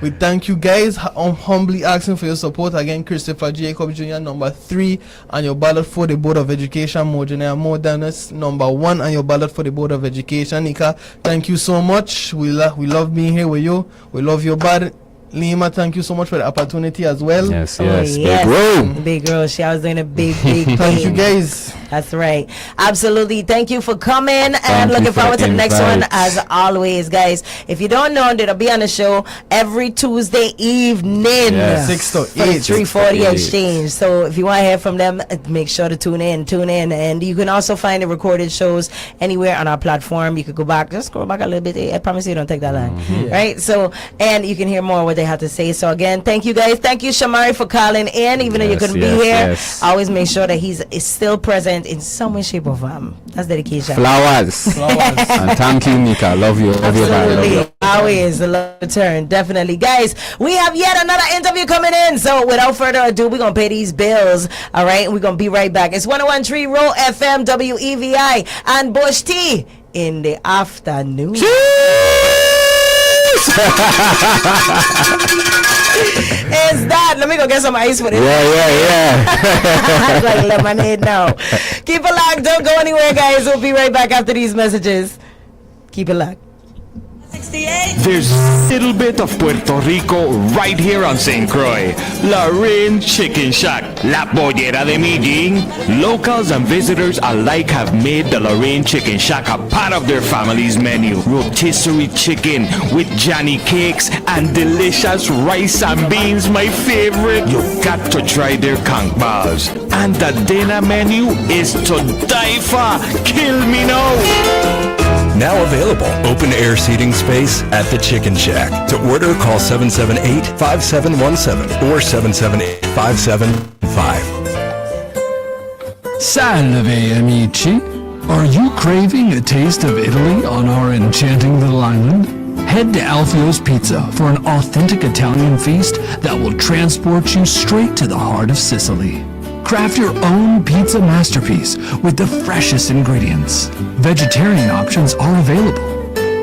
We thank you guys. I'm humbly asking for your support again. Christopher Jacob Jr. number 3 on your ballot for the Board of Education. Mojanea Modanis number 1 on your ballot for the Board of Education. Nika, thank you so much. We love being here with you. We love your body. Lima, thank you so much for the opportunity as well. Yes. Big girl. She was doing a big Thank you guys. That's right. Absolutely. Thank you for coming and looking forward to the next one as always, guys. If you don't know, it'll be on the show every Tuesday evening. 6 to 8. For the 340 exchange. So if you want to hear from them, make sure to tune in. And you can also find the recorded shows anywhere on our platform. You could go back, just scroll back a little bit. I promise you don't take that long. Right? So, and you can hear more what they have to say. So again, thank you guys. Thank you, Shamari, for calling in, even though you couldn't be here. Always make sure that he's still present in some way, shape, or form. That's dedication. Flowers. And thank you, Nika. Love you. Absolutely. Always a love return. Definitely. Guys, we have yet another interview coming in. So without further ado, we're going to pay these bills. All right. We're going to be right back. It's 101.3 Roe FM, WEVI, and Bush T in the afternoon. Is that? Let me go get some ice for this. Yeah. Like lemonade now. Keep it locked. Don't go anywhere, guys. We'll be right back after these messages. Keep it locked. There's a little bit of Puerto Rico right here on St. Croix. Lorraine Chicken Shack, La Pollera de Medellín. Locals and visitors alike have made the Lorraine Chicken Shack a part of their family's menu. Rotisserie chicken with Johnny cakes and delicious rice and beans, my favorite. You've got to try their conch balls. And the dinner menu is to die for. Kill me now. Now available. Open air seating space at the Chicken Shack. To order, call 778-5717 or 778-5715. Salve, amici. Are you craving a taste of Italy on our enchanting little island? Head to Alfio's Pizza for an authentic Italian feast that will transport you straight to the heart of Sicily. Craft your own pizza masterpiece with the freshest ingredients. Vegetarian options are available.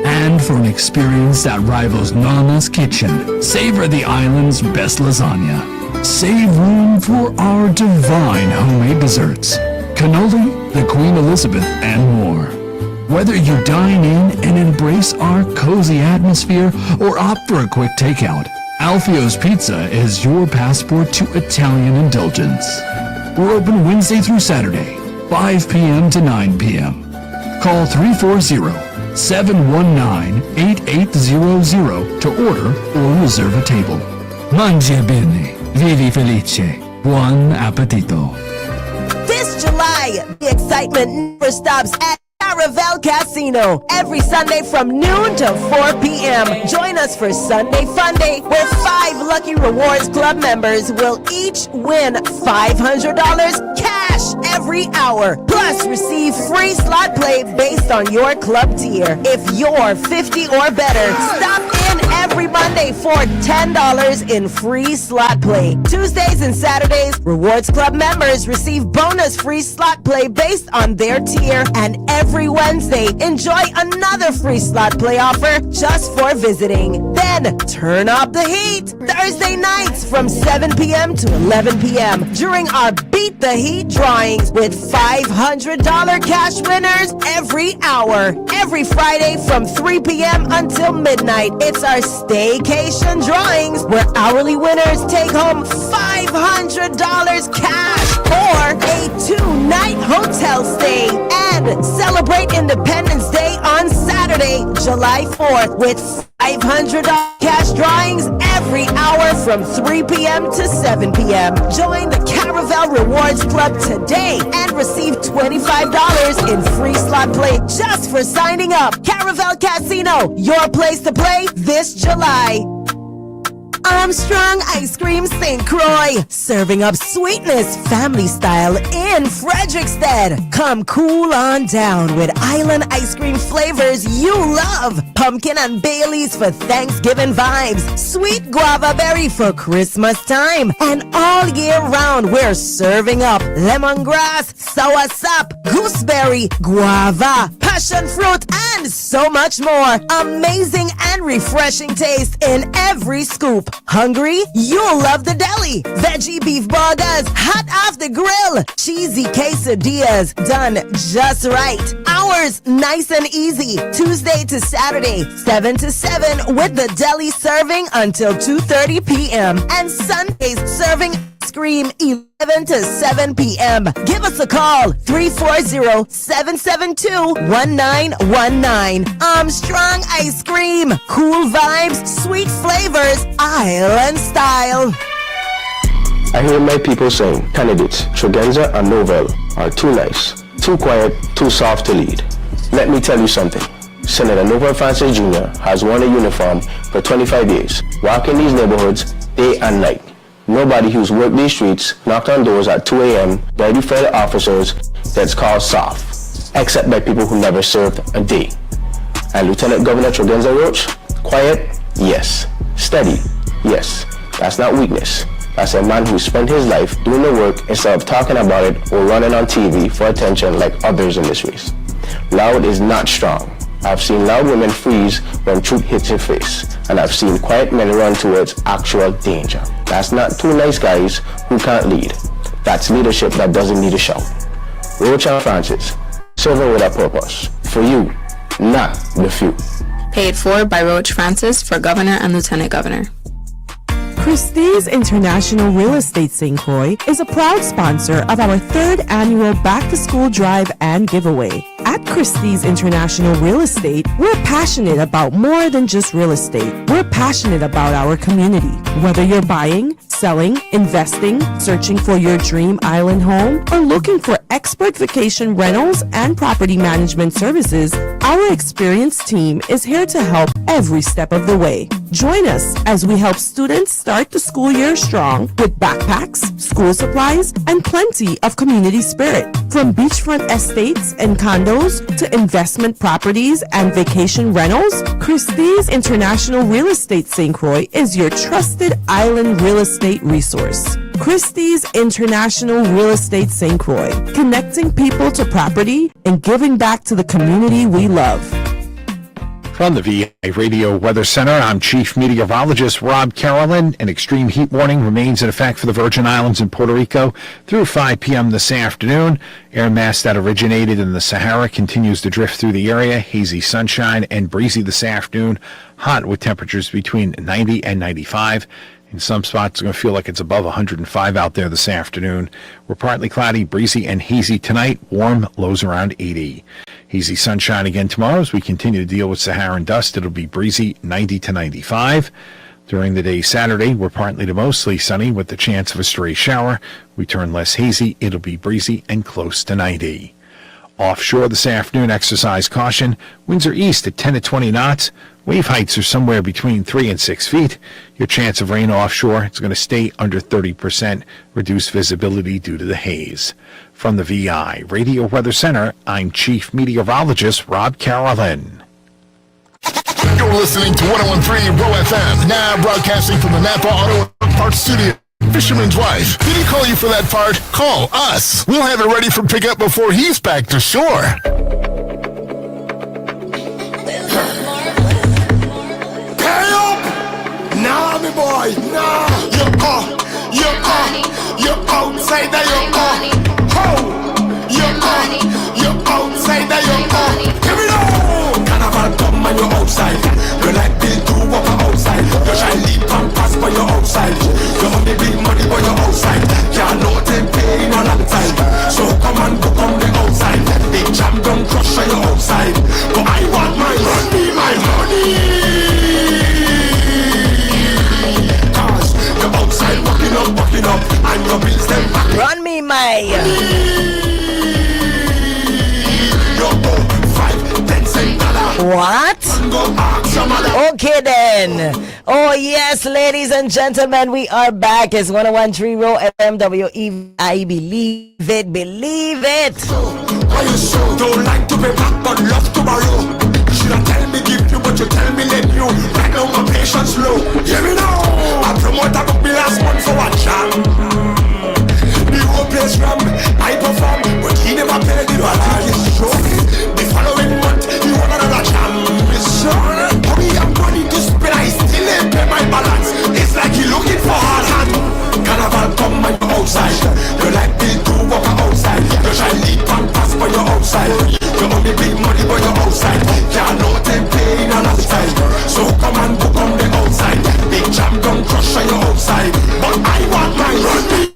And for an experience that rivals Nana's Kitchen, savor the island's best lasagna. Save room for our divine homemade desserts, cannoli, the Queen Elizabeth, and more. Whether you dine in and embrace our cozy atmosphere or opt for a quick takeout, Alfio's Pizza is your passport to Italian indulgence. We're open Wednesday through Saturday, 5 p.m. to 9 p.m. Call 340-719-8800 to order or reserve a table. Mangia bene, vivi felice, buon appetito. This July, the excitement never stops at Caravel Casino. Every Sunday from noon to 4 p.m. Join us for Sunday Fun Day, where 5 Lucky Rewards Club members will each win $500 cash every hour. Plus, receive free slot play based on your club tier. If you're 50 or better, stop in every Monday for $10 in free slot play. Tuesdays and Saturdays, Rewards Club members receive bonus free slot play based on their tier, and every Wednesday, enjoy another free slot play offer just for visiting. Then, turn up the heat Thursday nights from 7 p.m. to 11 p.m. during our Beat the Heat drawings with $500 cash winners every hour. Every Friday from 3 p.m. until midnight, it's our staycation drawings where hourly winners take home $500 cash or a 2-night hotel stay. And celebrate Independence Day on Saturday, July 4th with $500 cash drawings every hour from 3 p.m. to 7 p.m. Join the Caravel Rewards Club today and receive $25 in free slot play just for signing up. Caravel Casino, your place to play this July. Armstrong Ice Cream St. Croix, serving up sweetness family style in Frederickstead. Come cool on down with island ice cream flavors you love. Pumpkin and Bailey's for Thanksgiving vibes. Sweet guava berry for Christmas time. And all year round we're serving up lemongrass, soursop, gooseberry, guava, passion fruit, and so much more. Amazing and refreshing taste in every scoop. Hungry? You'll love the deli. Veggie beef burgers, hot off the grill. Cheesy quesadillas, done just right. Hours nice and easy. Tuesday to Saturday, 7 to 7 with the deli serving until 2:30 p.m. And Sundays serving ice cream 11 to 7 p.m. Give us a call, 340-772-1919. Armstrong Ice Cream. Cool vibes, sweet flavors, island style. I hear my people saying candidates Tregenza and Novell are too nice, too quiet, too soft to lead. Let me tell you something. Senator Novell Francis Jr. has worn a uniform for 25 years, walking these neighborhoods day and night. Nobody who's worked these streets, knocked on doors at 2 a.m., dirty federal officers that's called soft, except by people who never served a day. And Lieutenant Governor Tregenza Roach, quiet? Yes. Steady? Yes. That's not weakness. That's a man who spent his life doing the work instead of talking about it or running on TV for attention like others in this race. Loud is not strong. I've seen loud women freeze when truth hits your face, and I've seen quiet men run towards actual danger. That's not two nice guys who can't lead. That's leadership that doesn't need a shout. Roach and Francis, serving with a purpose. For you, not the few. Paid for by Roach Francis for Governor and Lieutenant Governor. Christie's International Real Estate St. Croix is a proud sponsor of our 3rd annual Back to School Drive and Giveaway. At Christie's International Real Estate, we're passionate about more than just real estate. We're passionate about our community. Whether you're buying, selling, investing, searching for your dream island home, or looking for expert vacation rentals and property management services, our experienced team is here to help every step of the way. Join us as we help students start the school year strong with backpacks, school supplies, and plenty of community spirit. From beachfront estates and condos to investment properties and vacation rentals, Christie's International Real Estate St. Croix is your trusted island real estate resource. Christie's International Real Estate St. Croix, connecting people to property and giving back to the community we love. From the VA Radio Weather Center, I'm Chief Meteorologist Rob Carolyn. An extreme heat warning remains in effect for the Virgin Islands and Puerto Rico through 5 p.m. this afternoon. Air mass that originated in the Sahara continues to drift through the area. Hazy sunshine and breezy this afternoon. Hot with temperatures between 90 and 95. In some spots, it's going to feel like it's above 105 out there this afternoon. We're partly cloudy, breezy, and hazy tonight. Warm, lows around 80. Hazy sunshine again tomorrow as we continue to deal with Saharan dust. It'll be breezy, 90 to 95. During the day Saturday, we're partly to mostly sunny with the chance of a stray shower. We turn less hazy. It'll be breezy and close to 90. Offshore this afternoon, exercise caution. Winds are east at 10 to 20 knots. Wave heights are somewhere between 3 and 6 feet. Your chance of rain offshore, it's going to stay under 30%. Reduced visibility due to the haze. From the VI Radio Weather Center, I'm Chief Meteorologist Rob Carolyn. You're listening to 101.3 Roe FM, now broadcasting from the Napa Auto Parts Studio. Fisherman's wife. Did he call you for that part? Call us. We'll have it ready for pickup before he's back to shore. Pay up! Nah, me boy, nah. You're outside of your car. Ho! You're outside of your car. Give me now! Carnival come and you're outside. You like Bill do walk outside. You shine leap and pass but you're outside. You want the big money but you're outside. Can't know they pay no long time. So come and go on the outside. Big champion crusher you're outside. But I want my money, my money. Cause you're outside walking up, and your bills them back. Run me, my. Okay then. Oh yes, ladies and gentlemen, we are back. It's 101.3 Roe FM WEI. Believe it, believe it. Why you so don't like to be back but love to borrow? Should I tell me give you but you tell me let you? Right now my patience low. Hear me now. I promote I book me last month for a jam. The whole place ram, I perform, but he never paid the show. The following month he want another jam. So hurry I'm money to spend, I still ain't pay my balance. It's like he looking for hard hand. Carnival come and you outside. You like Bill to walk outside. You shall need pampas but you're outside. You only big money but you're outside. Can't no time playing on outside. So come and book on the outside. Big jam don't crush on your outside. But I want my money.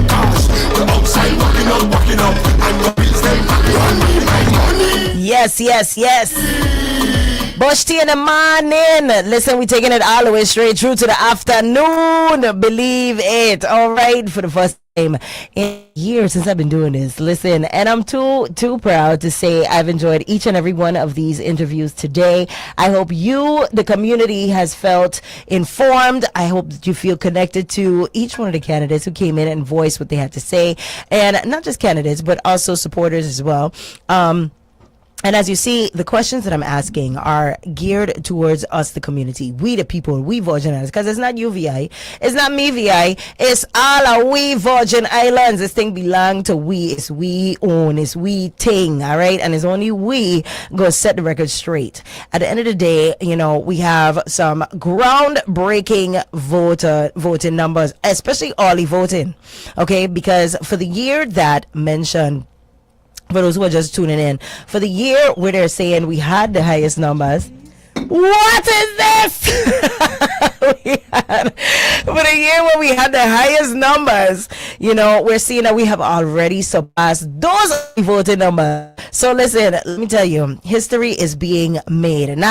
Cause the outside walking up and your bills them back. Run me my money. Yes, yes, yes. Bush tea in the morning. Listen, we're taking it all the way straight through to the afternoon. Believe it. All right, for the first time in years since I've been doing this. Listen, and I'm too proud to say I've enjoyed each and every one of these interviews today. I hope you, the community, has felt informed. I hope that you feel connected to each one of the candidates who came in and voiced what they had to say, and not just candidates, but also supporters as well. And as you see, the questions that I'm asking are geared towards us, the community, we the people, we Virgin Islands, because it's not UVI, it's not me VI, it's all of we Virgin Islands. This thing belong to we, it's we own, it's we thing, all right? And it's only we go set the record straight. At the end of the day, you know, we have some groundbreaking voting numbers, especially early voting, okay? Because for the year that mentioned, for those who are just tuning in, for the year where they're saying we had the highest numbers, what is this? For the year where we had the highest numbers, you know, we're seeing that we have already surpassed those voting numbers. So listen, let me tell you, history is being made, and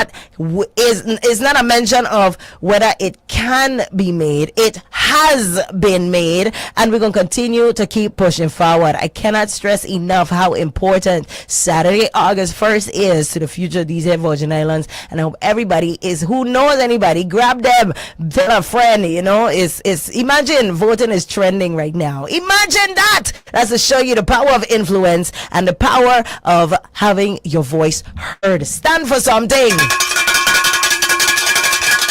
is not a mention of whether it can be made. It has been made, and we're going to continue to keep pushing forward. I cannot stress enough how important Saturday, August 1st is to the future of these Virgin Islands, and I hope everybody is, who knows anybody, grab them, tell a friend, you know, imagine voting is trending right now. Imagine that. That's to show you the power of influence and the power of having your voice heard. Stand for something.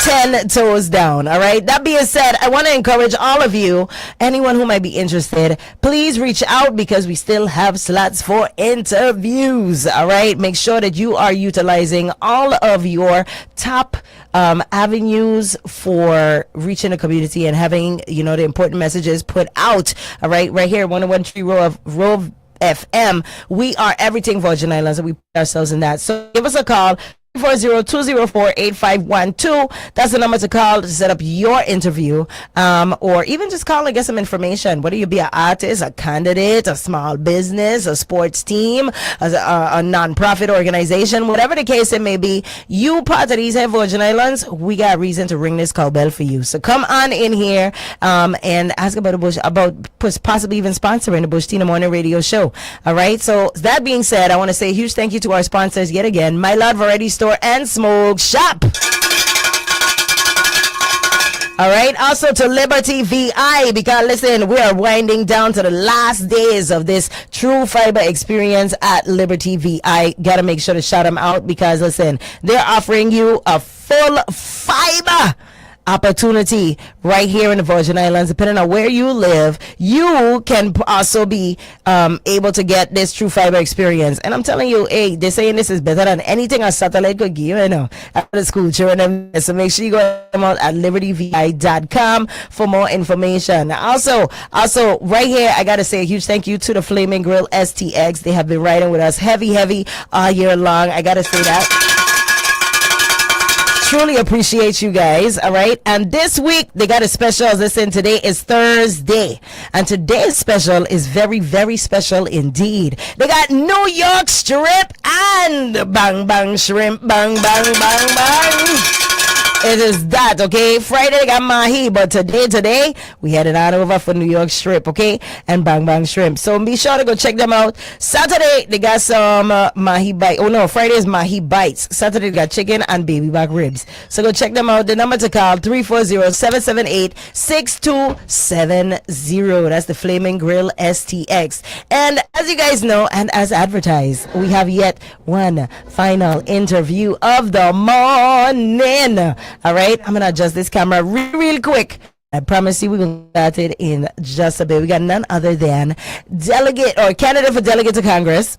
10 toes down. All right. That being said, I want to encourage all of you, anyone who might be interested, please reach out because we still have slots for interviews. All right. Make sure that you are utilizing all of your top avenues for reaching the community and having, you know, the important messages put out. All right. Right here, 101.3 Roe FM. We are everything Virgin Islands, and we put ourselves in that. So give us a call. 402048512. That's the number to call to set up your interview, or even just call and get some information, whether you be an artist, a candidate, a small business, a sports team, a non-profit organization, whatever the case it may be. You part of these Virgin Islands, we got reason to ring this cowbell for you. So come on in here and ask about the Bush, about possibly even sponsoring the Bush Tina Morning Radio Show. All right, so that being said, I want to say a huge thank you to our sponsors yet again, My Lord Variety Store and Smoke Shop. All right, also to Liberty VI, because listen, we are winding down to the last days of this True Fiber experience at Liberty VI. Gotta make sure to shout them out because listen, they're offering you a full fiber opportunity right here in the Virgin Islands. Depending on where you live, you can also be able to get this True Fiber experience. And I'm telling you, hey, they're saying this is better than anything a satellite could give, you know, after the school children. So make sure you go out at libertyvi.com for more information. Also right here, I gotta say a huge thank you to the Flaming Grill STX. They have been riding with us heavy all year long. I gotta say that. Truly appreciate you guys. All right, and this week they got a special. Listen, today is Thursday, and today's special is very, very special indeed. They got New York strip and bang bang shrimp, bang bang bang bang. It is that, okay? Friday they got mahi, but today we headed on over for New York Strip, okay? And Bang Bang Shrimp. So be sure to go check them out. Saturday they got some mahi bite. Oh no, Friday is mahi bites. Saturday they got chicken and baby back ribs. So go check them out. The number to call 340-778-6270. That's the Flaming Grill STX. And as you guys know, and as advertised, we have yet one final interview of the morning. All right, I'm gonna adjust this camera real quick. I promise you we will start it in just a bit. We got none other than delegate or candidate for delegate to Congress,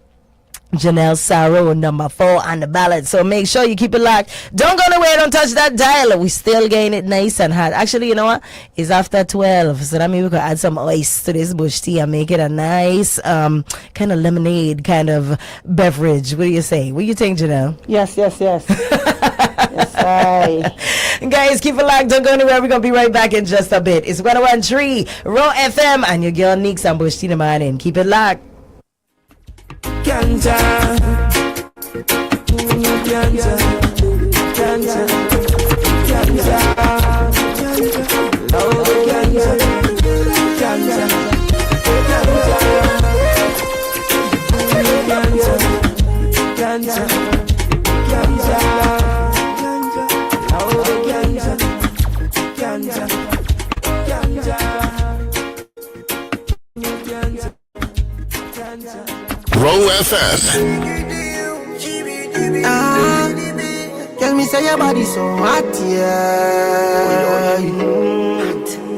Janelle Saro, number 4 on the ballot. So make sure you keep it locked. Don't go nowhere. Don't touch that dial. We still getting it nice and hot. Actually, you know what? It's after 12. So that means we could add some ice to this bush tea and make it a nice kind of lemonade kind of beverage. What do you say? What do you think, Janelle? Yes. Yes, right. Guys, keep it locked. Don't go anywhere. We're going to be right back in just a bit. It's 101.3 Roe FM and your girl Neeks and Bush Tea in the morning. Keep it locked. Ganja, ganja, ganja, ganja, Lord, ganja, ganja, ganja, ganja, ganja, Lord, ganja, ganja, ganja, ganja. Roe FM. Tell me say your body so hot, yeah.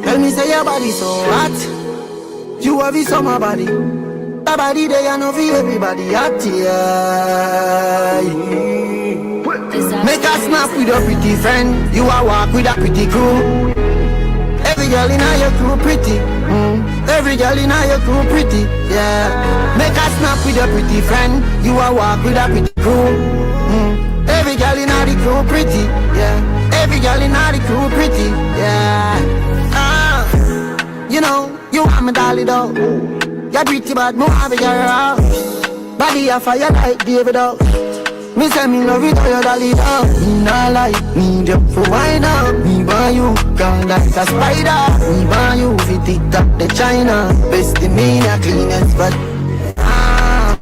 Tell me say your body so hot. You have it summer body. That body they are no for everybody hot, yeah. Make a snap with a pretty friend. You are walk with a pretty crew. Every girl in your crew pretty. Every girl in your crew pretty, yeah. Make a snap with a pretty friend. You a walk with a pretty crew. Every girl in the crew pretty, yeah. Every girl in the crew pretty, yeah. You know, you want me dolly though. You're pretty bad, more have your house. Body a fire like David though. Me say me love it, you dolly down. Me not like, me jump for wine up. Me buy you, gone like a spider. Me buy you, fit it up the China. Best in me, a cleanest, but I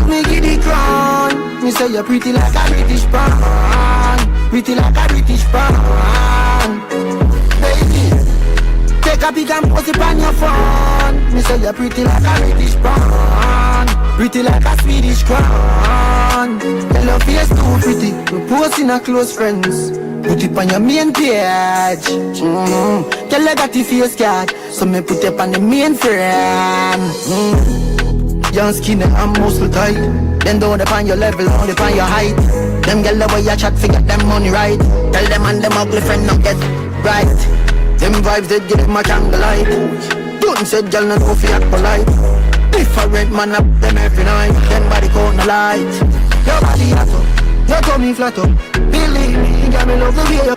me give the crown. Me say you're pretty like a British brown. Pretty like a British brown. Baby, take a pic and post it on your phone. Me say you're pretty like a British brown. Pretty like a Swedish crown. Your love face too pretty. We post in a close friends. Put it on your main page. Tell her got the face card. So me put it on the main friend. Young skinny and muscle tight. Then don't upon your level, only upon your height. Them girl the way you chat, figure them money right. Tell them and them ugly friend not get right. Them vibes they give them a candlelight. Don't say girl not go for act polite. Different man up them every night. Then body count no light. Your body hot up, your tummy flat up. Believe me, girl me love the way you.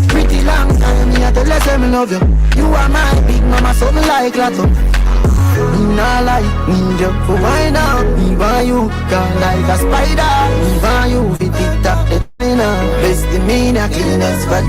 Pretty long time, me had to let them love you. You are my big mama, something like Lato. Me not like, me jump for wine out. Me buy you, gone like a spider. Me buy you, fit it up the China. Best in me, the cleanest, but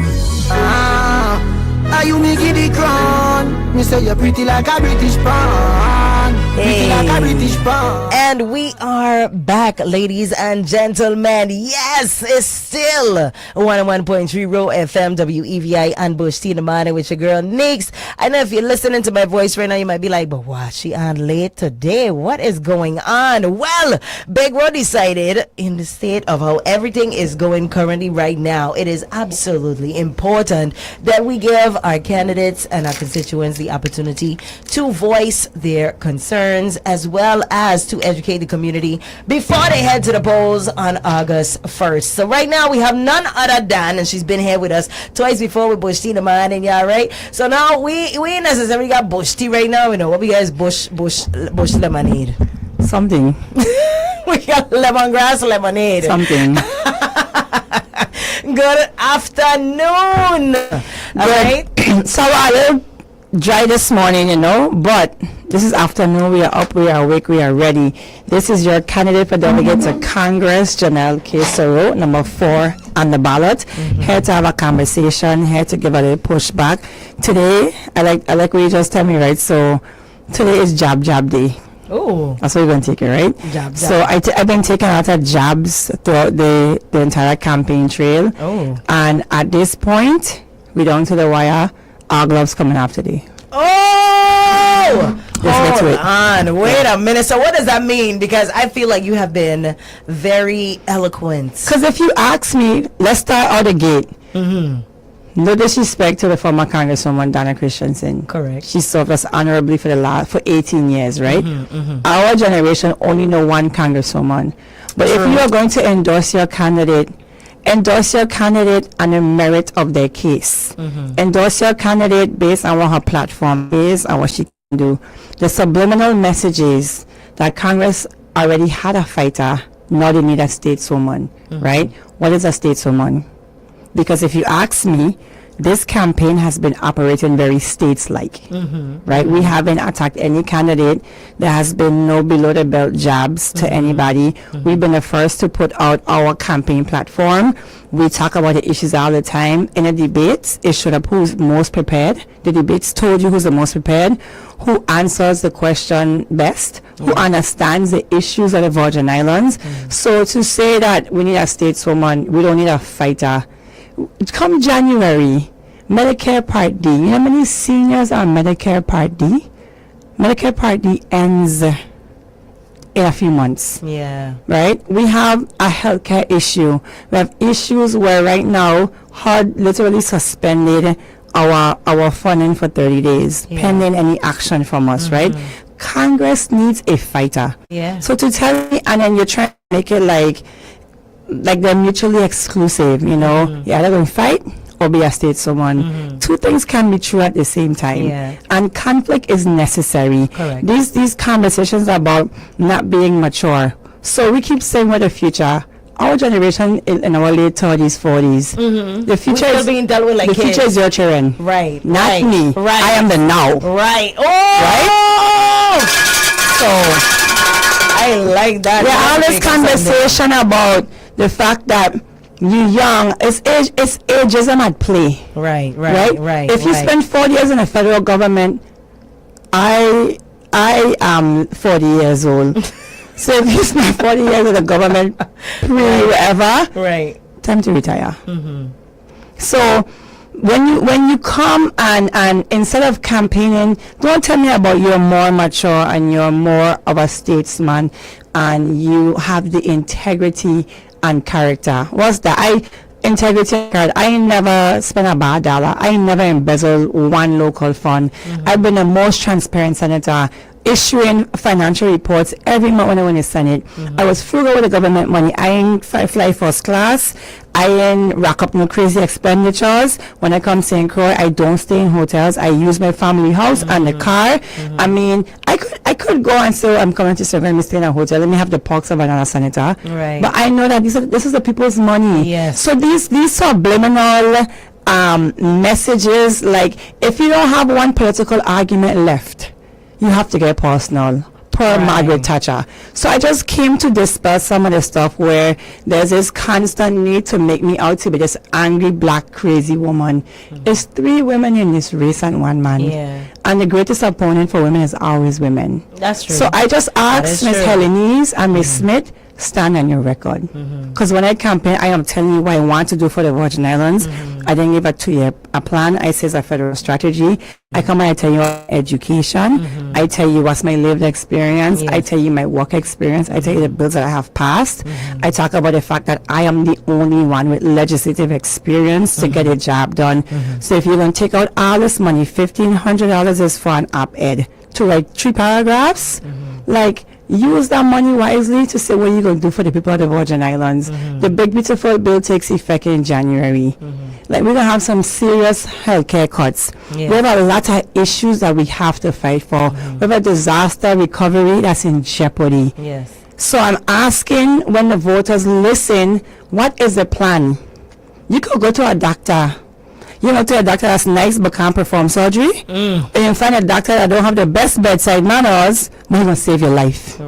you me give the crown. Me say you're pretty like a British brown. Pretty like a British brown. And we are back, ladies and gentlemen. Yes, it's still 101.3 Roe FM, WEVI, and Bush Tea in the morning with your girl Neeks. I know if you're listening to my voice right now, you might be like, but why she on late today? What is going on? Well, Big Roe decided in the state of how everything is going currently right now, it is absolutely important that we give our candidates and our constituents the opportunity to voice their concerns as well as to educate the community before they head to the polls on August 1st. So right now we have none other than, and she's been here with us twice before with Bush Tea in the morning, yeah, right? So now we ain't necessarily got Bush Tea right now, you know. What we got is bush lemonade. Something. We got lemongrass lemonade. Something. Good afternoon. All right. So I will dry this morning, you know, but this is afternoon. We are up, we are awake, we are ready. This is your candidate for delegate to Congress, Janelle K. Saro, number 4 on the ballot. Here to have a conversation, here to give a little pushback. Today, I like what you just tell me, right? So today is jab day. Oh, that's what you're going to take it, right? Jab. So I've been taking a lot of jabs throughout the entire campaign trail. Oh. And at this point, we're down to the wire. Our gloves coming after today. Oh! Hold on. Wait a minute. So what does that mean? Because I feel like you have been very eloquent. Because if you ask me, let's start out the gate. No disrespect to the former Congresswoman Donna Christensen. Correct. She served us honorably for 18 years, right? Our generation only know one Congresswoman. But if you are going to endorse your candidate on the merit of their case. Endorse your candidate based on what her platform is and what she can do. The subliminal messages that Congress already had a fighter, now they need a stateswoman, right? What is a stateswoman? Because if you ask me, this campaign has been operating very states-like, right? We haven't attacked any candidate. There has been no below-the-belt jabs to anybody. We've been the first to put out our campaign platform. We talk about the issues all the time. In the debates, it showed up who's most prepared. The debates told you who's the most prepared, who answers the question best, who understands the issues of the Virgin Islands. So to say that we need a stateswoman, we don't need a fighter. Come January, Medicare Part D. You know how many seniors are Medicare Part D? Medicare Part D ends in a few months. Yeah. Right? We have a healthcare issue. We have issues where right now HUD literally suspended our funding for 30 days, pending any action from us, right? Congress needs a fighter. Yeah. So to tell me, and then you're trying to make it like they're mutually exclusive, you know. You're either going to fight or be a stateswoman. Two things can be true at the same time. And conflict is necessary. Correct. These conversations about not being mature. So we keep saying we're the future. Our generation in our late 30s, 40s. The future is being dealt with like the kids. future is your children. Right. Not me. Right. I am the now. Right. Oh! Right? So I like that. Yeah, all this conversation about the fact that you're young, it's ageism at play. Right. If you spend 4 years in the federal government, I am 40 years old. So if you spend 40 years in the government, whatever, time to retire. So when you come and instead of campaigning, don't tell me about you're more mature and you're more of a statesman and you have the integrity and character. What's that? Integrity and character. I never spent a bad dollar. I never embezzled one local fund. I've been the most transparent senator, issuing financial reports every month when I went to Senate. I was frugal with the government money. I ain't fly first class. I ain't rack up no crazy expenditures. When I come to St. Croix, I don't stay in hotels. I use my family house and the car. I mean, I could go and say, I'm coming to serve, let me stay in a hotel. Let me have the perks of another senator. Right. But I know that this is the people's money. Yes. So these subliminal messages, like if you don't have one political argument left, you have to get personal, per Margaret Thatcher. So I just came to dispel some of the stuff where there's this constant need to make me out to be this angry, black, crazy woman. It's 3 women in this race and 1 man. Yeah. And the greatest opponent for women is always women. That's true. So I just asked Ms. Helenise and Ms. Smith, stand on your record. Because when I campaign, I am telling you what I want to do for the Virgin Islands. I didn't give a 2-year plan. I say it's a federal strategy. I come and I tell you education. I tell you what's my lived experience. I tell you my work experience. I tell you the bills that I have passed. I talk about the fact that I am the only one with legislative experience to get a job done. So if you're going to take out all this money, $1,500 is for an op-ed to write 3 paragraphs. Like, use that money wisely to say what you're going to do for the people of the Virgin Islands. The big beautiful bill takes effect in January. Like, we're going to have some serious healthcare cuts. We have a lot of issues that we have to fight for. We have a disaster recovery that's in jeopardy. So I'm asking, when the voters listen, what is the plan? You could go to a doctor. You know, to a doctor that's nice but can't perform surgery. And you find a doctor that don't have the best bedside manners, but he's going to save your life.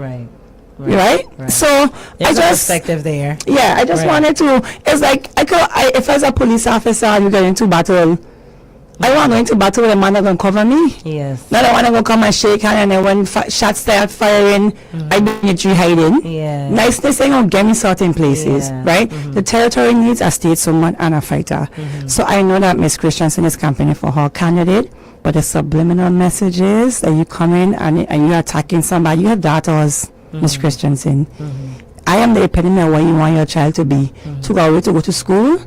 right? So There's I a just perspective there. Yeah, I just wanted to. It's like if I was a police officer and you get into battle, I want to go into battle with a man that gonna cover me. Yes. Not I want to go come and shake hand, and then when shots start firing, I be in the tree hiding. Yeah. Niceness ain't gonna get me certain places, right? The territory needs a stateswoman and a fighter. So I know that Miss Christensen is campaigning for her candidate, but the subliminal message is that you come in and you're attacking somebody. You have daughters, Miss Christensen. I am the epitome of what you want your child to be. To go away to go to school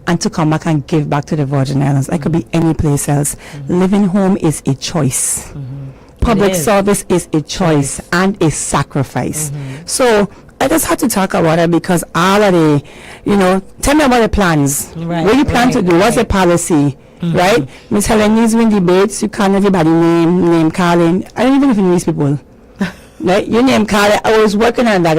and to come back and give back to the Virgin Islands. I could be any place else. Living home is a choice. Public service is a choice and a sacrifice. So I just had to talk about it because all of the, tell me about the plans. What you plan to do? What's the policy? Right? Miss Helene's win debates, you can't everybody name calling. I don't even know if you know these people. Right? You name calling. I was working on that.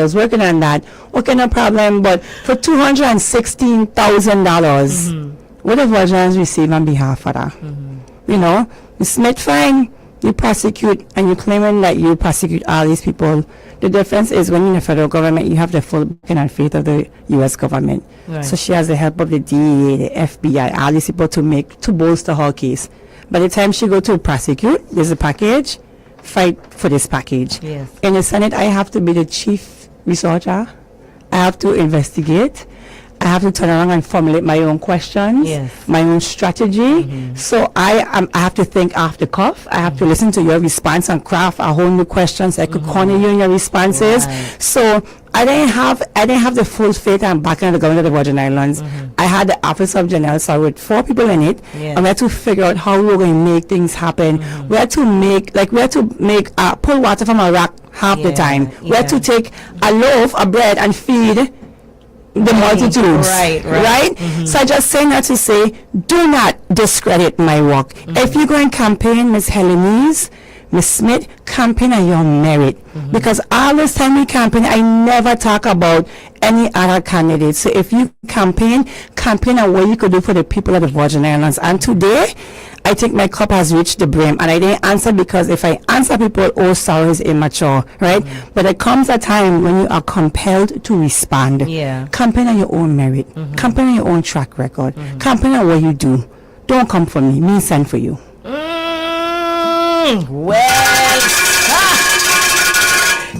Okay, no problem. But for $216,000, what the Virgins receive on behalf of that? Ms. Smith, fine. You prosecute and you're claiming that you prosecute all these people. The difference is when you're in the federal government, you have the full backing and faith of the U.S. government. Right. So she has the help of the DEA, the FBI, all these people to bolster her case. By the time she go to prosecute, there's a package. Fight for this package. Yes. In the Senate, I have to be the chief researcher. I have to investigate. I have to turn around and formulate my own questions, my own strategy. So I have to think off the cuff. I have to listen to your response and craft a whole new questions. I could corner you in your responses. So I didn't have the full faith and backing of the government of the Virgin Islands. I had the Office of General Secretary with 4 people in it, and we had to figure out how we were going to make things happen. We had to pull water from a rock half the time. We had to take a loaf of bread and feed the multitudes, right? So I just say that to say, do not discredit my work. If you go and campaign, Miss Helenese, Miss Smith, campaign on your merit, because all this time we campaign, I never talk about any other candidates. So if you campaign on what you could do for the people of the Virgin Islands. And today, I think my cup has reached the brim, and I didn't answer because if I answer people, oh, sorry, is immature, right? But there comes a time when you are compelled to respond. Campaign on your own merit. Campaign on your own track record. Campaign on what you do. Don't come for me send for you.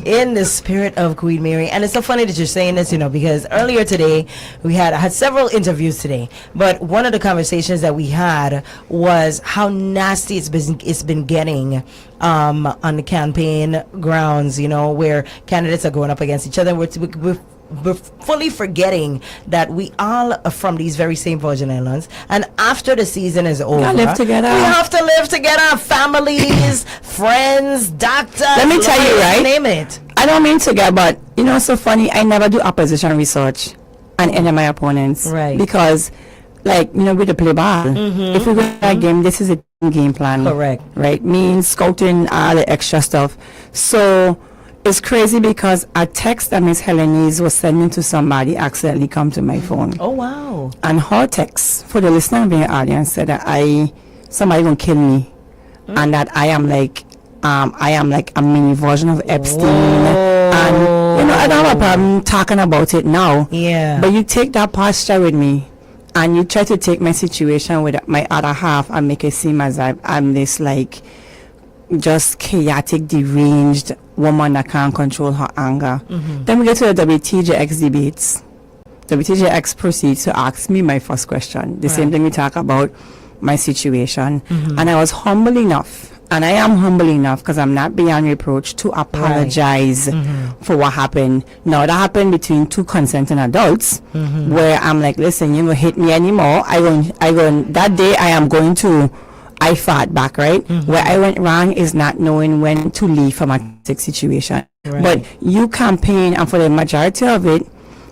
In the spirit of Queen Mary. And it's so funny that you're saying this, because earlier today we had several interviews today, but one of the conversations that we had was how nasty it's been getting on the campaign grounds, where candidates are going up against each other. We're fully forgetting that we all are from these very same Virgin Islands, and after the season is over, we have to live together, families, friends, doctors. Let me tell you, right? Name it. I don't mean to get, but it's so funny. I never do opposition research on any of my opponents, right? Because, we to play ball. If we go to that game, this is a game plan, correct? Right? Means scouting, all the extra stuff. So it's crazy because a text that Miss Helenese was sending to somebody accidentally come to my phone. Oh wow! And her text for the listener of the audience said that somebody gonna kill me, and that I am like a mini version of Epstein. And I don't have a problem talking about it now. Yeah. But you take that posture with me, and you try to take my situation with my other half and make it seem as I'm this just chaotic, deranged woman that can't control her anger. Then we get to the WTJX debates. WTJX proceeds to ask me my first question. The same thing we talk about my situation. And I was humble enough, and I am humble enough because I'm not beyond reproach to apologize for what happened. Now that happened between 2 consenting adults, where I'm like, listen, you don't hit me anymore. That day I am going to I fought back, right? Where I went wrong is not knowing when to leave from a toxic situation. But you campaign, and for the majority of it,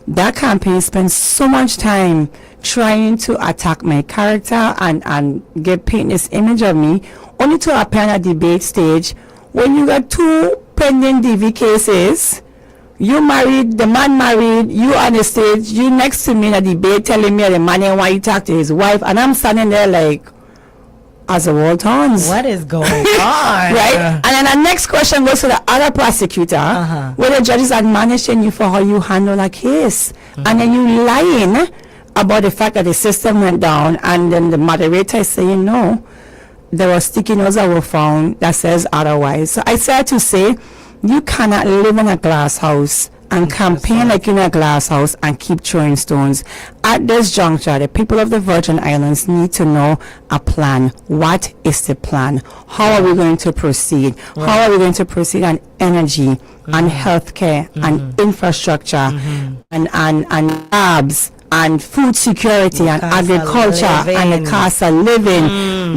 that campaign spends so much time trying to attack my character and paint this image of me, only to appear on a debate stage when you got 2 pending DV cases. You married, the man married, you on the stage, you next to me in a debate telling me the man ain't want you talk to his wife, and I'm standing there like, as the world turns. What is going on? Right? And then the next question goes to the other prosecutor, where the judge is admonishing you for how you handle a case. And then you lying about the fact that the system went down, and then the moderator is saying, no, there were sticky notes that were found that says otherwise. So I said to say, you cannot live in a glass house and campaign like in a glass house and keep throwing stones. At this juncture, the people of the Virgin Islands need to know a plan. What is the plan? How are we going to proceed? How are we going to proceed on energy, on healthcare, on infrastructure, and jobs, and food security, and agriculture, and the cost of living,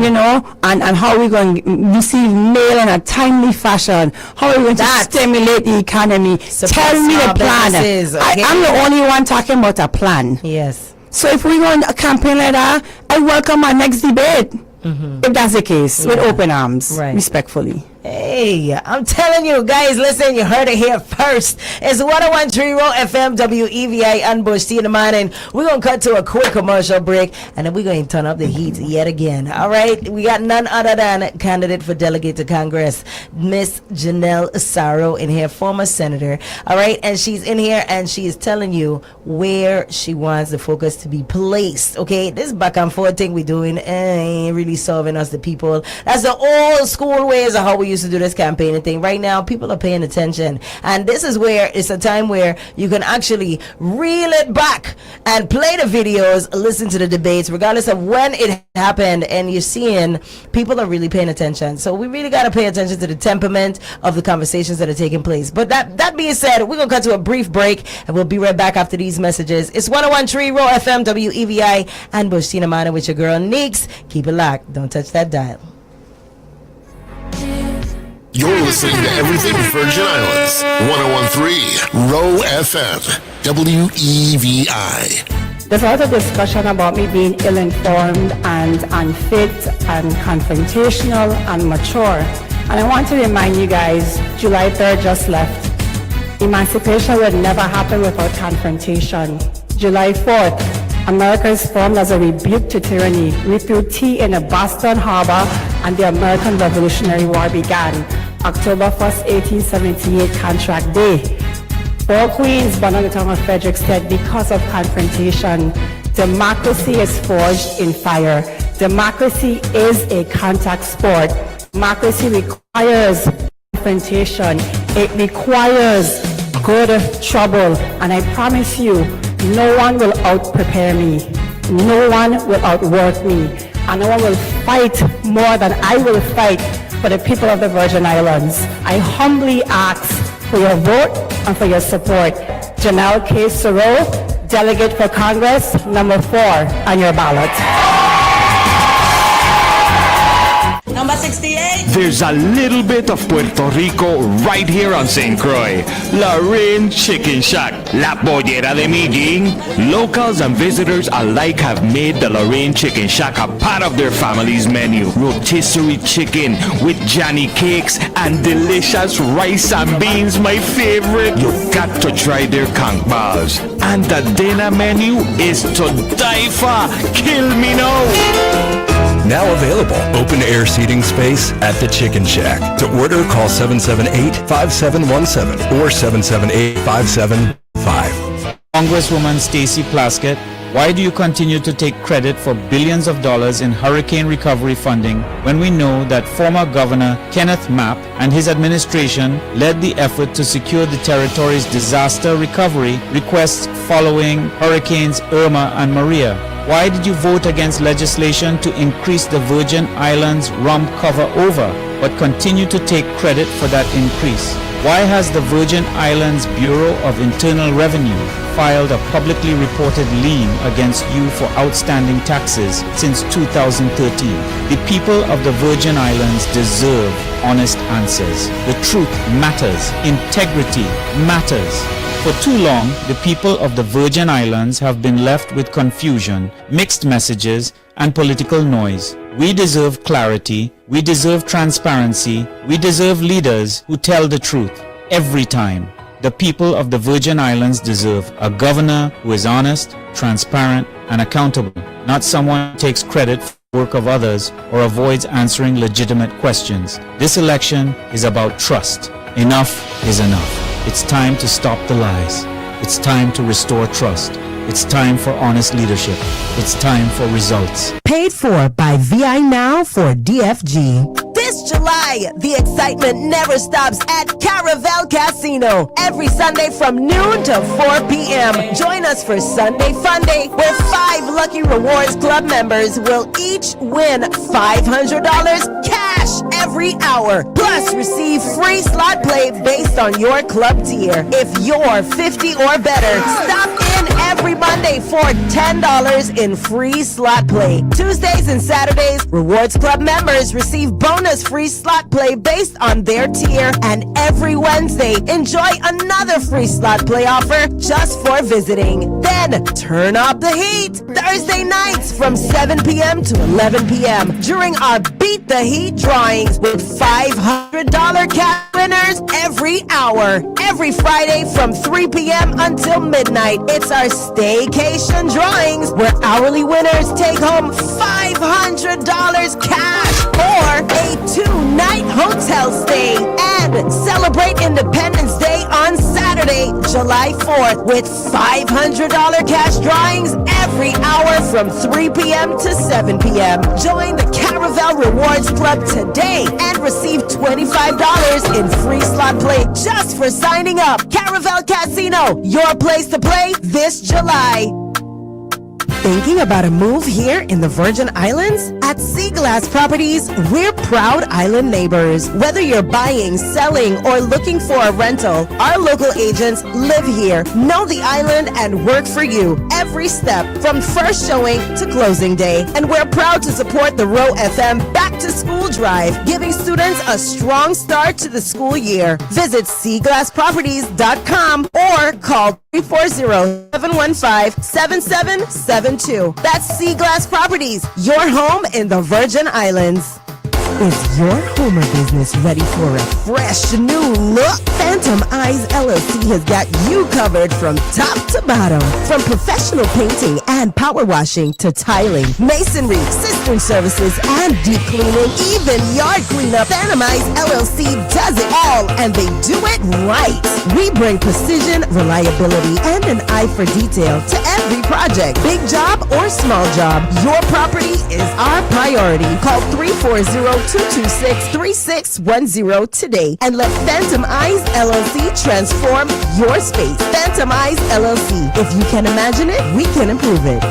you know, and how are we going to receive mail in a timely fashion? How are we going to stimulate the economy? Tell me the plan. I'm the only one talking about a plan. Yes. So if we go on a campaign like that, I welcome our next debate. If that's the case, with open arms, respectfully. Hey, I'm telling you guys, listen, you heard it here first. It's 101.3 Roe FM, WEVI, and Bush T in the morning. We're going to cut to a quick commercial break, and then we're going to turn up the heat yet again. All right? We got none other than candidate for delegate to Congress, Miss Janelle Asaro in here, former senator. All right? And she's in here, and she is telling you where she wants the focus to be placed. Okay? This back and forth thing we're doing ain't really serving us, the people. That's the old school ways of how we used to do this campaigning thing. Right now, people are paying attention, and this is where it's a time where you can actually reel it back and play the videos, listen to the debates, regardless of when it happened, and you're seeing people are really paying attention. So we really got to pay attention to the temperament of the conversations that are taking place. But that being said, we're gonna cut to a brief break, and we'll be right back after these messages. It's 101.3 Roe FM, WEVI, and Bush Tina Mana with your girl Neeks. Keep it locked. Don't touch that dial. You're listening to Everything Virgin Islands, 101.3 Roe FM, WEVI. There's a lot of discussion about me being ill-informed and unfit and confrontational and mature. And I want to remind you guys, July 3rd just left. Emancipation would never happen without confrontation. July 4th, America is formed as a rebuke to tyranny. We threw tea in a Boston Harbor and the American Revolutionary War began. October 1st, 1878, Contract Day. 4 queens born on the town of Frederickstead because of confrontation. Democracy is forged in fire. Democracy is a contact sport. Democracy requires confrontation. It requires good trouble. And I promise you, no one will out-prepare me. No one will outwork me. And no one will fight more than I will fight for the people of the Virgin Islands. I humbly ask for your vote and for your support. Janelle K. Soro, Delegate for Congress, number 4 on your ballot. Number 68. There's a little bit of Puerto Rico right here on St. Croix. Lorraine Chicken Shack, La Pollera de Mijing. Locals and visitors alike have made the Lorraine Chicken Shack a part of their family's menu. Rotisserie chicken with Johnny cakes and delicious rice and beans, my favorite. You've got to try their conch balls. And the dinner menu is to die for. Kill me now. Now available. Open air seating space at the Chicken Shack. To order, call 778-5717 or 778-5755. Congresswoman Stacey Plaskett, why do you continue to take credit for billions of dollars in hurricane recovery funding when we know that former Governor Kenneth Mapp and his administration led the effort to secure the territory's disaster recovery requests following Hurricanes Irma and Maria? Why did you vote against legislation to increase the Virgin Islands rum cover over, but continue to take credit for that increase? Why has the Virgin Islands Bureau of Internal Revenue filed a publicly reported lien against you for outstanding taxes since 2013? The people of the Virgin Islands deserve honest answers. The truth matters. Integrity matters. For too long, the people of the Virgin Islands have been left with confusion, mixed messages, and political noise. We deserve clarity. We deserve transparency. We deserve leaders who tell the truth every time. The people of the Virgin Islands deserve a governor who is honest, transparent, and accountable, not someone who takes credit for work of others or avoids answering legitimate questions. This election is about trust. Enough is enough. It's time to stop the lies. It's time to restore trust. It's time for honest leadership. It's time for results. Paid for by VI Now for DFG. This July, the excitement never stops at Caravel Casino. Every Sunday from noon to 4 p.m. Join us for Sunday Fun Day, where 5 Lucky Rewards Club members will each win $500 cash every hour. Plus, receive free slot play based on your club tier. If you're 50 or better, stop in every Monday for $10 in free slot play. Tuesdays and Saturdays, Rewards Club members receive bonus free slot play based on their tier. And every Wednesday, enjoy another free slot play offer just for visiting. Then, turn up the heat. Thursday nights from 7 p.m. to 11 p.m. during our Beat the Heat drawings with $500 cash winners every hour. Every Friday from 3 p.m. until midnight, it's our staycation drawings where hourly winners take home $500 cash or a 2-night hotel stay. And celebrate Independence Day on Saturday, July 4th with $500 cash drawings every hour from 3 p.m. to 7 p.m. Join the Caravel Rewards Club today and receive $25 in free slot play just for signing up. Caravel Casino, your place to play this July. Thinking about a move here in the Virgin Islands? At Sea Glass Properties, we're proud island neighbors. Whether you're buying, selling, or looking for a rental, our local agents live here, know the island, and work for you every step from first showing to closing day. And we're proud to support the Roe FM Back to School Drive, giving students a strong start to the school year. Visit seaglassproperties.com or call 340-715-7772. That's Sea Glass Properties, your home in the Virgin Islands. Is your home or business ready for a fresh new look? Phantom Eyes LLC has got you covered from top to bottom. From professional painting and power washing to tiling, masonry, cistern services, and deep cleaning, even yard cleanup. Phantom Eyes LLC does it all, and they do it right. We bring precision, reliability, and an eye for detail to every project. Big job or small job, your property is our priority. Call 340-226-3610 today and let Phantom Eyes LLC transform your space. Phantom Eyes LLC. If you can imagine it, we can improve it.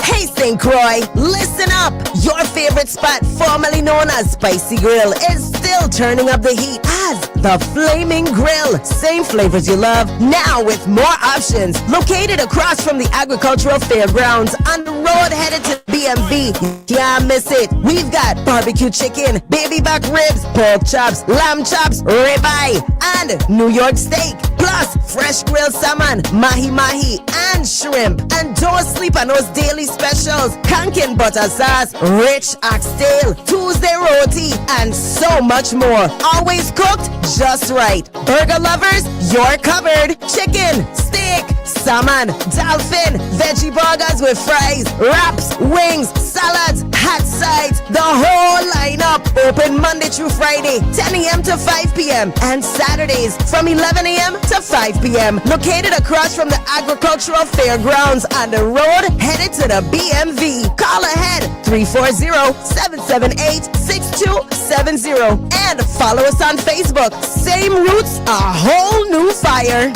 Hey St. Croix, listen up! Your favorite spot, formerly known as Spicy Grill, is still turning up the heat as the Flaming Grill. Same flavors you love, now with more options. Located across from the Agricultural Fairgrounds on the road headed to BMV. You can't miss it. We've got barbecue chicken, baby back ribs, pork chops, lamb chops, ribeye, and New York steak. Plus, fresh grilled salmon, mahi-mahi, and shrimp. And don't sleep on those daily specials. Kankin butter sauce, rich oxtail, Tuesday roti, and so much more. Always cooked just right. Burger lovers, you're covered. Chicken, steak, salmon, dolphin, veggie burgers with fries, wraps, wings, salads, hot sides, the whole lineup. Open Monday through Friday, 10 a.m. to 5 p.m. and Saturdays from 11 a.m. to 5 p.m. Located across from the Agricultural Fairgrounds on the road headed to the BMV. Call ahead 340-778-6270 and follow us on Facebook. Same roots, a whole new fire.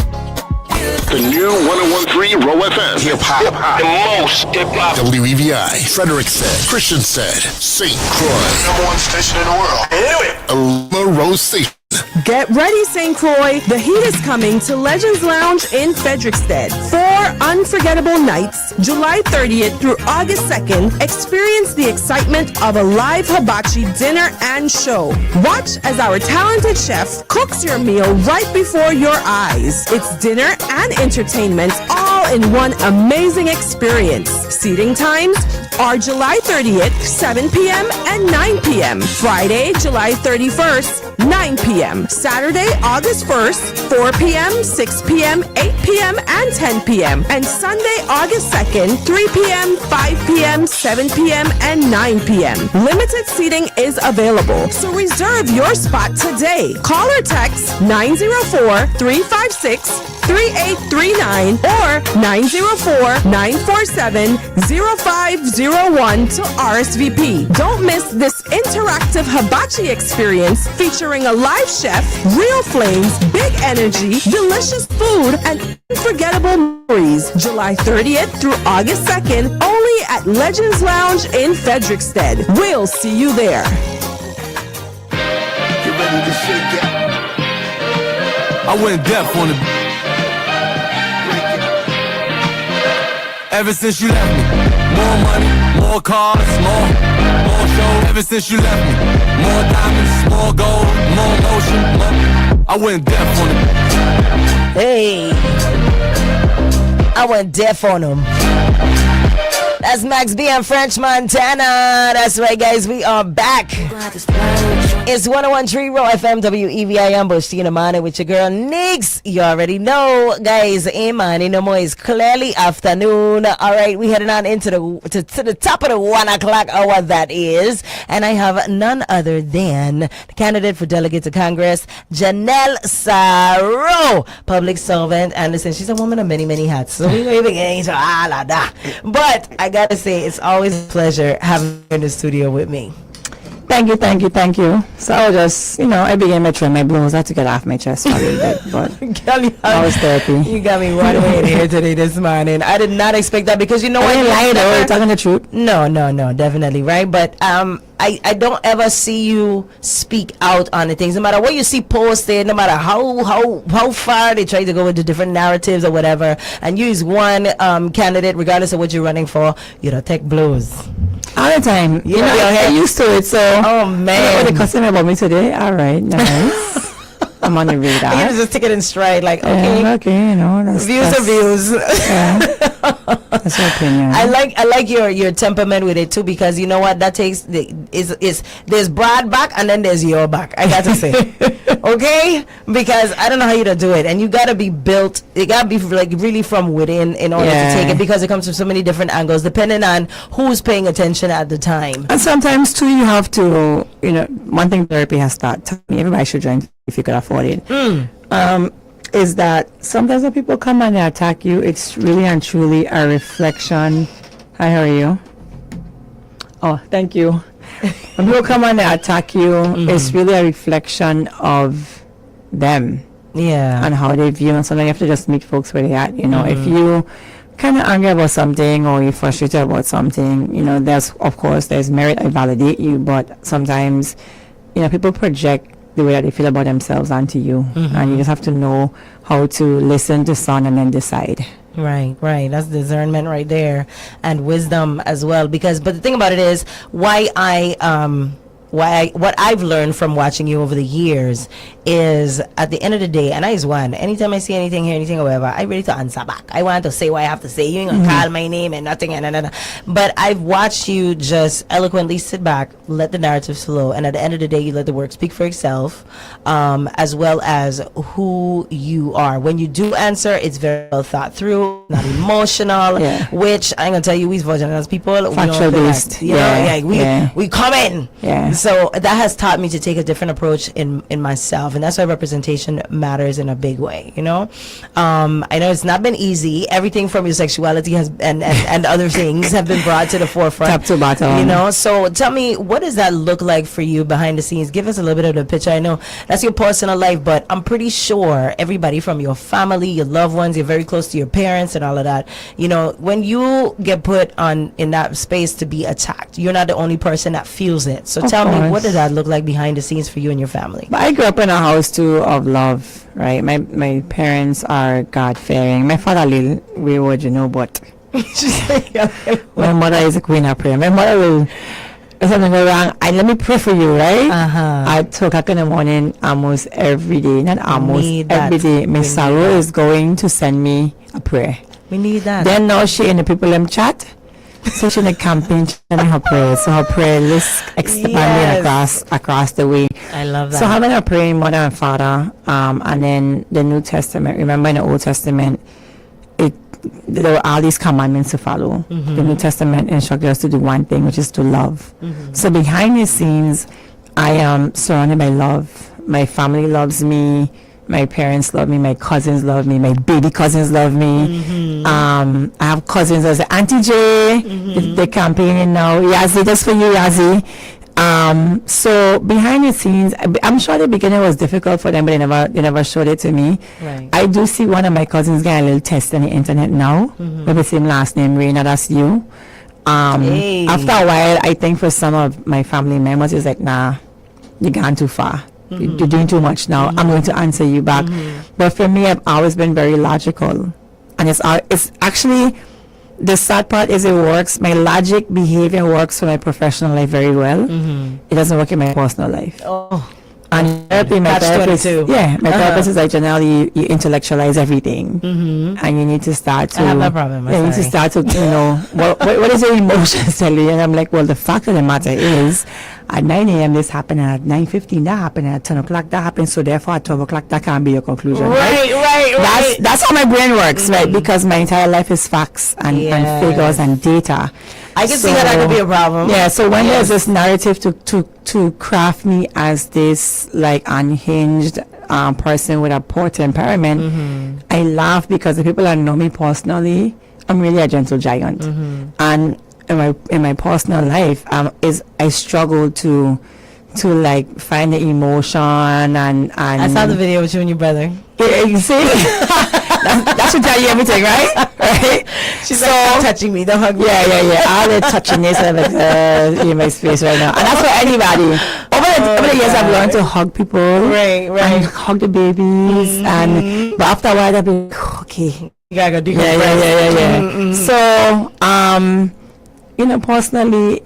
The new 101.3 Roe FM. Hip-hop. The most hip-hop. WEVI. Frederick said. Christian said. St. Croix. #1 station in the world. Alma Rose Station. Get ready, St. Croix. The heat is coming to Legends Lounge in Frederickstead. 4 unforgettable nights, July 30th through August 2nd. Experience the excitement of a live hibachi dinner and show. Watch as our talented chef cooks your meal right before your eyes. It's dinner and entertainment all in one amazing experience. Seating times are July 30th, 7 p.m. and 9 p.m. Friday, July 31st, 9 p.m. Saturday, August 1st, 4 p.m., 6 p.m., 8 p.m., and 10 p.m. And Sunday, August 2nd, 3 p.m., 5 p.m., 7 p.m., and 9 p.m. Limited seating is available, so reserve your spot today. Call or text 904-356-3839 or 904-947-0501 to RSVP. Don't miss this interactive hibachi experience featuring a live chef, real flames, big energy, delicious food, and unforgettable memories. July 30th through August 2nd, only at Legends Lounge in Frederiksted. We'll see you there. Get ready to shake it. I went deaf on the. Ever since you left me, more money, more cars, more shows. Ever since you left me, more diamonds, more gold, more motion, more. I went deaf on the. Hey, I went deaf on him. That's Max B and French Montana. That's right, guys. We are back. It's 101.3 Roe FM WEVI Ambush Tina Mane with your girl Neeks. You already know, guys. Money no more. It's clearly afternoon. All right, we heading on into to the top of the 1 o'clock hour. That is, and I have none other than the candidate for delegate to Congress, Janelle Saro, public servant. And listen, she's a woman of many hats. So we don't even get into all of that. But I gotta say, it's always a pleasure having you in the studio with me. Thank you. So I was just, I began my trend, my blues. I had to get off my chest for a little bit, but I was therapy. You got me wide awake in here today this morning. I did not expect that because you know what? You're talking the truth. No, definitely, right? But I don't ever see you speak out on the things. No matter what you see posted, no matter how far they try to go with the different narratives or whatever, and use one candidate, regardless of what you're running for, you don't take blows. All the time. I used to it, so. Oh, man. They cussing about me today. All right, nice. I'm on the radar. You just take it in stride, like, okay. That's views are views. Yeah. That's your opinion. I like your temperament with it too, because you know what, that takes there's Brad back and then there's your back. I got to say, okay, because I don't know how you to do it, and you gotta be built. It gotta be like really from within in order to take it, because it comes from so many different angles depending on who's paying attention at the time. And sometimes too, you have to, one thing therapy has taught me, everybody should join if you could afford it. Is that sometimes when people come and they attack you, it's really and truly a reflection. Hi, how are you? Oh, thank you. When people come and they attack you, it's really a reflection of them. Yeah. And how they view. And sometimes you have to just meet folks where they're at. If you kind of angry about something or you're frustrated about something, there's merit. I validate you, but sometimes, people project the way that they feel about themselves onto you, and you just have to know how to listen, discern, and then decide. Right. That's discernment right there, and wisdom as well. But the thing about it is, what I've learned from watching you over the years is, at the end of the day, and I just want, anytime I see anything, hear anything, or whatever, I ready to answer back. I want to say what I have to say. You ain't gonna call my name and nothing, but I've watched you just eloquently sit back, let the narrative flow, and at the end of the day, you let the work speak for itself, as well as who you are. When you do answer, it's very well thought through, not emotional, which I'm gonna tell you, we Virgin as people, factual based. We come in. Yeah. So that has taught me to take a different approach in myself, and that's why representation matters in a big way. I know it's not been easy. Everything from your sexuality has and other things have been brought to the forefront, top to bottom. So tell me, what does that look like for you behind the scenes? Give us a little bit of the picture. I know that's your personal life, but I'm pretty sure everybody from your family, your loved ones, you're very close to your parents and all of that. When you get put in that space to be attacked, you're not the only person that feels it. So tell me, what did that look like behind the scenes for you and your family? I grew up in a house too of love, right? My parents are God-fearing. My father little wayward, but my mother is a queen of prayer. My mother will, if something go wrong, let me pray for you, right? At 2 o'clock in the morning, almost every day, not almost every day. Miss Sarah is going to send me a prayer. We need that. Then now she in the people chat. especially in the campaign, chanting her prayers. So her prayer list expanding across the way. I love that. So having a praying mother and father, and then the New Testament. Remember in the Old Testament, there were all these commandments to follow. The New Testament instructed us to do one thing, which is to love. So behind the scenes, I am surrounded by love. My family loves me. My parents love me. My cousins love me. My baby cousins love me. I have cousins as Auntie J. They're campaigning now. Yazzie, just for you, Yazzie. So behind the scenes, I'm sure the beginning was difficult for them, but they never showed it to me. Right. I do see one of my cousins get a little test on the internet now with the same last name, Reina. That's you. After a while, I think for some of my family members, it's like, nah, you're gone too far. You're doing too much now. I'm going to answer you back. But for me, I've always been very logical, and it's actually. The sad part is it works. My logic behavior works for my professional life very well. It doesn't work in my personal life. And therapy, my therapist, my therapist is like, Janelle, you intellectualize everything, and you need to start to. I have that problem. You need to start to, what is your emotions tell you? And I'm like, well, the fact of the matter is, at 9 a.m. this happened, at 9:15 that happened, at 10 o'clock that happened. So therefore, at 12 o'clock that can't be your conclusion. Right. That's how my brain works, right? Because my entire life is facts and figures and data. I can see how that could be a problem. Yeah. So when there's this narrative to craft me as this like unhinged person with a poor temperament, I laugh because the people that know me personally, I'm really a gentle giant, and in my personal life, I struggle to like find the emotion and I saw the video with you and your brother. Yeah, you see, that should tell you everything, right? She's like, stop touching me, don't hug me. Yeah. All the touchiness in my space right now, and that's for anybody. Over the years, I've learned to hug people, right, and hug the babies, but after a while, I'll be like, okay, you gotta go do So, personally,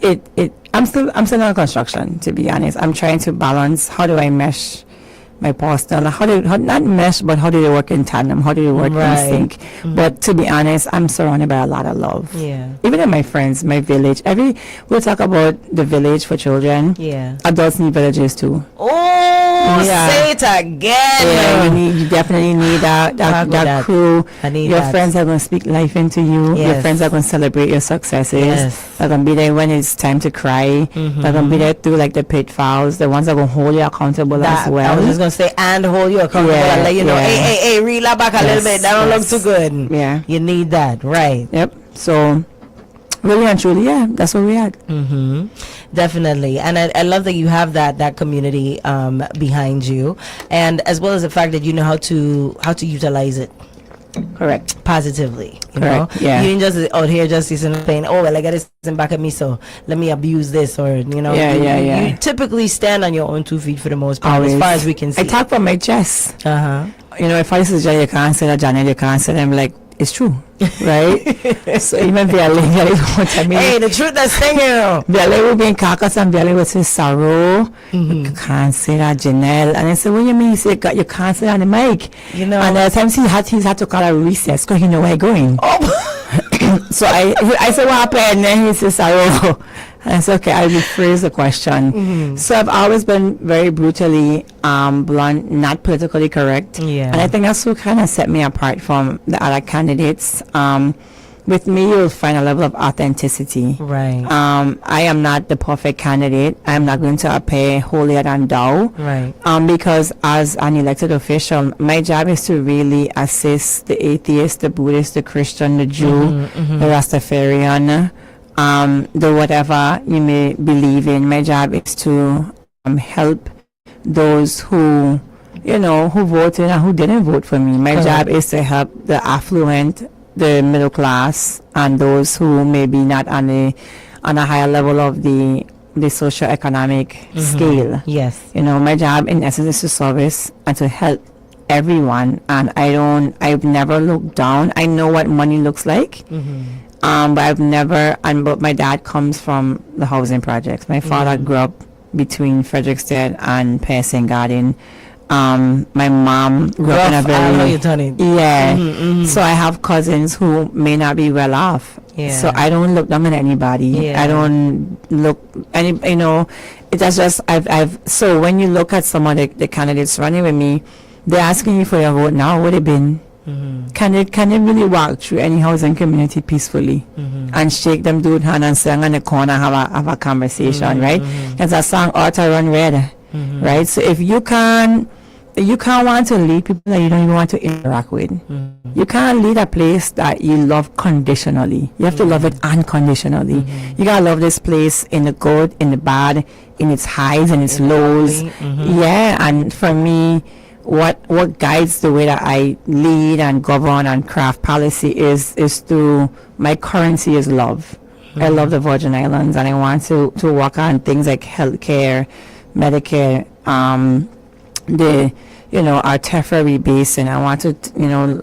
I'm still in construction, to be honest. I'm trying to balance how do I mesh my personal, not mesh, but how do they work in tandem? How do they work in sync? But to be honest, I'm surrounded by a lot of love. Yeah. Even in my friends, my village. We'll talk about the village for children. Yeah. Adults need villages too. Say it again. Yeah, you definitely need that crew. Your friends are going to speak life into you. Yes. Your friends are going to celebrate your successes. Yes. They're going to be there when it's time to cry. They're going to be there through like the pitfalls. The ones that are going to hold you accountable as well. I was just going to say, and hold you accountable and let you know, hey, reel that back a little bit. That don't look too good. Yeah. You need that, right? Yep. So, really and truly, that's what we had. Definitely. And I love that you have that community behind you, and as well as the fact that you know how to utilize it. Correct. Positively. You Correct. know? Yeah. You didn't just out here just saying, oh, well, I got this back at me, so let me abuse this, or, You typically stand on your own 2 feet for the most part, as far as we can see. I talk from my chest. If I say, you can't say that, Janet, you can't say that, I'm like, it's true, right? So even Bialy won't tell me. Hey, the truth that's singing. Bialy will be in Caucus and Bialy will say sorrow. You can't say that, Janelle. And I said, what do you mean? He said, you can't say that on the mic. And at times he's had to call a recess because he know where I'm going. So I said, what happened? And then he said, sorrow. And I said, okay, I'll rephrase the question. So I've always been very brutally blunt, not politically correct. Yeah. And I think that's what kind of set me apart from the other candidates. With me, you'll find a level of authenticity. Right. I am not the perfect candidate. I'm not going to appear holier than thou. Right. Because as an elected official, my job is to really assist the atheist, the Buddhist, the Christian, the Jew, the Rastafarian, the whatever you may believe in. My job is to help those who voted and who didn't vote for me. My job is to help the affluent, the middle class, and those who may be not on a higher level of the socio-economic scale. Yes. My job in essence is to service and to help everyone, and I've never looked down. I know what money looks like. But I've never, but my dad comes from the housing projects. My father grew up between Frederickstead and Pearson Garden, My mom grew up in a very... I know you're turning. Yeah. So I have cousins who may not be well off. Yeah. So I don't look down on anybody. Yeah. I don't look any, you know, it's just so when you look at some of the candidates running with me, they're asking you for your vote now. What it been? Can they really walk through any housing community peacefully and shake them dude hand and sing on the corner, have a conversation, right? There's a song Oughta Run Red, right? So if you can't want to lead people that you don't even want to interact with. You can't lead a place that you love conditionally. You have to love it unconditionally. You gotta love this place in the good, in the bad, in its highs and its lows. Yeah, and for me, what guides the way that I lead and govern and craft policy is through my currency is love. I love the Virgin Islands, and I want to work on things like healthcare, Medicare, our tertiary basin. I want to,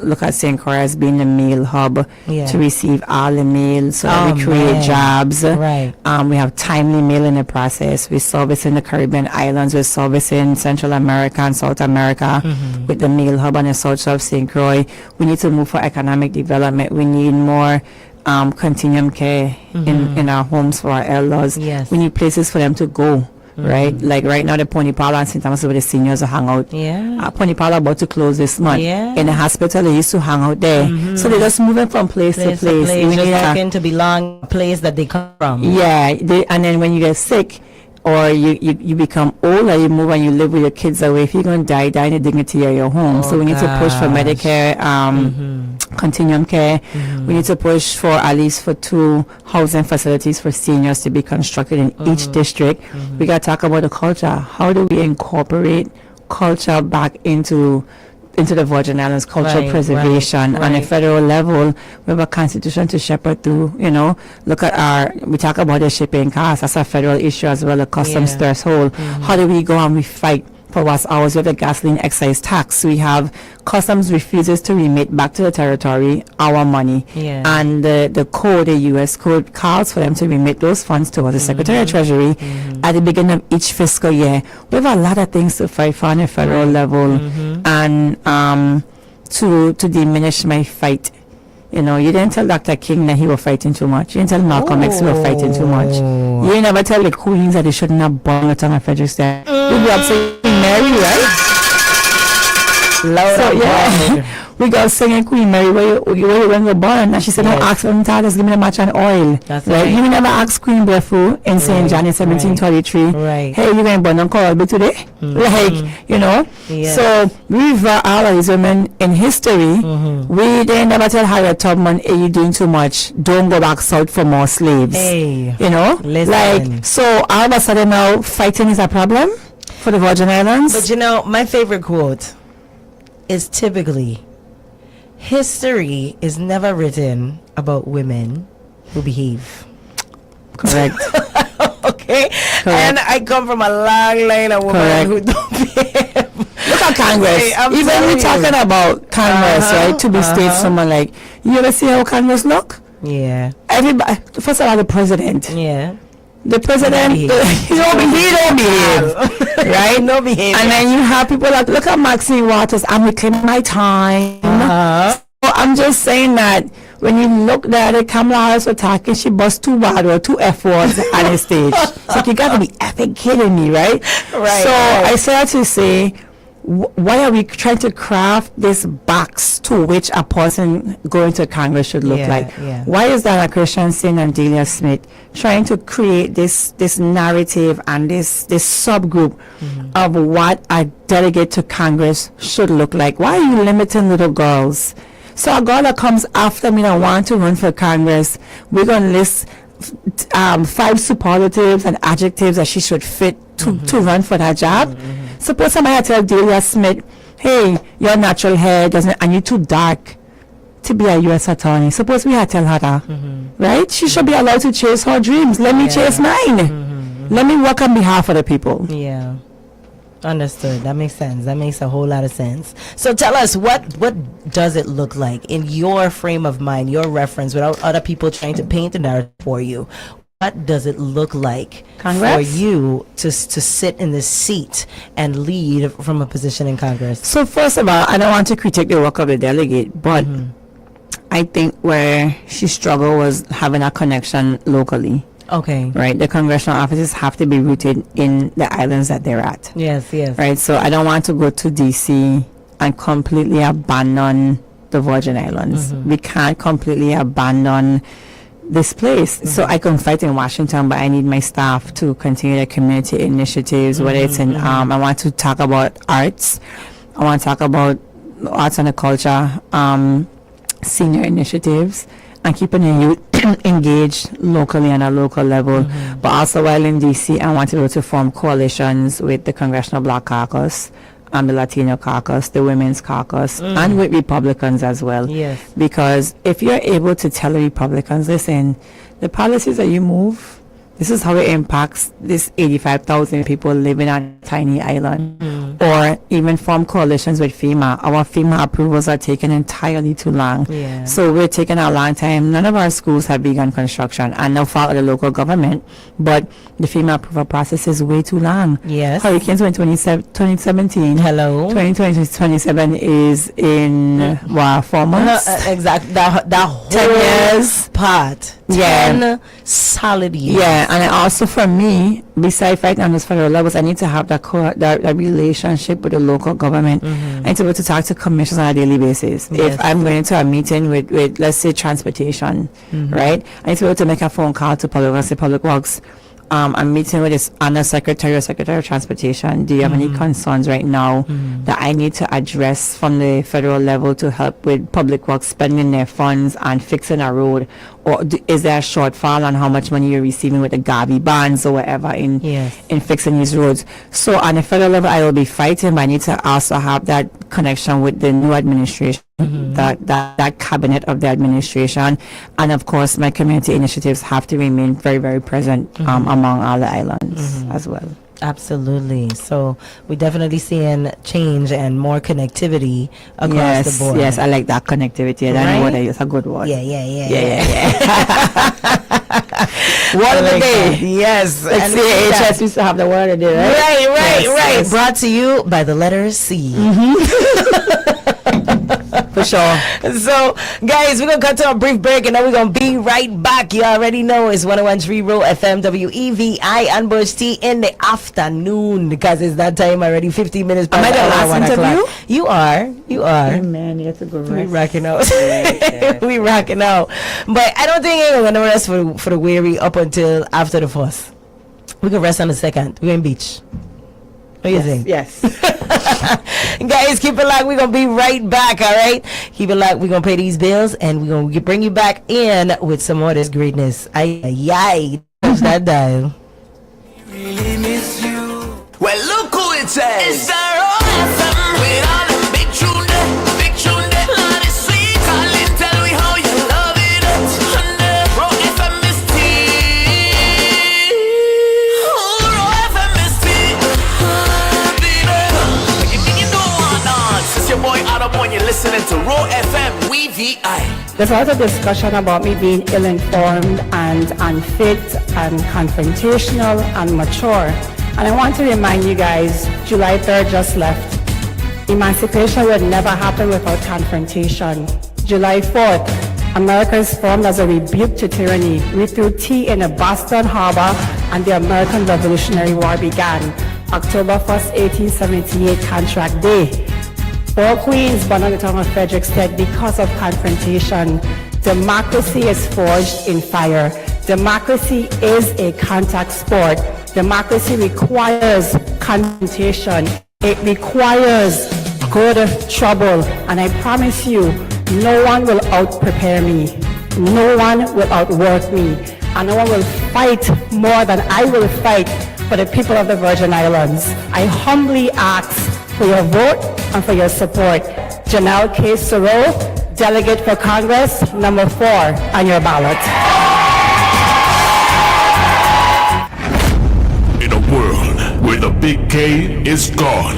look at St. Croix as being the mail hub to receive all the mail so that we create jobs. Right. We have timely mail in the process. We service in the Caribbean islands. We service in Central America and South America with the mail hub on the south shore of St. Croix. We need to move for economic development. We need more continuum care in our homes for our elders. Yes. We need places for them to go. Right, like right now the Pony Parlor and St. Thomas where the seniors hang out. Pony Parlor about to close this month. In the hospital they used to hang out there. So they're just moving from place to place. We just looking to belong a place that they come from. Yeah, and then when you get sick or you become old or you move and you live with your kids away, if you're going to die in the dignity of your home. So we need to push for Medicare, continuum care. We need to push for at least for 2 housing facilities for seniors to be constructed in each district. We got to talk about the culture. How do we incorporate culture back into the Virgin Islands, cultural preservation on a federal level? We have a constitution to shepherd through, look at we talk about the shipping costs. That's a federal issue as well, the customs threshold. How do we go and we fight for what's ours with the gasoline excise tax? We have customs refuses to remit back to the territory our money. And the code, the U.S. code, calls for them to remit those funds towards the Secretary of Treasury at the beginning of each fiscal year. We have a lot of things to fight for on a federal level and to diminish my fight. You didn't tell Dr. King that he was fighting too much. You didn't tell Malcolm X he was fighting too much. You never tell the queens that they shouldn't have born at on Frederickson. You grew up saying Mary, right? We got singing Queen Mary where you went to born, and she said, "I asked them to give me a match and oil." That's right. You never asked Queen Brefu in St. John in 1733. Hey, you going born on Coralby today? So we've all of these women in history. We didn't never tell Harriet Tubman, "Hey, you doing too much? Don't go back south for more slaves." Listen. So all of a sudden now fighting is a problem for the Virgin Islands. But my favorite quote is typically, history is never written about women who behave. Correct. Okay. Correct. And I come from a long line of women who don't behave. Look at Congress. Even we talking about Congress, right? To be state someone like, you ever see how Congress look? Yeah. Everybody, first of all, the president. Yeah. The president, he don't behave, right? No behavior. And then you have people like, look at Maxine Waters, I'm reclaiming my time. So I'm just saying that when you look at it, Kamala Harris was talking, she bust 2 bad or 2 F words on the stage. It's like, you got to be effing kidding me, right? So I said to say, why are we trying to craft this box to which a person going to Congress should look like? Why is Donna Christensen and Delia Smith trying to create this narrative and this subgroup of what a delegate to Congress should look like? Why are you limiting little girls? So a girl that comes after me that want to run for Congress, we're going to list 5 superlatives and adjectives that she should fit to run for that job. Suppose somebody tell Delia Smith, "Hey, your natural hair doesn't, and you're too dark to be a U.S. attorney." Suppose we had tell her that, right? She should be allowed to chase her dreams. Let me chase mine. Let me work on behalf of the people. Yeah. Understood. That makes sense. That makes a whole lot of sense. So tell us, what does it look like in your frame of mind, your reference, without other people trying to paint a narrative for you? what does it look like Congress? for you to sit in this seat and lead from a position in Congress? So first of all, I don't want to critique the work of the delegate, but I think where she struggled was having a connection locally. Okay. Right. The congressional offices have to be rooted in the islands that they're at. Yes, yes. Right. So I don't want to go to DC and completely abandon the Virgin Islands. We can't completely abandon this place. So I can fight in Washington, but I need my staff to continue their community initiatives, whether it's in, I want to talk about arts. I want to talk about arts and the culture, senior initiatives, and keeping the youth engaged locally on a local level. But also while in DC, I want to be able to form coalitions with the Congressional Black Caucus, the Latino Caucus, the Women's Caucus, and with Republicans as well. Yes. Because if you're able to tell the Republicans, listen, the policies that you move, this is how it impacts this 85,000 people living on a tiny island. Or even form coalitions with FEMA. Our FEMA approvals are taking entirely too long. Yeah. So we're taking a long time. None of our schools have begun construction, and no fault of the local government, but the FEMA approval process is way too long. Yes. Hurricanes were in 2017. Hello. 2027 is in 4 months. Exactly. That whole 10 years. part. Yeah. 10 solid years. Yeah, and also for me, besides fighting on those federal levels, I need to have that relationship with the local government. I need to be able to talk to commissioners on a daily basis. Yes. If I'm going to a meeting with let's say transportation, right? I need to be able to make a phone call to Public Works. Say, Public Works, I'm meeting with this Secretary of Transportation. Do you have any concerns right now that I need to address from the federal level to help with Public Works spending their funds and fixing a road? Or is there a shortfall on how much money you're receiving with the Gavi bonds or whatever in fixing these roads? So on the federal level, I will be fighting, but I need to also have that connection with the new administration. That cabinet of the administration, and of course my community initiatives have to remain very, very present among all the islands as well. Absolutely. So we're definitely seeing change and more connectivity across the board. Yes, I like that connectivity. That word I use, a good word. Yeah. Word of the day. Yes. Let's see, HS used to have the word of the day, right? Right. Yes. Brought to you by the letter C. For sure. So, guys, we're going to cut to a brief break and then we're going to be right back. You already know it's 101.3 Roe FM WEVI and Bush T in the afternoon because it's that time already, 15 minutes past. Am I the last interview? You are. Hey, man, you have to go rest. We rocking out. We rocking out. But I don't think we're going to rest for the weary up until after the first. We can rest on the second. We're in beach. What do you think? Yes. Guys, keep it locked. We're going to be right back, all right? Keep it locked. We're going to pay these bills, and we're going to bring you back in with some more of this greatness. Ay. Push that dial. Really miss you. Well, look who it is. It's the Roe FM with all the big tune there. Big tune there. Lord, it's sweet. Calling, tell me how you love it. And the Roe FM is tea. Oh, Roe FM is tea. It's your boy Adam when you're listening to Roe FM, WEVI. There's also discussion about me being ill-informed and unfit and confrontational and mature. And I want to remind you guys, July 3rd just left. Emancipation would never happen without confrontation. July 4th, America is formed as a rebuke to tyranny. We threw tea in a Boston harbor and the American Revolutionary War began. October 1st, 1878, Contract Day. 4 queens born on the town of Frederickstead because of confrontation. Democracy is forged in fire. Democracy is a contact sport. Democracy requires confrontation. It requires good trouble. And I promise you, no one will out-prepare me. No one will outwork me. And no one will fight more than I will fight for the people of the Virgin Islands. I humbly ask for your vote and for your support. Janelle K. Soro, Delegate for Congress, number 4 on your ballot. In a world where the big K is gone,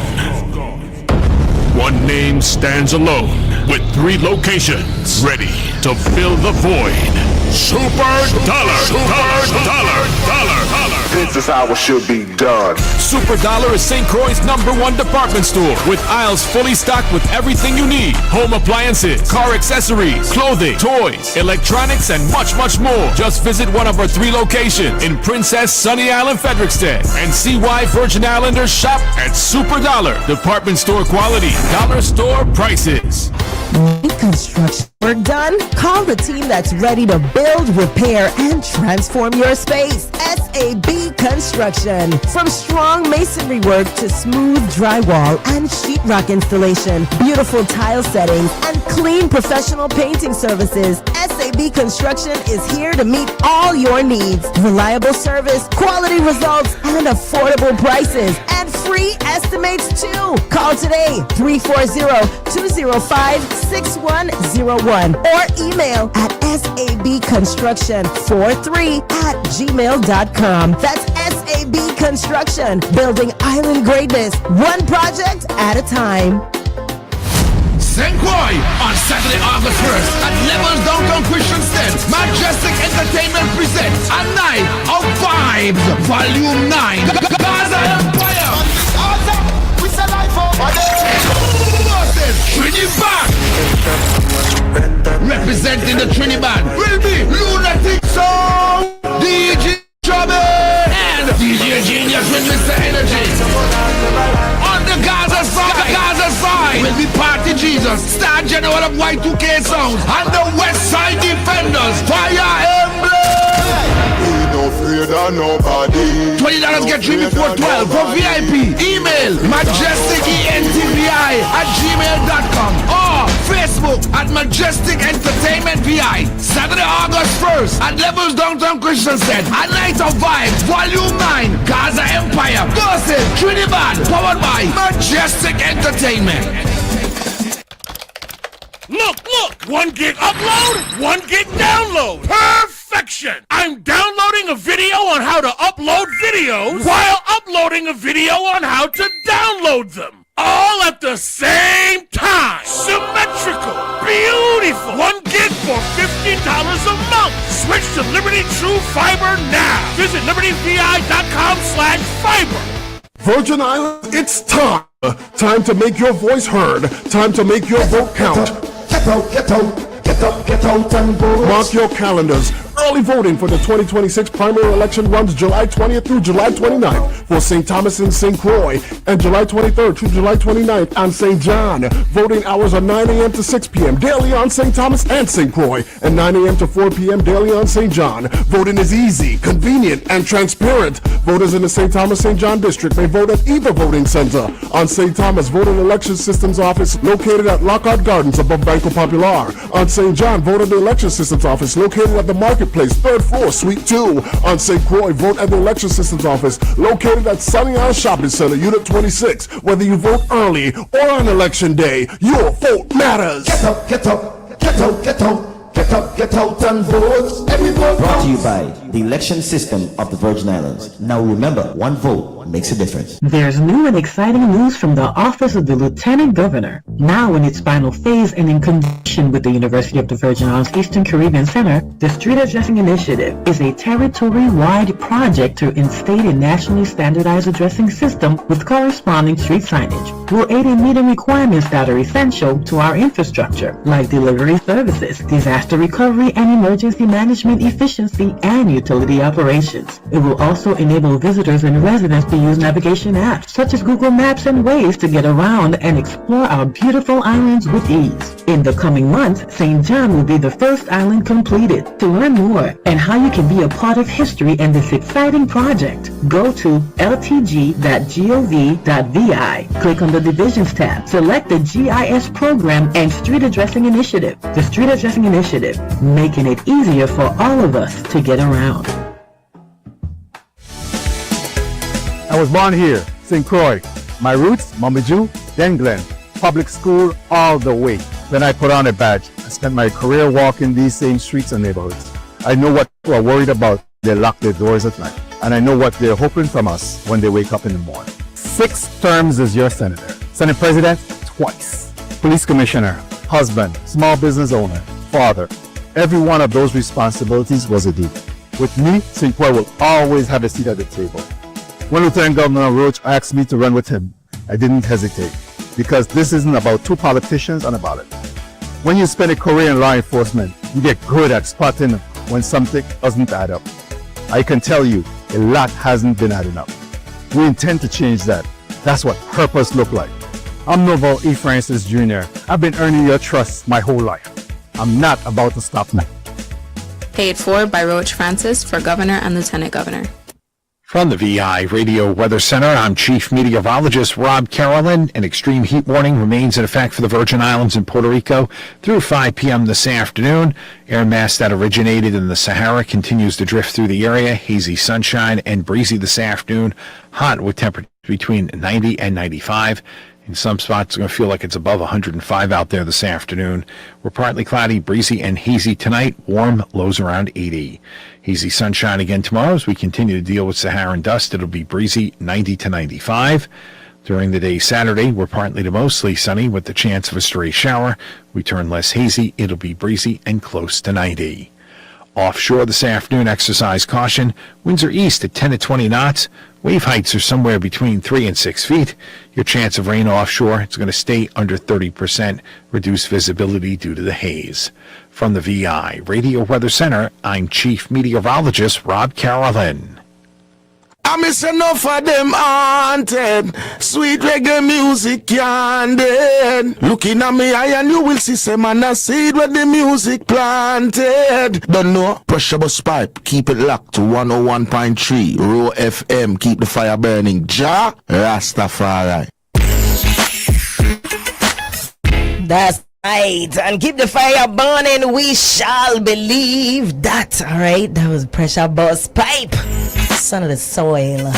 one name stands alone with 3 locations ready to fill the void. Super Dollar. This is how it should be done. Super Dollar is St. Croix's #1 department store with aisles fully stocked with everything you need. Home appliances, car accessories, clothing, toys, electronics, and much, much more. Just visit one of our 3 locations in Princess, Sunny Island, Frederiksted, and see why Virgin Islanders shop at Super Dollar. Department store quality, dollar store prices. Construction work done? Call the team that's ready to build, repair, and transform your space. SAB Construction. From strong masonry work to smooth drywall and sheetrock installation, beautiful tile settings, and clean professional painting services, SAB Construction is here to meet all your needs. Reliable service, quality results, and affordable prices, and free estimates too. Call today, 340-205-6101, or email at sabconstruction43@gmail.com. That's SAB Construction, building island greatness, one project at a time. St. Croix on Saturday, August 1st at Levels Downtown Christian Center. Majestic Entertainment presents A Night of Vibes, Volume 9. Gaza Empire. We sell life over Trinidad. Representing the Trinidad will be Lunatic Soul, DJ Trouble, and DJ Genius with Mr. Energy. On the Gaza side will be Party Jesus, Star General of Y2K Sounds, and the West Side Defenders, Fire Emblem. $20 get 3 before 12 for VIP. Email majesticentvi@gmail.com or Facebook at Majestic Entertainment VI. Saturday, August 1st at Levels Downtown Christian Center. A Night of Vibes, Volume 9, Gaza Empire versus Trinidad, powered by Majestic Entertainment. Look! 1 gig upload, 1 gig download. Perfection! I'm downloading a video on how to upload videos while uploading a video on how to download them. All at the same time. Symmetrical. Beautiful. 1 gig for $50 a month. Switch to Liberty True Fiber now. Visit libertyvi.com/fiber. Virgin Islands, it's time. Time to make your voice heard. Time to make your vote count. Get out and vote. Mark your calendars. Early voting for the 2026 primary election runs July 20th through July 29th for St. Thomas and St. Croix, and July 23rd through July 29th on St. John. Voting hours are 9 a.m. to 6 p.m. daily on St. Thomas and St. Croix, and 9 a.m. to 4 p.m. daily on St. John. Voting is easy, convenient, and transparent. Voters in the St. Thomas St. John district may vote at either voting center. On St. Thomas, vote in Election Systems Office located at Lockhart Gardens above Banco Popular. On St. John, vote at the Election Systems Office located at the Marketplace, 3rd floor, Suite 2. On St. Croix, vote at the Election Systems Office located at Sunny Isle Shopping Center, Unit 26. Whether you vote early or on Election Day, your vote matters. Get out and vote. Every vote Brought to you by the election system of the Virgin Islands. Now remember, 1 vote makes a difference. There's new and exciting news from the Office of the Lieutenant Governor. Now in its final phase and in conjunction with the University of the Virgin Islands Eastern Caribbean Center, the Street Addressing Initiative is a territory-wide project to instate a nationally standardized addressing system with corresponding street signage. Will aid in meeting requirements that are essential to our infrastructure, like delivery services, disaster recovery and emergency management efficiency, and utility operations. It will also enable visitors and residents to use navigation apps such as Google Maps and Waze to get around and explore our beautiful islands with ease. In the coming months, St. John will be the first island completed. To learn more and how you can be a part of history and this exciting project, go to ltg.gov.vi. Click on the Divisions tab, select the GIS program and Street Addressing Initiative. The Street Addressing Initiative, making it easier for all of us to get around. I was born here, St. Croix. My roots, Mamiju, then Glen. Public school all the way. Then I put on a badge. I spent my career walking these same streets and neighborhoods. I know what people are worried about. They lock their doors at night. And I know what they're hoping from us when they wake up in the morning. 6 terms as your senator. Senate president, twice. Police commissioner, husband, small business owner, father. Every one of those responsibilities was a deal. With me, St. Croix will always have a seat at the table. When Lieutenant Governor Roach asked me to run with him, I didn't hesitate, because this isn't about two politicians on a ballot. When you spend a career in law enforcement, you get good at spotting when something doesn't add up. I can tell you, a lot hasn't been adding up. We intend to change that. That's what purpose looks like. I'm Novel E. Francis Jr. I've been earning your trust my whole life. I'm not about to stop now. Paid for by Roach Francis for Governor and Lieutenant Governor. From the VI Radio Weather Center, I'm Chief Meteorologist Rob Carolyn. An extreme heat warning remains in effect for the Virgin Islands and Puerto Rico through 5 p.m. this afternoon. Air mass that originated in the Sahara continues to drift through the area. Hazy sunshine and breezy this afternoon. Hot with temperatures between 90 and 95. In some spots, it's going to feel like it's above 105 out there this afternoon. We're partly cloudy, breezy, and hazy tonight. Warm, lows around 80. Hazy sunshine again tomorrow as we continue to deal with Saharan dust. It'll be breezy, 90 to 95. During the day Saturday, we're partly to mostly sunny with the chance of a stray shower. We turn less hazy. It'll be breezy and close to 90. Offshore this afternoon, exercise caution. Winds are east at 10 to 20 knots. Wave heights are somewhere between 3 and 6 feet. Your chance of rain offshore, it's going to stay under 30%. Reduced visibility due to the haze. From the VI Radio Weather Center, I'm Chief Meteorologist Rob Carolyn. I miss enough of them haunted. Sweet reggae music can't dead. Looking at me eye and you will see some man a seed where the music planted. Don't know? Pressure bus pipe. Keep it locked to 101.3 Roe FM. Keep the fire burning. Ja Rastafari. That's right. And keep the fire burning. We shall believe that. All right. That was Pressure Bus Pipe. Son of the soil.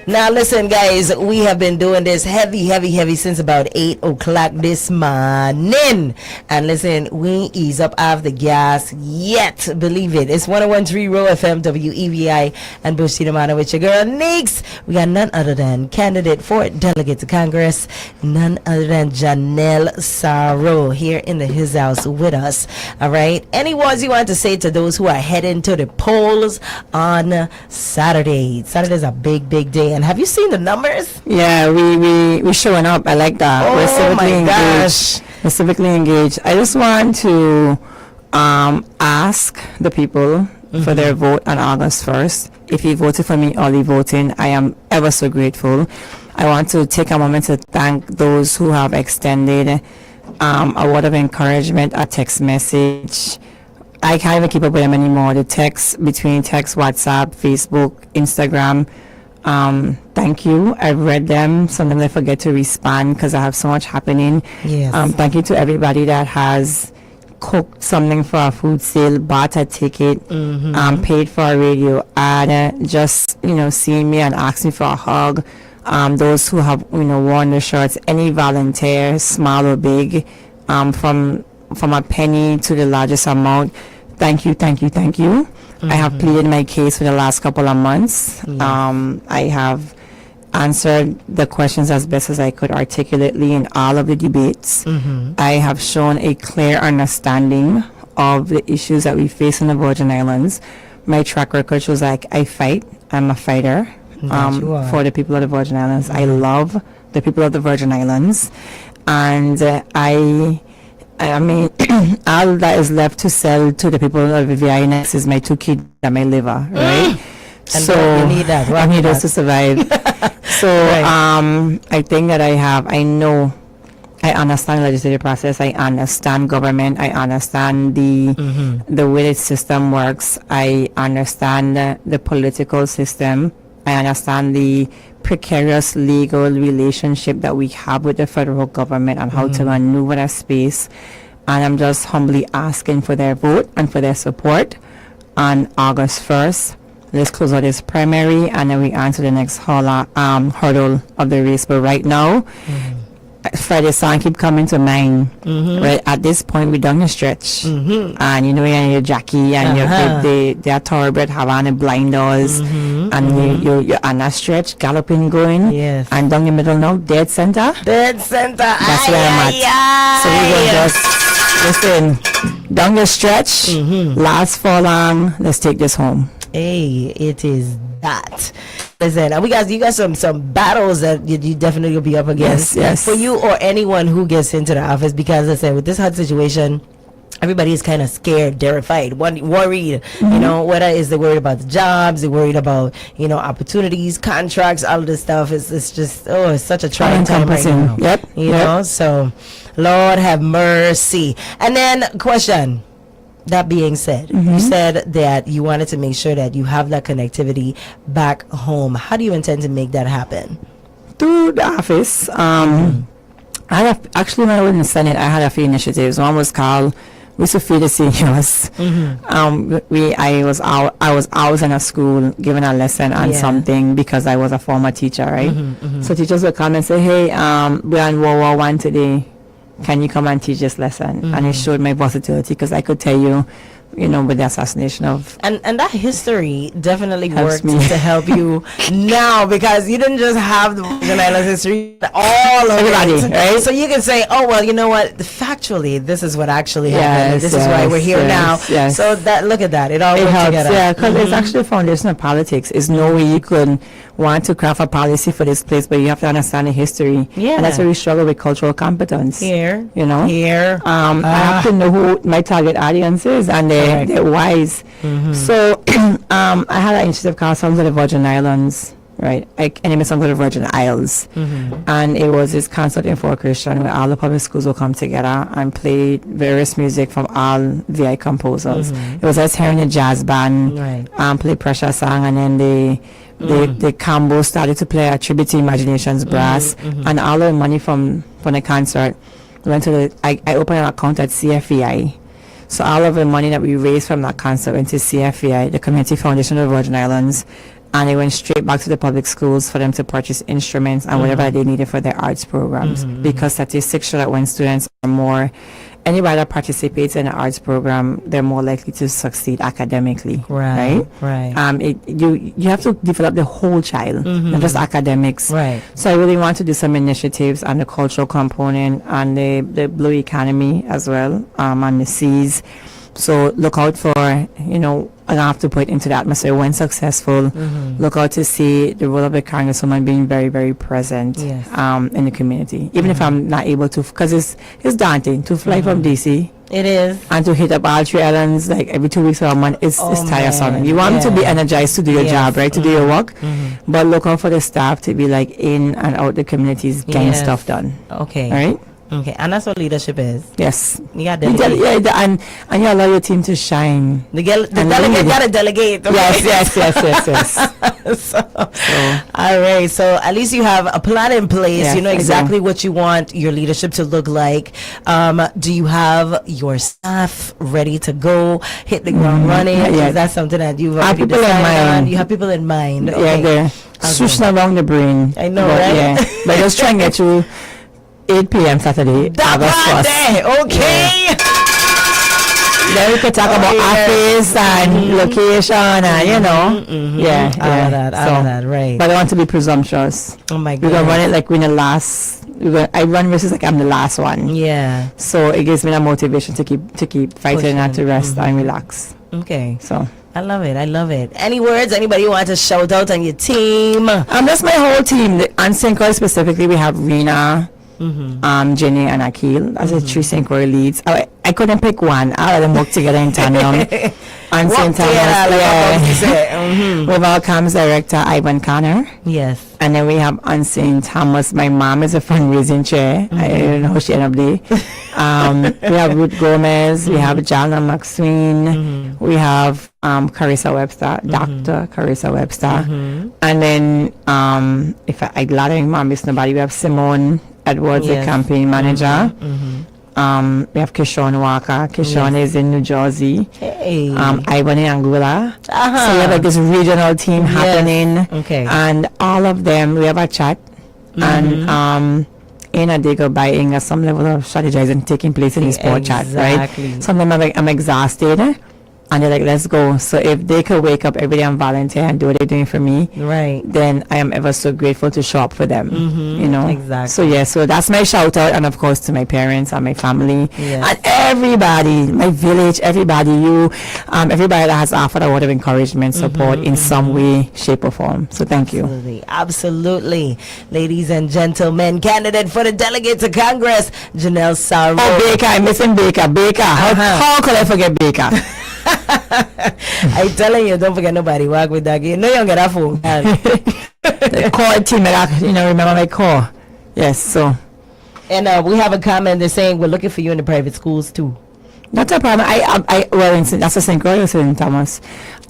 Now listen, guys, we have been doing this heavy since about 8 o'clock this morning. And listen, we ain't ease up off the gas yet. Believe it. It's 101.3 Roe FM, WEVI, and Bush Manor with your girl, Neeks. We got none other than candidate for delegate to Congress, none other than Janelle Saro here in his house with us. All right. Any words you want to say to those who are heading to the polls on Saturday? Saturday's a big day. And have you seen the numbers? Yeah, we showing up. I like that. Oh, we're civically gosh. We're civically engaged. I just want to ask the people for their vote on August 1st. If you voted for me early voting, I am ever so grateful. I want to take a moment to thank those who have extended a word of encouragement, a text message. I can't even keep up with them anymore. The text, between text, WhatsApp, Facebook, Instagram. Thank you. I've read them. Sometimes I forget to respond because I have so much happening. Yes. Thank you to everybody that has cooked something for a food sale, bought a ticket, paid for a radio ad, just, seeing me and asking for a hug. Those who have, worn the shirts, any volunteer, small or big, from a penny to the largest amount. Thank you. I have pleaded my case for the last couple of months. I have answered the questions as best as I could articulately in all of the debates. I have shown a clear understanding of the issues that we face in the Virgin Islands. My track record shows like I fight. I'm a fighter for the people of the Virgin Islands. I love the people of the Virgin Islands. And I mean, all that is left to sell to the people of the VI next is my 2 kids and my liver, right? And so you need that. I need those to survive. So right. I think that I understand the legislative process. I understand government. I understand the way the system works. I understand the political system. I understand the precarious legal relationship that we have with the federal government and how to maneuver that space. And I'm just humbly asking for their vote and for their support on August 1st. Let's close out this primary and then we answer the next hurdle of the race. But right now, Friday's song keep coming to mind. Right at this point, we done the stretch, and and your Jackie and your thoroughbred have on the blinders, and you're on that stretch, galloping, going, and down the middle now, dead center. That's where I'm at. So we're going to just Listen, don't get stretched. Last for long. Let's take this home. Hey, it is that. Listen, and you got some battles that you definitely will be up against. Yes. For you or anyone who gets into the office, because listen, with this hot situation, everybody is kind of scared, terrified, worried. You know, whether it's they're worried about the jobs, they're worried about opportunities, contracts, all of this stuff. It's just it's such a trying time right now. Yep. You know, so Lord have mercy. And then question. That being said, you said that you wanted to make sure that you have that connectivity back home. How do you intend to make that happen? Through the office. I have actually, when I was in the Senate, I had a few initiatives. One was called We Used to Feed the Seniors. I was always in a school giving a lesson on something because I was a former teacher, right? So teachers would come and say, "Hey, we're on World War I today. Can you come and teach this lesson?" And it showed my versatility because I could tell you, with the assassination of... And that history definitely worked to help you now, because you didn't just have the Virgin Islands history, all of it, right? So you can say, oh, well, you know what? Factually, this is what actually happened. This is why we're here now. Yes. So look at that. It all works helps, together. Yeah, because it's actually a foundation of politics. There's no way you could want to craft a policy for this place, but you have to understand the history. Yeah. And that's where we struggle with cultural competence. Here. I have to know who my target audience is, and they're wise. So I had an initiative called Songs of the Virgin Islands, right? I named it Songs of the Virgin Isles. And it was this concert for Christian where all the public schools will come together and play various music from all VI composers. It was us hearing a jazz band play pressure song, and then the combo started to play a tribute to Imaginations Brass, and all the money from the concert went to I opened an account at CFEI. So all of the money that we raised from that concert went to CFEI, the Community Foundation of the Virgin Islands, and it went straight back to the public schools for them to purchase instruments and whatever they needed for their arts programs. Because statistics show that when students are more, anybody that participates in an arts program, they're more likely to succeed academically. Right. You have to develop the whole child, not just academics. Right. So I really want to do some initiatives on the cultural component and the blue economy as well, on the seas. So look out for, I have to put into the atmosphere when successful. Look out to see the role of the Congresswoman being very, very present in the community. Even if I'm not able to, because it's daunting to fly from DC. It is. And to hit up all 3 islands like every 2 weeks or a month, it's tiresome. You want them to be energized to do your job, right? To do your work. But look out for the staff to be like in and out the communities getting stuff done. Okay. All right? Okay, and that's what leadership is. Yes. You got and you allow your team to shine. The delegate got to delegate. Okay? Yes. All right. So at least you have a plan in place. Yes, you know exactly what you want your leadership to look like. Do you have your staff ready to go, hit the ground running? Is that something that you've already decided on? You have people in mind. Okay. Yeah, they're swooshing along the brain. I know, right? Yeah. But just try and get you 8 p.m. Saturday, August 1st. Okay. Then we could talk about office and location and, all of that, right. But I want to be presumptuous. Oh, my God. We're going to run it like we're the last. I run races like I'm the last one. Yeah. So it gives me that motivation to keep fighting and to rest and relax. Okay. So. I love it. Any words? Anybody you want to shout out on your team? That's my whole team. On Synchro specifically, we have Rena, Jenny and Akil as the 3 Synchro leads. I couldn't pick one. All of them work together in tandem. On St. Thomas, we have our comms director Ivan Connor. Yes. And then we have on St. Thomas, my mom is a fundraising chair. I don't know how she ended up there. We have Ruth Gomez, we have Jana McSween, we have Carissa Webster, Dr. Carissa Webster. And then if I glad mom is nobody, we have Simone Edwards, the campaign manager. We have Kishon Walker. Kishon is in New Jersey. Hey. Ivan in Angola. So we have like this regional team happening. Okay. And all of them, we have a chat. And in a day go by, some level of strategizing taking place in the sport chat, right? Sometimes I'm exhausted. And and they're like, let's go. So if they could wake up every day and volunteer and do what they're doing for me, right, then I am ever so grateful to show up for them. You know, exactly. So yeah, so that's my shout out, and of course to my parents and my family and everybody, my village, everybody, everybody that has offered a word of encouragement, support in some way, shape, or form. So thank you. Absolutely, ladies and gentlemen, candidate for the delegate to Congress, Janelle Sarro. Oh, Baker, I'm missing Baker. How could I forget Baker? I telling you, don't forget nobody work with that. You know you don't get that phone. The core team, remember my core. Yes, so. And we have a comment. They're saying we're looking for you in the private schools too. Not a problem. That's a St. Croix or St. Thomas.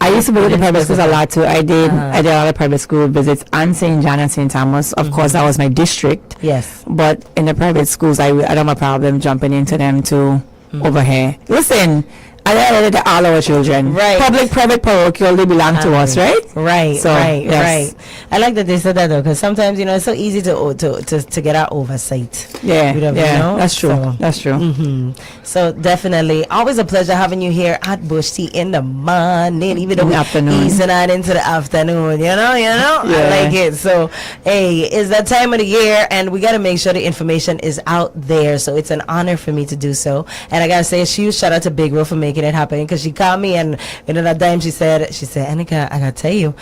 I used to go to the private schools a lot too. I did a lot of private school visits on St. John and St. Thomas. Of course, that was my district. Yes. But in the private schools, I don't have a problem jumping into them too over here. Listen, all our children, right? Public, private, parochial, they belong to us, right? Right, so, right, yes. right. I like that they said that though, because sometimes it's so easy to get our oversight. Yeah, that's true. So, that's true. So definitely, always a pleasure having you here at Bush Tea in the morning, even though afternoon, easing out into the afternoon. I like it. So hey, it's that time of the year, and we got to make sure the information is out there. So it's an honor for me to do so, and I gotta say a huge shout out to Big Ro for making it happen, because she called me and that time she said, Anika, I gotta tell you,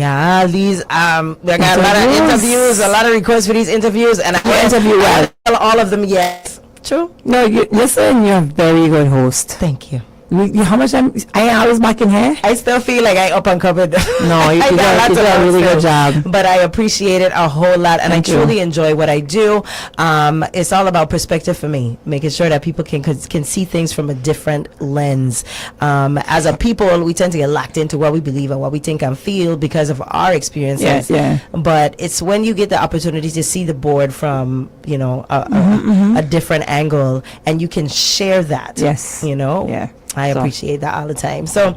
all these I got a lot of interviews, a lot of requests for these interviews, and I interview well. All of them yes. True. No, listen, you're a very good host. Thank you. How much I always back in here? I still feel like I up and covered. No, you did a really good job. But I appreciate it a whole lot, and I truly enjoy what I do. It's all about perspective for me, making sure that people can see things from a different lens. As a people, we tend to get locked into what we believe and what we think and feel because of our experiences. Yeah. But it's when you get the opportunity to see the board from a different angle, and you can share that. Yes. Yeah. I appreciate that all the time. So,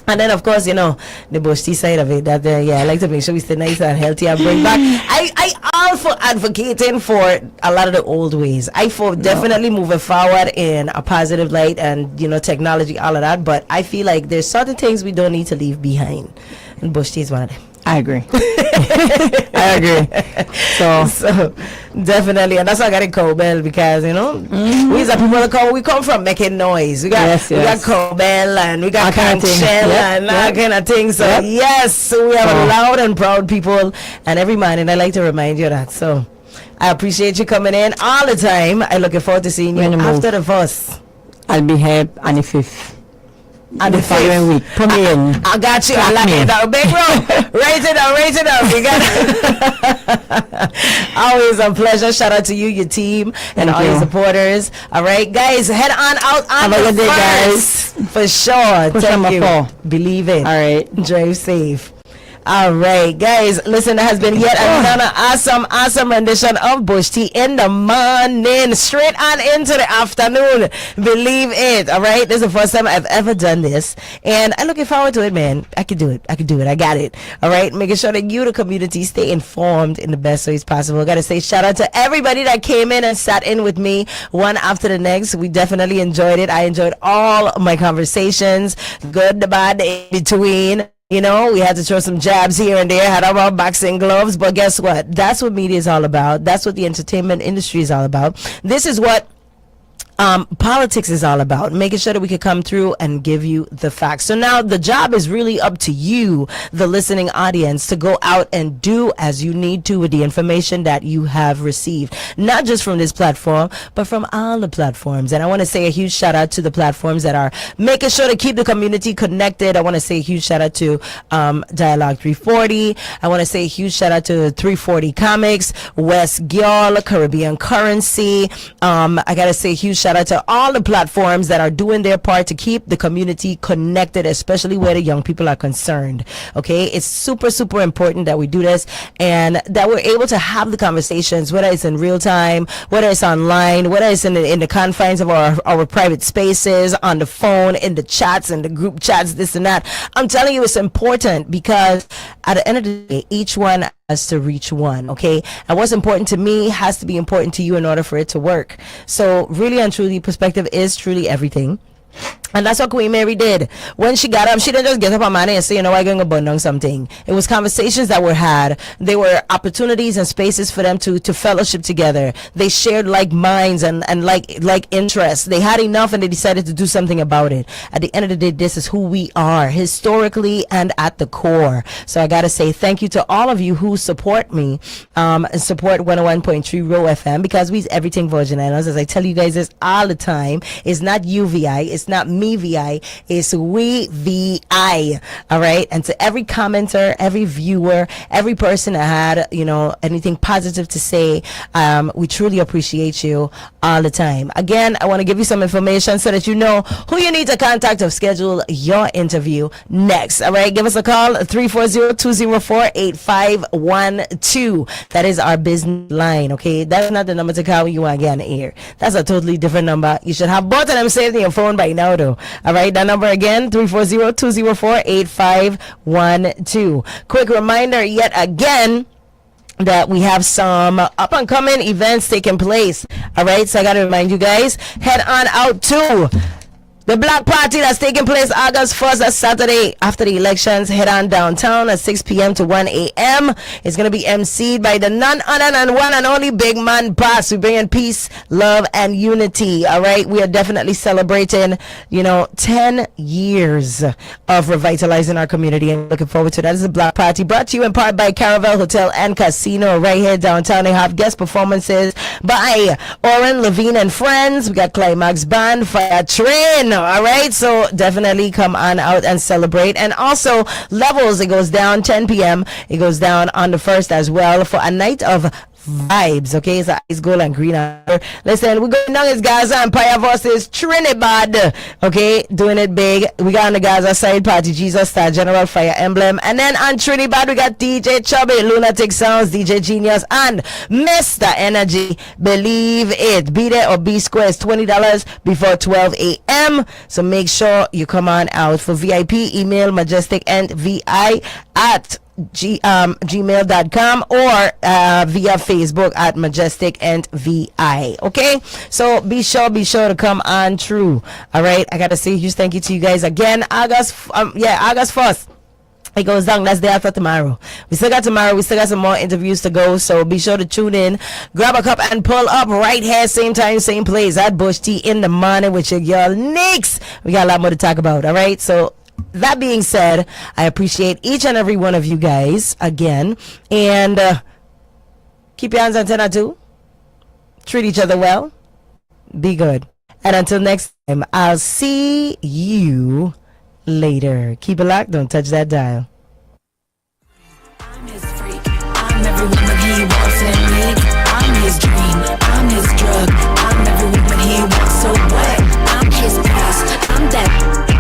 and then of course, the Bush Tea side of it, that I like to make sure we stay nice and healthy and bring back. I all for advocating for a lot of the old ways. I for definitely moving forward in a positive light and technology, all of that. But I feel like there's certain things we don't need to leave behind, and Bush Tea is one of them. I agree. I agree. So definitely, and that's why I got a cowbell, because we as a people we come from making noise. We got cowbell and we got conch shell and that kind of thing. So so we have a loud and proud people, and every morning I like to remind you of that. So I appreciate you coming in all the time. I looking forward to seeing you after the first. I'll be here on the 5th. And the following week. Put me in. I got you. I like it down. Big Bro. Raise it up. You got it. Always a pleasure. Shout out to you, your team, and all your supporters. All right, guys, head on out on the good day, guys. For sure. Thank you. Believe it. All right. Drive safe. All right, guys, listen, that has been yet another awesome rendition of Bush Tea in the morning, straight on into the afternoon. Believe it. All right, this is the first time I've ever done this, and I'm looking forward to it, man. I can do it. I got it. All right, making sure that you, the community, stay informed in the best ways possible. Got to say shout out to everybody that came in and sat in with me one after the next. We definitely enjoyed it. I enjoyed all my conversations, good, the bad, in between. We had to throw some jabs here and there, had our boxing gloves, but guess what? That's what media is all about. That's what the entertainment industry is all about. This is what politics is all about, making sure that we can come through and give you the facts. So now the job is really up to you, the listening audience, to go out and do as you need to with the information that you have received, not just from this platform, but from all the platforms. And I want to say a huge shout out to the platforms that are making sure to keep the community connected. I want to say a huge shout out to Dialogue 340. I want to say a huge shout out to 340 Comics, West Girl, Caribbean Currency. I got to say a huge shout out to all the platforms that are doing their part to keep the community connected, especially where the young people are concerned. Okay, it's super important that we do this and that we're able to have the conversations, whether it's in real time, whether it's online, whether it's in the confines of our private spaces, on the phone, in the chats, in the group chats, this and that. I'm telling you, it's important, because at the end of the day, each one has to reach one. Okay, and what's important to me has to be important to you in order for it to work. So really and truly, perspective is truly everything. And that's what Queen Mary did. When she got up, she didn't just get up on Monday and say, you know, I'm going to burn down something. It was conversations that were had. There were opportunities and spaces for them to fellowship together. They shared like minds and like interests. They had enough and they decided to do something about it. At the end of the day, this is who we are, historically and at the core. So I got to say thank you to all of you who support me, and support 101.3 Roe FM, because we's everything Virgin Islands. As I tell you guys this all the time, it's not UVI, it's not me VI, is we VI. All right. And to every commenter, every viewer, every person that had, you know, anything positive to say, we truly appreciate you all the time. Again, I want to give you some information so that you know who you need to contact to schedule your interview next. All right. Give us a call, 340-204-8512. That is our business line. Okay. That's not the number to call when you want to get on the air. That's a totally different number. You should have both of them saved in your phone by now, though. All right, that number again, 340-204-8512. Quick reminder yet again that we have some up and coming events taking place. All right, so I got to remind you guys, head on out to the Black Party that's taking place August 1st, that's Saturday after the elections. Head on downtown at 6 p.m. to 1 a.m. It's going to be emceed by the none other than one and only Big Man Boss. We're bringing peace, love, and unity. All right. We are definitely celebrating, 10 years of revitalizing our community, and looking forward to that. This is the Black Party, brought to you in part by Caravel Hotel and Casino right here downtown. They have guest performances by Oren, Levine, and Friends. We got Climax Band, Fire Train. All right, so definitely come on out and celebrate. And also Levels, it goes down 10 p.m. It goes down on the 1st as well for a night of vibes. Okay, it's ice, gold, and green. Listen, we're going down as Gaza Empire versus Trinidad. Okay, doing it big. We got on the Gaza side Party Jesus Star, General Fire Emblem, and then on Trinidad we got DJ Chubby, Lunatic Sounds, DJ Genius, and Mr. Energy. Believe it. Be there or be square is $20 before 12 a.m. So make sure you come on out. For VIP, email majesticandvi at gmail.com or via Facebook at Majestic and VI. Okay, so be sure to come on through. All right, I gotta say huge thank you to you guys again. August 1st. It goes down. That's day after tomorrow. We still got tomorrow. We still got some more interviews to go. So be sure to tune in. Grab a cup and pull up right here. Same time, same place at Bush Tea in the morning with your girl Neeks. We got a lot more to talk about. All right. So that being said, I appreciate each and every one of you guys again. And keep your hands on 10 or 2. Treat each other well. Be good. And until next time, I'll see you later. Keep it locked. Don't touch that dial. I'm his freak. I'm every woman he wants and needs. I'm his dream. I'm his drug. I'm every woman he wants. So what? I'm his past. I'm that.